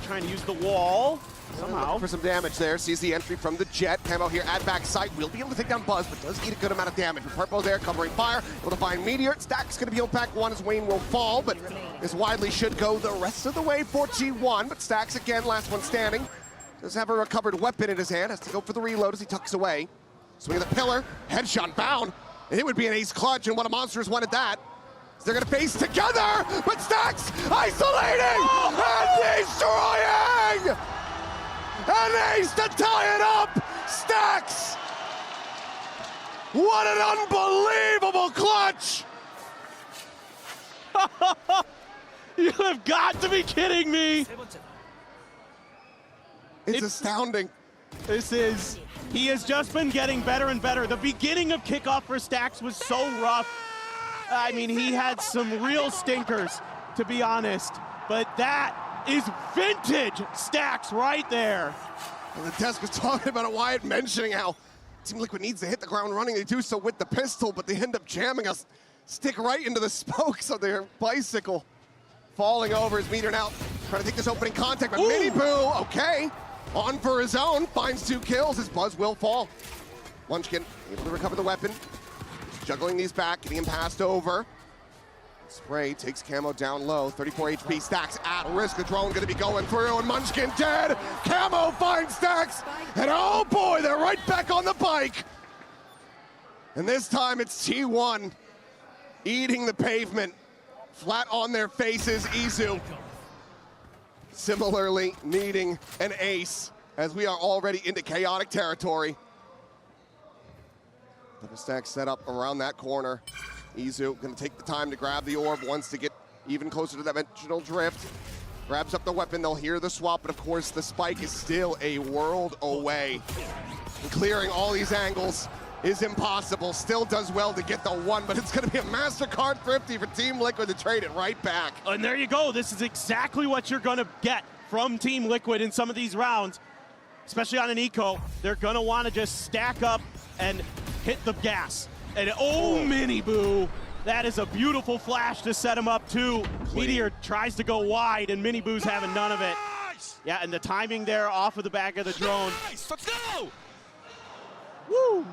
trying to use the wall somehow. For some damage there. Sees the entry from the Jet. Camo here at back sight. Will be able to take down Buzz, but does eat a good amount of damage. Purpo there covering fire. Able to find Meteor. Stack's going to be on pack one as Wayne will fall, but this widely should go the rest of the way for T1. But Stax again, last one standing. Does have a recovered weapon in his hand. Has to go for the reload as he tucks away. Swing of the pillar. Headshot bound. And it would be an ace clutch, and what a monsters wanted that. They're going to face together, but Stax isolating and destroying! An ace to tie it up! Stax! What an unbelievable clutch! You have got to be kidding me! It's astounding. He has just been getting better and better. The beginning of kickoff for Stax was so rough. I mean, he had some real stinkers, to be honest, but that is vintage Stax right there. And the desk was talking about it, Wyatt mentioning how Team Liquid needs to hit the ground running. They do so with the pistol, but they end up jamming us, stick right into the spokes of their bicycle. Falling over his Meteor now, trying to take this opening contact, but Miniboo, okay, on for his own, finds 2 kills as Buzz will fall. Munchkin able to recover the weapon. Juggling these back, getting him passed over. Spray takes Camo down low, 34 HP, Stax at risk. The drone gonna be going through, and Munchkin dead. Camo finds Stax, and oh boy, they're right back on the bike. And this time it's T1 eating the pavement, flat on their faces. Izu similarly needing an ace as we are already into chaotic territory. Double stack set up around that corner. Izu gonna take the time to grab the orb, wants to get even closer to that dimensional drift. Grabs up the weapon, they'll hear the swap, but of course the spike is still a world away. And clearing all these angles is impossible. Still does well to get the one, but it's gonna be a MasterCard thrifty for Team Liquid to trade it right back. And there you go. This is exactly what you're gonna get from Team Liquid in some of these rounds, especially on an eco. They're gonna wanna just stack up and hit the gas. And Mini Boo, that is a beautiful flash to set him up too. Meteor tries to go wide and Mini Boo's having none of it. Yeah, and the timing there off of the back of the drone. Nice, let's go! Woo!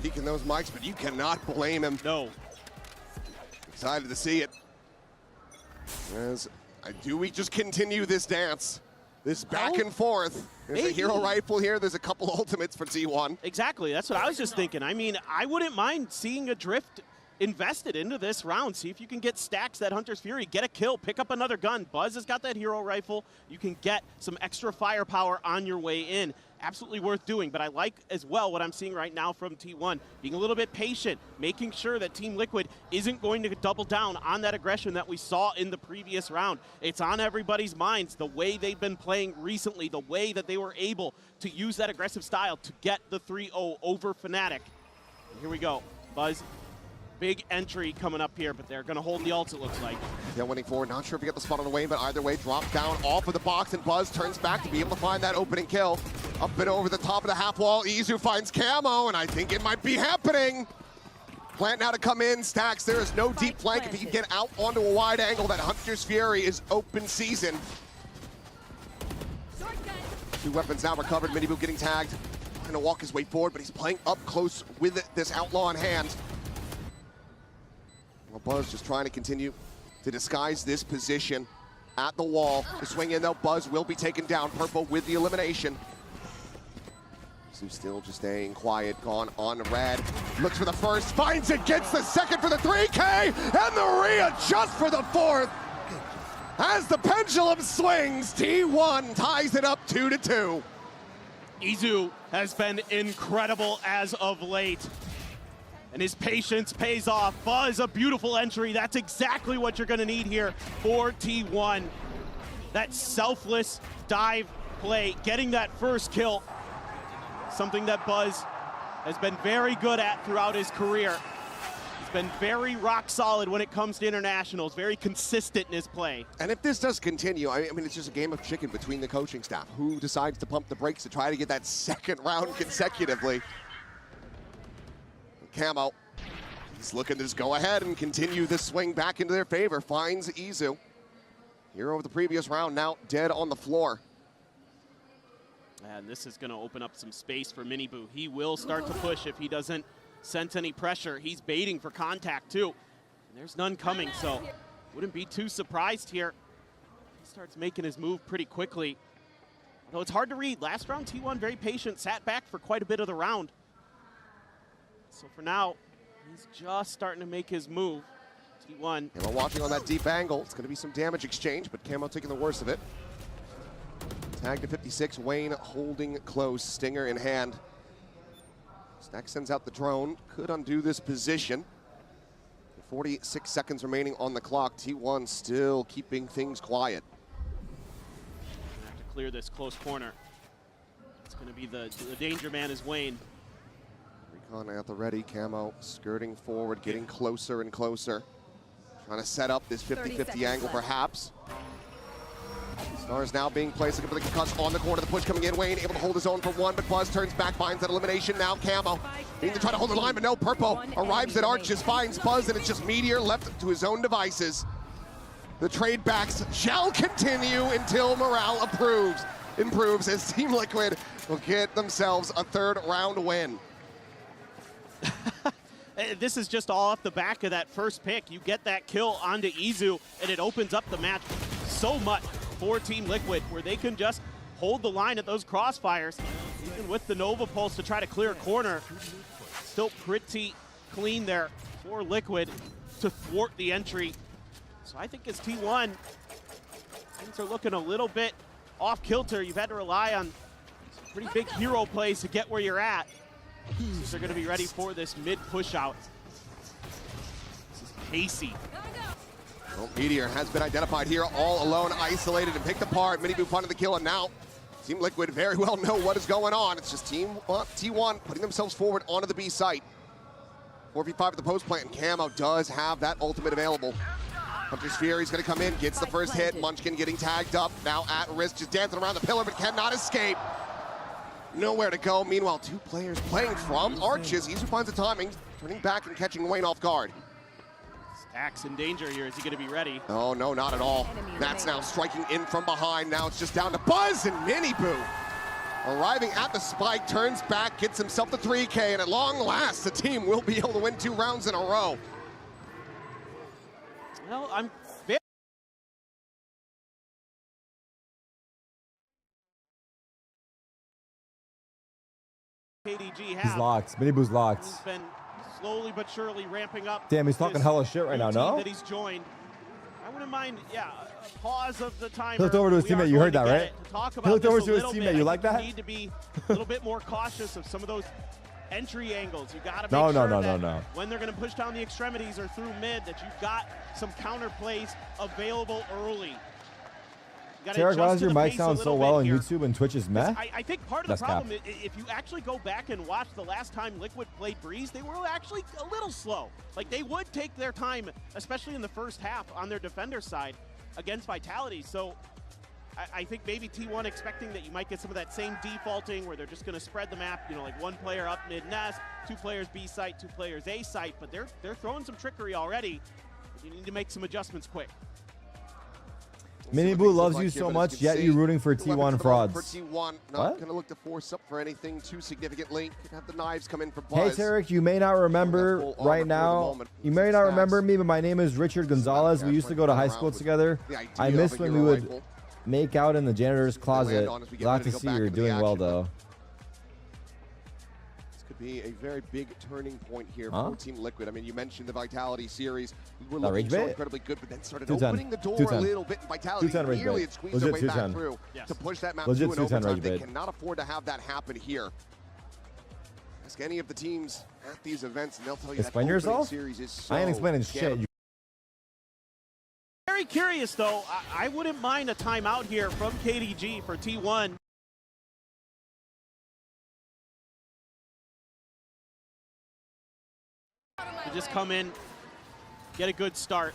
Peeking those mics, but you cannot blame him. No. Excited to see it. As we just continue this dance? This back and forth. There's a hero rifle here. There's a couple ultimates for T1. Exactly. That's what I was just thinking. I mean, I wouldn't mind seeing a drift invested into this round. See if you can get stacks that Hunter's Fury, get a kill, pick up another gun. Buzz has got that hero rifle. You can get some extra firepower on your way in. Absolutely worth doing, but I like as well what I'm seeing right now from T1, being a little bit patient, making sure that Team Liquid isn't going to double down on that aggression that we saw in the previous round. It's on everybody's minds, the way they've been playing recently, the way that they were able to use that aggressive style to get the 3-0 over Fnatic. And here we go, Buzz. Big entry coming up here, but they're going to hold the ult, it looks like. Yeah, winning forward. Not sure if you get the spot on the way, but either way, drop down off of the box, and Buzz turns back to be able to find that opening kill. Up and over the top of the half wall, Izu finds Camo, and I think it might be happening. Plant now to come in, Stacks. There is no deep flank. If he can get out onto a wide angle, that Hunter's Fury is open season. Two weapons now recovered. Mini Boo getting tagged. Trying to walk his way forward, but he's playing up close with this Outlaw in hand. Well, Buzz just trying to continue to disguise this position at the wall. The swing in though, Buzz will be taken down. Purple with the elimination. Izu still just staying quiet, gone on red. Looks for the first, finds it, gets the second for the 3K, and the readjust for the fourth. As the pendulum swings, T1 ties it up 2-2. Izu has been incredible as of late. And his patience pays off. Buzz, a beautiful entry. That's exactly what you're gonna need here for T1. That selfless dive play, getting that first kill. Something that Buzz has been very good at throughout his career. He's been very rock solid when it comes to internationals, very consistent in his play. And if this does continue, I mean, it's just a game of chicken between the coaching staff. Who decides to pump the brakes to try to get that second round consecutively? Camo, he's looking to just go ahead and continue this swing back into their favor. Finds Izu. Hero of the previous round, now dead on the floor. And this is going to open up some space for Mini Boo. He will start to push if he doesn't sense any pressure. He's baiting for contact too. And there's none coming, so wouldn't be too surprised here. He starts making his move pretty quickly. Although it's hard to read. Last round, T1 very patient, sat back for quite a bit of the round. So for now, he's just starting to make his move. T1. And we're watching on that deep angle. It's going to be some damage exchange, but Camo taking the worst of it. Tag to 56, Wayne holding close, Stinger in hand. Stack sends out the drone, could undo this position. 46 seconds remaining on the clock. T1 still keeping things quiet. Gonna have to clear this close corner. It's going to be the danger man is Wayne. Recon at the ready, Camo skirting forward, getting closer and closer. Trying to set up this 50-50 angle perhaps. Stars now being placed, looking for the concuss on the corner, the push coming in. Wayne able to hold his own for one, but Buzz turns back, finds that elimination. Now Camo needing to try to hold the line, but no, Purple arrives at Arches, finds Buzz, and it's just Meteor left to his own devices. The trade backs shall continue until morale improves as Team Liquid will get themselves a third round win. This is just all off the back of that first pick. You get that kill onto Izu, and it opens up the match so much for Team Liquid, where they can just hold the line at those crossfires, even with the Nova Pulse to try to clear a corner. Still pretty clean there for Liquid to thwart the entry. So I think as T1, things are looking a little bit off kilter. You've had to rely on some pretty big hero plays to get where you're at. So they're going to be ready for this mid push out. pacey. Well, Meteor has been identified here, all alone, isolated, and picked apart. Minibu finding the kill, and now Team Liquid very well know what is going on. It's just T1 putting themselves forward onto the B site. 4v5 at the post plant, and Camo does have that ultimate available. Hunter's Fury is going to come in, gets the first hit. Munchkin getting tagged up, now at risk, just dancing around the pillar, but cannot escape. Nowhere to go. Meanwhile, 2 players playing from Arches. Isha finds the timing, turning back and catching Wayne off guard. Stack's in danger here. Is he going to be ready? Oh, no, not at all. That's now striking in from behind. Now it's just down to Buzz, and Minibu arriving at the spike, turns back, gets himself the 3K, and at long last, the team will be able to win 2 rounds in a row. Well, I'm very KDG has. He's locked. Minibu's locked. He's been slowly but surely ramping up. Damn, he's talking hella shit right now, no? That he's joined. I wouldn't mind, yeah, a pause of the timer. He looked over to his teammate. You heard that, right? He looked over to his teammate. You like that? You need to be a little bit more cautious of some of those entry angles. You got to make No. that when they're going to push down the extremities or through mid, that you've got some counter plays available early. Tarek, why does your mic sound so well on YouTube and Twitch is meh? I think part of the problem, if you actually go back and watch the last time Liquid played Breeze, they were actually a little slow. Like, they would take their time, especially in the first half on their defender side against Vitality. So I think maybe T1 expecting that you might get some of that same defaulting where they're just going to spread the map, you know, like 1 player up mid-nest, 2 players B site, 2 players A site, but they're throwing some trickery already. You need to make some adjustments quick. Minibu loves you so much, yet you rooting for T1 frauds. For T1, not going to look to force up for anything too significantly. Could have the knives come in for Buzz. Hey, Tarek, you may not remember right now. You may not remember me, but my name is Richard Gonzalez. We used to go to high school together. I miss when we would make out in the janitor's closet. Glad to see you're doing well, though. Be a very big turning point here for Team Liquid. I mean, you mentioned the Vitality series. We were looking so incredibly good, but then started opening the door a little bit. Vitality nearly had squeezed their way back through to push that map to an overtime. They cannot afford to have that happen here. Ask any of the teams at these events, and they'll tell you that opening series is so I ain't explaining shit. Very curious, though. I wouldn't mind a timeout here from KDG for T1. Just come in, get a good start.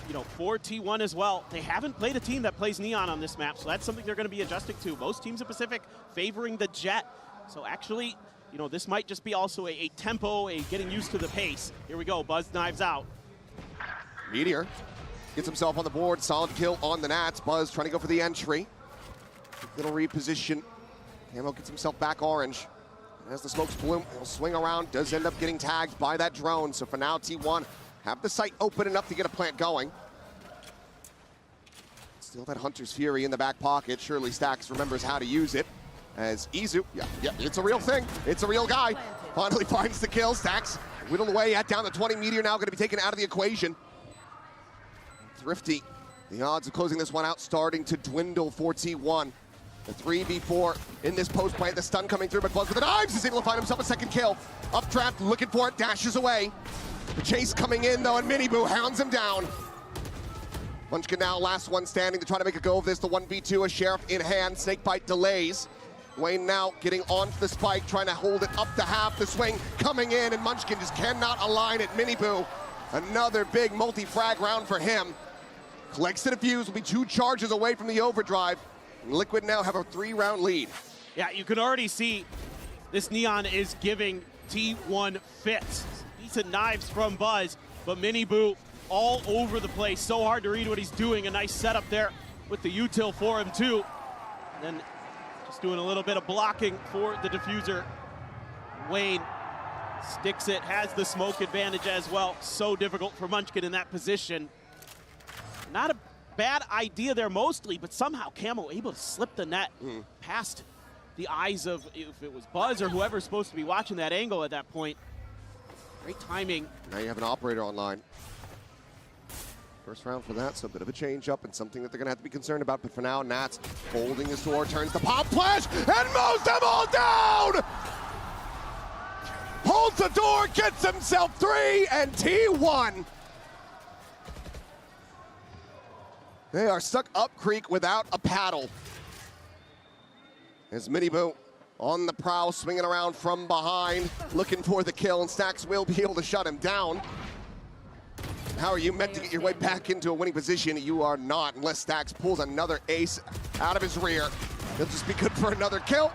You know, for T1 as well, they haven't played a team that plays Neon on this map, so that's something they're going to be adjusting to. Most teams in Pacific favoring the Jet. So actually, you know, this might just be also a tempo, a getting used to the pace. Here we go, Buzz knives out. Meteor gets himself on the board, solid kill on the Nats. Buzz trying to go for the entry. Little reposition. Camo gets himself back orange. As the smokes bloom, he'll swing around, does end up getting tagged by that drone. So for now, T1 have the site open enough to get a plant going. Still that Hunter's Fury in the back pocket. Surely Stacks remembers how to use it. As Izu, yeah, it's a real thing. It's a real guy. Finally finds the kill. Stacks whittled away at down to 20. Meteor now going to be taken out of the equation. Thrifty, the odds of closing this one out starting to dwindle for T1. The 3v4 in this post plant. The stun coming through, but Buzz with the knives is able to find himself a second kill. Updraft, looking for it, dashes away. The chase coming in though, and Minibu hounds him down. Munchkin now last one standing to try to make a go of this. The 1v2, a Sheriff in hand. Snakebite delays. Wayne now getting onto the spike, trying to hold it up to half. The swing coming in, and Munchkin just cannot align it. Minibu, another big multi-frag round for him. Collects the defuse, will be 2 charges away from the overdrive. Liquid now have a 3-round lead. Yeah, you can already see this Neon is giving T1 fits. Decent knives from Buzz, but Minibu all over the place. So hard to read what he's doing. A nice setup there with the util for him too. And then just doing a little bit of blocking for the diffuser. Wayne sticks it, has the smoke advantage as well. So difficult for Munchkin in that position. Not a bad idea there mostly, but somehow Camo able to slip the net past the eyes of, if it was Buzz or whoever's supposed to be watching that angle at that point. Great timing. Now you have an operator online. First round for that, so a bit of a change up and something that they're gonna have to be concerned about, but for now, Nats holding his door, turns the pop flash, and mows them all down! Holds the door, gets himself 3, and T1 They are stuck up creek without a paddle. As Miniboo on the prowl, swinging around from behind, looking for the kill, and Stax will be able to shut him down. How are you meant to get your way back into a winning position? You are not, unless Stax pulls another ace out of his rear. He'll just be good for another kill.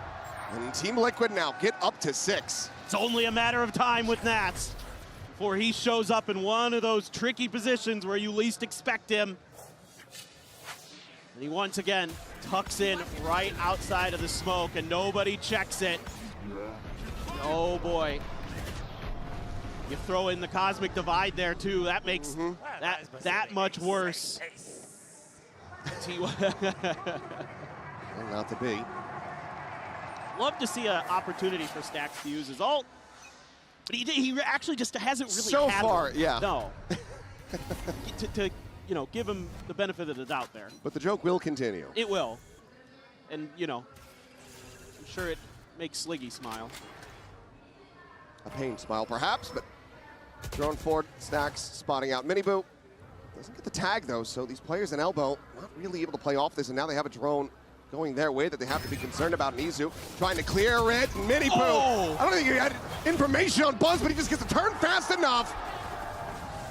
And Team Liquid now get up to 6. It's only a matter of time with Nats before he shows up in one of those tricky positions where you least expect him. And he once again tucks in right outside of the smoke, and nobody checks it. Oh boy. You throw in the Cosmic Divide there too. That makes that much worse. Not to be. Love to see an opportunity for Stax to use his ult, but he actually just hasn't really so had far, one. yeah. No. to you know, give him the benefit of the doubt there. But the joke will continue. It will. And, you know, I'm sure it makes Sliggy smile. A pain smile, perhaps, but thrown forward, Stax spotting out Miniboo. Doesn't get the tag, though, so these players in Elbow not really able to play off this, and now they have a drone going their way that they have to be concerned about. Nizu trying to clear it. Miniboo. Oh. I don't think he had information on Buzz, but he just gets the turn fast enough.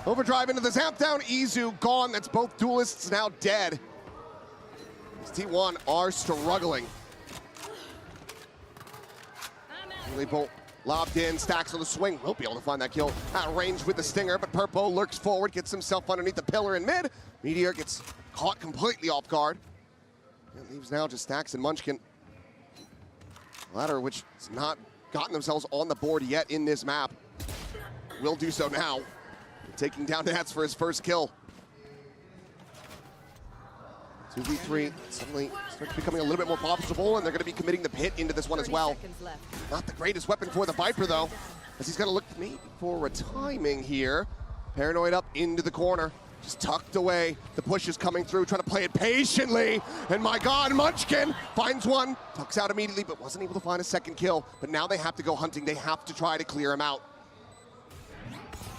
Overdrive into the zap down. Izu gone. That's both duelists now dead. T1 are struggling. Bolt lobbed in. Stax on the swing. Will be able to find that kill at range with the stinger, but Purpo lurks forward, gets himself underneath the pillar in mid. Meteor gets caught completely off guard. It leaves now just Stax and Munchkin. Latter, which has not gotten themselves on the board yet in this map, will do so now. Taking down Nats for his first kill. 2v3 suddenly starts becoming a little bit more possible, and they're going to be committing the pit into this one as well. Not the greatest weapon for the Viper, though, as he's going to look maybe for a timing here. Paranoid up into the corner, just tucked away. The push is coming through, trying to play it patiently. And my God, Munchkin finds one, tucks out immediately, but wasn't able to find a second kill. But now they have to go hunting. They have to try to clear him out.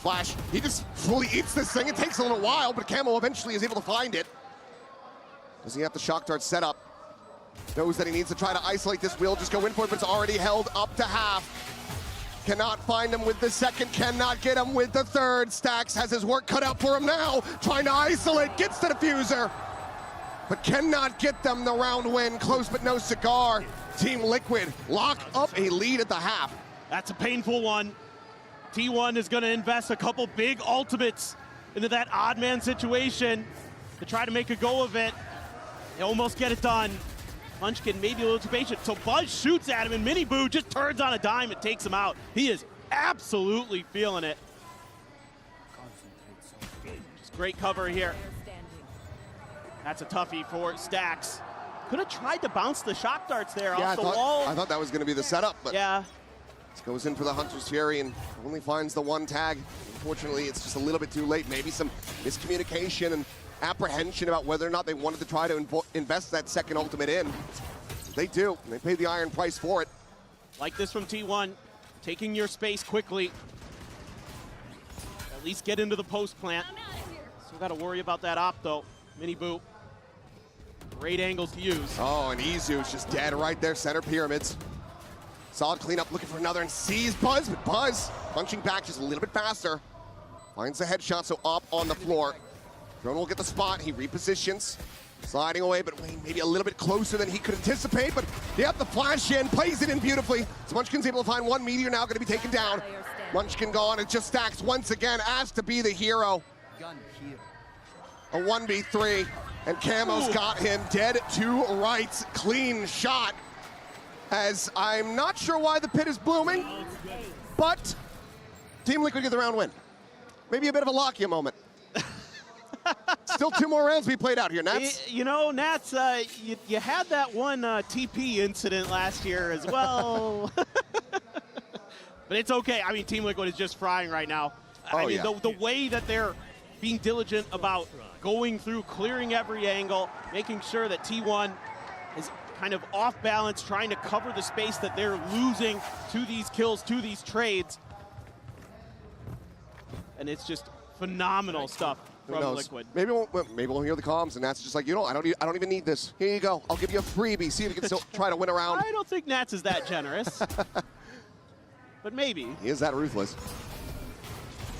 Flash, he just fully eats this thing. It takes a little while, but Camo eventually is able to find it. Does he have the shock dart set up? Knows that he needs to try to isolate this. Will just go in for it, but it's already held up to half. Cannot find him with the second, cannot get him with the third. Stax has his work cut out for him now. Trying to isolate, gets the diffuser, but cannot get them the round win. Close but no cigar. Team Liquid lock up a lead at the half. That's a painful one. T1 is going to invest a couple big ultimates into that odd man situation to try to make a go of it. They almost get it done. Munchkin maybe a little too patient. So Buzz shoots at him, and Miniboo just turns on a dime and takes him out. He is absolutely feeling it. Just great cover here. That's a toughie for Stax. Could have tried to bounce the shock darts there off the wall. I thought that was going to be the setup, but yeah. Goes in for the Hunter's Fury and only finds the one tag. Unfortunately, it's just a little bit too late. Maybe some miscommunication and apprehension about whether or not they wanted to try to invest that second ultimate in. They do, and they pay the iron price for it. Like this from T1, taking your space quickly. At least get into the post plant. Still got to worry about that op though. Miniboo. Great angles to use. Oh, and Izu's just dead right there, center pyramids. Solid cleanup, looking for another, and sees Buzz, but Buzz punching back just a little bit faster. Finds the headshot, so up on the floor. Drone will get the spot, he repositions. Sliding away, but maybe a little bit closer than he could anticipate, but yep, the flash in, plays it in beautifully. So Munchkin's able to find one. Meteor now gonna be taken down. Munchkin gone, it just Stax once again, asked to be the hero. A 1v3, and Camo's got him dead to rights. Clean shot. As I'm not sure why the pit is blooming, but Team Liquid get the round win. Maybe a bit of a Lakia moment. Still 2 more rounds to be played out here, Nats. You know, Nats, you had that one TP incident last year as well. But it's okay. I mean, Team Liquid is just frying right now. I mean, the way that they're being diligent about going through, clearing every angle, making sure that T1 is kind of off balance, trying to cover the space that they're losing to these kills, to these trades. And it's just phenomenal stuff. from knows? Liquid. Maybe we'll hear the comms, and Nat's just like, I don't even need this. Here you go. I'll give you a freebie. See if you can still try to win around. I don't think Nats is that generous. But maybe. He is that ruthless.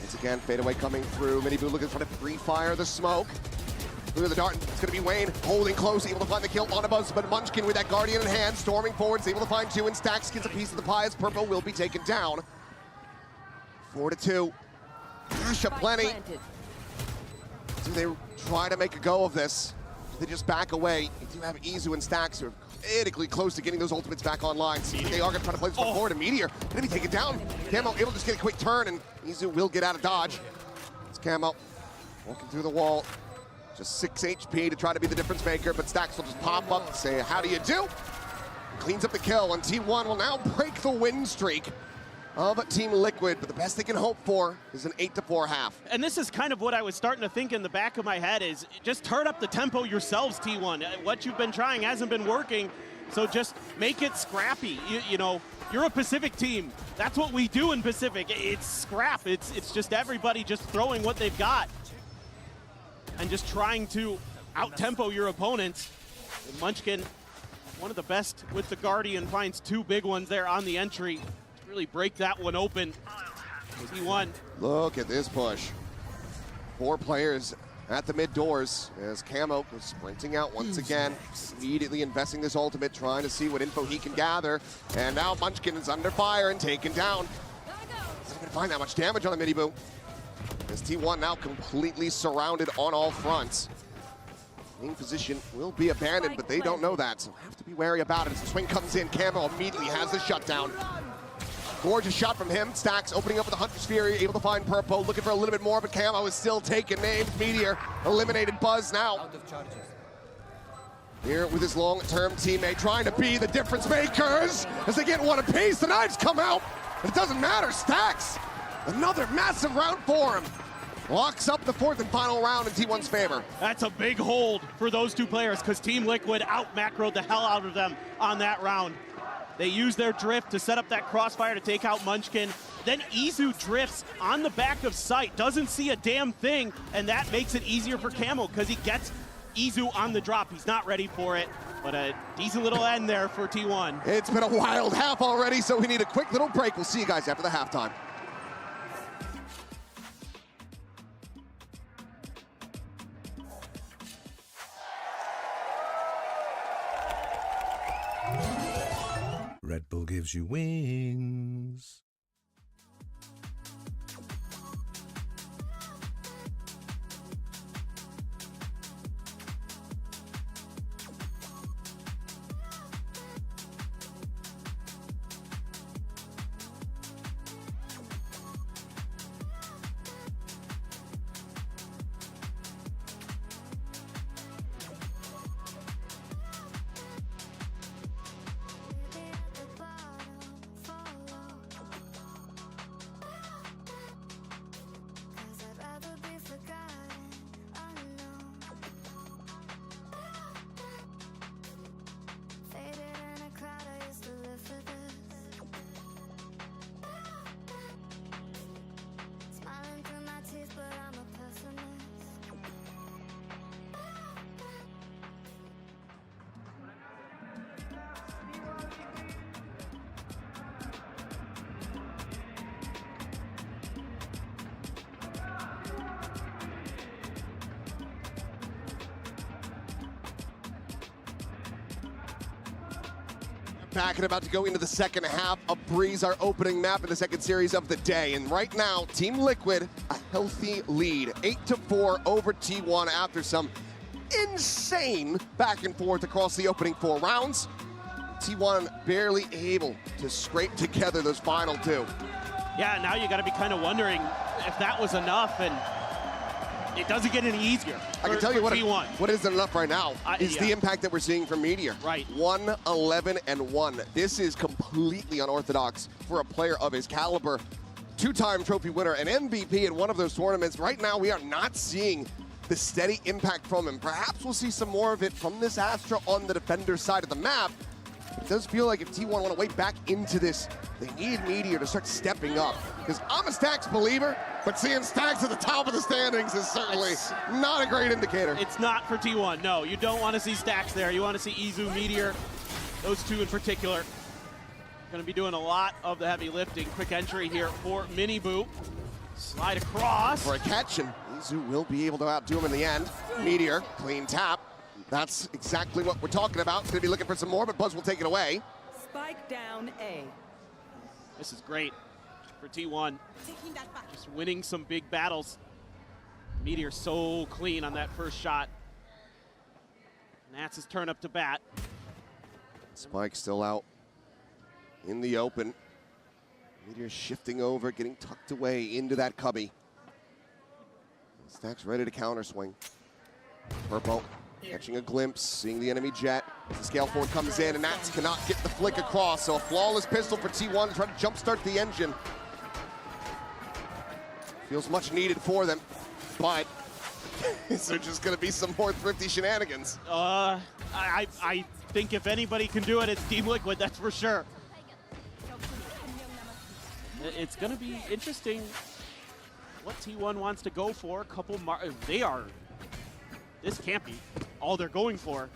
Once again, fadeaway coming through. Miniboo looking for the pre-fire, the smoke. Through the dart, it's gonna be Wayne, holding close, able to find the kill on a buzz, but Munchkin with that Guardian in hand, storming forwards, able to find 2, and Stacks gets a piece of the pie as Purple will be taken down. 4-2. Isha plenty. Do they try to make a go of this? Do they just back away? You do have Izu and Stacks who are critically close to getting those ultimates back online. So they are gonna try to play this one forward, and Meteor gonna be taken down. Camo able to just get a quick turn, and Izu will get out of dodge. It's Camo walking through the wall. Just 6 HP to try to be the difference maker, but Stacks will just pop up and say, how do you do? Cleans up the kill, and T1 will now break the win streak of Team Liquid, but the best they can hope for is an 8-4 half. And this is kind of what I was starting to think in the back of my head is just turn up the tempo yourselves, T1. What you've been trying hasn't been working, so just make it scrappy. You know, you're a Pacific team. That's what we do in Pacific. It's scrap. It's just everybody just throwing what they've got and just trying to out-tempo your opponents. And Munchkin, one of the best with the Guardian, finds 2 big ones there on the entry to really break that one open. T1. Look at this push. 4 players at the mid doors as Camo goes sprinting out once again, immediately investing this ultimate, trying to see what info he can gather. And now Munchkin is under fire and taken down. He's not going to find that much damage on the Miniboo. As T1 now completely surrounded on all fronts. Main position will be abandoned, but they don't know that, so have to be wary about it. As the swing comes in, Camo immediately has the shutdown. Gorgeous shot from him. Stacks opening up with the Hunter's Fury, able to find Purple, looking for a little bit more, but Camo is still taking names. Meteor eliminated Buzz now. Here with his long-term teammate, trying to be the difference makers as they get one apiece. The knives come out, but it doesn't matter. Stacks, another massive round for him. Locks up the 4th and final round in T1's favor. That's a big hold for those 2 players because Team Liquid out-macroed the hell out of them on that round. They used their drift to set up that crossfire to take out Munchkin. Then Izu drifts on the back of sight, doesn't see a damn thing, and that makes it easier for Camo because he gets Izu on the drop. He's not ready for it, but a decent little end there for T1. It's been a wild half already, so we need a quick little break. We'll see you guys after the halftime. Red Bull gives you wings. Back and about to go into the second half of Breeze, our opening map in the second series of the day. And right now, Team Liquid, a healthy lead. 8-4 over T1 after some insane back and forth across the opening 4 rounds. T1 barely able to scrape together those final 2. Yeah, now you got to be kind of wondering if that was enough, and it doesn't get any easier. I can tell you T1. what isn't enough right now is the impact that we're seeing from Meteor. Right. 1-11-1. This is completely unorthodox for a player of his caliber. 2-time trophy winner, an MVP in one of those tournaments. Right now, we are not seeing the steady impact from him. Perhaps we'll see some more of it from this Astra on the defender side of the map. it does feel like if T1 want to wait back into this, they need Meteor to start stepping up. Because I'm a Stacks believer, but seeing Stacks at the top of the standings is certainly not a great indicator. It's not for T1, no. You don't want to see Stacks there. You want to see Izu, Meteor, those two in particular. Going to be doing a lot of the heavy lifting. Quick entry here for Miniboo. Slide across. For a catch, and Izu will be able to outdo him in the end. Meteor, clean tap. That's exactly what we're talking about. Going to be looking for some more, but Buzz will take it away. Spike down A. This is great for T1. Just winning some big battles. Meteor so clean on that first shot. Nats' turn up to bat. Spike still out in the open. Meteor shifting over, getting tucked away into that cubby. Stacks ready to counter swing. Purple catching a glimpse, seeing the enemy jet. The scale forward comes in, and Nats cannot get the flick across. So a flawless pistol for T1 to try to jumpstart the engine. Feels much needed for them, but is there just going to be some more thrifty shenanigans? I think if anybody can do it, it's Team Liquid, that's for sure. It's going to be interesting what T1 wants to go for. A couple, this can't be all they're going for.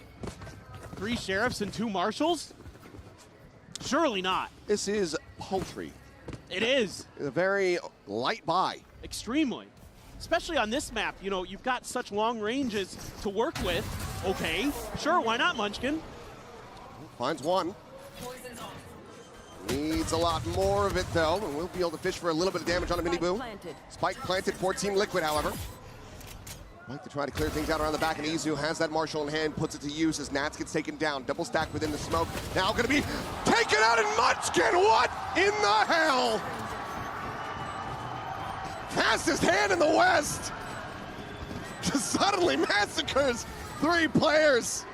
3 sheriffs and 2 marshals? Surely not. This is paltry. It is. A very light buy. Extremely. Especially on this map, you know, you've got such long ranges to work with. Okay, sure, why not, Munchkin? Finds one. Needs a lot more of it, though, and we'll be able to fish for a little bit of damage on a Miniboo. Spike planted for Team Liquid, however. Like to try to clear things out around the back, and Izu has that Marshall in hand, puts it to use as Nats gets taken down. Double stack within the smoke. Now going to be taken out in Munchkin. What in the hell? Fastest hand in the West. Just suddenly massacres 3 players.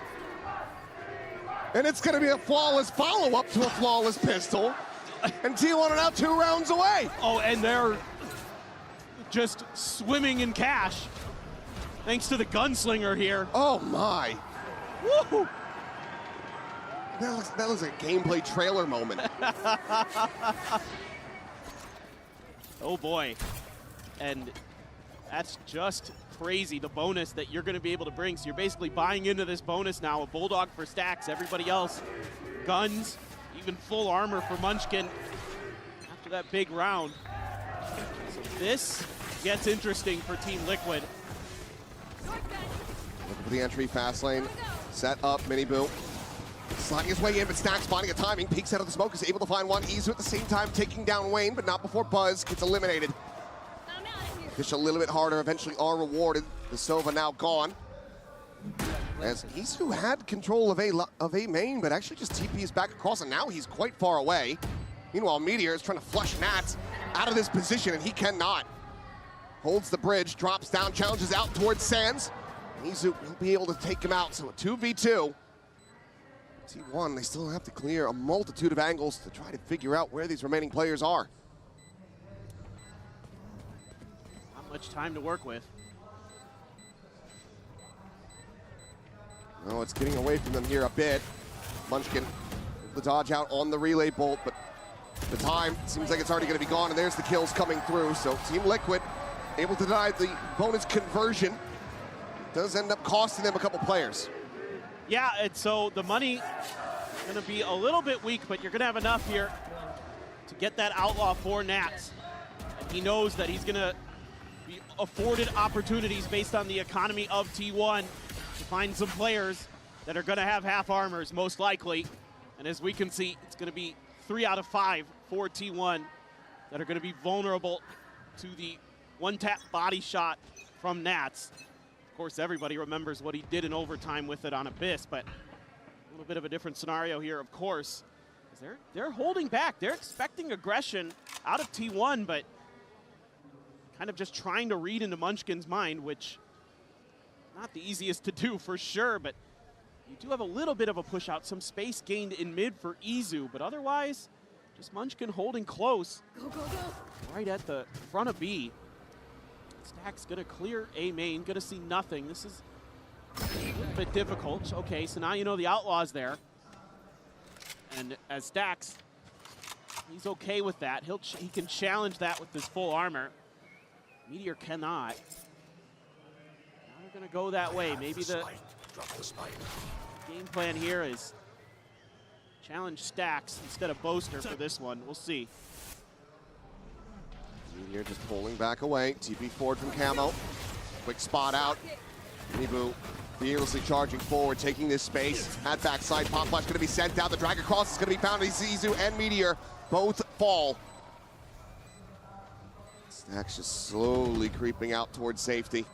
And it's going to be a flawless follow-up to a flawless pistol. And T1 are now 2 rounds away. Oh, and they're just swimming in cash. Thanks to the gunslinger here. Oh, my. Woo! That looks like a gameplay trailer moment. Oh, boy. And that's just crazy, the bonus that you're going to be able to bring. So you're basically buying into this bonus now. A Bulldog for Stacks. Everybody else, guns, even full armor for Munchkin after that big round. So this gets interesting for Team Liquid. Looking for the entry, fast lane, set up, Miniboo. Sliding his way in, but Stacks finding a timing, peeks out of the smoke, is able to find one. Izu at the same time taking down Wayne, but not before Buzz gets eliminated. Fish a little bit harder, eventually are rewarded. The Sova now gone. As Izu had control of A main, but actually just TPs back across, and now he's quite far away. Meanwhile, Meteor is trying to flush Nats out of this position, and he cannot. Holds the bridge, drops down, challenges out towards Sands. Izu will be able to take him out, so a 2v2. T1, they still have to clear a multitude of angles to try to figure out where these remaining players are. Not much time to work with. No, it's getting away from them here a bit. Munchkin, the dodge out on the relay bolt, but the time seems like it's already going to be gone, and there's the kills coming through. So Team Liquid able to deny the bonus conversion. Does end up costing them a couple players. Yeah, and so the money going to be a little bit weak, but you're going to have enough here to get that outlaw for Nats. And he knows that he's going to be afforded opportunities based on the economy of T1 to find some players that are going to have half armors, most likely. And as we can see, it's going to be 3 out of 5 for T1 that are going to be vulnerable to the one-tap body shot from Nats. Of course, everybody remembers what he did in overtime with it on Abyss, but a little bit of a different scenario here, of course. They're holding back. They're expecting aggression out of T1, but kind of just trying to read into Munchkin's mind, which not the easiest to do for sure, but you do have a little bit of a push out, some space gained in mid for Izu, but otherwise, just Munchkin holding close. Right at the front of B. Stacks gonna clear A main, gonna see nothing. This is a little bit difficult. Okay, so now you know the outlaw's there. And as Stax, he's okay with that. He can challenge that with his full armor. Meteor cannot. Now we're gonna go that way. Maybe the game plan here is challenge Stax instead of Boaster for this one. We'll see. Meteor just pulling back away. TP forward from Camo. Quick spot out. Nibu fearlessly charging forward, taking this space. At backside, Pop Flash going to be sent down. The Dragon Cross is going to be found. Zizu and Meteor both fall. Stax just slowly creeping out towards safety.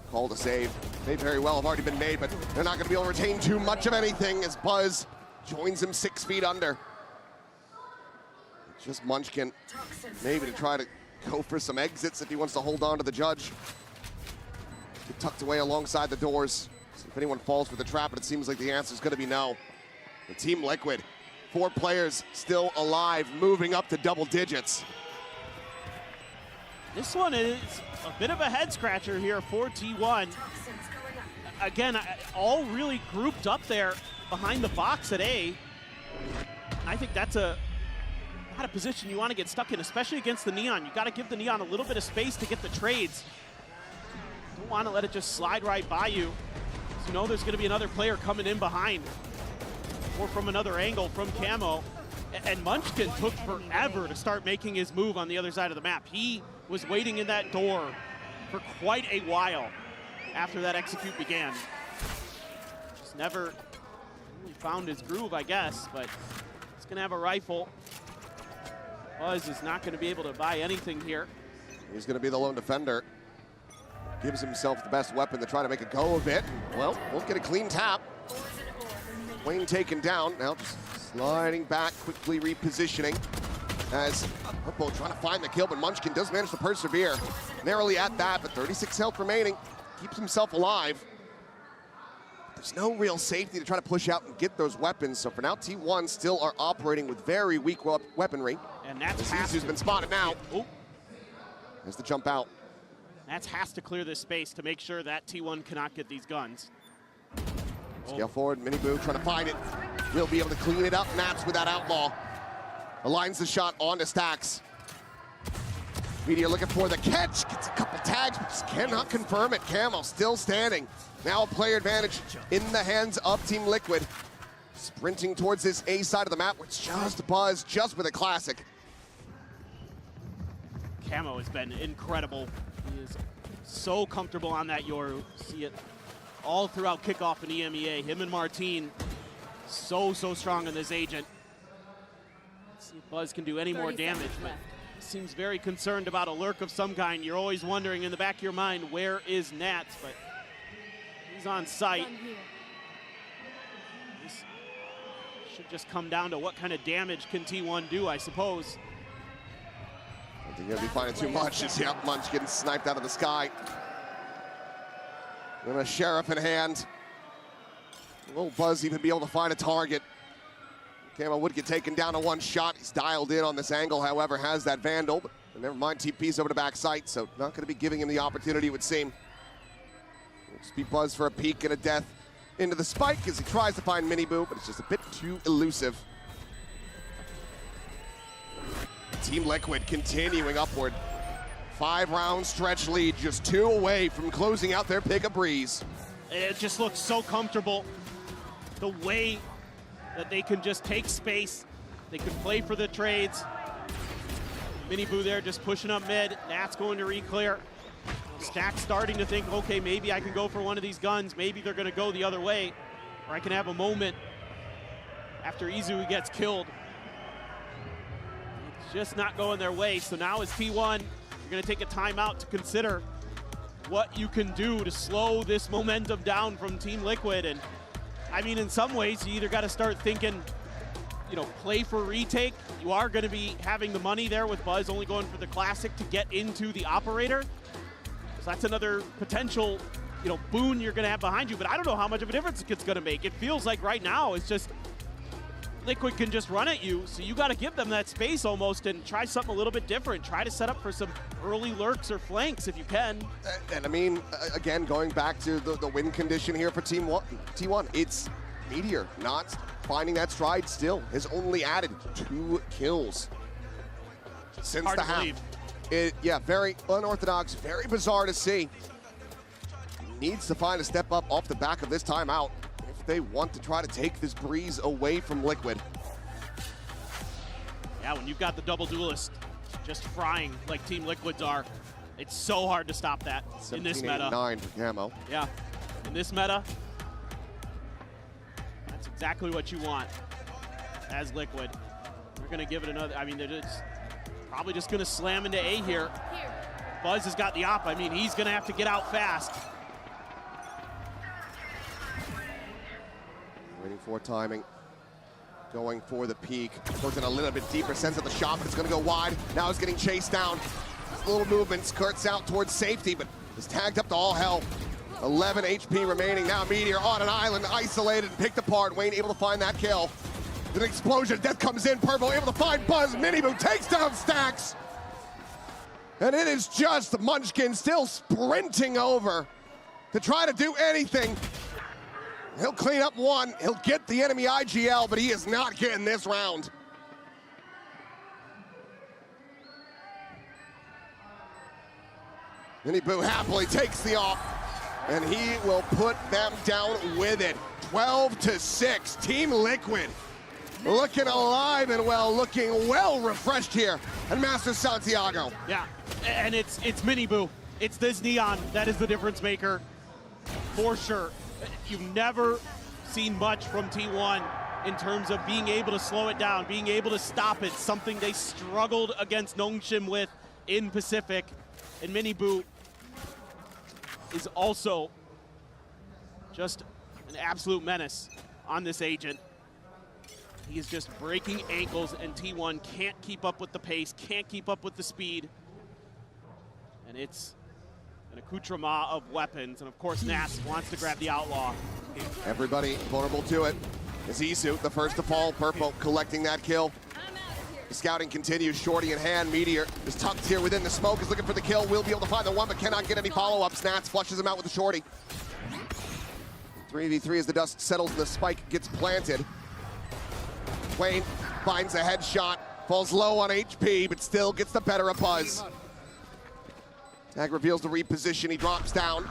Call to save. May very well have already been made, but they're not going to be able to retain too much of anything as Buzz joins him 6 feet under. Just Munchkin, maybe to try to go for some exits if he wants to hold on to the judge. Get tucked away alongside the doors. See if anyone falls for the trap, but it seems like the answer is going to be no. The Team Liquid, 4 players still alive, moving up to double digits. This one is a bit of a head scratcher here for T1. Again, all really grouped up there behind the box at A. I think that's not a position you want to get stuck in, especially against the Neon. You got to give the Neon a little bit of space to get the trades. Don't want to let it just slide right by you. So you know there's going to be another player coming in behind or from another angle from Camo. And Munchkin took forever to start making his move on the other side of the map. He was waiting in that door for quite a while after that execute began. Just never really found his groove, I guess, but he's going to have a rifle. Buzz is not going to be able to buy anything here. He's going to be the lone defender. Gives himself the best weapon to try to make a go of it. Well, we'll get a clean tap. Wayne taken down. Now just sliding back, quickly repositioning. As Hoppo trying to find the kill, but Munchkin does manage to persevere. Narrowly at that, but 36 health remaining. Keeps himself alive. There's no real safety to try to push out and get those weapons. So for now, T1 still are operating with very weak weaponry. And that's Zizu's been spotted now. Oh. There's the jump out. Nats has to clear this space to make sure that T1 cannot get these guns. Scale forward, Miniboo trying to find it. He'll be able to clean it up. Nats with that outlaw. Aligns the shot onto Stax. Meteor looking for the catch. Gets a couple tags, but just cannot confirm it. Camo still standing. Now a player advantage in the hands of Team Liquid. Sprinting towards this A side of the map, which just Buzz, just with a classic. Camo has been incredible. He is so comfortable on that Yoru. See it all throughout kickoff in EMEA. Him and Martine, so strong in this agent. Let's see if Buzz can do any more damage, but seems very concerned about a lurk of some kind. You're always wondering in the back of your mind, where is Nats? But he's on site. This should just come down to what kind of damage can T1 do, I suppose. I think you're gonna be finding too much. It's Munch getting sniped out of the sky. And a Sheriff in hand. Will Buzz even be able to find a target? Camo would get taken down to one shot. He's dialed in on this angle, however, has that Vandal. But never mind, TP's over to back sight, so not going to be giving him the opportunity, it would seem. We'll just be Buzz for a peek and a death into the spike as he tries to find Miniboo, but it's just a bit too elusive. Team Liquid continuing upward. 5-round stretch lead, just 2 away from closing out their pick of Breeze. It just looks so comfortable. The way that they can just take space. They can play for the trades. Miniboo there just pushing up mid. Nat's going to reclear. Stack starting to think, okay, maybe I can go for one of these guns. Maybe they're going to go the other way. Or I can have a moment after Izu gets killed. It's just not going their way. So now as T1, you're going to take a timeout to consider what you can do to slow this momentum down from Team Liquid. And I mean, in some ways, you either got to start thinking, you know, play for retake. You are going to be having the money there with Buzz only going for the classic to get into the operator. So that's another potential, you know, boon you're going to have behind you. But I don't know how much of a difference it's going to make. It feels like right now it's just Liquid can just run at you. So you got to give them that space almost and try something a little bit different. Try to set up for some early lurks or flanks if you can. And I mean, again, going back to the win condition here for T1, it's Meteor not finding that stride still. Has only added 2 kills since Hard the to half. believe. Yeah, very unorthodox, very bizarre to see. Needs to find a step up off the back of this timeout if they want to try to take this breeze away from Liquid. Yeah, when you've got the double duelist just frying like Team Liquids are, it's so hard to stop that in this meta. 17-8-9 for Camo. Yeah, in this meta, that's exactly what you want as Liquid. They're gonna give it another, I mean, they're just probably just gonna slam into A here. Buzz has got the op, I mean, he's gonna have to get out fast. Waiting for timing. Going for the peak. Goes in a little bit deeper, sends out the shot, but it's going to go wide. Now it's getting chased down. Little movement, skirts out towards safety, but is tagged up to all hell. 11 HP remaining. Now Meteor on an island, isolated and picked apart. Wayne able to find that kill. An explosion, death comes in. Purple able to find Buzz. Miniboo takes down Stacks. And it is just Munchkin still sprinting over to try to do anything. He'll clean up one, he'll get the enemy IGL, but he is not getting this round. Miniboo happily takes the off, and he will put them down with it. 12-6, Team Liquid. Looking alive and well, looking well refreshed here at Masters Santiago. Yeah, and it's Miniboo. It's this Neon that is the difference maker, for sure. You've never seen much from T1 in terms of being able to slow it down, being able to stop it, something they struggled against Nongshim with in Pacific. And Miniboo is also just an absolute menace on this agent. He is just breaking ankles, and T1 can't keep up with the pace, can't keep up with the speed. And it's an accoutrement of weapons, and of course Nats wants to grab the Outlaw. Everybody vulnerable to it. Is Isu the first to fall? Purple collecting that kill. The scouting continues, Shorty in hand. Meteor is tucked here within the smoke, is looking for the kill. Will be able to find the one, but cannot get any follow-ups. Nats flushes him out with the Shorty. 3v3 as the dust settles and the spike gets planted. Wayne finds a headshot, falls low on HP, but still gets the better of Buzz. Tag reveals the reposition, he drops down.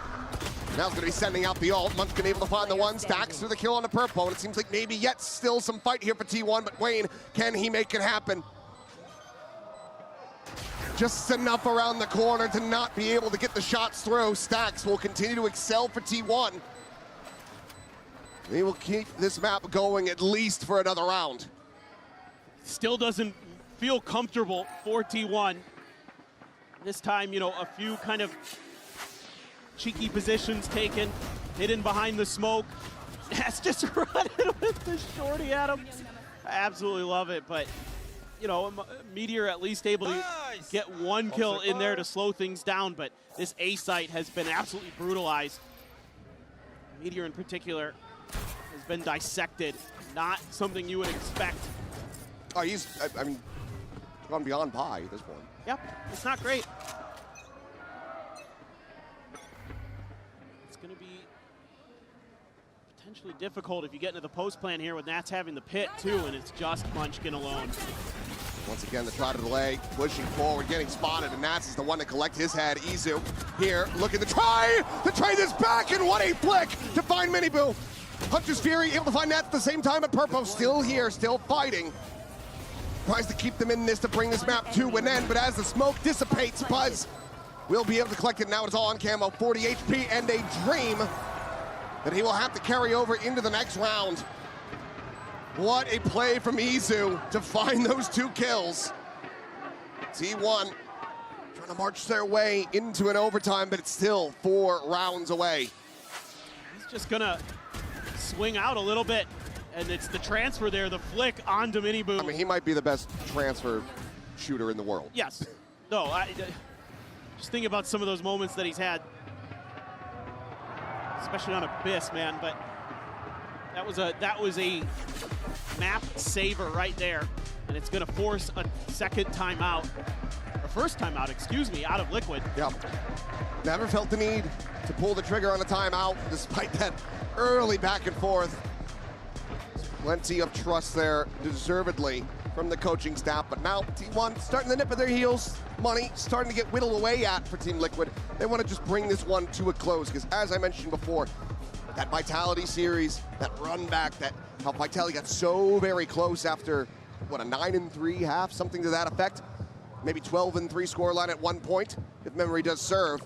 Now he's going to be sending out the ult. Munchkin able to find the one, Stacks through the kill on the purple, and it seems like maybe yet still some fight here for T1, but Wayne, can he make it happen? Just enough around the corner to not be able to get the shots through. Stacks will continue to excel for T1. They will keep this map going at least for another round. Still doesn't feel comfortable for T1. This time, you know, a few kind of cheeky positions taken, hidden behind the smoke. That's just running with the Shorty at him. I absolutely love it, but, you know, Meteor at least able to get one kill in there to slow things down, but this A site has been absolutely brutalized. Meteor in particular has been dissected. Not something you would expect. Oh, he's, I mean, gone beyond pie at this point. Yep, it's not great. It's going to be potentially difficult if you get into the post plan here with Nats having the pit too, and it's just Munchkin alone. Once again, the try to delay, pushing forward, getting spotted, and Nats is the one to collect his head. Izu here, looking to try this back, and what a flick to find Miniboo. Hunter's Fury able to find Nats at the same time, at Purple still here, still fighting. Tries to keep them in this to bring this map to an end, but as the smoke dissipates, Buzz will be able to collect it. Now it's all on Camo, 40 HP, and a dream that he will have to carry over into the next round. What a play from Izu to find those 2 kills. T1 trying to march their way into an overtime, but it's still 4 rounds away. He's just gonna swing out a little bit, and it's the transfer there, the flick onto Miniboo. I mean, he might be the best transfer shooter in the world. Yes. No, just think about some of those moments that he's had, especially on Abyss, man, but that was a map saver right there, and it's gonna force a second timeout, or first timeout, excuse me, out of Liquid. Yep. Never felt the need to pull the trigger on a timeout, despite that early back and forth. Plenty of trust there, deservedly, from the coaching staff. But now T1 starting to nip at their heels. Money starting to get whittled away at for Team Liquid. They want to just bring this one to a close because, as I mentioned before, that Vitality series, that run back, that how Vitality got so very close after, what, a 9-3 half, something to that effect. Maybe 12-3 scoreline at one point, if memory does serve.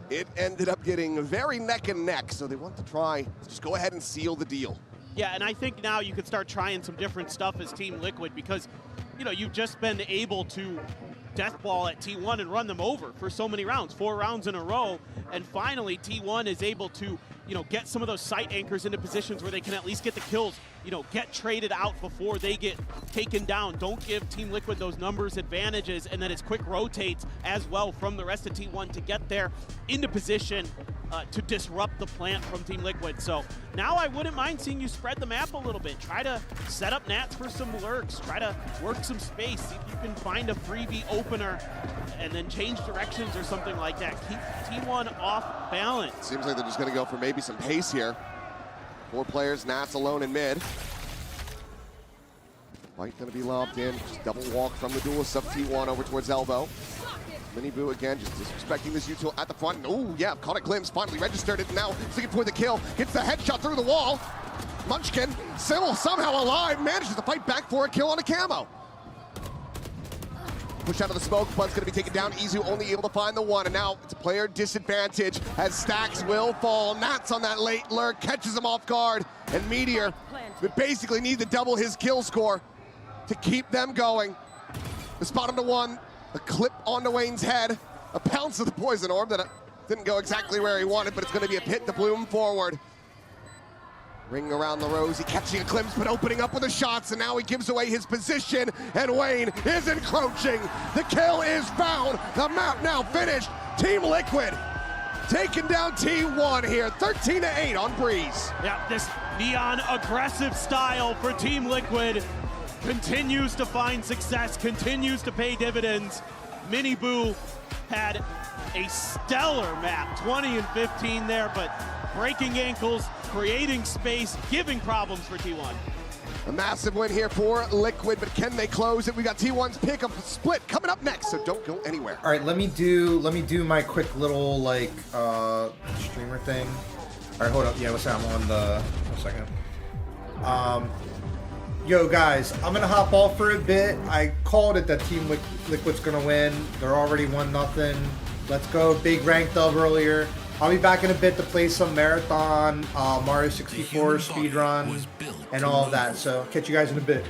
It ended up getting very neck and neck, so they want to try to just go ahead and seal the deal. Yeah, and I think now you could start trying some different stuff as Team Liquid because, you know, you've just been able to deathball at T1 and run them over for so many rounds, 4 rounds in a row, and finally T1 is able to, you know, get some of those site anchors into positions where they can at least get the kills, you know, get traded out before they get taken down. Don't give Team Liquid those numbers advantages, and then it's quick rotates as well from the rest of T1 to get there into position to disrupt the plant from Team Liquid. So now I wouldn't mind seeing you spread the map a little bit. Try to set up Nats for some lurks. Try to work some space. See if you can find a freebie opener and then change directions or something like that. Keep T1 off balance. Seems like they're just going to go for maybe some pace here. 4 players, Nats alone in mid. White going to be lobbed in. Just double walk from the duelist of T1 over towards elbow. Mini Boo again, just disrespecting this util at the front. Oh, yeah, caught a glimpse, finally registered it. Now he's looking for the kill. Gets the headshot through the wall. Munchkin, still somehow alive, manages to fight back for a kill on a camo. Push out of the smoke, Bud's gonna be taken down. Izu only able to find the one, and now it's a player disadvantage as stacks will fall. Nats on that late lurk, catches him off guard, and Meteor would basically need to double his kill score to keep them going. The spot him to 1, a clip onto Wayne's head, a pounce of the poison orb that didn't go exactly where he wanted, but it's gonna be a pit to bloom forward. Ring around the rosy, catching a glimpse, but opening up with the shots, and now he gives away his position, and Wayne is encroaching. The kill is found, the map now finished. Team Liquid taking down T1 here, 13-8 on Breeze. Yeah, this neon aggressive style for Team Liquid continues to find success, continues to pay dividends. Mini Boo had a stellar map, 20 and 15 there, but breaking ankles, creating space, giving problems for T1. A massive win here for Liquid, but can they close it? We got T1's pick of split coming up next, so don't go anywhere. All right, let me do my quick little like streamer thing. All right, hold up. Yeah, listen, I'm on the 1 second. Yo guys, I'm gonna hop off for a bit. I called it that Team Liquid's gonna win. They're already 1-0. Let's go, big rank dub earlier. I'll be back in a bit to play some Marathon, Mario 64 speedrun, and all of that. So catch you guys in a bit.